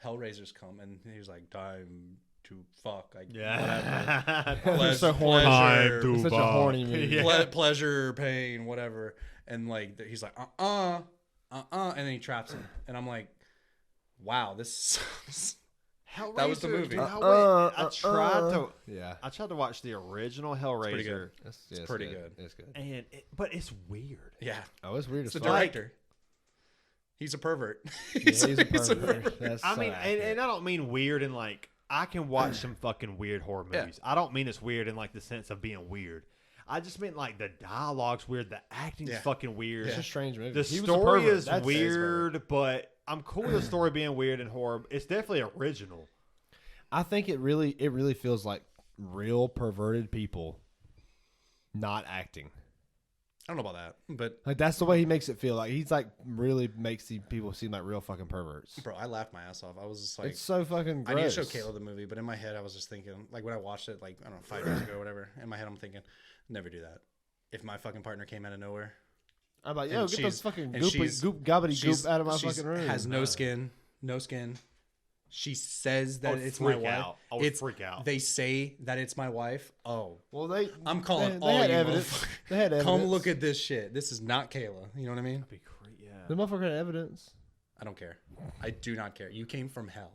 Hellraisers come, and he's like, "Time to fuck." Like, yeah. They're so horny. pleasure, to It's such a fuck. horny movie. Yeah. pleasure, pain, whatever, and like he's like, and then he traps him, and I'm like, wow, this sucks. Hellraiser, That was the movie. Dude, Yeah. I tried to watch the original pretty Hellraiser, good. It's pretty good. It's good. and but it's weird. Yeah, Oh, it's weird it's as the fuck. director. He's a pervert. Yeah, he's a pervert. That's I so mean, accurate. and I don't mean weird in like I can watch some fucking weird horror Yeah. movies. I don't mean it's weird in like the sense of being weird. I just meant like the dialogue's weird, the acting's Yeah. fucking weird. It's a strange movie. The He was a story pervert. is That's- weird, but I'm cool with the story being weird and horror. It's definitely original. I think it really feels like real perverted people not acting. I don't know about that, but Like that's the way he makes it feel. Like he's like really makes the people seem like real fucking perverts. bro, I laughed my ass off. I was just like, It's so fucking I gross. need to show Kayla the movie, but in my head, I was just thinking, like when I watched it, like I don't know, 5 years ago or whatever. In my head, I'm thinking, never do that. If my fucking partner came out of nowhere, I'm like, and yo, get the she's- fucking and goopy, gobbity she's- goop out of my she's- fucking room. has no skin. She says that would it's my freak wife. out. I would It's freak out. They say that it's my wife. Oh, Well, they. I'm calling they all had you evidence. motherfuckers. They had evidence. Come look at this shit. This is not Kayla. You know what I mean? That'd be great. Yeah. The motherfucker had evidence. I don't care. I do not care. You came from hell.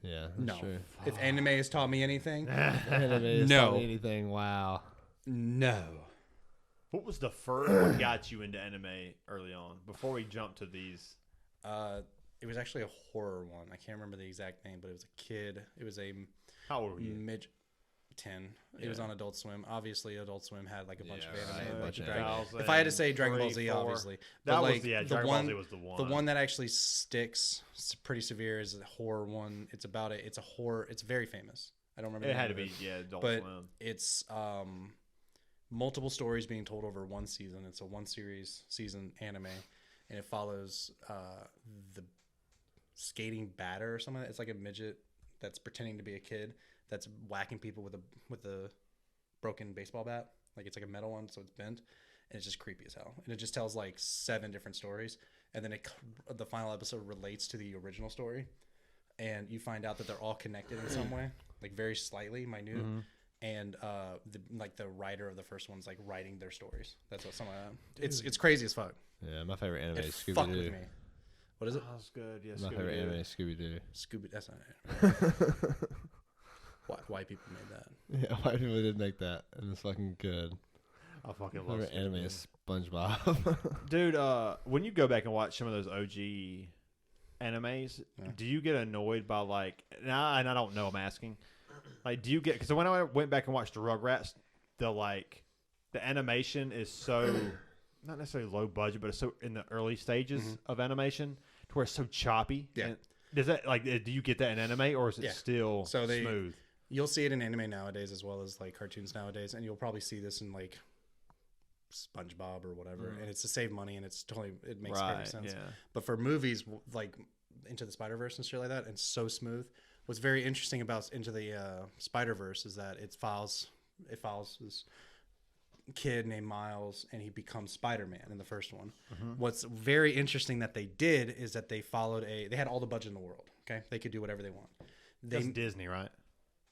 Yeah, that's No. true. If anime has taught me anything, Anime is No. not anything. Wow. no. What was the first what got you into anime early on? Before we jump to these, It was actually a horror one. I can't remember the exact name, but it was a kid. It was a how old were you? mid 10. It was Yeah. on Adult Swim. Obviously, Adult Swim had like a bunch Yeah, of right, anime. a bunch of Dragon- If I had to say Dragon Ball Z, 3, 4. obviously. That But, was like, Dragon the Ball one, Z was the one. The one that actually sticks pretty severe is a horror one. It's about it. It's a horror. It's very famous. I don't remember. It the had to name be of it, Adult but Swim. it's multiple stories being told over one season. It's a one season anime, and it follows the skating batter or something. It's like a midget that's pretending to be a kid that's whacking people with a broken baseball bat. Like it's like a metal one, so it's bent, and it's just creepy as hell. And it just tells like 7 different stories, and then the final episode relates to the original story, and you find out that they're all connected in some way, like very slightly minute. Mm-hmm. And the writer of the first one's like writing their stories. That's what some of that. It's crazy as fuck. Yeah, my favorite anime It is fucked Scooby with Doo. me. What is it? Oh, that's good. Yes, My favorite anime is Scooby Doo. Scooby. That's not it. White people made that. Yeah, white people did make that, and it's fucking good. I fucking My love favorite anime Scooby-Doo. is SpongeBob. Dude, when you go back and watch some of those OG animes, Yeah. do you get annoyed by like? And I don't know. I'm asking. Like, do you get? Because when I went back and watched the Rugrats, the animation is so not necessarily low budget, but it's so in the early stages of animation to where it's so choppy. Yeah. And does that like? Do you get that in anime or is it Yeah. still So smooth? You'll see it in anime nowadays as well as like cartoons nowadays, and you'll probably see this in like SpongeBob or whatever. And it's to save money, and it makes perfect sense. Yeah. But for movies like Into the Spider-Verse and shit like that, and so smooth. What's very interesting about Into the Spider-Verse is that it follows this kid named Miles, and he becomes Spider-Man in the first one. What's very interesting that they did is that they had all the budget in the world. Okay, they could do whatever they want. That's Disney, right?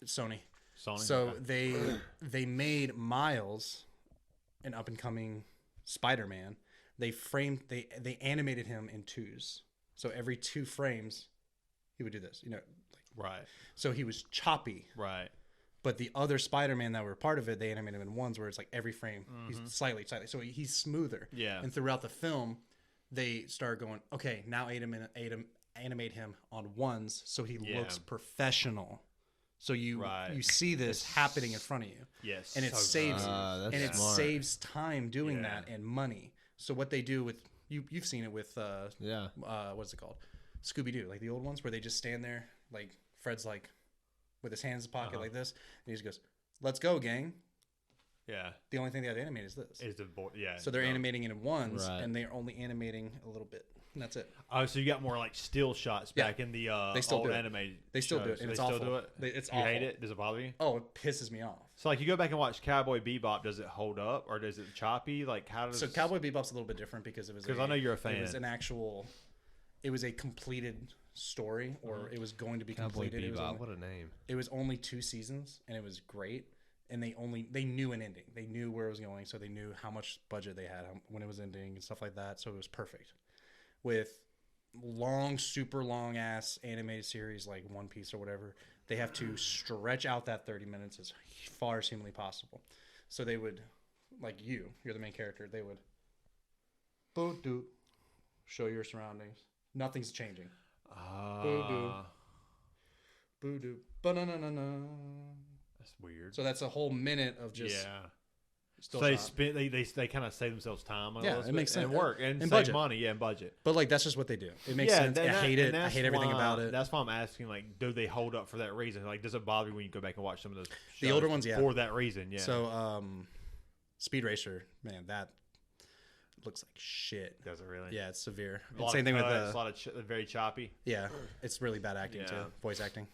Sony. Sony. So Okay. they made Miles an up and coming Spider-Man. They animated him in 2s. So every 2 frames, he would do this. right, So he was choppy. right. But the other Spider-Man that were part of it, they animated him in 1s where it's like every frame he's slightly. So he's smoother. Yeah. And throughout the film, they start going, okay, now animate him on 1s so he Yeah. looks professional. So you Right. see this happening in front of you. Yes. And it so saves that's and it smart. saves time doing Yeah. that and money. So what they do with you've seen it with Yeah. what's it called? Scooby-Doo, like the old ones where they just stand there, like Fred's like with his hands in his pocket like this, and he just goes, "Let's go, gang." Yeah. The only thing they have to animate is this. Is the boy? Yeah. So they're no. animating it in 1s, Right. and they're only animating a little bit, and that's it. Oh, so you got more like still shots Yeah. back in the They still old do it. animated. They still do shows. it, and They it's still awful. do it. It's You hate awful. it? Does it bother you? Oh, it pisses me off. So like you go back and watch Cowboy Bebop, does it hold up or does it choppy? Like how does? So Cowboy Bebop's a little bit different because it was 'Cause I know you're a It was fan. it was a completed story, or it was going to be Cowboy completed. Bebop. What a name. It was only 2 seasons, and it was great. And they knew an ending. They knew where it was going, so they knew how much budget they had when it was ending and stuff like that. So it was perfect. with long, super long ass animated series like One Piece or whatever, they have to stretch out that 30 minutes as far as humanly possible. So they would, like you're the main character, they would show your surroundings. Nothing's changing. Boo-doo. Ba-na-na-na-na. That's weird. So that's a whole minute of just still So they shot. spend they kind of save themselves time. Yeah, it makes sense. And work and save budget. money. And budget. But like that's just what they do. It makes sense. I hate it. I hate everything about it. That's why I'm asking. Like, do they hold up for that reason? Like, does it bother you when you go back and watch some of those? The shows older ones, yeah. For that reason, yeah. So Speed Racer, man, that looks like shit. Does it really? Yeah, it's severe. A lot Same of thing with cuts, the a lot of very choppy. yeah, it's really bad acting Yeah. too, voice acting.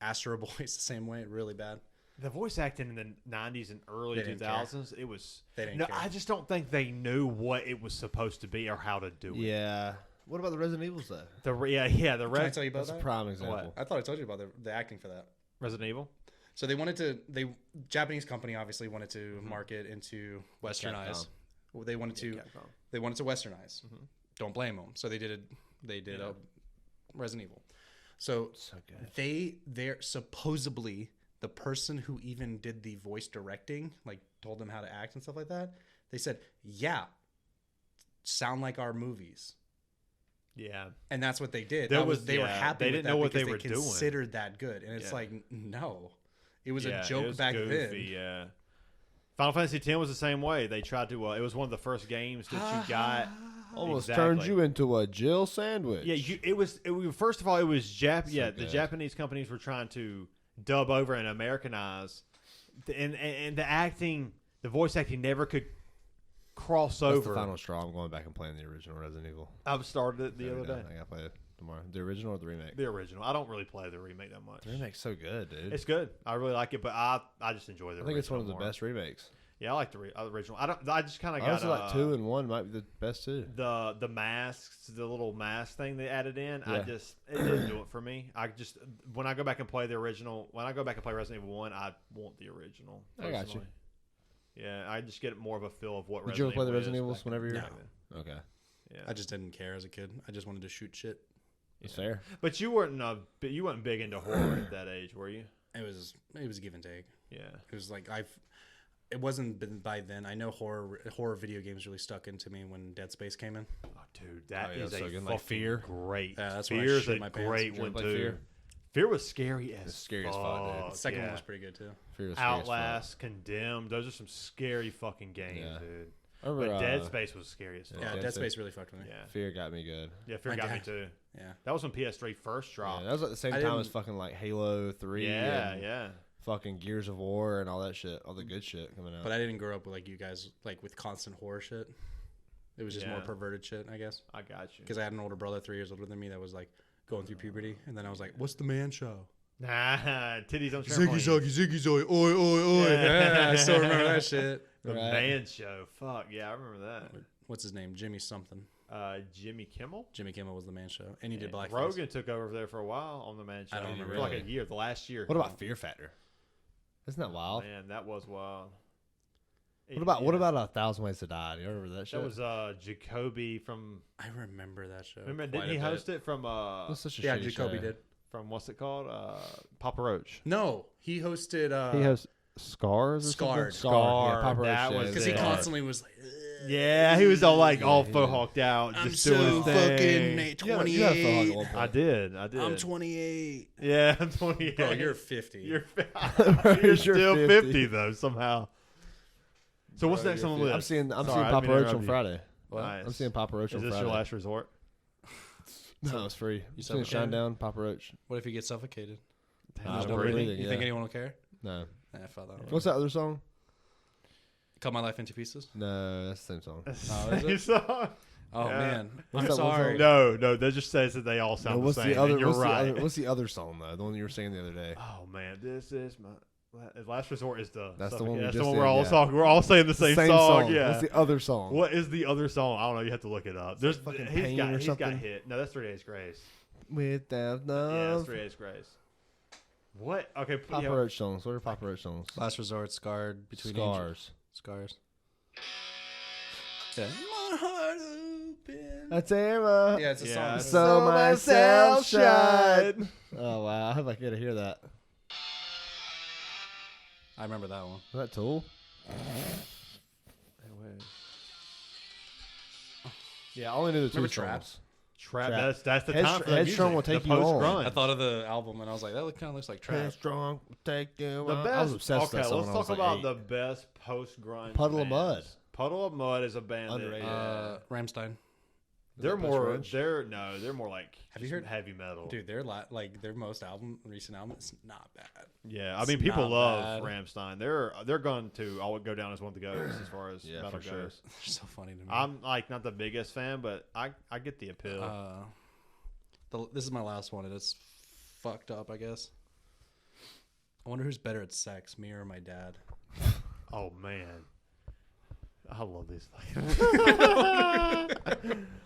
Astro Boy is the same way, really bad. The voice acting in the 90s and early They didn't 2000s, it was. They didn't No, care. I just don't think they knew what it was supposed to be or how to do it. Yeah. What about the Resident Evils though? The the Can I Res- tell you about That's a that? prime example. I thought I told you about the acting for that. Resident Evil. So Japanese company obviously wanted to market into westernized. Well, they wanted to westernized. Don't blame them. So they did a Resident Evil. So good. they're supposedly the person who even did the voice directing, like told them how to act and stuff like that. They said, "Yeah, sound like our movies." Yeah. And that's what they did. They were yeah, happy. they with didn't that know what because they were doing. Considered that good, and it's Yeah. like no, it was Yeah, a joke it was back goofy, then. Yeah. Final Fantasy X was the same way. They tried to. It was one of the first games that you got. Almost Exactly. turned you into a Jill sandwich. Yeah, first of all, it was the good. Japanese companies were trying to dub over and Americanize, and the acting, the voice acting never could cross That's over. the final straw. I'm going back and playing the original Resident Evil. I've started it the other day. I gotta play it tomorrow. The original or the remake? The original. I don't really play the remake that much. The remake's so good, dude. It's good. I really like it, but I just enjoy the. I think it's one of the original more. best remakes. Yeah, I like the original. I just kind of got Honestly, like 2 and 1 might be the best too. the masks, the little mask thing they added in. Yeah. It didn't do it for me. When I go back and play the original, when I go back and play Resident Evil 1, I want the original. I got you. personally. Yeah, I just get more of a feel of what. Did you ever play the Resident is Evils back whenever you were? No. Okay, Yeah, I just didn't care as a kid. I just wanted to shoot shit. it's fair. but you weren't big into horror at that age, were you? It was give and take. Yeah, It was like it wasn't been by then. I know horror video games really stuck into me when Dead Space came in. oh, dude, that yeah, is so a good. fucking Like Fear? great. Yeah, that's when I Fear's shit a my pants. great Did you one play too. Fear? Fear was scary as It's scary as fuck, dude. fuck, The second yeah. one was pretty good too. Fear was scary as fuck. Outlast, Condemned. Those are some scary fucking games, Yeah. dude. I remember, But Dead Space was scary as fuck. Yeah, Dead Dead Space. Space really fucked with me. Yeah. Fear got me good. Yeah, Fear My got me dad- too. Yeah. That was when PS3 first Yeah, dropped. that was at the same I time as didn't- fucking like Halo 3 Yeah, and yeah. fucking Gears of War and all that shit, all the good shit coming out. But I didn't grow up with like you guys, like with constant horror shit. It was just more Yeah. perverted shit, I guess. I got you. Because I had an older brother 3 years older than me that was like going through puberty, and then I was like, "What's the man show?" Nah, titties on Ziggy trampoline. zoggy ziggy zoy, oi oi oi. Yeah, I still remember that shit. The Right. Man Show. Fuck yeah, I remember that. What's his name? Jimmy something. Jimmy Kimmel. Jimmy Kimmel was the man show, and he did blackface. Rogan took over there for a while on the Man Show. I don't remember for like a that. year, the last year. What about Fear Factor? Isn't that wild? Man, that was wild. What about 1,000 Ways to Die? Do you remember that shit? That was Jacoby from. I remember that show. Remember? quite Didn't he a bit. host it from? That's such a Yeah, shitty Jacoby show. did. From what's it called? Papa Roach. No, he hosted. he has Scars or Scarred. something. Scar. Yeah, Papa Roach, that yeah, was because it. he constantly was like, Yeah, he was all like all he faux did. hawked out, I'm just so doing his thing. fucking You had a Phil Hawk 28. at one point. I did. I'm 28. Yeah, I'm 28. Bro, you're 50. You're You're still 50. 50 though somehow. So what's Bro, next you're on the list? I'm seeing Sorry, Papa I didn't mean to Roach interrupt on you. Friday. Nice. I'm seeing Papa Roach Is on this Friday. your last resort? No, it's free. I'm seeing suffocated? Shinedown, Papa Roach. What if you get suffocated? Nah, Just no don't breathe? breathing, You yeah. think anyone will care? No. Nah, fuck that. What's that other song? Cut my life into pieces. No, that's the same song. Oh, is it? Song? Oh Yeah. man, What's I'm that one sorry. song? No, that just says that they all No, sound what's the same. the other? And you're What's right. the other? What's the other song though? The one you were singing the other day. Oh man, this is my last resort. Is the That's the one we That's just the one did, we're all yeah. talking. We're all saying the same song. Yeah. What's the other song? What is the other song? I don't know. You have to look it up. There's fucking he's Pain got or he's got something? hit. No, that's 3 Days Grace. Without Yeah, love. that's 3 Days Grace. What? Okay, Papa Roach songs. What are Papa Roach songs? Last resort, scarred between Scars. Scars. Yeah. My heart open. That's Emma. Yeah, it's a Yeah. song. So myself shine. Oh wow! I hope I get to hear that. I remember that one. Is that Tool? Yeah, I only knew the two Remember songs. Traps? Trap. Trap. That's the time for the Headstrong music. will take the you on. post-grunge. I thought of the album and I was like, that kind of looks like Trap. Headstrong will take you The on. best. I was obsessed with okay, that song let's when I was talk like about 8. the best post-grunge. Puddle of Mud. bands. Puddle of Mud is a band. Underrated. Rammstein. They're that more. post-grunge? They're more like. Have you just heard- heavy metal? Dude, their most recent album is not bad. Yeah, I It's mean, people not love bad. Rammstein. They're going to all go down as one of the goats as far as Yeah, metal for sure. goes. They're so funny to me. I'm like not the biggest fan, but I get the appeal. This is my last one, and it's fucked up, I guess. I wonder who's better at sex, me or my dad. Oh man, I love these things.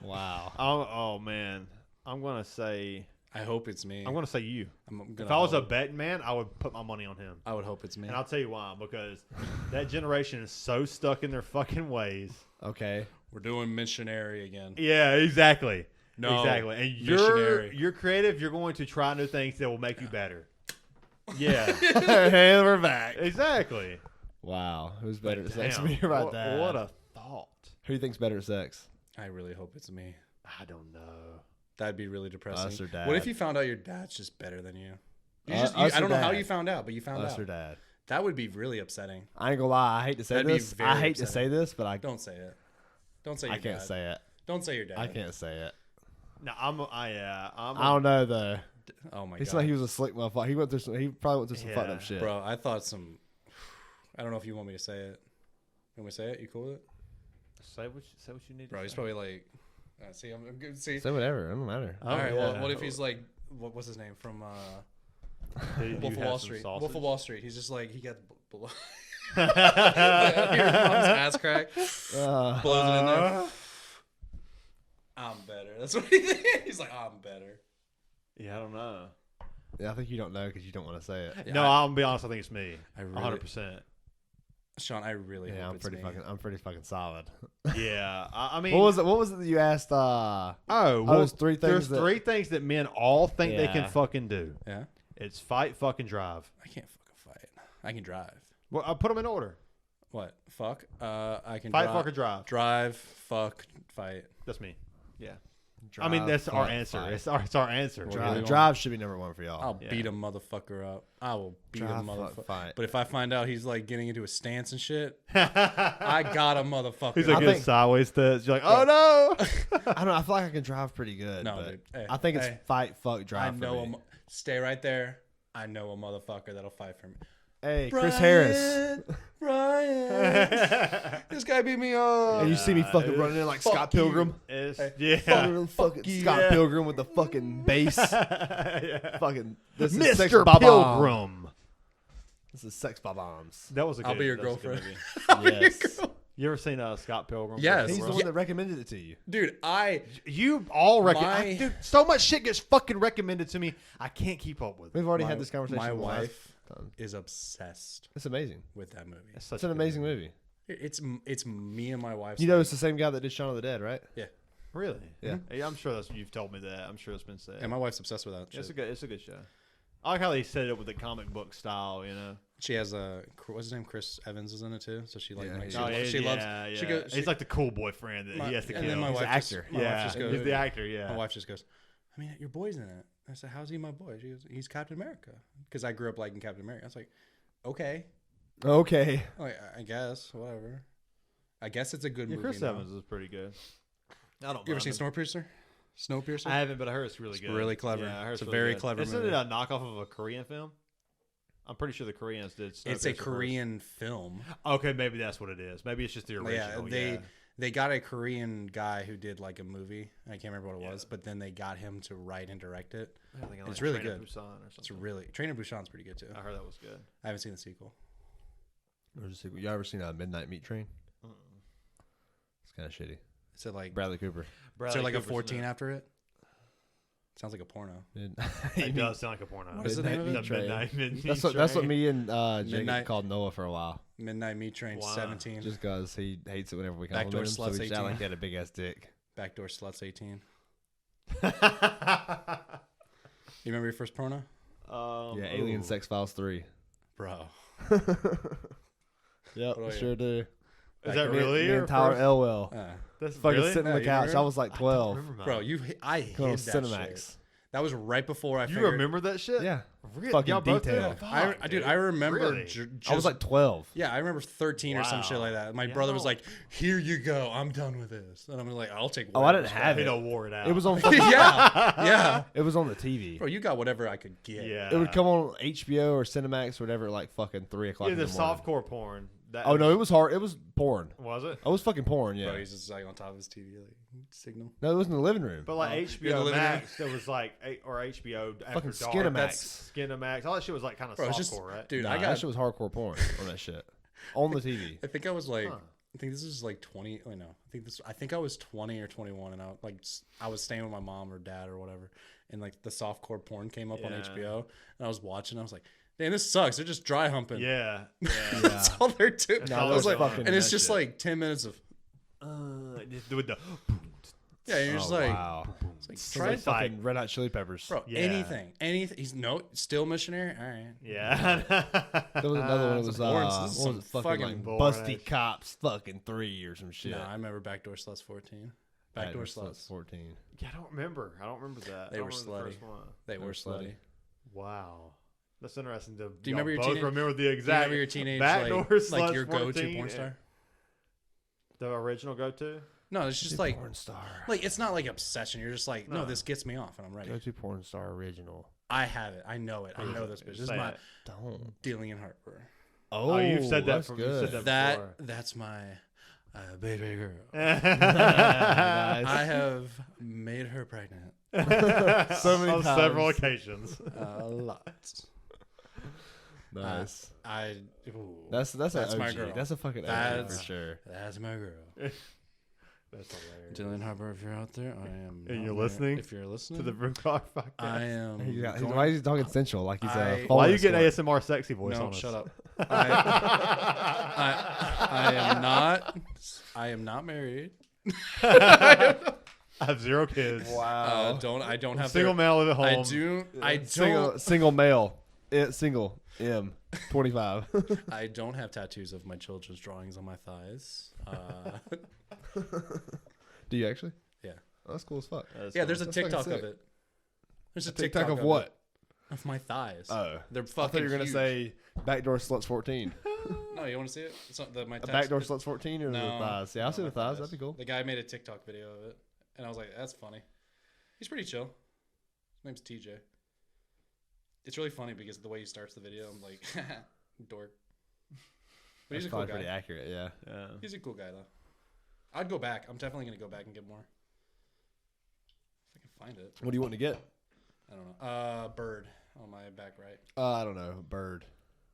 Wow. Oh man, I'm gonna say I hope it's me. I'm gonna say you. I'm gonna If I was a hope- betting man, I would put my money on him. I would hope it's me. And I'll tell you why, because that generation is so stuck in their fucking ways. Okay. We're doing missionary again. Yeah, exactly. No, exactly. And missionary. you're creative. You're going to try new things that will make you better. Yeah, Hey, we're back. exactly. Wow. Who's better at sex? Damn, Me or my dad? what a thought. Who do you think's better at sex? I really hope it's me. I don't know. That'd be really depressing. Us or dad? What if you found out your dad's just better than you? Us I or don't know how dad? you found out, but you found Us out. or dad? That would be really upsetting. I ain't gonna lie. I hate to say That'd be this. very I hate to upsetting. say this, but I Don't say it. Don't say your I can't dad. say it. Don't say your dad. I can't say it. No, I don't know though. Oh my He god. seemed like he was a slick motherfucker. He went through some. He probably went through some fucked Yeah. up shit. Bro, I thought some. I don't know if you want me to say it. You want me to say it? You cool with it? say what you need. Bro, to he's say. probably like. See, I'm good. See. Say whatever. It don't matter. Oh, All right. yeah. Well, what if he's like, what's his name from Did you Wolf of have Wall some Street? sausage? Wolf of Wall Street. He's just like he got below. Your mom's ass crack. Blows it in there. I'm better. That's what he thinks. He's like, I'm better. Yeah, I don't know. Yeah, I think you don't know because you don't want to say it. Yeah, No, I'm gonna be honest. I think it's me. I really- 100%. Shawn, I really Yeah, hope I'm it's pretty me. fucking. I'm pretty fucking solid. Yeah, I mean, What was it? What was it that you asked? Oh, well, there's three There's things that- three things that men all think they can Yeah. fucking do. Yeah, It's fight, fucking drive. I can't fucking fight. I can drive. Well, I'll put them in order. What? Fuck. I can Fight, dri- fuck, or drive. Drive. Fuck. Fight. That's me. Yeah. Drive, I mean, that's our fuck, answer. fight. It's our answer. Drive. Drive, really drive should be number one for y'all. I'll Yeah. beat a motherfucker up. I will beat a Drive, fuck, motherfucker. fight. But if I find out he's like getting into a stance and shit, I got a motherfucker. He's like I good think- sideways test. You're like, oh no. I don't know. I feel like I can drive pretty good. No, but dude. Hey, I think it's hey. fight, fuck, I drive. know for me. stay right there. I know a motherfucker that'll fight for me. Hey, Chris Harris. Brian. This guy beat me up. And you see me fucking running in like Fuck Scott you. Pilgrim. It's, Hey, yeah. Fucking Scott Pilgrim with the fucking bass. Yeah. Fucking this is sex Mr. bomb. Pilgrim. This is sex bombs. That was a good. I'll be your that was a good girlfriend. movie. Yes. You ever seen Scott Pilgrim? Yes. He's the Bro? one that recommended it to you. Dude, You all recommend. My- Dude, so much shit gets fucking recommended to me. I can't keep up with it. We've already my- had this conversation. My the last wife time. is obsessed It's amazing. with that movie. such It's an a good amazing movie. It's me and my wife. You know, it's the same guy that did Shaun of the Dead, right? Yeah. Really? Yeah. Yeah, I'm sure you've told me that. I'm sure it's been said. And my wife's obsessed with that. It's Shit. a good show. I like how they set it with the comic book style. You know. She has what's his name? Chris Evans is in it too. So she like, Yeah, like, yeah. she loves. Yeah. She goes. He's like the cool boyfriend that he has to kill. And then my He's wife an just- actor. my wife Yeah, just goes- he's the actor. Yeah. My wife just goes, I mean, your boy's in it. I said, how's he my boy? She goes, he's Captain America. Because I grew up liking Captain America. I was like, okay. Okay. Like, I guess, whatever. I guess it's a good Yeah, movie. Chris now. Evans is pretty good. I don't. You ever seen mind him. Snowpiercer? Snowpiercer? I haven't, but I heard it's really It's good. really clever. Yeah, I heard It's a really very good. clever Isn't movie. it a knockoff of a Korean film? I'm pretty sure the Koreans did. It's a Snowpiercer Korean film. first. Okay, maybe that's what it is. Maybe it's just the original. Yeah, they got a Korean guy who did like a movie. I can't remember what it was, but then they got him to write and direct it. I think I It's like really Train to good. Busan or It's something. really Train to Busan's pretty good too. I heard that was good. I haven't seen the sequel. There's a sequel. You ever seen Midnight Meat Train? It's kind of shitty. Is it like Bradley Cooper. is there like a 14 after it? Sounds like a porno. It does sound like a porno. What is the name of it? The Midnight Meat That's what Train. me and Jacob Midnight- called Noah for a while. Midnight Meat Train Wow. 17. Just because he hates it whenever we call Backdoor him. So sluts we sound 18. like he had a big ass dick. Backdoor Sluts 18. You remember your first porno? Yeah, Alien ooh. Sex Files 3. Bro. Yep, What about sure do. Is that Me- really Me your and Tyler first? Elwell. That's Fucking really? sitting on the you couch. remember? I was like 12. Bro, I hid Going on that Cinemax. shit. That was right before I You figured. remember that shit? Yeah. Really? Fucking Y'all both did? detail. Fuck, Dude, I remember. Really? I was like 12. yeah, I remember 13 or some shit Wow. like that. My Yeah, brother I was don't- like, "Here you go, I'm done with this," and I'm like, "I'll take." Oh, I didn't whatever's have He it. don't wore it out. It was on. yeah, yeah. It was on the TV. Bro, you got whatever I could get. Yeah. It would come on HBO or Cinemax or whatever at like fucking 3 o'clock. Yeah, in the the morning. softcore porn. That Oh no, it was hard. It was porn. Was it? I was fucking porn. Yeah. Bro, he's just like on top of his TV, like signal. No, it was in the living room. But like Oh, you're in the HBO living room? Max, there was like or HBO after Fucking dark. Skinamax. Skinamax. All that shit was like kind of Bro, it's softcore, just, right? dude, Nah, I that got. shit was hardcore porn on that shit on the TV. I think I was like, Huh. I think this is like 20. Oh no, I think I was 20 or 21, and I was staying with my mom or dad or whatever, and like the softcore porn came up on Yeah. HBO, and I was watching. I was like, damn, this sucks. They're just dry humping. Yeah. Yeah. That's all they're doing. That's I all was they're like, fucking and it's that just shit. like 10 minutes of With the yeah. You're just Oh, like, wow. it's like Sounds try like it, fucking Red Hot Chili Peppers. bro. Yeah. Anything. He's still missionary. All right. yeah. There was another one. It was boring. This is what some was it? Fucking fucking like boring Busty ass- Cops fucking 3 or some shit. No, I remember Backdoor Sluts 14. Backdoor Sluts. 14. Yeah, I don't remember. I don't remember that. They I were don't remember the slutty. first one. They were slutty. Wow. That's interesting. To, Do you remember your both teenage? remember the Do you exact remember your teenage Backdoor like Sluts your go-to 14 porn star? The original go-to? No, it's just like porn star. it's not like obsession. You're just like, no, No. this gets me off, and I'm ready. Go to porn star original. I have it. I know it. I know this bitch. This is Say my it. Don't. dealing in heartburn. Oh, you've said that that's from good. you said that before. That's my baby girl. Nice. I have made her pregnant So many on times. several occasions. a lot. Nice. Ooh, That's an my OG. girl. That's a fucking OG That's- for sure. That's my girl. That's hilarious. Dylan Harper, if you're out there, I am. And not you're married. listening If you're listening, To the Brew Car podcast. I am. Why is he talking sensual? Like he's a I- phone Why you get escort. ASMR sexy voice No, on us? shut up. I am not married. I have 0 kids. Wow. I don't have Single their, male, live at home. I don't. Single male. Single. M. 25. I don't have tattoos of my children's drawings on my thighs. Do you actually? Yeah. Oh, that's cool as fuck. Yeah, there's a That's fucking TikTok of sick. it. There's a TikTok of it. what? Of my thighs. Oh. They're I fucking thought you were gonna huge. say Backdoor Sluts 14. No, you want to see it? It's not my A text- Backdoor Sluts 14 or No, the thighs? Yeah, I'll no, see the my thighs. That'd be cool. The guy made a TikTok video of it, and I was like, "That's funny." He's pretty chill. His name's TJ. It's really funny because the way he starts the video, I'm like, dork. But he's That's a cool probably pretty guy. accurate. Yeah. Yeah. He's a cool guy though. I'd go back. I'm definitely gonna go back and get more. If I can find it. What do you want to get? I don't know. Bird on my back right. I don't know. Bird.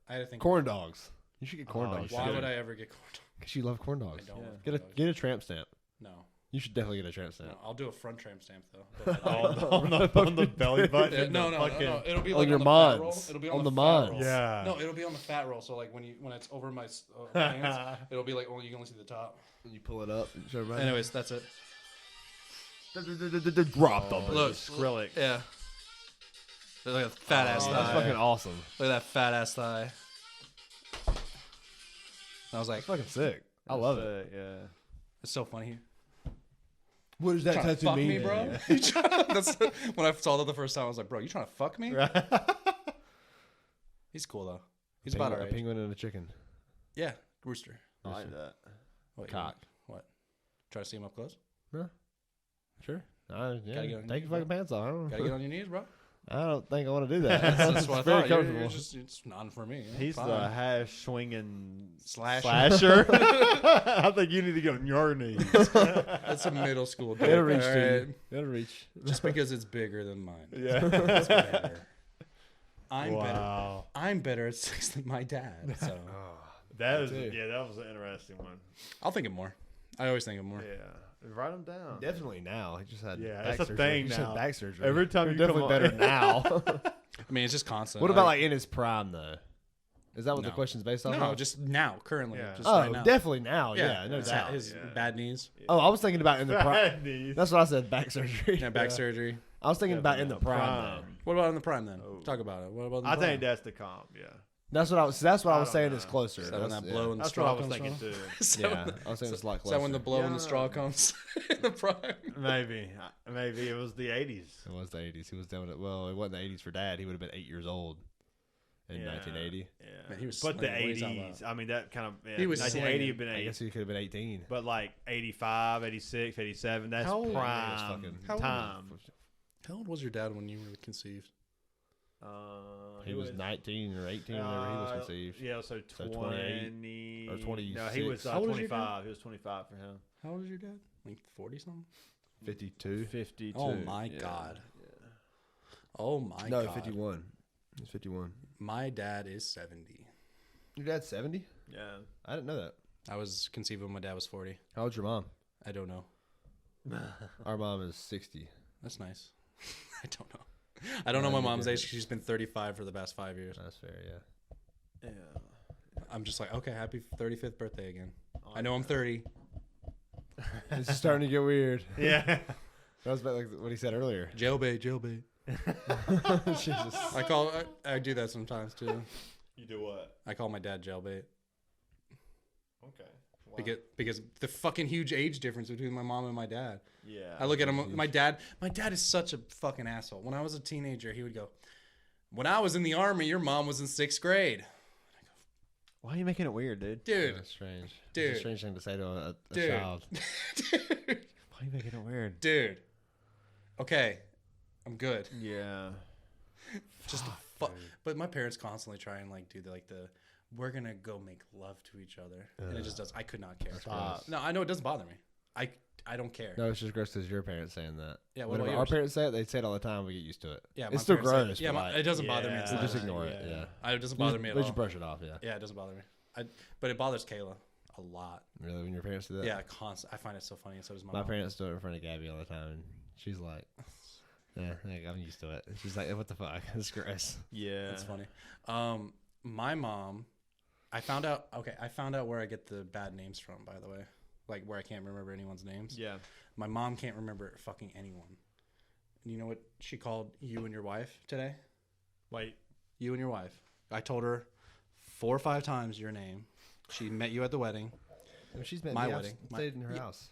I had to think. Corn dogs. You should get corn Oh, dogs. you Why should. would I ever get corn dogs? Because you love corn dogs. I don't. Yeah. love Get a corn dogs. get a tramp stamp. No. You should definitely get a tramp stamp. No, I'll do a front tramp stamp though. on the belly button. Yeah, no, the no, fucking- no. It'll be On like your on the fat roll. mons. It'll be On on the fat mons. roll. Yeah. No, it'll be on the fat roll. So like when it's over my pants, it'll be like only you can only see the top. You pull it up and show everybody. Anyways, that's it. Dropped on Look, Skrillex. Yeah. Look at that fat ass That's thigh. fucking awesome. Look at that fat ass thigh. And I was like, That's fucking sick. I love it. Yeah. it's so funny. What does that Trying to tattoo fuck mean? me, bro? That's when I saw that the first time. I was like, bro, you trying to fuck me? He's cool though. He's about our a age. penguin and a chicken. Yeah, rooster. I like that. What, you- Cock. What? Try to see him up close. Sure. Yeah. Gotta get on your Take your bro. fucking pants off. Gotta get on your knees, bro. I don't think I want to do that. That's what I very thought. You're comfortable. just it's nothing for me. He's Fine. the hash swinging Slasher. slasher. I think you need to get on your knees. That's a middle school. Dick, It'll reach, alright? dude. It'll reach. Just because it's bigger than mine. Yeah. It's better. I'm better. Wow. I'm better at sex than my dad. So That is too. yeah, that was an interesting one. I'll think of more. I always think of more. Yeah. Write them down. Definitely now. He just had Yeah, back it's a surgery. thing He just had now. back surgery. Every time They're you definitely come better on- now. I mean, it's just constant. What about like in his prime though? Is that what the No. question's based on? no, just now, currently. Yeah. Just oh, right now. definitely now. Yeah, no his, doubt. his Yeah. bad knees. Oh, I was thinking about in the prime. Bad knees. That's what I said. Back surgery. Yeah, back surgery. I was thinking about in the Definitely prime. Though. What about in the prime then? Oh. Talk about it. What about in the I prime? think that's the comp. Yeah. That's what I was. That's what I was don't saying know. is closer. Is that when That's- that blow in the That's straw what I was comes thinking from? too. Is that Yeah, when the- I was saying it's a lot Is closer. that when the blow in the straw Yeah. comes in the prime? Maybe it was the 80s. It was the 80s. He was doing it. Well, it wasn't the 80s for Dad. He would have been 8 years old in 1980. Yeah, Man, he was but the slinging. What are you talking 80s. I mean, that kind of. Yeah, He was 1980 slinging. had been I 80. guess he could have been 18. But like 85, 86, 87, that's How old- prime He was fucking- How old- time. How old was your dad when you were conceived? He was 19 or 18 whenever he was conceived. Yeah, so 28 20 or 26. No, he was How old was your dad? 25. He was 25 for him. How old is your dad? Like 40 something? 52. 52. Oh my yeah. God. Oh my No, God. 51. He's 51. My dad is 70. Your dad's 70? Yeah. I didn't know that. I was conceived when my dad was 40. How old's your mom? I don't know. Our mom is 60. That's nice. I don't know. I don't know my mom's age. She's been 35 for the past 5 years. That's fair, yeah. Yeah. I'm just like, okay, happy 35th birthday again. I know I'm 30. This is starting to get weird. Yeah. That was about like what he said earlier. Jailbait, jailbait. Jesus. I do that sometimes too. You do what? I call my dad jailbait. Okay. Wow. Because the fucking huge age difference between my mom and my dad. Yeah. I look at him. My dad is such a fucking asshole. When I was a teenager, he would go, "When I was in the army, your mom was in 6th grade." Why are you making it weird, dude? Dude, That's strange. Dude. It's a strange thing to say to a Dude. child. dude, Why are you making it weird? dude. Okay, I'm good. Yeah. Just but my parents constantly try and like do the we're gonna go make love to each other, and it just does. I could not care. Stop. No, I know it doesn't bother me. I don't care. No, it's just gross because your parents saying that. Yeah, what Whenever about our yours? parents say it, they say it all the time. We get used to it. Yeah, my it's still parents say- gross. Yeah, but like, it doesn't bother me. Yeah. It's we not just like- ignore it. Yeah. It doesn't bother me at We all. just brush it off. Yeah. Yeah, it doesn't bother me. But it bothers Kayla a lot. Really, when your parents do that. Yeah, constant. I find it so funny, and so does my My mom. parents do it in front of Gabby all the time, and she's like, "Yeah, like, I'm used to it." She's like, "What the fuck? It's gross." Yeah. That's funny. My mom, I found out where I get the bad names from, by the way. Like where I can't remember anyone's names. Yeah. My mom can't remember fucking anyone. And you know what she called you and your wife today? Wait. You and your wife. I told her 4 or 5 times your name. She met you at the wedding. When she's met My me, wedding. I've stayed in her house.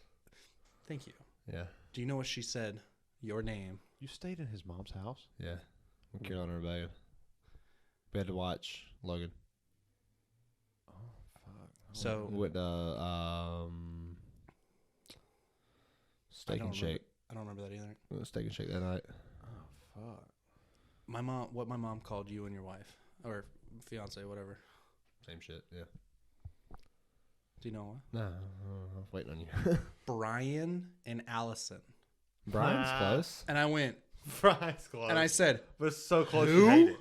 Thank you. Yeah, Do you know what she said? Your name. You stayed in his mom's house? yeah. When Carolina rebellion. We had to watch Logan. Oh, fuck. So With Steak I and don't Shake. I don't remember that either. We went Steak and Shake that night. Oh, fuck. My mom called you and your wife or fiance, whatever. Same shit. Yeah. Do you know what? No, I was waiting on you. Brian and Allison. Brian's close. And I went Fries close. and I said, but it's so close Who? you hate it.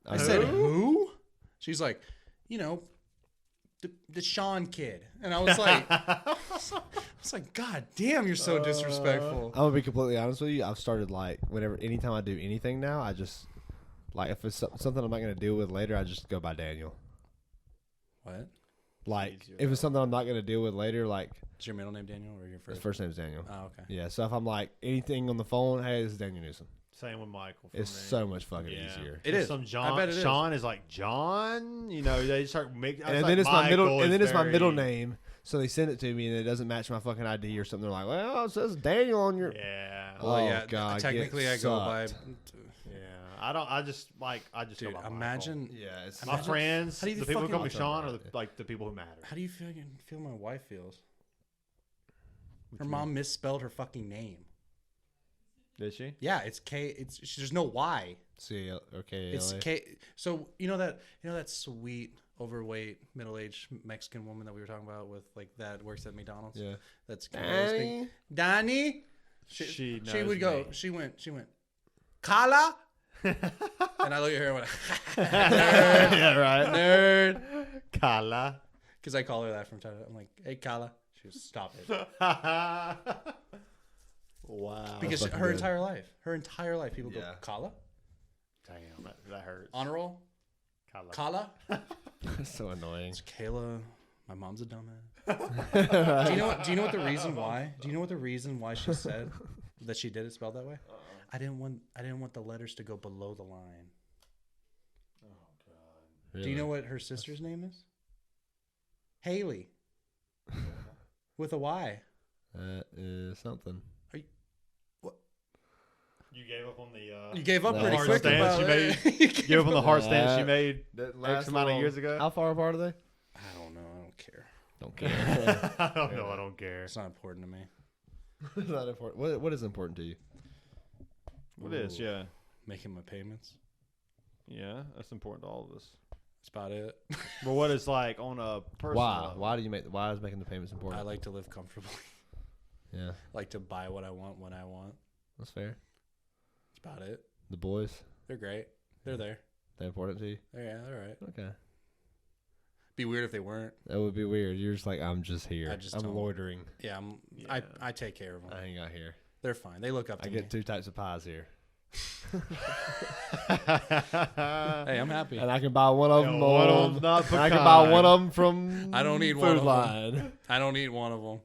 I said, who? She's like, you know, the Shawn kid. And I was like, God damn, you're so disrespectful. I'm gonna be completely honest with you. I've started like anytime I do anything now, I just like if it's something I'm not gonna deal with later, I just go by Daniel. What? Like Easier. if it's something I'm not gonna deal with later, like Is your middle name Daniel or your his first? first name's Daniel. Oh, okay. Yeah, so if I'm like anything on the phone, hey, this is Daniel Newsom. Same with Michael. For It's me. so much fucking Yeah. easier. It If is. Some I John. bet it is. Sean is like John. You know, they start making. And then it's my middle, and then it's my middle name. So they send it to me, and it doesn't match my fucking ID or something. They're like, "Well, it says Daniel on your." Yeah. Oh, Well, yeah. God, Technically, get I go by. sucked. Yeah. I don't. I just Dude, go by imagine. Yeah, it's My Imagine- friends, how do you the people who fucking- call me Sean, are Yeah. like the people who matter. How do you feel my wife feels? Her mom misspelled her fucking name. Did she? Yeah, it's K. There's no Y. C-L-O-K-A-L-A. It's K. So you know that sweet, overweight, middle-aged Mexican woman that we were talking about with like that works at McDonald's. Yeah. That's Danny? Donnie. She She knows would go. me. She went. Carla. And I look at her and went, Yeah, right. nerd. Kala. Because I call her that from time to time. I'm like, hey, Carla. She goes, stop it. Wow. Because fucking her good. entire life, people go, Yeah. Kala? Damn, that hurts. Honor roll? Kala. Kala? That's so annoying. It's Kayla. My mom's a dumbass. Do you know what the reason why? Do you know what the reason why she said that she did it spelled that way? I didn't want the letters to go below the line. Really? Do you know what her sister's name is? Haley. With a Y. That is something. You gave up on the. You gave up No. pretty Hard quick stance about you it. made. You gave up on the hard stance you That- made That X amount of years ago. How far apart are they? I don't know. I don't care. Don't care. I don't know. I don't care. It's not important to me. It's not important. What is important to you? What is? Ooh. Yeah. Making my payments. Yeah, that's important to all of us. That's about it. But what is like on a personal Why? level? Why is making the payments important? I like to live comfortably. Yeah, Like to buy what I want when I want. that's fair. That's about it. The boys, They're great. They're there. they important to you? They're all right. Okay. Be weird if they weren't. That would be weird. You're just like, I'm just here. I just I'm don't- loitering. Yeah, Yeah. I take care of them. I hang out here. They're fine. They look up I to get me. 2 types of pies here. Hey, I'm happy. And I can buy one of Yeah, them. one of 'em's not and I can buy pecan. one of them from I don't need Food one of 'em. Line. I don't eat one of them.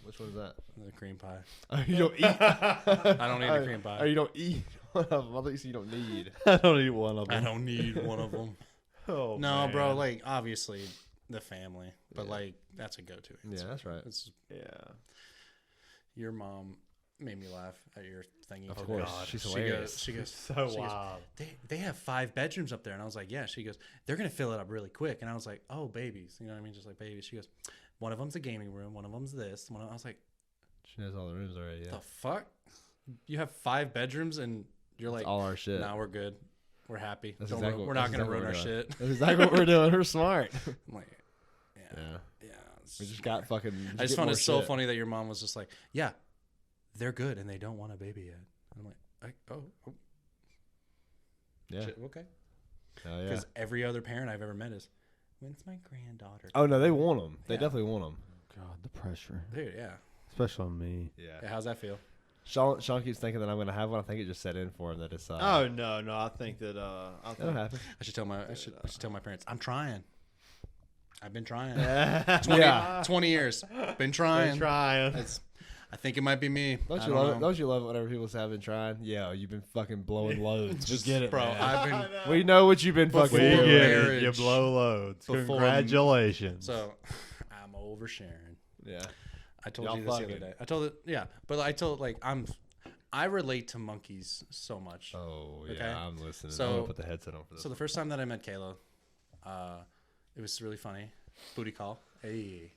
Which one is that? The cream pie. Oh, you don't eat. I don't need the cream Oh, pie. you don't eat one of them. I thought you said you don't need. I don't eat one of I them. don't need one of them. Oh, No, man. bro. Like obviously the family, but Yeah. like that's a go-to. Yeah, that's right. It's, Yeah. your mom made me laugh at your thingy. Of today. course, God. she's She hilarious. goes. She goes. So she goes, wild. They have 5 bedrooms up there, and I was like, yeah. She goes, they're gonna fill it up really quick, and I was like, oh, babies, you know what I mean, just like babies. She goes, one of them's a gaming room, one of them's this. I was like, She knows all the rooms already. Yeah, the fuck? You have 5 bedrooms, and you're that's like, all our shit. nah, we're good, we're happy. That's Don't exactly we're that's not gonna exactly ruin our what we're doing. shit. That's exactly what we're doing. We're smart. I'm like, yeah, Yeah, yeah. it's we just got fucking. I just found it so funny that your mom was just like, yeah, they're good, and they don't want a baby yet. I'm like, oh, Yeah, shit, okay. hell yeah. Because every other parent I've ever met is, when's my granddaughter? Oh no, they want them. They Yeah. definitely want them. God, the pressure, Dude, yeah. especially on me. Yeah, how's that feel? Sean keeps thinking that I'm gonna have one. I think it just set in for him that it's. Oh no, I think that I that'll happen. I should tell my parents, I'm trying. I've been trying. think. 20 years. Been trying. trying. I think it might be me. Don't I you don't love it? know. Don't you love it whenever people say I've been trying? Yeah, you've been fucking blowing loads. Just get it, Bro, man. I've been We know what you've been Before fucking We doing. get it. marriage. You blow loads. Before- Congratulations. so I'm oversharing. Yeah. I told Y'all you this the fucking- other day. I told it, yeah, but I told like I relate to monkeys so much. Oh yeah, Okay. I'm listening. So- I'm gonna put the headset on for this. So the first time that I met Kayla, it was really funny. Booty call. Hey.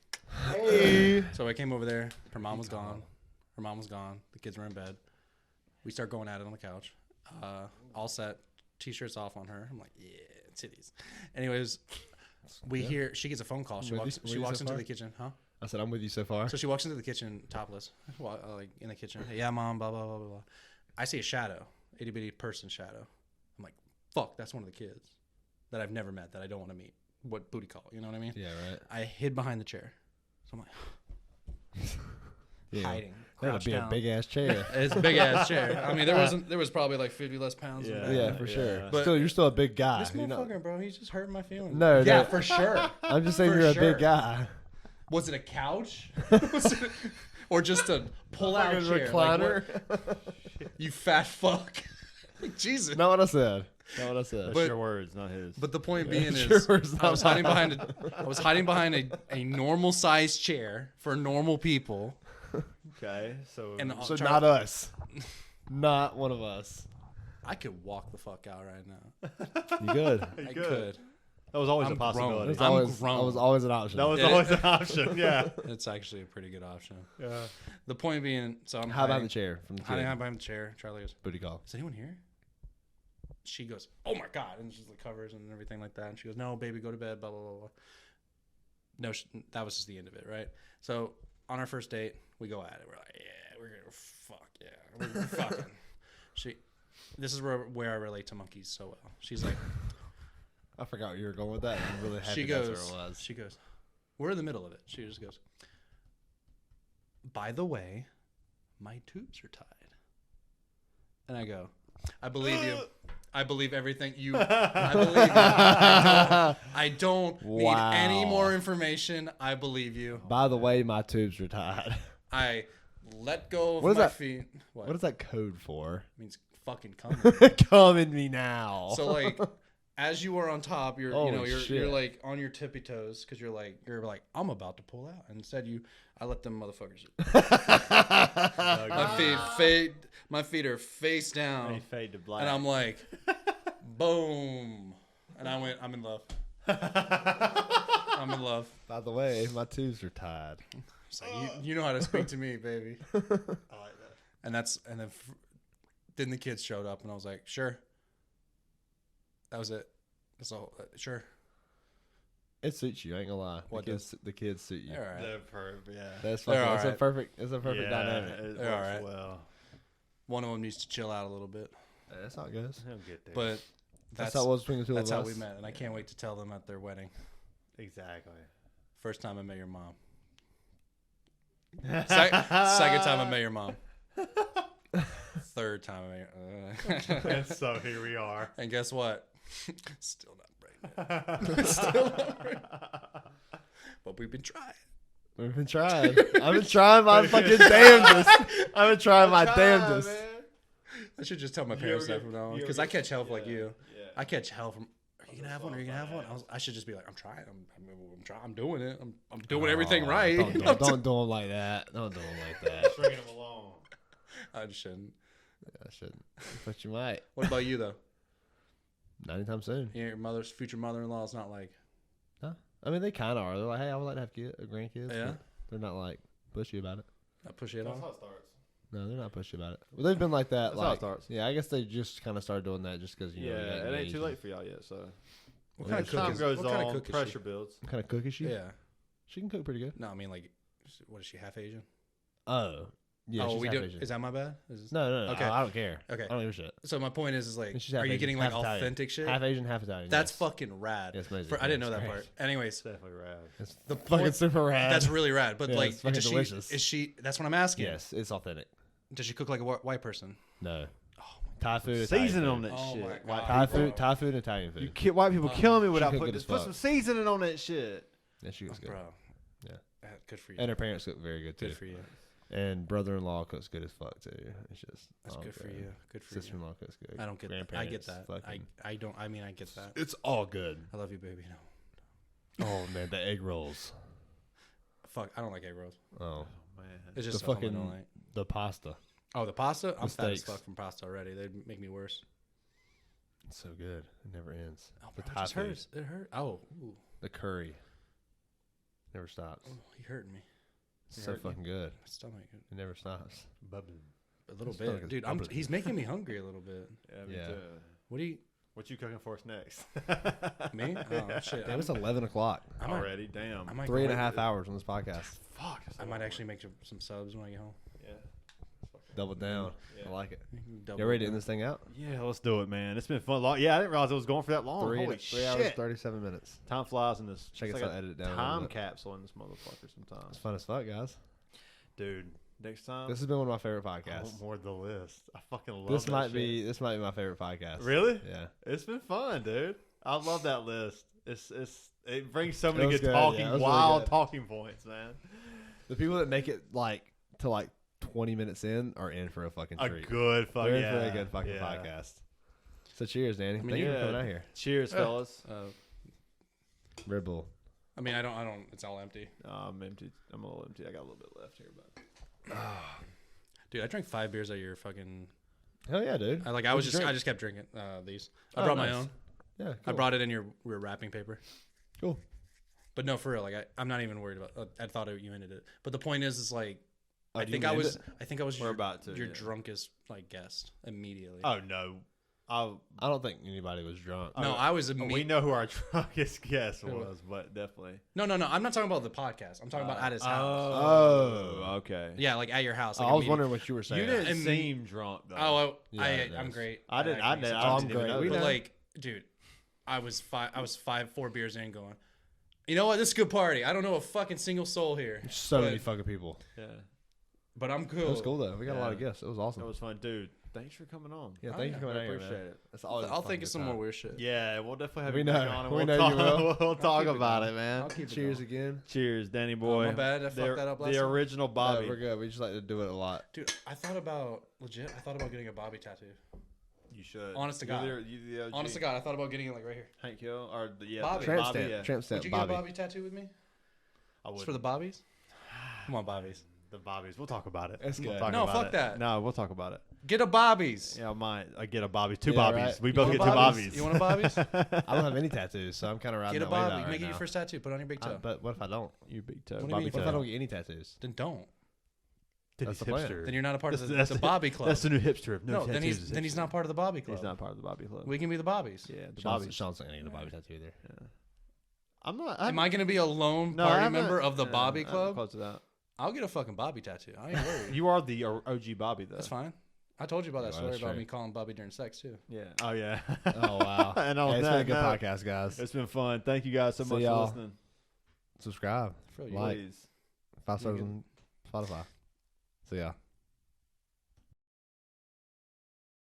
hey. So I came over there. Her mom was gone. Her mom was gone. The kids were in bed. We start going at it on the couch. All set. T-shirts off on her. I'm like, yeah, titties. Anyways, we hear she gets a phone call. She With you- walks. with She you walks so into far? the kitchen. Huh? I said I'm with you so far. So she walks into the kitchen topless, like in the kitchen. Hey, yeah, mom. Blah blah blah blah blah. I see a shadow, itty bitty person shadow. I'm like, fuck, that's one of the kids that I've never met that I don't want to meet. What booty call? You know what I mean? Yeah, right. I hid behind the chair, so I'm like Yeah. hiding. That'd crouched be a down. big ass chair. It's a big ass chair. I mean, there was probably like 50 less pounds. in Yeah. that. Yeah, for sure. Yeah. But- Still, you're still a big guy. This You know? motherfucker, bro, he's just hurting my feelings. No, yeah, no. for sure. I'm just saying For you're a sure. big guy. Was it a couch? Was it- or just a pull-out Fucking chair? recliner. Like, what- you fat fuck. Jesus. Not what I said. Not what I said. That's But- your words, not his. But the point being Sure, is, it's I was not hiding behind a normal sized chair for normal people. Okay, so And So Charlie- not us. Not one of us. I could walk the fuck out right now. You good? I good. could. that was always I'm a grown. possibility. That was I'm always, grown. that was always an option. That was It- always an option. Yeah. It's actually a pretty good option. Yeah. The point being, so I'm How about hiding, the chair from the hiding kid? behind the chair. Charlie goes, Booty call. "Is anyone here?" She goes, "Oh my god!" And she's like covers and everything like that. And she goes, "No, baby, go to bed." Blah blah blah blah. No, that was just the end of it, right? So on our first date, we go at it. We're like, "Yeah, we're gonna fuck, yeah, we're fucking." This is where I relate to monkeys so well. She's like, I forgot where you were going with that. I'm really happy she that's goes, where it was. she goes, we're in the middle of it. She just goes, by the way, my tubes are tied. And I go, I believe you. I believe everything you. I believe you. I don't need any more information. I believe you. By the way, my tubes are tied. I let go of What is my that? feet. What? What is that code for? It means fucking coming. Come in me now. So like, as you are on top, you're Holy you're shit. like on your tippy toes because you're like I'm about to pull out. And instead I let them motherfuckers. My feet are face down. They fade to black. And I'm like, boom. And I'm in love. I'm in love. By the way, my tubes are tied. It's like, you know how to speak to me, baby. I like that. And then the kids showed up, and I was like, sure. That was it. That's all. Sure. It suits you. I ain't gonna lie. What the kids suit you. All right. They're perfect. Yeah. That's They're fucking. all It's a right. perfect. It's a perfect dynamic. It They're all works right. well. One of them needs to chill out a little bit. That's how it goes. He'll get there. But That's how it was between the two of us. That's how we met, and I can't wait to tell them at their wedding. Exactly. First time I met your mom. Second time I met your mom. Third time I met your And so here we are. And guess what? Still not pregnant. Still not pregnant. But we've been trying. We've been trying. I've been trying my fucking damnedest. I've been trying my damnedest. I should just tell my parents that from now on, because I catch hell like you. Yeah. I catch hell from. Are you gonna have one? Are you gonna have one? I should just be like, I'm trying. I'm trying. I'm doing it. I'm doing everything right. Don't do them like that. Don't do them like that. Bringing them along. I just shouldn't. I shouldn't. But you might. What about you though? Not anytime soon. Your future mother-in-law is not like. No. I mean, they kind of are. They're like, hey, I would like to have grandkids. Yeah? but They're not like pushy about it. Not pushy at That's all. how it starts. No, they're not pushy about it. Well, they've been like that. That's how it like, starts. yeah, I guess they just kind of started doing that just because you know. Yeah, you got it ain't engaged too and- late for y'all yet. So What Yeah, kind of time cook is? goes What kind of on, cook is pressure builds. What kind of cook is she? she? Yeah. She can cook pretty good. No, I mean like, what is she? Half Asian? Oh, yeah. oh, she's we half do. Asian. Is that my bad? Is this- No. Okay. I don't care. Okay. I don't give a shit. So my point is like, She's half are you Asian, getting like half Italian. authentic shit? Half Asian, half Italian. That's yes. fucking rad. Yes, amazing. I didn't know It's that great. part. Anyways, It's definitely rad. It's the fucking point- super rad. that's really rad. But Yeah, like, it's fucking does delicious. Is she? That's what I'm asking. Yes, it's authentic. Does she cook like a white person? No. Oh Thai food, Italian Seasoning on food. that Oh shit. my White God. Thai people- food, Thai food, Italian food. White people killing me without cook putting good as put fuck. some seasoning on that shit. Yeah, she cooks good. Bro. Yeah. Good for you. And her parents cook very good too. Good for you. And brother-in-law cooks good as fuck too. It's just That's good for you. Good for Sister-in-law cooks good. you. I don't get that. I get Grandparents, that. fucking- I don't. I mean, I get that. It's all good. I love you, baby. No. Oh man, the egg rolls. Fuck. I don't like egg rolls. Oh, Man. It's the just something I fucking don't like. the pasta. Oh, the pasta. I'm fat as steaks. fuck from pasta already. They'd make me worse. It's so good. It never ends. Oh, The bro, it Thai just food. hurts. It hurt. Oh, ooh. The curry. Never stops. Oh, he hurting me. It's You so hurt me? fucking good. My stomach. It never stops. Bubbling. A little My stomach bit, is dude. bubbling. He's making me hungry a little bit. Yeah. Me Yeah. too. What do you? What you cooking for us next? Me? Oh shit. Damn, it's 11 o'clock. I might- Already. Damn. I might 3.5 hours on this podcast. Fuck. that's a I long might one. actually make some subs when I get home. Yeah. Double down. Yeah. I like it. Double You ready to down. end this thing out? Yeah, let's do it, man. It's been fun. Yeah, I didn't realize it was going for that long. Holy 3 hours, shit. 37 minutes. Time flies in this. Check it's us like out, a edit it down a time little bit. capsule in this motherfucker sometimes. It's fun as fuck, guys. Dude, next time. This has been one of my favorite I podcasts. want more of the list. I fucking love This that might shit. be my favorite podcast. Really? Yeah. It's been fun, dude. I love that list. It brings so many was good good, talking, yeah, it was really wild good. talking points, man. The people that make it to 20 minutes in are in for a fucking A treat. good fucking They're in for a good fucking podcast. So cheers, Danny. mean, Thank you for yeah. coming out here. Cheers, fellas. Red Bull. I mean, I don't. It's all empty, I'm empty. I'm a little empty. I got a little bit left here, but dude. I drank 5 beers a year. Fucking. Hell yeah, dude. I What'd you drink? I just kept drinking these. I Oh, brought nice. my own. Yeah, cool. I brought it in your wrapping paper. Cool. But no, for real. Like I'm not even worried about. I thought you ended it. But the point is like. Oh, I do think you I end was. it? I think I was We're your, about to, your yeah. drunkest guest immediately. oh no, I don't think anybody was drunk. no, I was. we know who our drunkest guest was, but definitely. No. I'm not talking about the podcast. I'm talking about at his house. Oh, okay. Yeah, like at your house. Oh, Like I was immediate- wondering what you were saying. You didn't And- seem drunk though. Oh, Yeah, it I'm does. great. I didn't. I agree. didn't. I'm I didn't even great. know We that. But know. like, dude, I was 4 beers in going. You know what? This is a good party. I don't know a fucking single soul here. So But many fucking people. Yeah. But I'm cool. It was cool though. We got a lot of Yeah. gifts. It was awesome. That was fun, dude. Thanks for coming on. Yeah, Oh, thank you yeah. for coming I out here, appreciate man. it. That's always I'll a think of some more time. weird shit. Yeah, we'll definitely have We you know- back on. And we we'll know you talk, will. we'll talk keep it about going. it, man. I'll keep it Cheers going. again. Cheers, Danny Oh, boy. my bad. I fucked that up last The time. original No, Bobby. we're good. We just like to do it a lot. Dude, I thought about getting a Bobby tattoo. You should. Honest to You're God. the OG. Honest to God, I thought about getting it like right here. Hank Hill or the Bobby. Tramp Bobby, stamp. yeah. Tramp Would stamp. you Bobby. get a Bobby tattoo with me? I It's would. for the Bobbies? Come on, Bobbies. The Bobbies. We'll talk about it. That's We'll good. talk No, about fuck it. that. No, we'll talk about it. Get a Bobbies. Yeah, I get a Bobby. Two Yeah, Bobbies. right. We You both want get two Bobbies? Bobbies. You want a Bobbies? I don't have any tattoos, so I'm kind of riding Get a that wave Bobby. out right Make it now. your first tattoo. Put it on your big toe. But what if I don't? You big toe. What do you Bobby mean? What if toe. I don't get any tattoos? Then don't. Denny's That's the plan. hipster. Then you're not a part of That's the Bobby Club. That's the new hipster. Of No, then tattoos he's is then he's hipster. not part of the Bobby Club. He's not part of the Bobby Club. We can be the Bobbies. Yeah, the Sean's Bobbies. not getting a Bobby tattoo either. Yeah. I'm not. Am I gonna be a lone No, I party haven't- member of the yeah, Bobby I'm Club? close to that. I'll get a fucking Bobby tattoo. I ain't worried. You are the OG Bobby, though. That's fine. I told you about that Yeah, story that's about true. me calling Bobby during sex too. Yeah. Oh yeah. Oh wow. And Yeah, on it's been a that good note, podcast, guys. It's been fun. Thank you guys so See much for y'all. listening. Subscribe. For you. Like. Please. 5 stars on Spotify. So yeah.